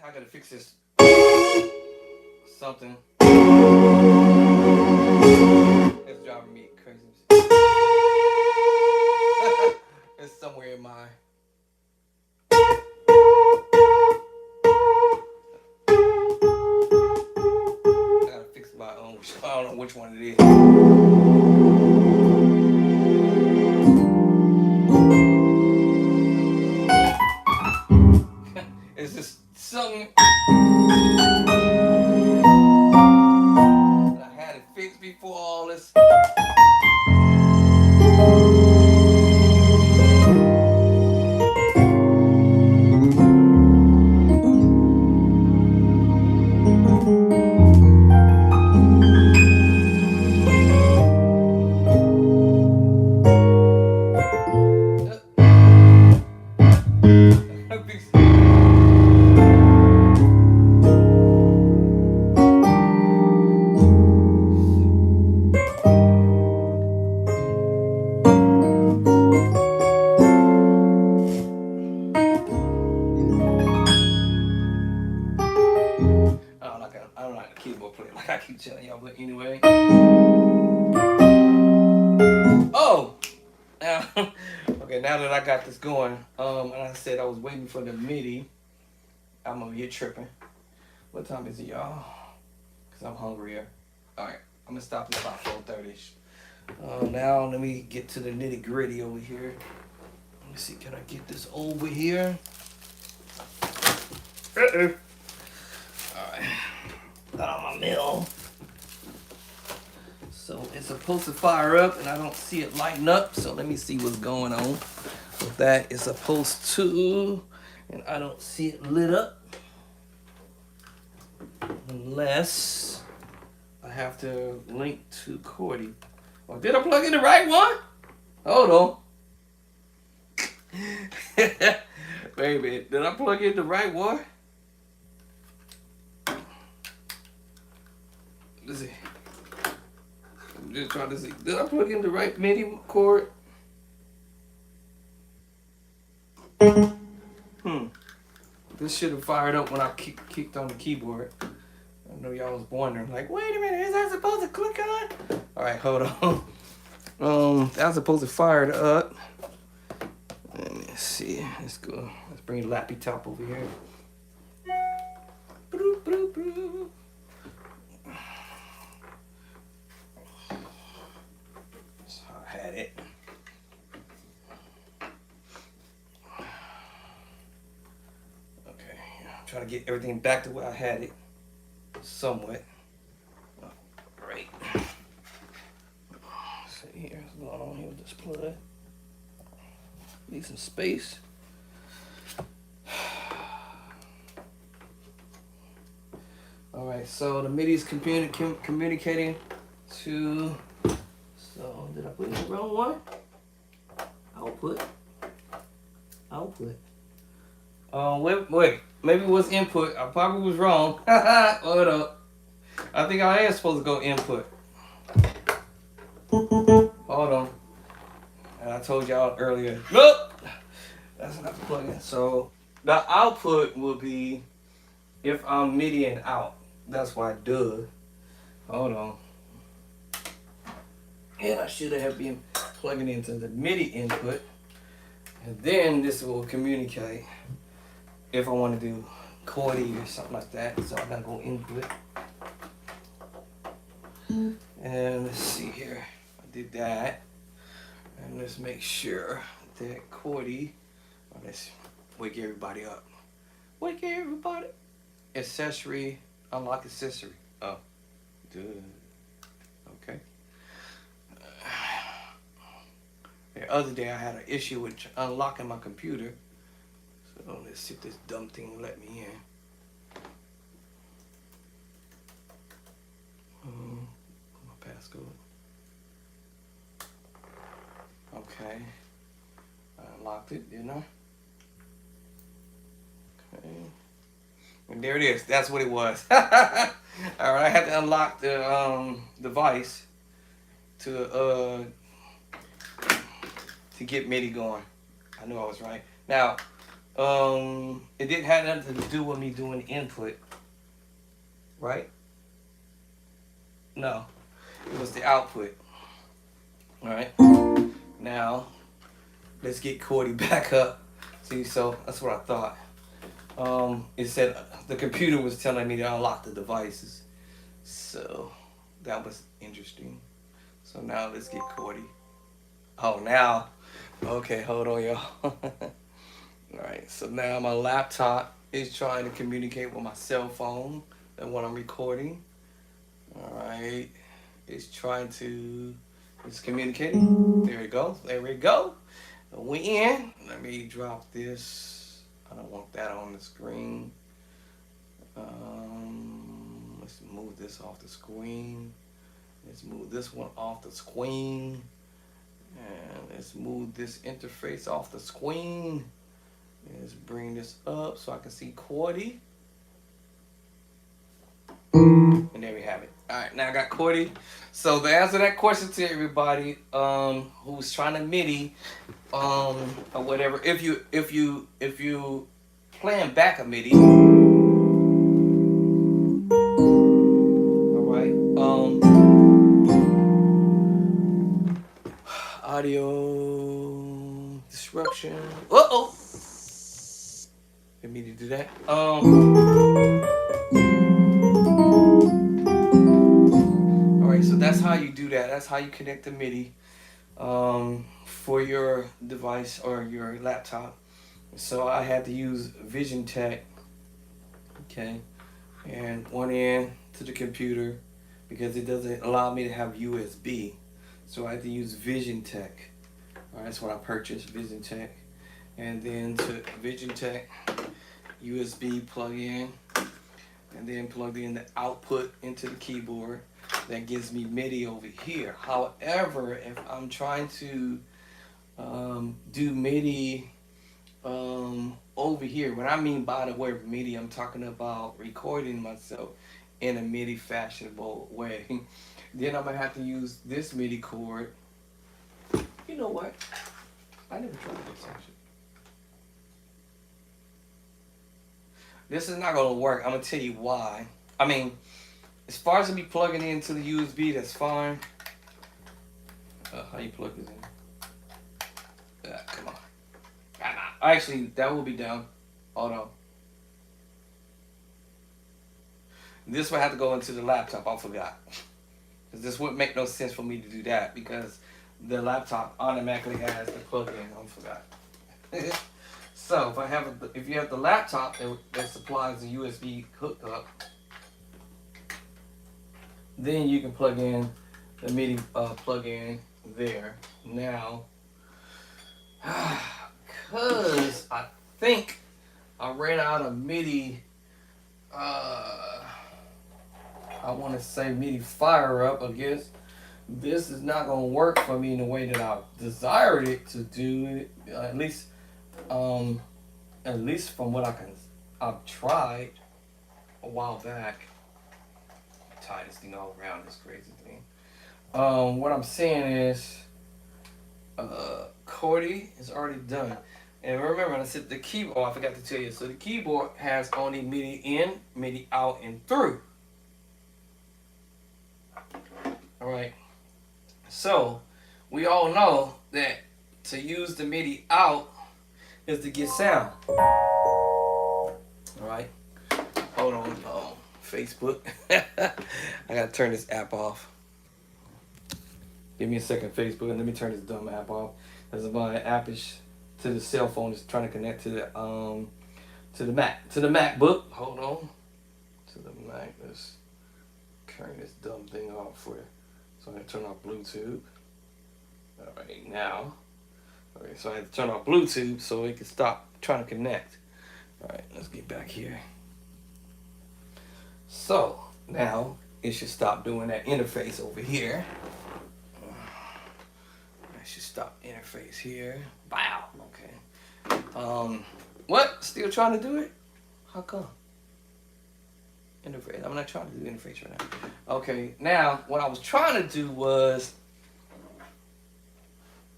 I gotta fix this. Something. It's driving me crazy. It's somewhere in my. I gotta fix my own. I don't know which one it is. It's just something. I had it fixed before all this. I don't like the keyboard player like I keep telling y'all, but anyway. Oh! Now, okay, now that I got this going, and I said I was waiting for the MIDI, I'm over here tripping. What time is it, y'all? Because I'm hungrier. Alright, I'm going to stop at about 4:30ish. Now, let me get to the nitty gritty over here. Let me see, can I get this over here? Uh-oh. Alright. Got on my mill. So it's supposed to fire up and I don't see it lighting up. So let me see what's going on with that. It's supposed to, and I don't see it lit up. Unless I have to link to Cordy. Oh, did I plug in the right one? Hold on. Baby, did I plug in the right one? Let's see. I'm just trying to see. Did I plug in the right MIDI cord? This should have fired up when I kicked on the keyboard. I know y'all was wondering, like, wait a minute, is that supposed to click on? All right, hold on. That was supposed to fire it up. Let's see. Let's go. Let's bring Lappy Top over here. So I had it. Okay. I'm trying to get everything back to where I had it. Somewhat. Right. See here. What's going on here with this plug? Need some space. All right, so the MIDI is communicating to. So did I put in the wrong one? Output. Wait. Maybe it was input. I probably was wrong. Hold up. I think I am supposed to go input. Hold on. And I told y'all earlier. Nope. That's not the plug-in. So the output will be if I'm MIDI-ing out. That's why duh. Hold on. And I should have been plugging into the MIDI input. And then this will communicate if I want to do chordy or something like that. So I gotta go input. And let's see here. I did that. And let's make sure that chordy. Let's wake everybody up. Wake everybody. Accessory. Unlock accessory. Oh. Good. Okay. The other day I had an issue with unlocking my computer. So let's see if this dumb thing let me in. My passcode. Okay. I unlocked it, didn't I? Okay. And there it is. That's what it was. Alright, I had to unlock the device to get MIDI going. I knew I was right. Now, it didn't have nothing to do with me doing input, right? No, it was the output. All right. Now, let's get chordy back up. See, so that's what I thought. It said the computer was telling me to unlock the devices, so that was interesting. So now let's get chordy. Oh, now. Okay, hold on, y'all. Alright, so now my laptop is trying to communicate with my cell phone and when I'm recording. Alright, it's communicating. There we go. We in. Let me drop this. I don't want that on the screen. Let's move this off the screen. Let's move this one off the screen. And let's move this interface off the screen. Let's bring this up so I can see chordy. And there we have it. Alright, now I got chordy. So to answer that question to everybody who's trying to MIDI or whatever, if you playing back a MIDI, alright, audio disruption. Uh-oh. Didn't mean to do that. Alright, so that's how you do that. That's how you connect the MIDI for your device or your laptop. So I had to use Vision Tech, okay, and one end to the computer because it doesn't allow me to have USB. So I had to use Vision Tech. Alright, that's what I purchased, Vision Tech. And then to Vision Tech, USB plug in, and then plug in the output into the keyboard. That gives me MIDI over here. However, if I'm trying to do MIDI over here, what I mean by the word MIDI, I'm talking about recording myself in a MIDI fashionable way. Then I'm gonna have to use this MIDI chord. You know what? I never tried this actually. This is not gonna work. I'm gonna tell you why. I mean, as far as me plugging into the USB, that's fine. How you plug this in? Come on. Actually, that will be down. Hold on. This will have to go into the laptop. I forgot. Because this wouldn't make no sense for me to do that because the laptop automatically has the plug-in. I forgot. So if you have the laptop that supplies a USB hookup, then you can plug in the MIDI plug-in there. Now, because I think I ran out of MIDI. I want to say MIDI Fire Up. I guess this is not gonna work for me in the way that I desired it to do. At least from what I've tried a while back. Tie this thing all around this crazy thing. What I'm saying is, Cordy is already done. And remember, I said the keyboard. Oh, I forgot to tell you. So the keyboard has only MIDI in, MIDI out, and through. All right. So we all know that to use the MIDI out is to get sound. All right. Hold on. Facebook. I gotta turn this app off. Give me a second, Facebook, and let me turn this dumb app off. Because my app is to the cell phone is trying to connect to the MacBook. Hold on. To the Mac. Let's turn this dumb thing off for you. So I'm gonna turn off Bluetooth. Alright, now. Alright, so I have to turn off Bluetooth so it can stop trying to connect. Alright, let's get back here. So now it should stop doing that interface over here. I should stop interface here. Wow. Okay. What? Still trying to do it? How come? Interface. I'm not trying to do interface right now. Okay. Now what I was trying to do was,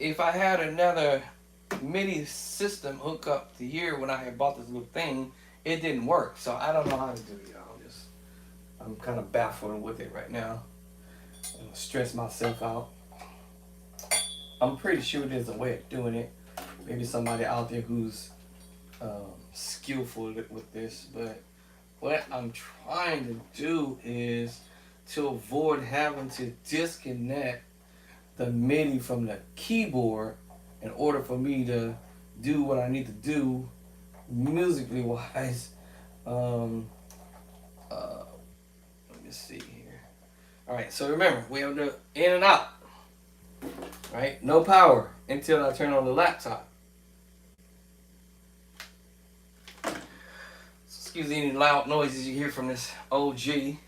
if I had another MIDI system hook up to here when I had bought this little thing, it didn't work. So I don't know how to do it, y'all. I'm kind of baffled with it right now. I'm gonna stress myself out. I'm pretty sure there's a way of doing it. Maybe somebody out there who's skillful with this. But what I'm trying to do is to avoid having to disconnect the MIDI from the keyboard in order for me to do what I need to do musically wise. Let me see here. Alright, so remember, we have the in and out. Right? No power until I turn on the laptop. Excuse any loud noises you hear from this OG.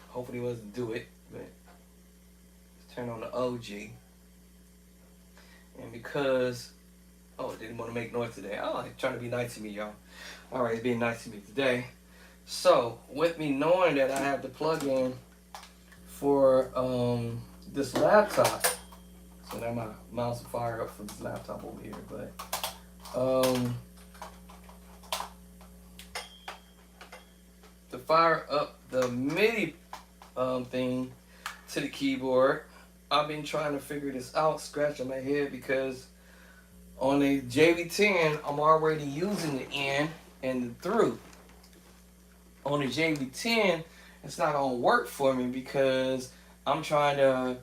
Hopefully he doesn't do it, but let's turn on the OG. And because, it didn't want to make noise today. Oh, it's trying to be nice to me, y'all. Alright, it's being nice to me today. So, with me knowing that I have the plug-in for this laptop, so now my mouse will fire up for this laptop over here, but to fire up the MIDI thing to the keyboard, I've been trying to figure this out, scratching my head, because on the JV10, I'm already using the in and the through. On the JV10, it's not gonna work for me because I'm trying to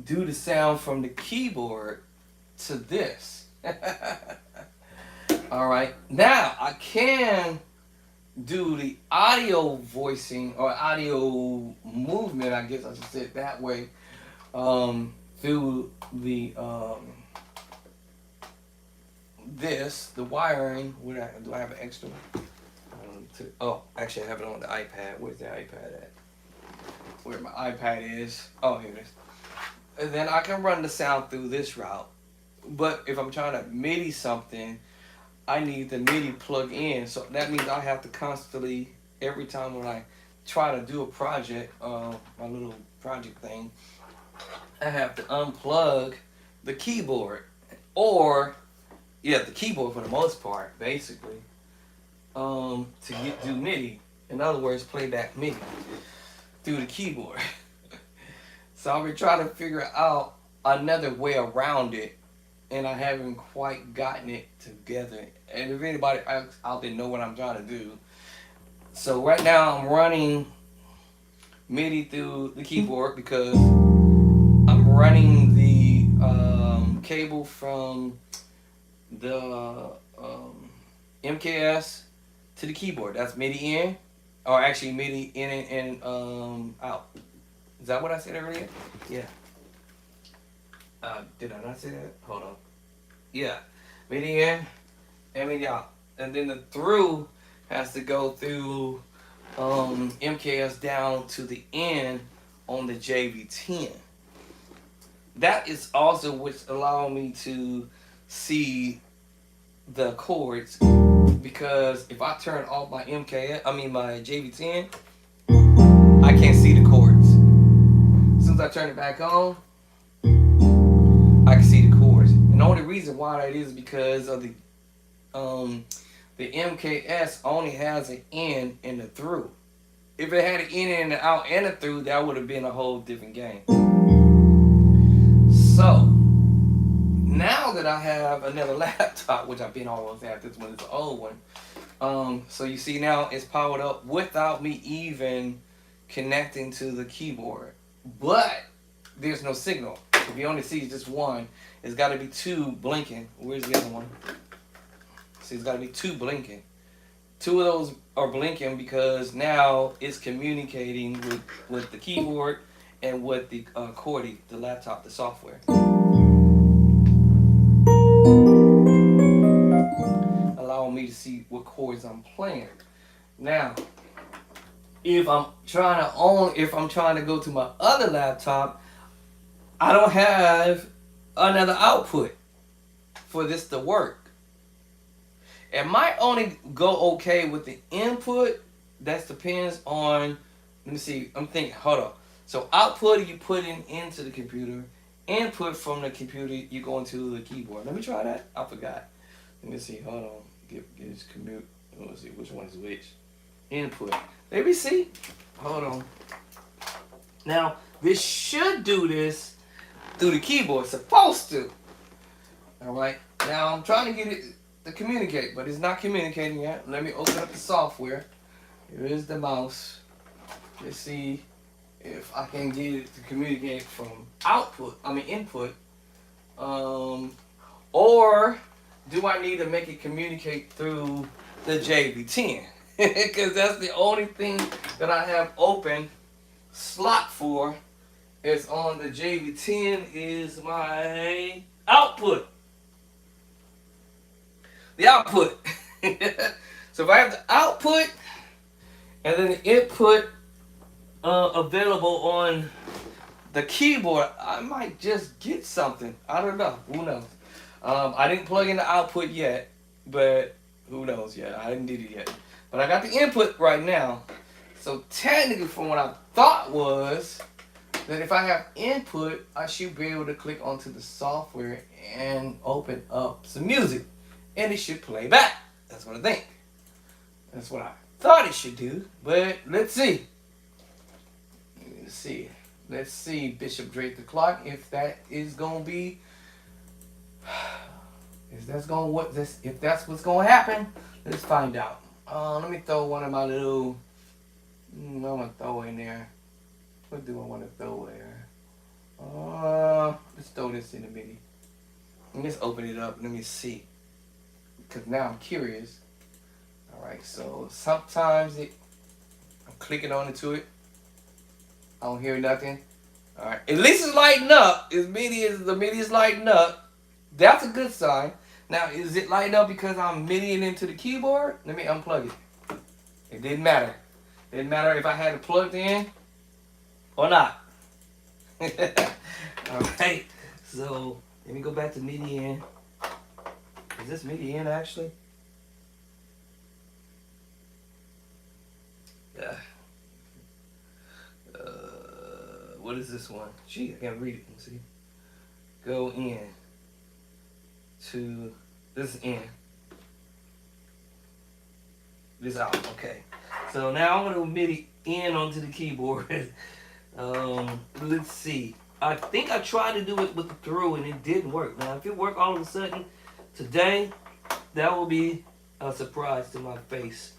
do the sound from the keyboard to this. Alright, now I can do the audio voicing or audio movement, I guess I should say it that way, through the the wiring. Do I have an extra one? Actually I have it on the iPad. Where's the iPad at? Where my iPad is. Oh, here it is. And then I can run the sound through this route. But if I'm trying to MIDI something, I need the MIDI plug in. So that means I have to constantly, every time when I try to do a project, my little project thing, I have to unplug the keyboard. Or, the keyboard for the most part, basically, to do MIDI. In other words, playback MIDI through the keyboard. So I've been trying to figure out another way around it and I haven't quite gotten it together. And if anybody out there know what I'm trying to do, so right now I'm running MIDI through the keyboard because I'm running the cable from the MKS to the keyboard. That's MIDI in, or actually MIDI in and out. Is that what I said earlier? Yeah. Did I not say that? Hold on. Yeah. MIDI in and MIDI out. And then the through has to go through MKS down to the end on the JV10. That is also what's allowing me to see the chords, because if I turn off my my JV10, I can't see the chords. As soon as I turn it back on, I can see the chords. And the only reason why that is because of the MKS only has an in and a through. If it had an in and an out and a through, that would have been a whole different game. So now that I have another laptop, which I've been almost at, this one is an old one. So you see now it's powered up without me even connecting to the keyboard. But there's no signal. If you only see just one, it's got to be two blinking. Where's the other one? See, it's got to be two blinking. Two of those are blinking because now it's communicating with the keyboard and with the Cordy, the laptop, the software. Allowing me to see what chords I'm playing. Now, if I'm trying to go to my other laptop, I don't have another output for this to work. It might only go okay with the input. That depends on, let me see, I'm thinking, hold on. So output you put into the computer. Input from the computer you go into the keyboard. Let me try that. I forgot. Let me see, hold on. Get this commute. Let's see which one is which. Input. Let me see. Hold on. Now, this should do this through the keyboard. It's supposed to. Alright. Now I'm trying to get it to communicate, but it's not communicating yet. Let me open up the software. Here is the mouse. Let's see if I can get it to communicate from input. Or do I need to make it communicate through the JV10? Because that's the only thing that I have open slot for. Is on the JV10 is my output. The output. So if I have the output and then the input available on the keyboard, I might just get something. I don't know. Who knows? I didn't plug in the output yet, but who knows yet? I didn't do it yet. But I got the input right now. So technically, from what I thought was that if I have input, I should be able to click onto the software and open up some music. And it should play back. That's what I think. That's what I thought it should do. But let's see. Let's see, Bishop Drake the Clock, if that is gonna be, if that's what's gonna happen. Let's find out. Let me throw one of my little. I'm gonna throw in there. What do I want to throw there? Let's throw this in the MIDI. Let's open it up. Let me see. Because now I'm curious. Alright, so sometimes I'm clicking onto it. I don't hear nothing. Alright, at least it's lighting up. The MIDI is lighting up. That's a good sign. Now, is it lighting up because I'm MIDIing into the keyboard? Let me unplug it. It didn't matter. It didn't matter if I had it plugged in or not. Alright, so let me go back to MIDI in. Is this MIDI in actually? What is this one? Gee, I can't read it. Let's see. Go in to this is in. This out. Okay. So now I'm gonna MIDI in onto the keyboard. Let's see. I think I tried to do it with the through and it didn't work. Now, if it worked all of a sudden today, that will be a surprise to my face.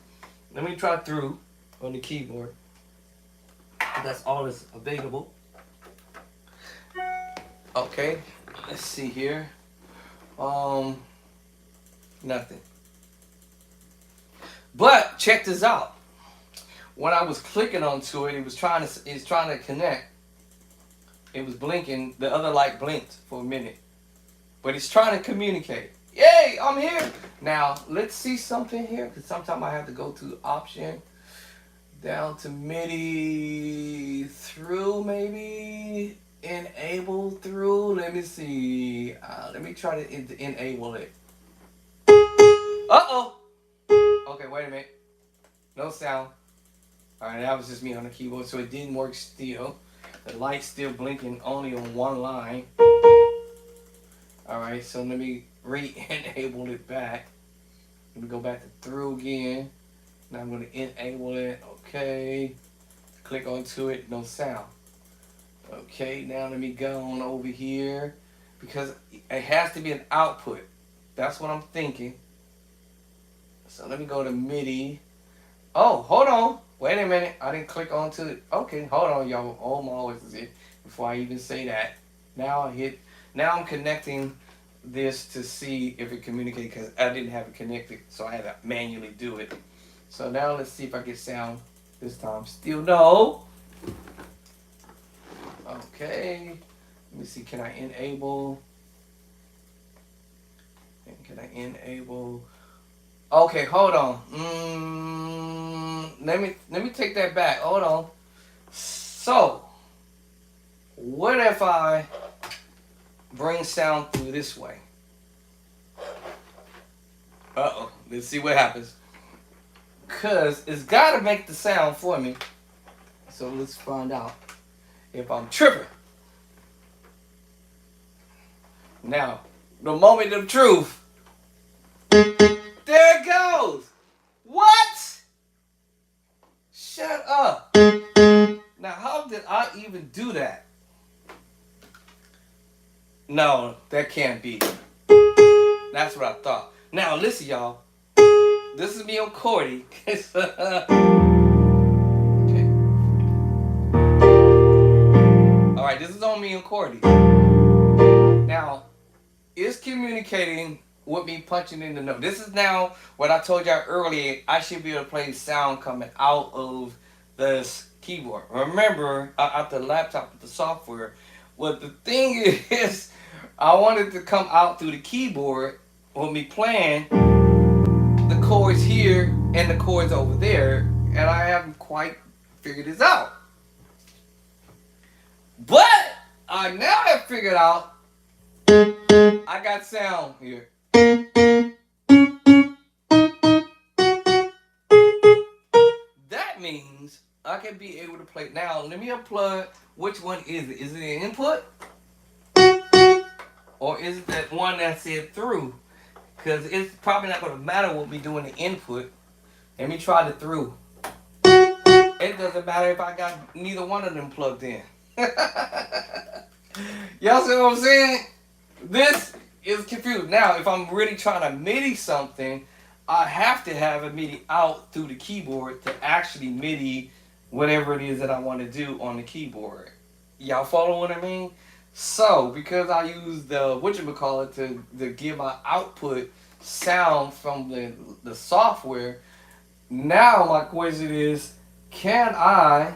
Let me try through on the keyboard. That's all that's available. Okay, let's see here. Nothing. But check this out. When I was clicking onto it, it's trying to connect. It was blinking. The other light blinked for a minute, but it's trying to communicate. Yay! I'm here. Now let's see something here, because sometimes I have to go to option, down to MIDI through, maybe enable through. Let me see. Let me try to enable it. Uh-oh. Okay, wait a minute. No sound. Alright, that was just me on the keyboard, so it didn't work still. The light's still blinking only on one line. Alright, so let me re-enable it back. Let me go back to through again. Now I'm going to enable it. Okay. Click onto it. No sound. Okay, now let me go on over here, because it has to be an output. That's what I'm thinking. So let me go to MIDI. Oh, hold on. Wait a minute. I didn't click onto it. Okay, hold on, y'all. Oh, my always is it. Before I even say that. Now I'm connecting this to see if it communicates, because I didn't have it connected, so I had to manually do it. So now let's see if I get sound this time. Still no. Okay. Let me see. Can I enable? Can I enable? Okay, hold on. Let me take that back. Hold on. So, what if I bring sound through this way? Uh-oh. Let's see what happens. Because it's got to make the sound for me. So let's find out if I'm tripping. Now, the moment of truth. There it goes. What? Shut up. Now, how did I even do that? No, that can't be. That's what I thought. Now, listen, y'all. This is me on Cordy. Okay. Alright, this is on me and Cordy. Now, it's communicating with me punching in the note. This is now what I told y'all earlier. I should be able to play sound coming out of this keyboard. Remember, out the laptop with the software. Well, the thing is, I wanted to come out through the keyboard with me playing the chords here and the chords over there, and I haven't quite figured this out. But I now have figured out I got sound here. That means I can be able to play. Now, let me unplug. Which one is it? Is it an input? Or is it that one that said through? Because it's probably not going to matter what we do in the input. Let me try the through. It doesn't matter if I got neither one of them plugged in. Y'all see what I'm saying? This is confused. Now, if I'm really trying to MIDI something, I have to have a MIDI out through the keyboard to actually MIDI whatever it is that I want to do on the keyboard. Y'all follow what I mean? So, because I use the whatchamacallit to give my output sound from the software, now my question is, can I,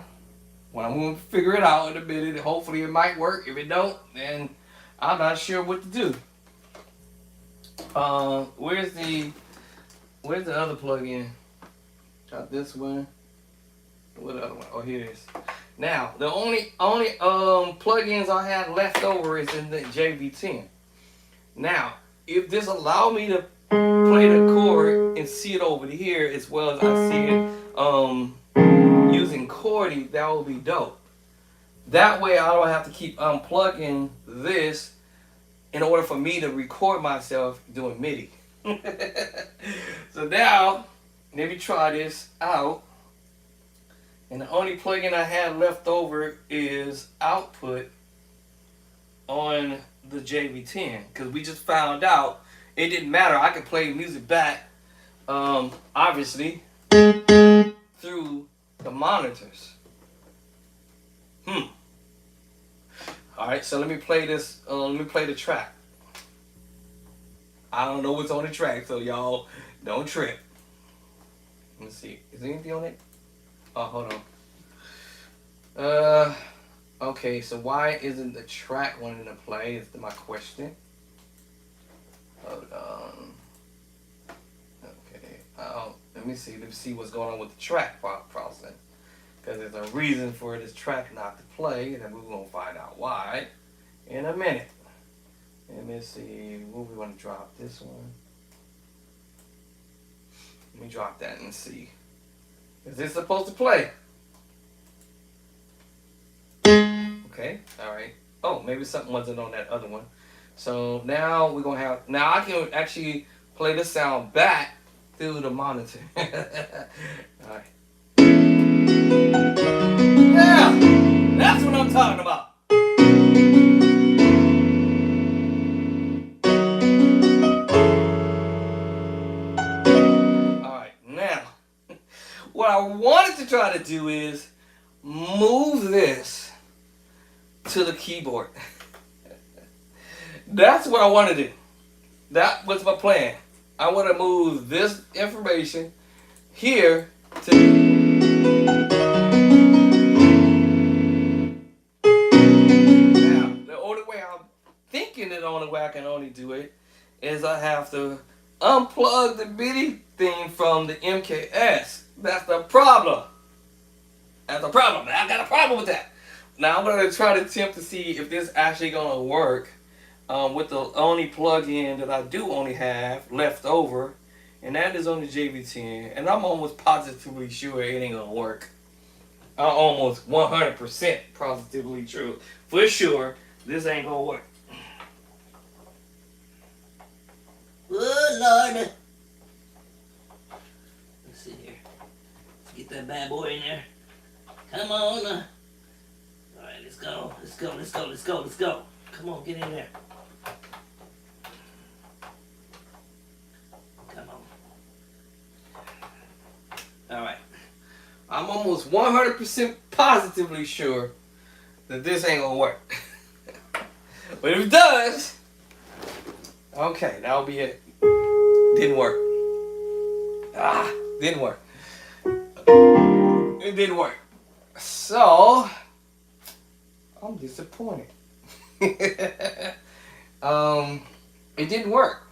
well, I'm going to figure it out in a minute. Hopefully it might work. If it don't, then I'm not sure what to do. Where's the other plug-in? Got this one. What other one? Oh, here it is. Now, the only plugins I have left over is in the JV10. Now, if this allow me to play the chord and see it over here as well as I see it using Cordy, that would be dope. That way I don't have to keep unplugging this in order for me to record myself doing MIDI. So now, let me try this out. And the only plugin I have left over is output. on the JV10 because we just found out it didn't matter. I could play music back, obviously, through the monitors. All right, so let me play this. Let me play the track. I don't know what's on the track, so y'all don't trip. Let's see. Is anything on it? Oh, hold on. Okay, so why isn't the track wanting to play is my question. Hold on. Okay. Let me see what's going on with the track process. Because there's a reason for this track not to play, and we're going to find out why in a minute. Let me see. What we want to drop? This one. Let me drop that and see. Is this supposed to play? Okay, alright. Oh, maybe something wasn't on that other one. So now we're going to have... Now I can actually play the sound back through the monitor. Alright. Yeah! That's what I'm talking about! Alright, now... What I wanted to try to do is move this to the keyboard. That's what I want to do. That was my plan. I want to move this information here to now. The only way I'm thinking the only way I can only do it is I have to unplug the MIDI thing from the MKS. That's the problem. That's the problem. I got a problem with that. Now I'm going to try to attempt to see if this actually going to work with the only plug-in that I do only have left over, and that is on the JV10, and I'm almost positively sure it ain't going to work. I'm almost 100% positively true. For sure, this ain't going to work. Oh, Lord. Let's see here. Let's get that bad boy in there. Come on. Alright, let's go. Let's go. Let's go. Let's go. Let's go. Come on, get in there. Come on. Alright. I'm almost 100% positively sure that this ain't gonna work. But if it does, okay, that'll be it. Didn't work. Didn't work. It didn't work. So, I'm disappointed. It didn't work.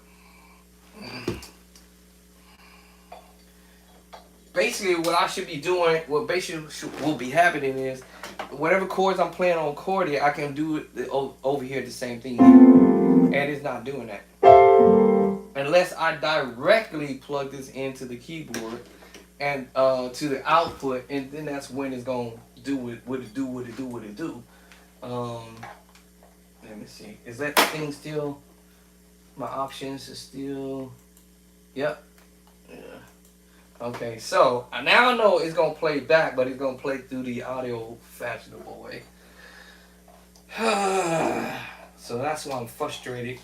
Basically, what I should be doing, what basically will be happening is, whatever chords I'm playing on accordion, I can do it over here the same thing here. And it's not doing that. Unless I directly plug this into the keyboard and to the output, and then that's when it's gonna do what it do. Let me see. Is that thing still? My options is still. Yep. Yeah. Okay. So now I know it's gonna play back, but it's gonna play through the audio fashionable way. So that's why I'm frustrated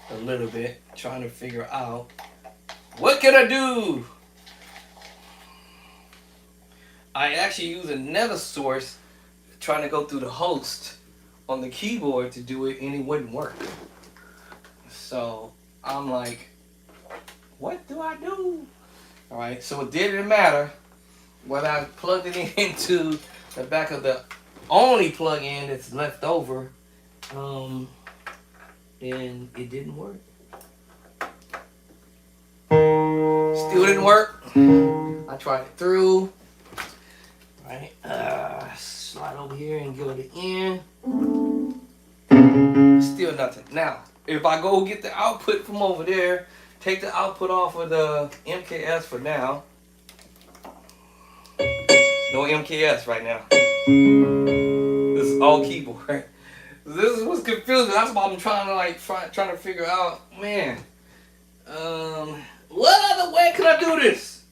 a little bit, trying to figure out what can I do. I actually use another source, trying to go through the host on the keyboard to do it, and it wouldn't work. So I'm like, what do I do? All right, so it didn't matter whether I plugged it into the back of the only plug-in that's left over, and it didn't work. Still didn't work. I tried it through. Right, slide over here and go to in. Still nothing. Now, if I go get the output from over there, take the output off of the MKS for now. No MKS right now. This is all keyboard. This is what's confusing. That's why I'm trying to figure out, man. What other way can I do this?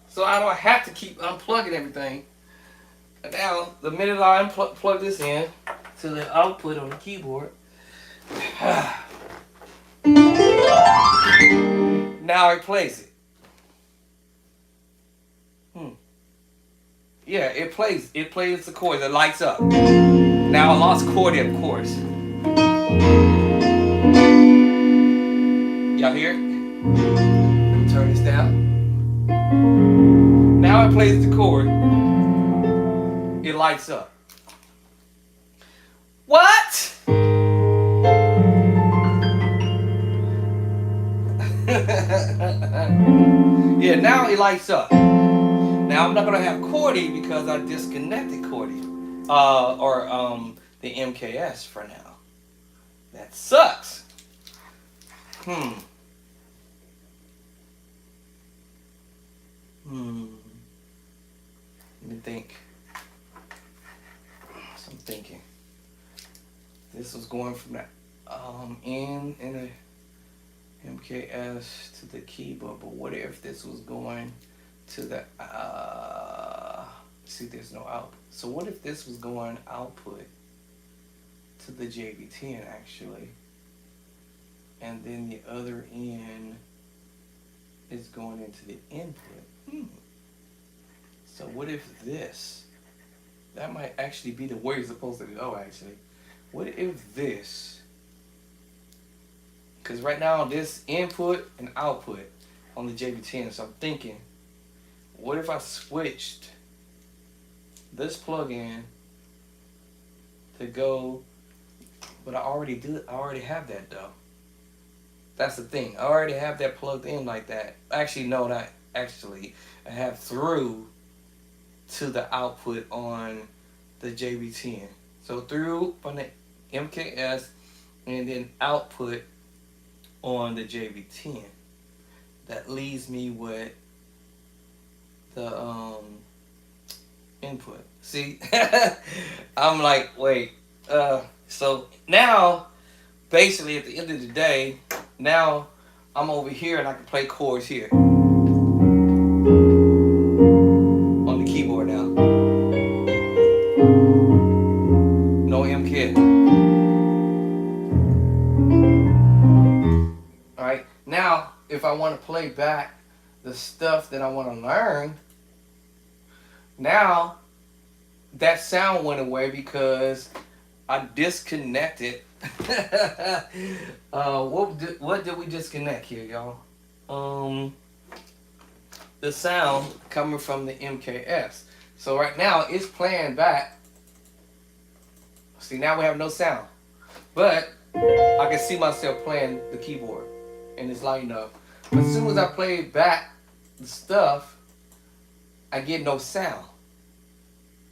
So I don't have to keep unplugging everything. Now, the minute I plug this in to the output on the keyboard, now it plays it. Yeah, it plays. It plays the chords. It lights up. Now I lost chord, of course. Y'all hear it? Turn this down. Now it plays the chord. It lights up. What? Yeah, now it lights up. Now I'm not gonna have Chordy because I disconnected Chordy, the MKS for now. That sucks. Let me think. So I'm thinking. This was going from that in the MKS to the keyboard, but what if this was going to the see, there's no output. So what if this was going output to the JB10 actually, and then the other end is going into the input? So what if this? That might actually be the way it's supposed to go actually. What if this? Because right now this input and output on the JB10, so I'm thinking, what if I switched this plug-in to go, but I already have that though. That's the thing. I already have that plugged in like that. Actually, no, not actually. I have through to the output on the JB10. So through on the MKS and then output on the JB10. That leaves me with the input. See, I'm like, wait. So now, basically, at the end of the day, now I'm over here and I can play chords here on the keyboard now. No MKS. All right. Now, if I want to play back the stuff that I want to learn, now that sound went away because I disconnected. What did we disconnect here, y'all? The sound coming from the MKS. So right now it's playing back. See, now we have no sound, but I can see myself playing the keyboard and it's lighting up. But as soon as I play back the stuff, I get no sound.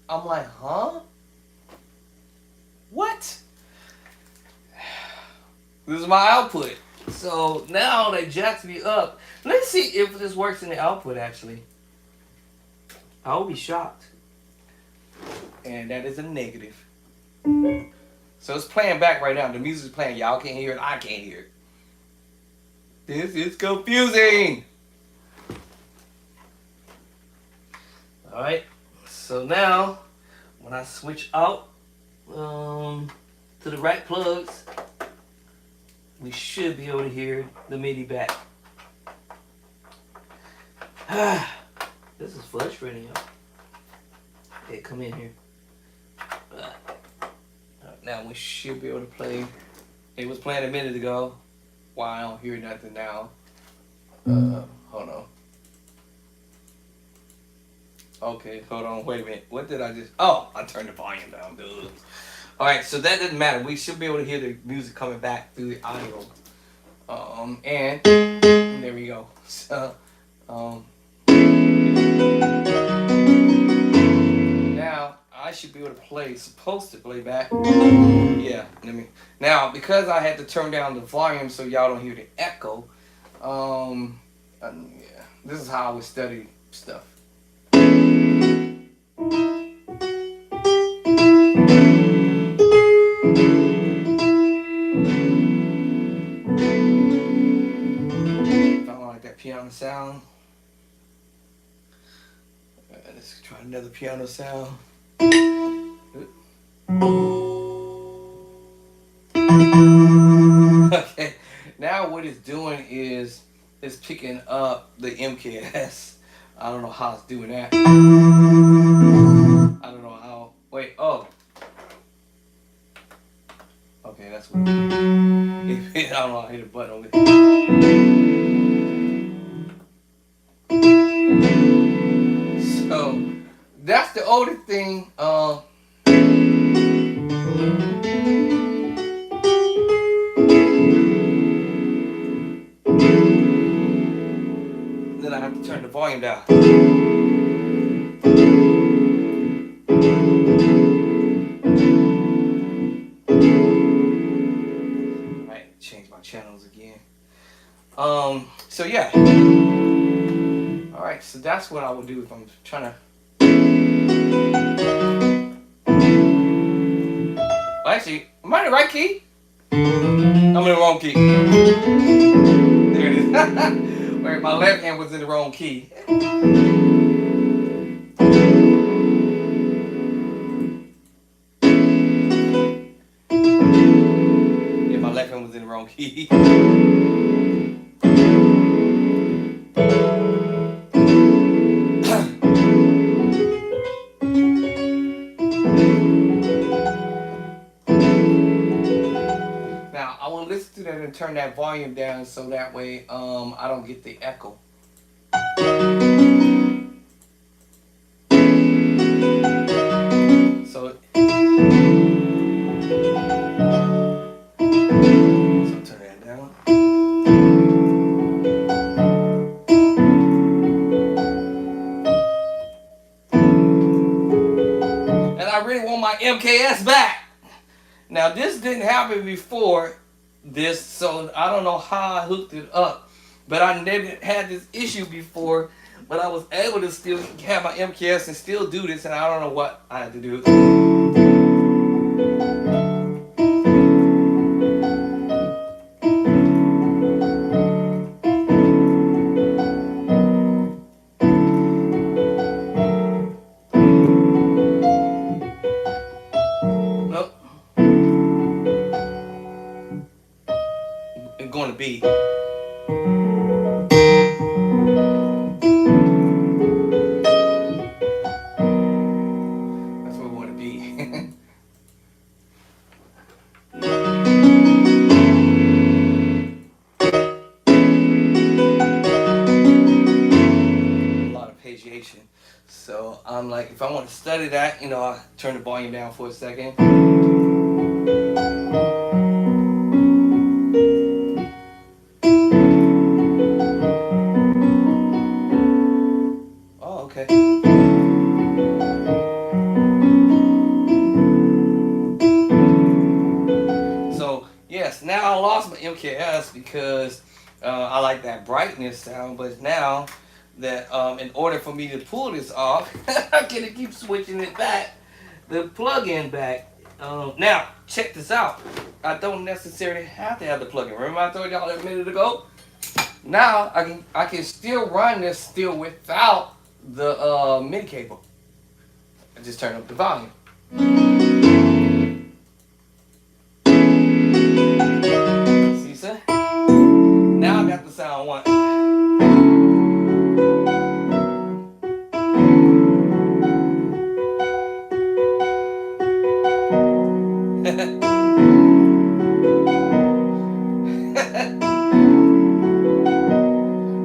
I'm like, huh? What? This is my output. So now they jacked me up. Let's see if this works in the output actually. I will be shocked. And that is a negative. So it's playing back right now. The music's playing. Y'all can't hear it. I can't hear it. This is confusing. Alright. So now, when I switch out to the right plugs, we should be able to hear the MIDI back. This is frustrating, y'all. Okay, come in here. Now we should be able to play. It was playing a minute ago. Why I don't hear nothing now? Hold on. Okay, hold on. Wait a minute. What did I just? Oh, I turned the volume down, dude. All right, so that doesn't matter. We should be able to hear the music coming back through the audio. And there we go. So, now I should be able to play. Supposed to play back. Yeah. Now because I had to turn down the volume so y'all don't hear the echo. Yeah. This is how I would study stuff. Piano sound. Let's try another piano sound. Okay, now what it's doing is it's picking up the MKS. I don't know how it's doing that. I don't know how. Wait, oh. Okay, that's what. I don't know. I hit a button on it. So that's the only thing. Then I have to turn the volume down. Right, change my channels again. So yeah. All right, so that's what I would do if I'm trying to. Well, actually, am I in the right key? I'm in the wrong key. There it is. Wait, my left hand was in the wrong key. Yeah, my left hand was in the wrong key. Now I will listen to that and turn that volume down so that way I don't get the echo. So turn that down. And I really want my MKS back. Now this didn't happen before this, so I don't know how I hooked it up. But I never had this issue before, but I was able to still have my MKS and still do this, and I don't know what I had to do. Nope. It's going to be. That's what we want to be. A lot of arpeggiation. So I'm like, if I want to study that, I turn the volume down for a second. Oh, okay. So yes, now I lost my MKS because I like that brightness sound, but now that in order for me to pull this off, I gotta keep switching it back, the plug-in back. Now check this out. I don't necessarily have to have the plug-in. Remember I told y'all a minute ago? Now I can still run this still without the MIDI cable. I just turn up the volume. See, sir? Now I got the sound I want.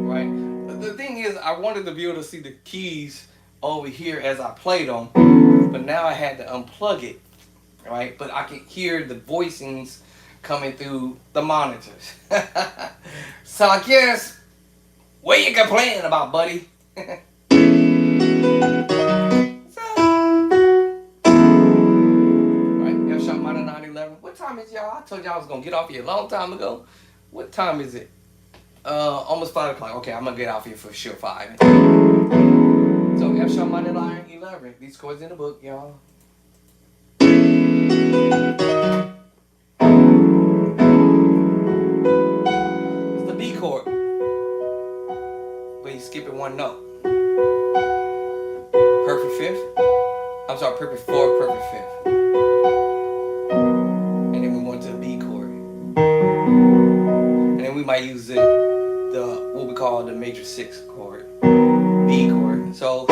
Right. The thing is, I wanted to be able to see the keys over here as I played them, but now I had to unplug it, right? But I can hear the voicings coming through the monitors. So I guess, what you complaining about, buddy? Right, F-sharp minor 911. What time is y'all? I told y'all I was gonna get off here a long time ago. What time is it? Almost 5 o'clock. Okay, I'm gonna get off here for sure 5. So F-sharp minor 911. These chords in the book, y'all. It's the B chord, but you skip it one note. Perfect fifth. I'm sorry, perfect fourth, perfect fifth, and then we went to the B chord, and then we might use the what we call the major sixth chord, B chord. So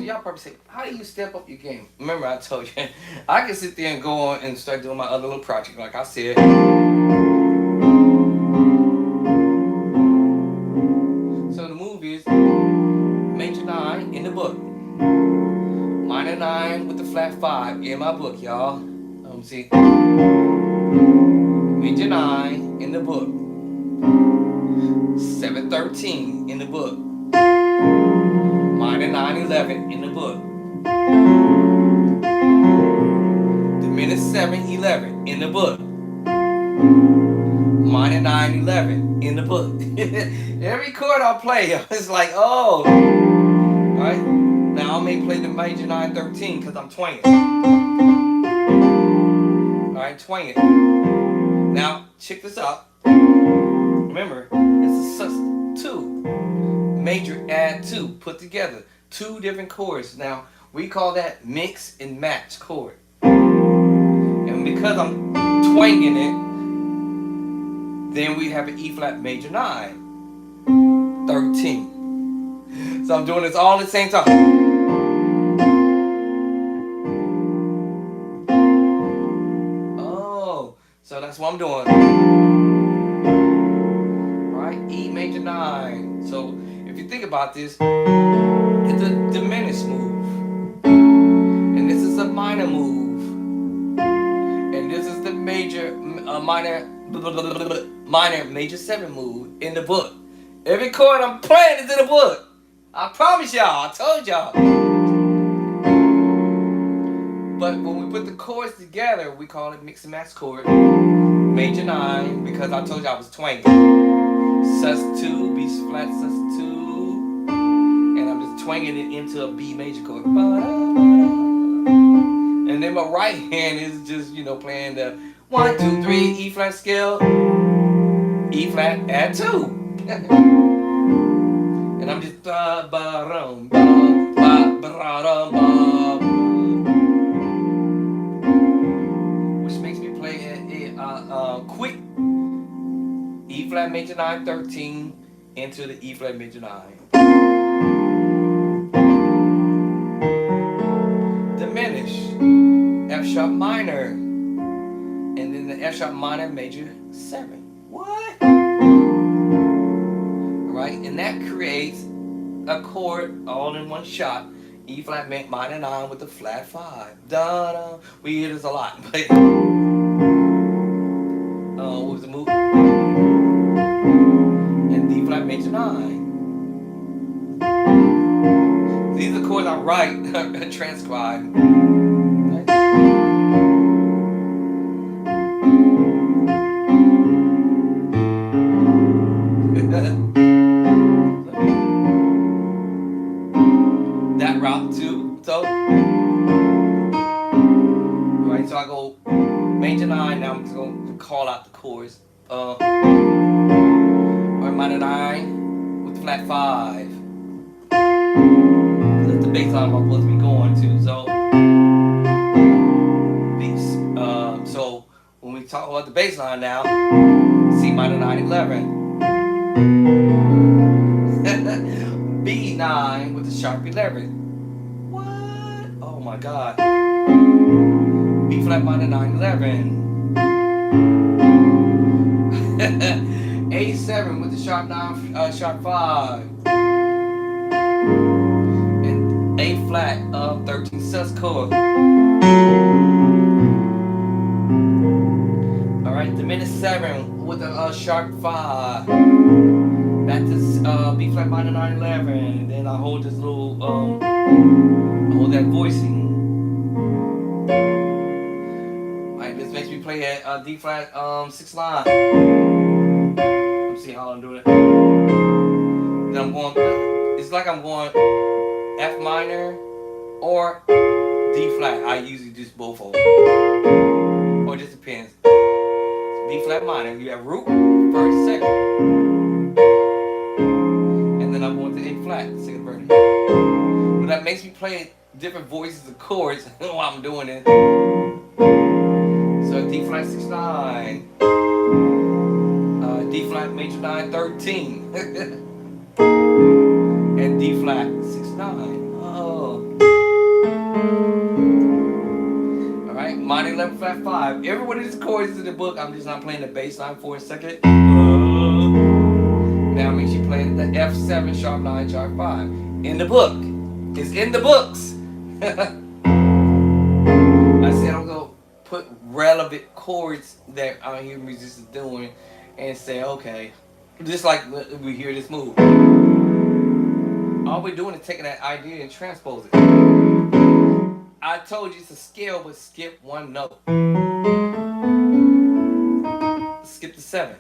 y'all probably say, how do you step up your game? Remember, I told you, I can sit there and go on and start doing my other little project, like I said. So the move is major 9 in the book, minor 9 with the flat 5 in my book, y'all. See, major 9 in the book, 7-13 in the book, minor 9-11 in the book, diminished 7-11 in the book, minor 9-11 in the book. Every chord I'll play, it's like, oh, all right. Now I may play the major 9-13 because I'm twanging. All right, twanging. Now check this out. Remember, it's a sus2. Major add 2 put together. 2 different chords. Now we call that mix and match chord. And because I'm twanging it, then we have an E flat major 9-13. So I'm doing this all at the same time. Oh, so that's what I'm doing. All right, E major 9. So if you think about this, it's a diminished move, and this is a minor move, and this is the major minor major 7 move in the book. Every chord I'm playing is in the book. I promise y'all. I told y'all. But when we put the chords together, we call it mix and match chord. Major 9, because I told you I was twanging. Sus2, B flat, sus2, and I'm just twanging it into a B major chord. And then my right hand is just, playing the 1, 2, 3 E flat scale, E flat, add 2. And I'm just which makes me play a quick E flat major 9-13 into the E flat major 9. Diminish F sharp minor, and then the F sharp minor major 7. What? Right, and that creates a chord all in one shot. E flat minor 9 with the flat 5. Da da. We hear this a lot, but what was the move? And D flat major 9. These are chords I write, transcribe. That route too. So, alright, so I go major 9. Now I'm just going to call out the chords. Or minor 9 with the flat 5. That's the bass line I'm supposed to be going to. So when we talk about the bass line now, C minor 9-11. B9 with the sharp 11. What? Oh my God. B flat minor 9-11. A7 with the sharp 9, sharp 5. And A flat 13 sus chord. Alright, diminished 7 with a sharp 5. Back to B flat minor 9-11, and then I hold this little I hold that voicing. Alright, this makes me play at D flat 6 line. Let's see how I'm doing it. Then I'm going. It's like I'm going F minor or D flat. I usually just both of them, or it just depends. B flat minor. You have root first, second. makes me play different voices of chords while I'm doing it. So D flat 6/9, D flat major 9/13, and D flat 6/9. Oh. Alright, minor 11 flat 5. Every one of these chords is in the book. I'm just not playing the bass line for a second. Now makes you playing the F7 sharp 9 sharp 5. In the book. It's in the books. I said I'm gonna put relevant chords that I hear musicians doing and say, okay, just like we hear this move. All we're doing is taking that idea and transpose it. I told you it's a scale, but skip one note. Skip the 7.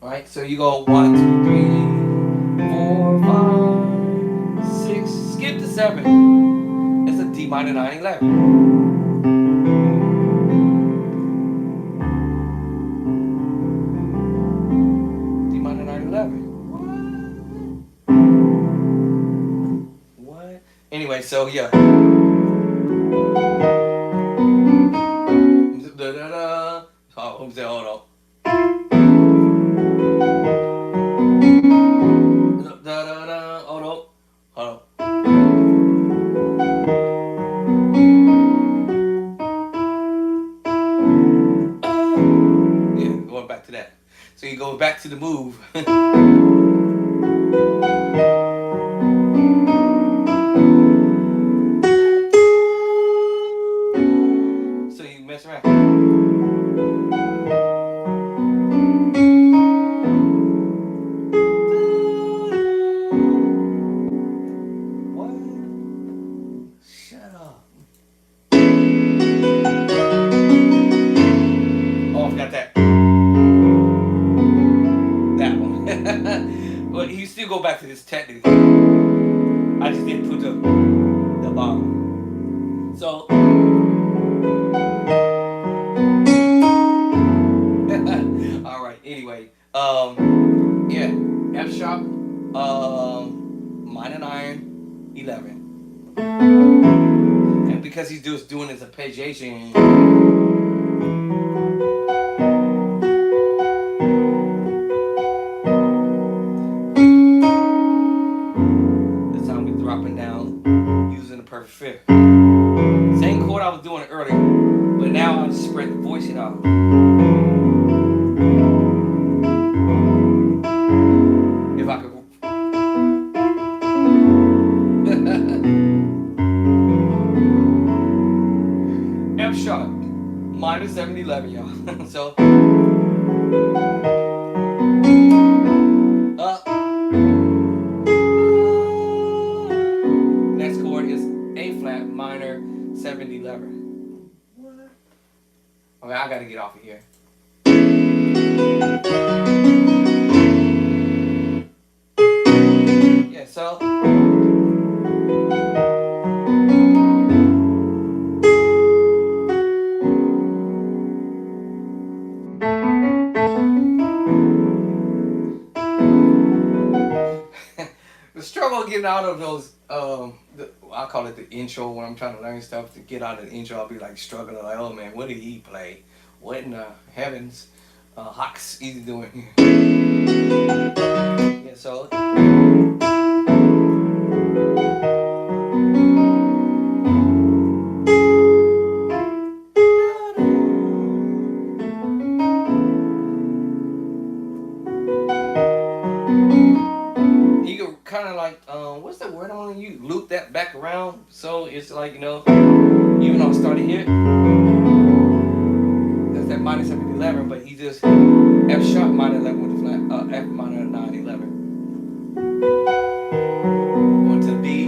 Alright, so you go 1, 2, 3, 4, 5, 6. Skip the 7. It's a D minor 9, 11. D minor 9, 11. What? Anyway, so yeah. I'm saying, hold on. Hold on. Hold on. Yeah, going back to that. So you go back to the move. So you mess around. But you still go back to this technically. I just didn't put the bomb. So all right. Anyway, yeah, F sharp, minor 9, 11, and because he's just doing his arpeggiation. Dropping down using the perfect fifth. Same chord I was doing earlier, but now I just spread the voicing out. If I could. F sharp, minor 7, 11, y'all. So. Minor 7, 11. What? Okay, I gotta get off of here. Yeah, so. The struggle of getting out of those, I call it the intro when I'm trying to learn stuff. To get out of the intro, I'll be like struggling, like, oh man, what did he play? What in the heavens, Hawks is he doing here? Yeah, so. You can kind of like, what's the word I want to use? Loop that back around. So it's like, you know, even though I started here, that's that minor 7, 11, but he just F sharp minor 11 with the flat, F minor 9, 11. Going to the B.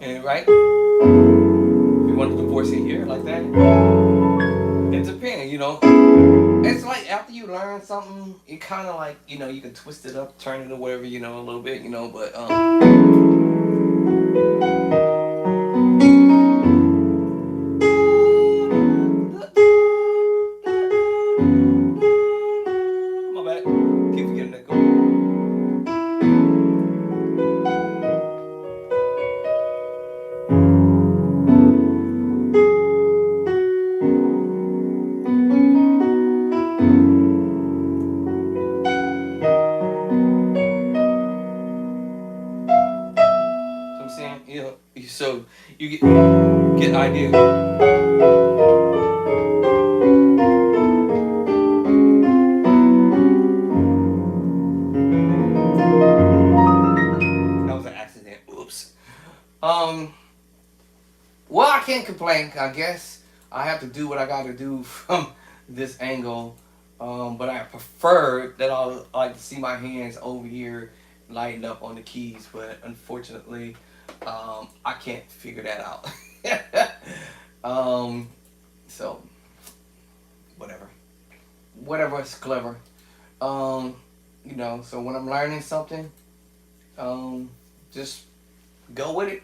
And right? If you wanted to voice it here like that, it depends, you know. It's like after you learn something, it kind of like, you know, you can twist it up, turn it or whatever, you know, a little bit, you know, but my bad. Keep forgetting that. Go. So I'm saying, so you get idea. That was an accident. Oops. Um. Well, I can't complain. I guess I have to do what I got to do from this angle. But I prefer that I like to see my hands over here lighting up on the keys. But unfortunately, I can't figure that out. um, so whatever, whatever is clever. Um, so when I'm learning something, um, just go with it.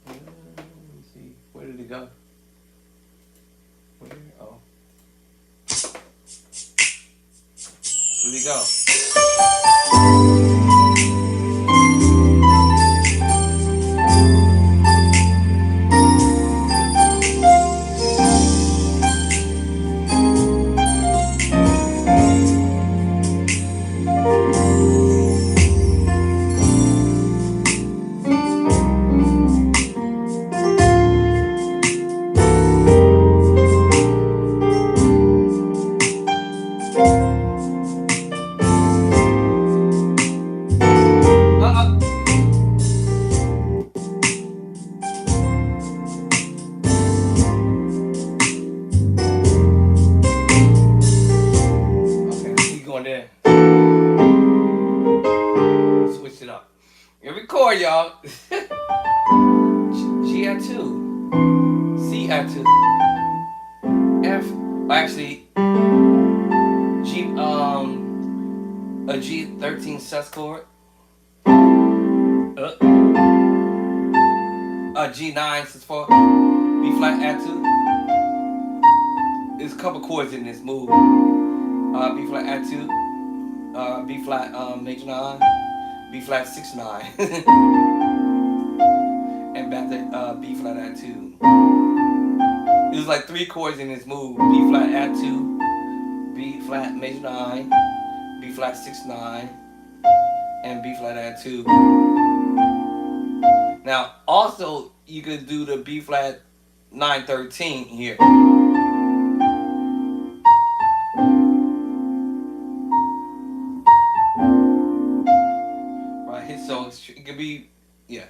Let me see, where did it go? Where? Oh, where did it go? Uh, okay, keep going there. Switch it up. Here we record, y'all. G at 2, C at 2, F. Actually, G a G13 sus chord, a G9 sus 4, B flat add 2. There's a couple chords in this move. B flat add 2, B flat major 9, B flat 6 9, and back to B flat add 2. There's like 3 chords in this move: B flat add 2, B flat major 9, B flat 6 9, and B flat add 2. Now, also you could do the B flat 913 here. Right, so it could be, yeah.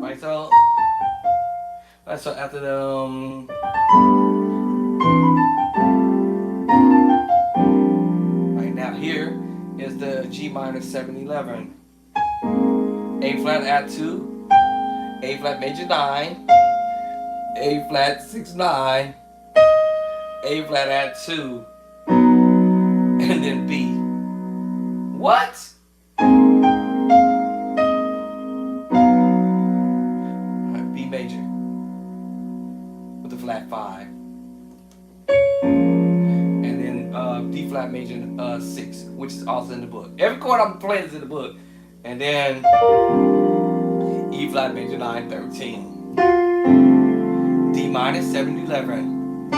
Right, so after the right now here is the G minor 711. A flat add 2, A flat major 9, A flat 6 9, A flat add 2, and then B. What? Right, B major with the flat 5, and then D flat major 6, which is also in the book. Every chord I'm playing is in the book, and then E flat major 9 13, D minor 7 11.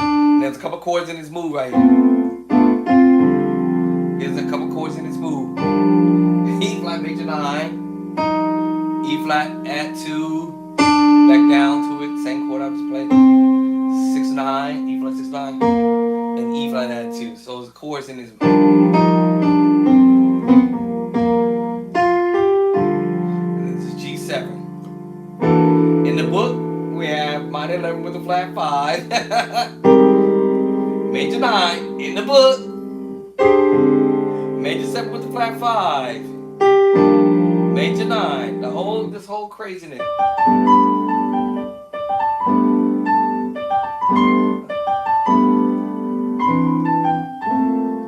There's a couple chords in this move right here. There's a couple chords in this move. E flat major 9, E flat add 2, back down to it, same chord I just played. 6 9, E flat 6 9, and E flat add 2. So there's chords in this move. And this is G7. In the book, we have minor 11 with a flat 5, major 9 in the book, major 7 with a flat 5, major 9. This whole craziness.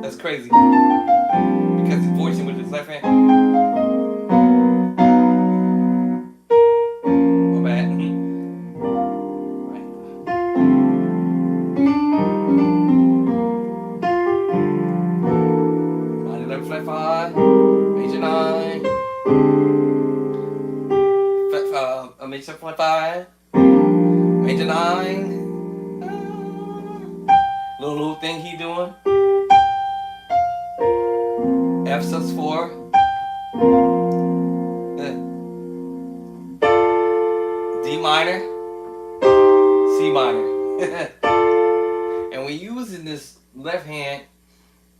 That's crazy because he's voicing with his left hand. Oh, bad. Flat 5, major 9, major 7.5, major 9. Little thing he doing. F sus4. D minor, C minor. And we're using this left hand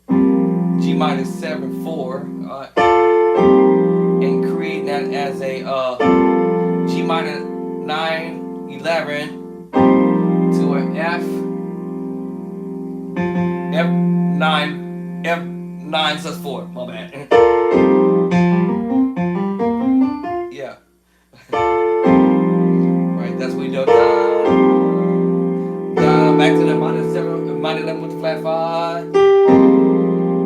G minor 7/4 and creating that as a G minor 9/11 to an F9 sus4. My bad. Yeah. Right, that's what we do. Back to the minor 7, minor 11 with the flat 5.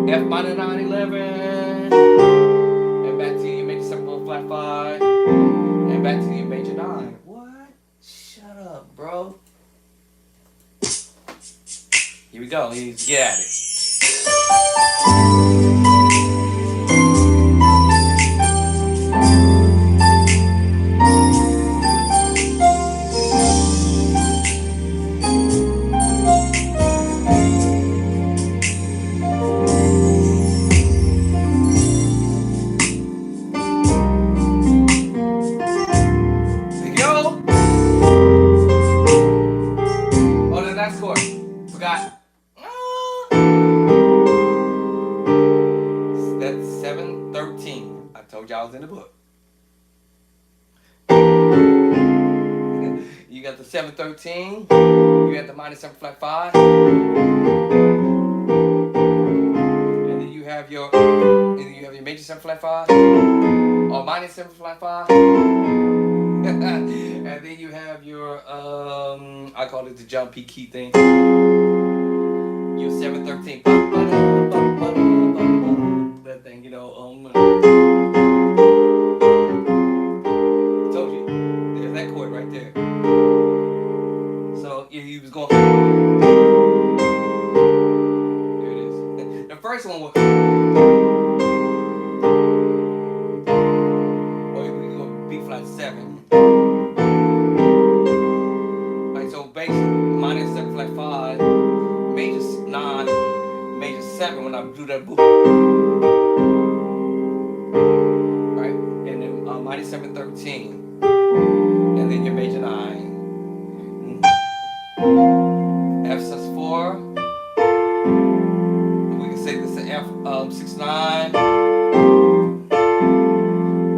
F minor 9/11. And back to your major 7 with the flat 5. And back to your major 9. What? Shut up, bro. Here we go. Let's get at it. That's 7/13. I told y'all I was in the book. You got the 7/13. You got the minor 7 flat 5. And then you have your major 7 flat 5 or minor 7 flat 5. And then you have your I call it the jump P key thing. Your 7/13. That thing, you know, told you. There's that chord right there. So he was going. There it is. The first one was. Well, we go B flat 7. Alright, so basic minor 7 flat 5, major 9, major 7 when I do that boop. Right? And then minor 7/13. And then your major 9. F sus4. We can say this is F 6/9.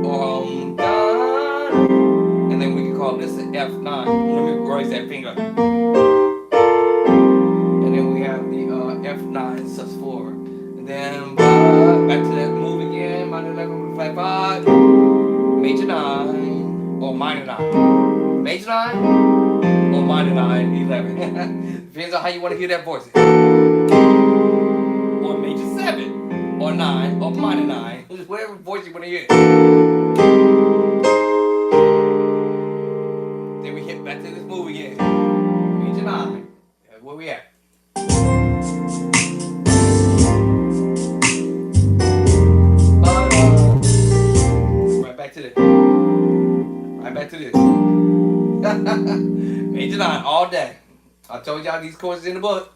Or and then we can call this an F9. Let me raise that finger. And then we have the F9 sus4. And then back to that move again. Minor 11 with flat 5. Major 9 or minor 9. Major 9 or minor 9/11. Depends on how you want to hear that voice. Or major 7 or 9 or minor 9. Whatever voice you want to hear. Then we hit back to this move again. Major 9. That's where we at. Right back to this. Right back to this. Major 9 all day. I told y'all these chords in the book.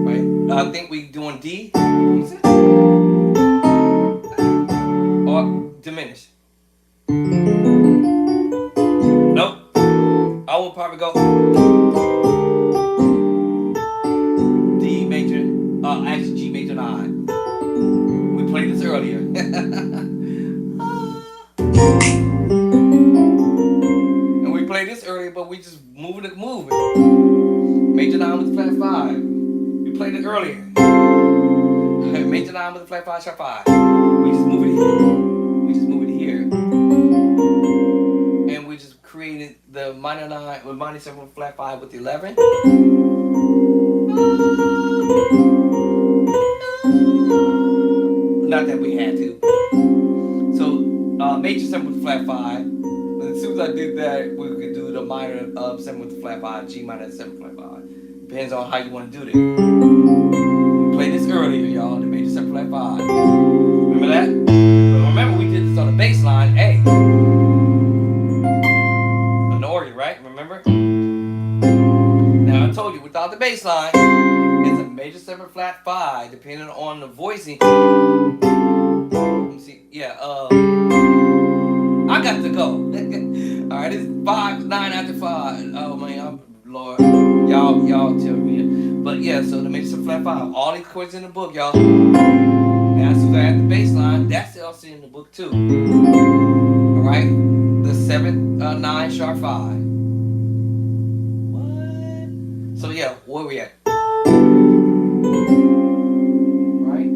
Right? I think we doing D. Or diminish. Nope. I will probably go D major. Actually G major 9. We played this earlier. And we played this earlier, but we just moving it. Major 9 with the flat 5. We played it earlier. Major 9 with the flat 5 sharp 5. We just move it here. We just move it here. And we just created the minor 9 with minor 7 with flat 5 with the 11. Not that we had to. So major 7 with the flat 5. As soon as I did that, we could do the minor 7 with the flat 5, G minor 7 flat 5. Depends on how you want to do this. We played this earlier, y'all. The major 7 flat 5. Remember that? But remember we did this bass line is a major 7 flat 5, depending on the voicing. Let me see. Yeah, I got to go. Alright, it's 5, 9 after 5. Oh man, Lord. Y'all tell me. But yeah, so the major 7 flat 5. All these chords in the book, y'all. Now, as soon as I add the bass line, that's also in the book too. Alright? The 7, 9 sharp 5. What? So yeah, where we at? Right?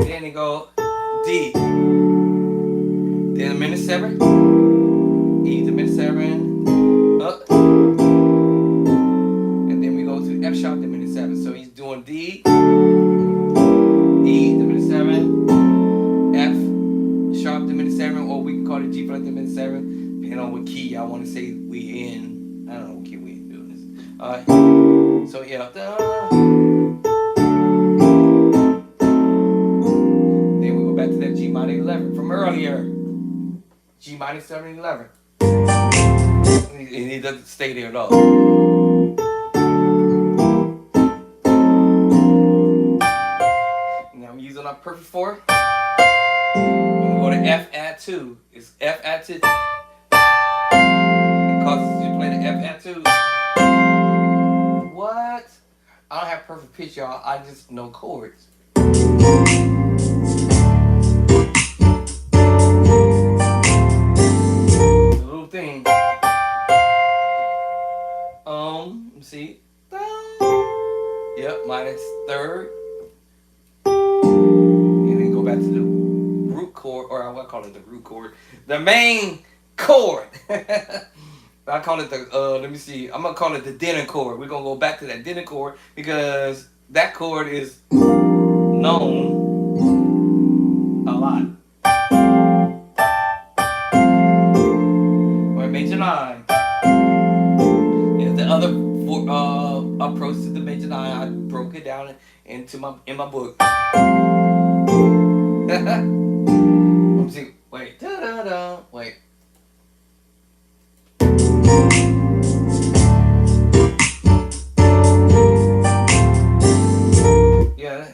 Then they go D. Then a minute 7. E to minute 7. Up. And then we go to F sharp to minute 7. So he's doing D. E to minute 7. F sharp to minute 7. Or we can call it G flat to minute 7. Depending on what key I want to say we in. I don't know what key we in doing this. Alright. So yeah. Then we go back to that G minor 11 from earlier. G minor 7 and 11. And it doesn't stay there at all. Now I'm using our perfect 4. When we go to F add 2. It's F add 2. It causes you to play the F add 2. What? I don't have perfect pitch, y'all. I just know chords. The little thing. Let's see. Yep, minus 3rd. And then go back to the root chord, or I want to call it the root chord. The main chord. I call it the, let me see. I'm going to call it the dinner chord. We're going to go back to that dinner chord because that chord is known a lot. Or major 9. And the other approach to the major 9, I broke it down in my book. Let me see. Wait. Da-da-da. Wait. Yeah.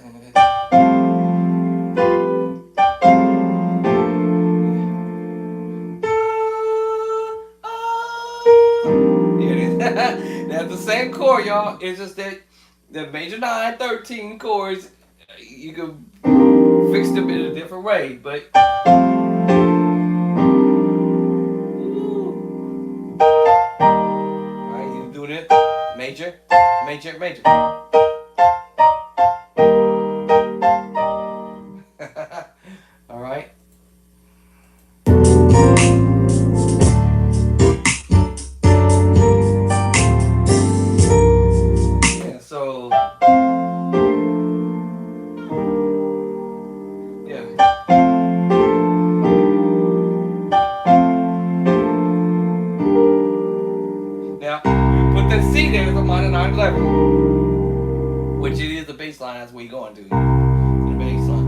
That's the same chord, y'all. It's just that the major 9, 13 chords, you can fix them in a different way, but alright, you doing it. Major, major, major. Alright. Yeah, so yeah. Now, you put that C there as a minor 9 11, which it is the bass line. That's where you're going to. The bass line.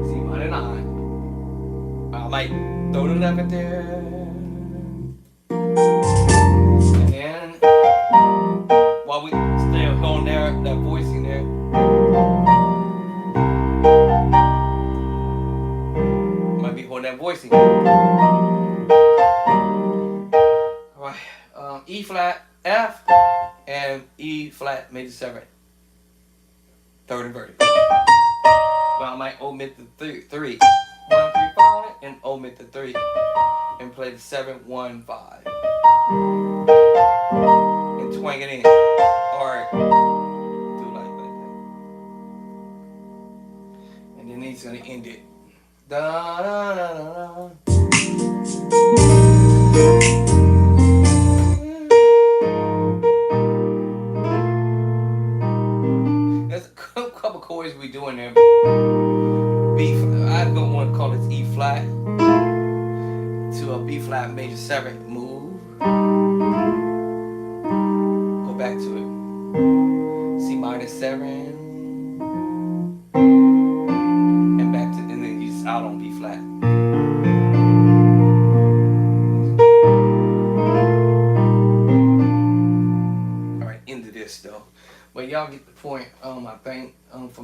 C minor 9. I might throw the 11 there. And then, while we stay on there, that voicing there. Might be holding that voicing. Alright, E flat, F, and E flat major 7. 3rd inverted. But I might omit the 3. 1, 3, 5, and omit the 3. And play the 7, 1, 5. And twang it in. Or do like that. And then he's gonna end it. Da da da da da. There's a couple chords we doing there. B, I don't want to call it E flat to a B flat major 7 move. Go back to it. C minor 7.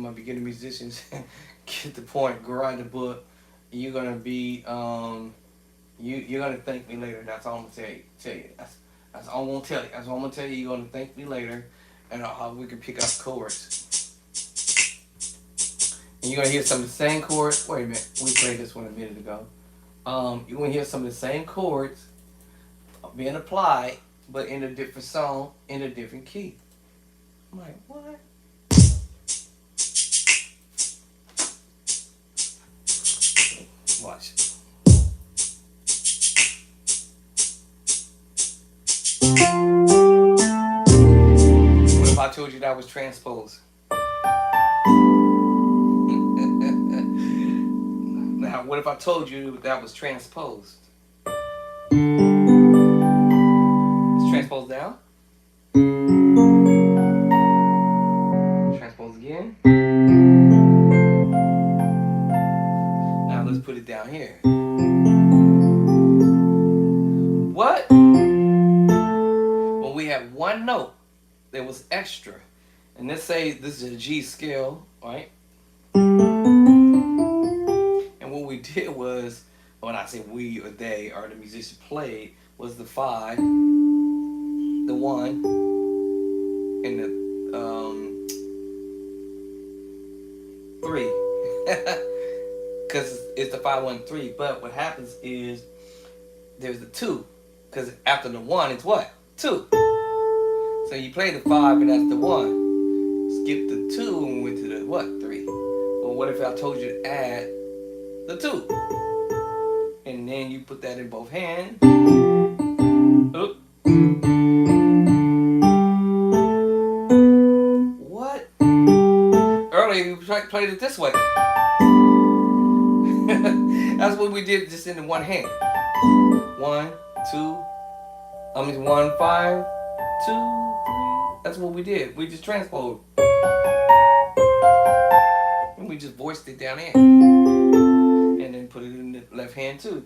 my beginner musicians, get the point, go write the book. You're gonna be you're gonna thank me later. That's all I'm gonna tell you. That's all I'm gonna tell you. That's all I'm gonna tell you. You're gonna thank me later, and how we can pick up chords. And you're gonna hear some of the same chords. Wait a minute, we played this one a minute ago. You're gonna hear some of the same chords being applied, but in a different song, in a different key. I'm like, what? Watch. What if I told you that was transposed? Now, what if I told you that was transposed? It's transposed down. Transpose again. Now let's put it down here. What? When we have one note that was extra, and let's say this is a G scale, right? And what we did was, when I say we or they or the musician played, was the 5, the 1, and the 3. Because it's the 5, 1, 3. But what happens is there's the 2. Because after the 1, it's what? 2. So you play the 5 and that's the 1. Skip the 2 and went to the what? 3. Well, what if I told you to add the 2? And then you put that in both hands. Oop. What? Earlier you played it this way. That's what we did, just in the one hand. 1, 2. 1, 5, 2, 3. That's what we did. We just transposed. And we just voiced it down here. And then put it in the left hand too.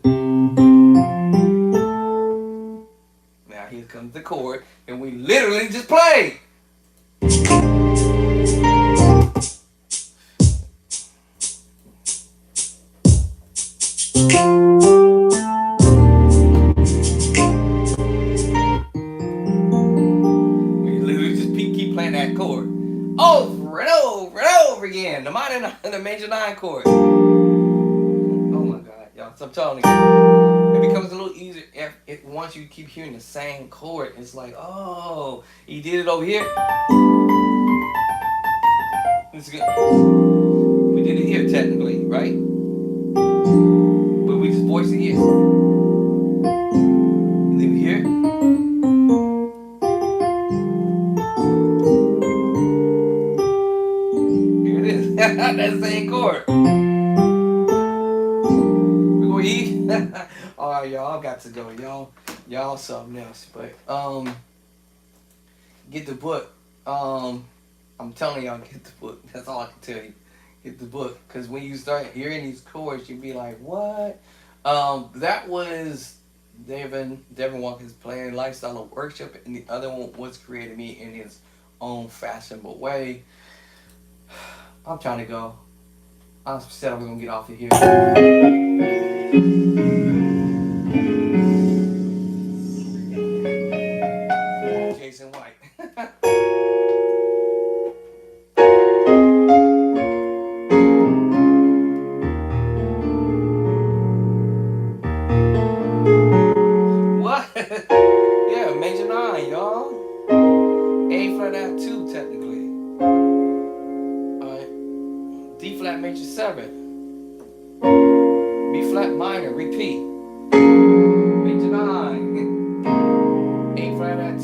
Now here comes the chord. And we literally just played. Over and over and over again. The minor and the major 9 chord. Oh my God, y'all. So I'm telling you, it becomes a little easier if once you keep hearing the same chord. It's like, oh, he did it over here. It's good. We did it here technically, right? But we just voiced it here. And then here. That same chord. We gonna eat. Alright, y'all got to go. Y'all something else. But get the book. I'm telling y'all, get the book. That's all I can tell you. Get the book. Cause when you start hearing these chords, you'll be like, what? That was Devin Walker's playing Lifestyle of Worship, and the other one was Created Me in his own fashionable way. I'm trying to go. I said I was gonna get off of here. Jason White. What? Yeah, major 9, y'all. A flat add 2 technically. D flat major 7, B flat minor, repeat, major 9, A flat add 2.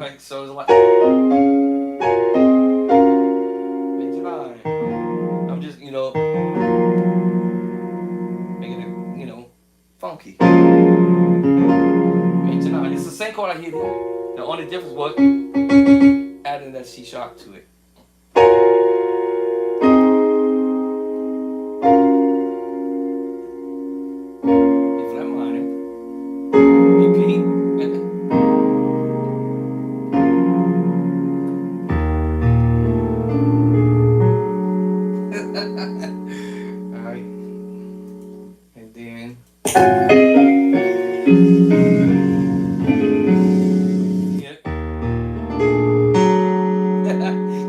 Right, so it's like major 9. I'm just, making it, funky. Major 9. It's the same chord I hit here. The only difference was adding that C sharp to it. B flat minor, repeat. Yeah.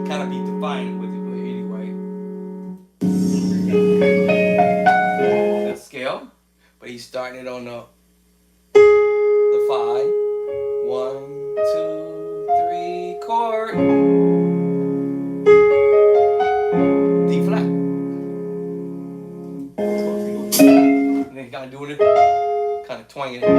Kind of be defiant with it, but anyway. That scale. But he's starting it on the 5. 1, 2, 3 chord. D flat. And then kind of doing it, kind of twanging it.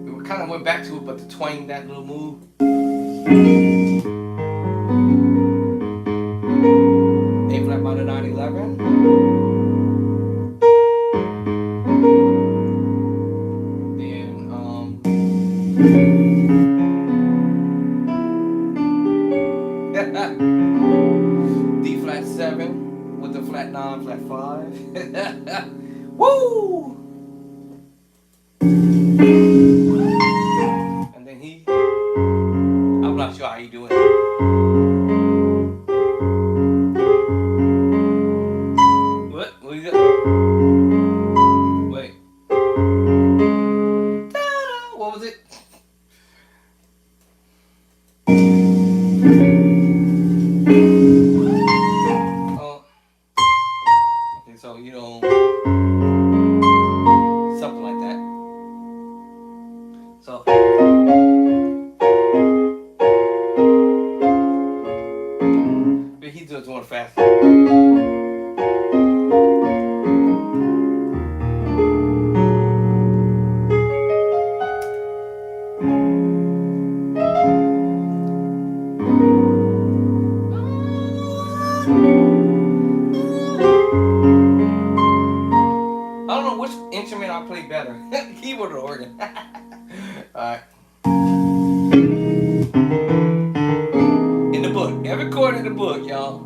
We kind of went back to it, but to twang that little move. A flat minor 9, 11. D flat 7 with the flat 9, flat 5. Woo! And then I'm not sure how he doing it. What? What you got? Wait. Ta-da! What was it? So, something like that. So, but he's just doing fast. I don't know which instrument I play better, keyboard or organ. Alright. In the book, every chord in the book, y'all.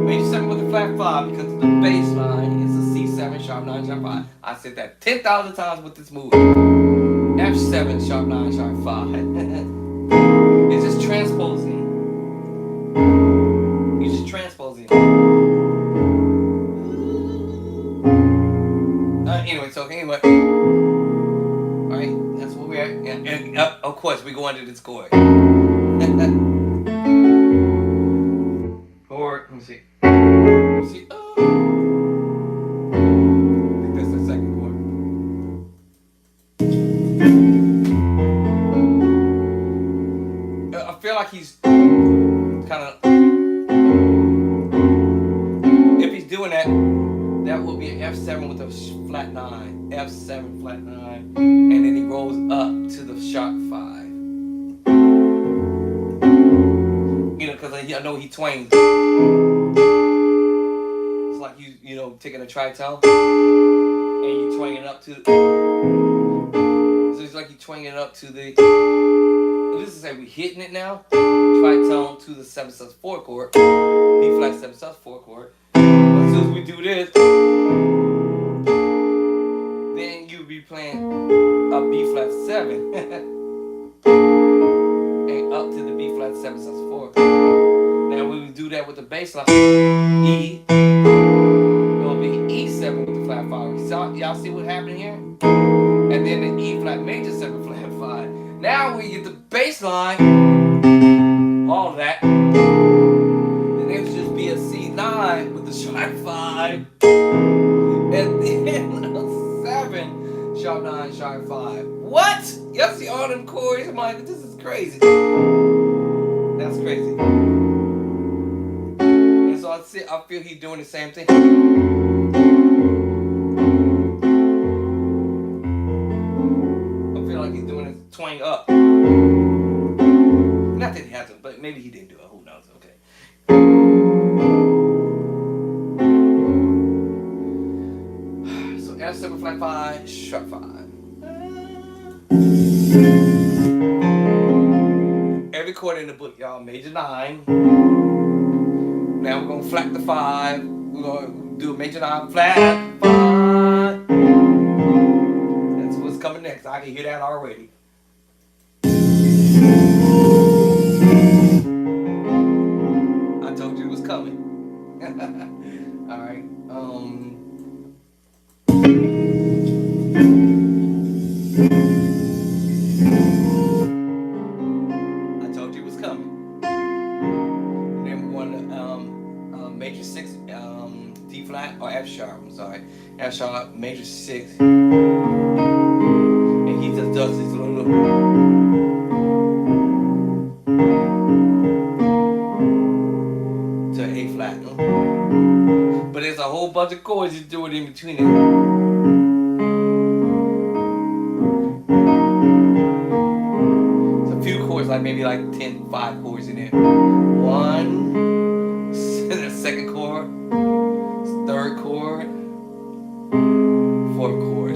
Major 7 with the flat 5 because the bass line is a C7 sharp 9 sharp 5. I said that 10,000 times with this move. F7 sharp 9 sharp 5. It's just transposing. You're just transposing. Anyway. Alright, that's where we're at. And of course, we go under this chord. Chord, let me see. I think that's the second chord. I feel like he's kind of. If he's doing that, that will be an F7 with a flat 9, F7 flat 9, and then he rolls up to the sharp 5. Because I know he twangs. It's like you taking a tritone and you twanging up to. So it's like you twanging it up to the. This is like we hitting it now. Tritone to the 7/4 chord, B flat 7/4 chord. As soon as we do this, then you'll be playing a B flat 7 and up to the B flat 7/4. Now when we do that with the bass line, E, it'll be E7 with the flat 5. Y'all see what happened here? And then the E flat major 7 flat 5. Now we get the bass line, all of that. Then it would just be a C9 with the sharp 5. And then a 7 sharp 9 sharp 5. What? Y'all see all them chords? I'm like, this is crazy. That's crazy. And so I feel he's doing the same thing. I feel like he's doing his twang up. Not that he hasn't, but maybe he didn't do it. Who knows? Okay. F7 flat 5, sharp 5. Every chord in the book, y'all, major 9. Now we're gonna flat the 5. We're gonna do a major 9 flat 5. That's what's coming next. I can hear that already. I told you it was major 6, D flat, or F sharp. I'm sorry, F sharp, major 6, and he just does this little to A flat. But there's a whole bunch of chords you do it in between it. It's a few chords, like maybe like 5 chords in there. 1, second chord, third chord, fourth chord.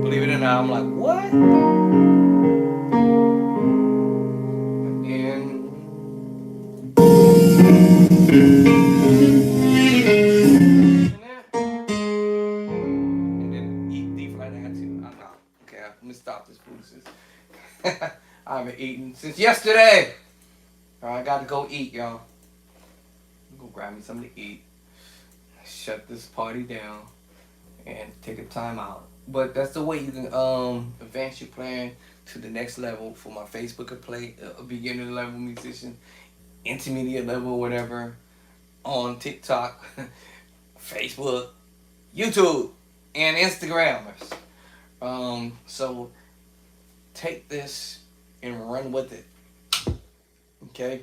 Believe it or not, I'm like, what? And then E, D flat, I got 2. I'm out. Okay, let me stop this foolishness. I haven't eaten since yesterday. I gotta go eat, y'all. Go grab me something to eat. Shut this party down and take a time out. But that's the way you can advance your plan to the next level for my Facebook play, a beginner level musician, intermediate level, whatever, on TikTok, Facebook, YouTube, and Instagrammers. So take this and run with it. Okay?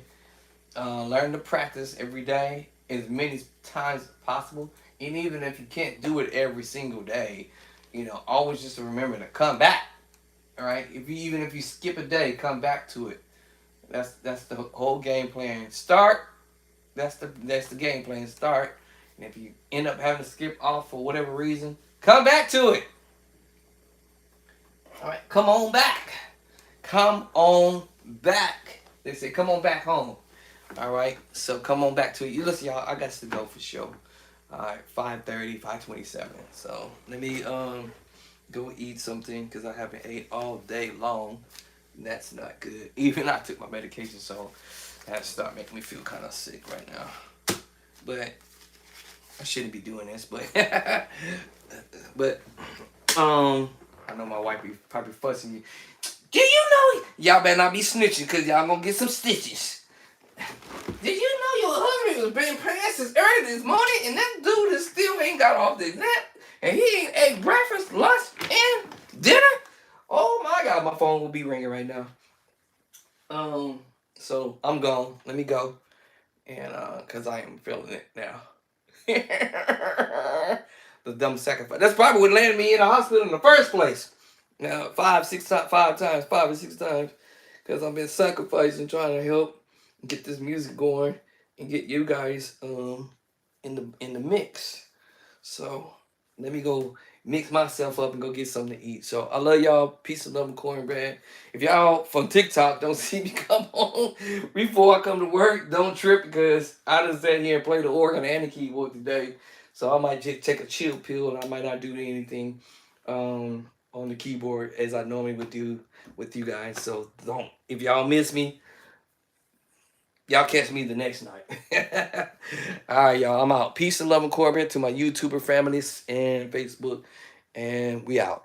Learn to practice every day as many times as possible. And even if you can't do it every single day, always just remember to come back. All right? Even if you skip a day, come back to it. That's the whole game plan. Start. That's the game plan. Start. And if you end up having to skip off for whatever reason, come back to it. All right, come on back. Come on back. They say, come on back home. All right, so come on back to it. You listen, y'all. I got to go for sure. All right, 5:30, 5:27. So let me go eat something because I haven't ate all day long. That's not good. Even I took my medication, so that start making me feel kind of sick right now. But I shouldn't be doing this. But I know my wife be probably fussing me. Do you know y'all better not be snitching because y'all gonna get some stitches? Did you know your husband was being passed since early this morning and that dude is still ain't got off the nap and he ain't ate breakfast, lunch, and dinner? Oh my God, my phone will be ringing right now. So I'm gone. Let me go, and cause I am feeling it now. The dumb sacrifice. That's probably what landed me in the hospital in the first place. Now 5 or 6 times, because I've been sacrificing trying to help get this music going and get you guys in the mix. So let me go mix myself up and go get something to eat. So I love y'all. Peace and love and cornbread. If y'all from TikTok don't see me come on before I come to work, don't trip because I just sat here and played the organ and the keyboard today. So I might just take a chill pill and I might not do anything on the keyboard as I normally would do with you guys. So don't, if y'all miss me, y'all catch me the next night. All right, y'all. I'm out. Peace and love and cornbread to my YouTuber families and Facebook. And we out.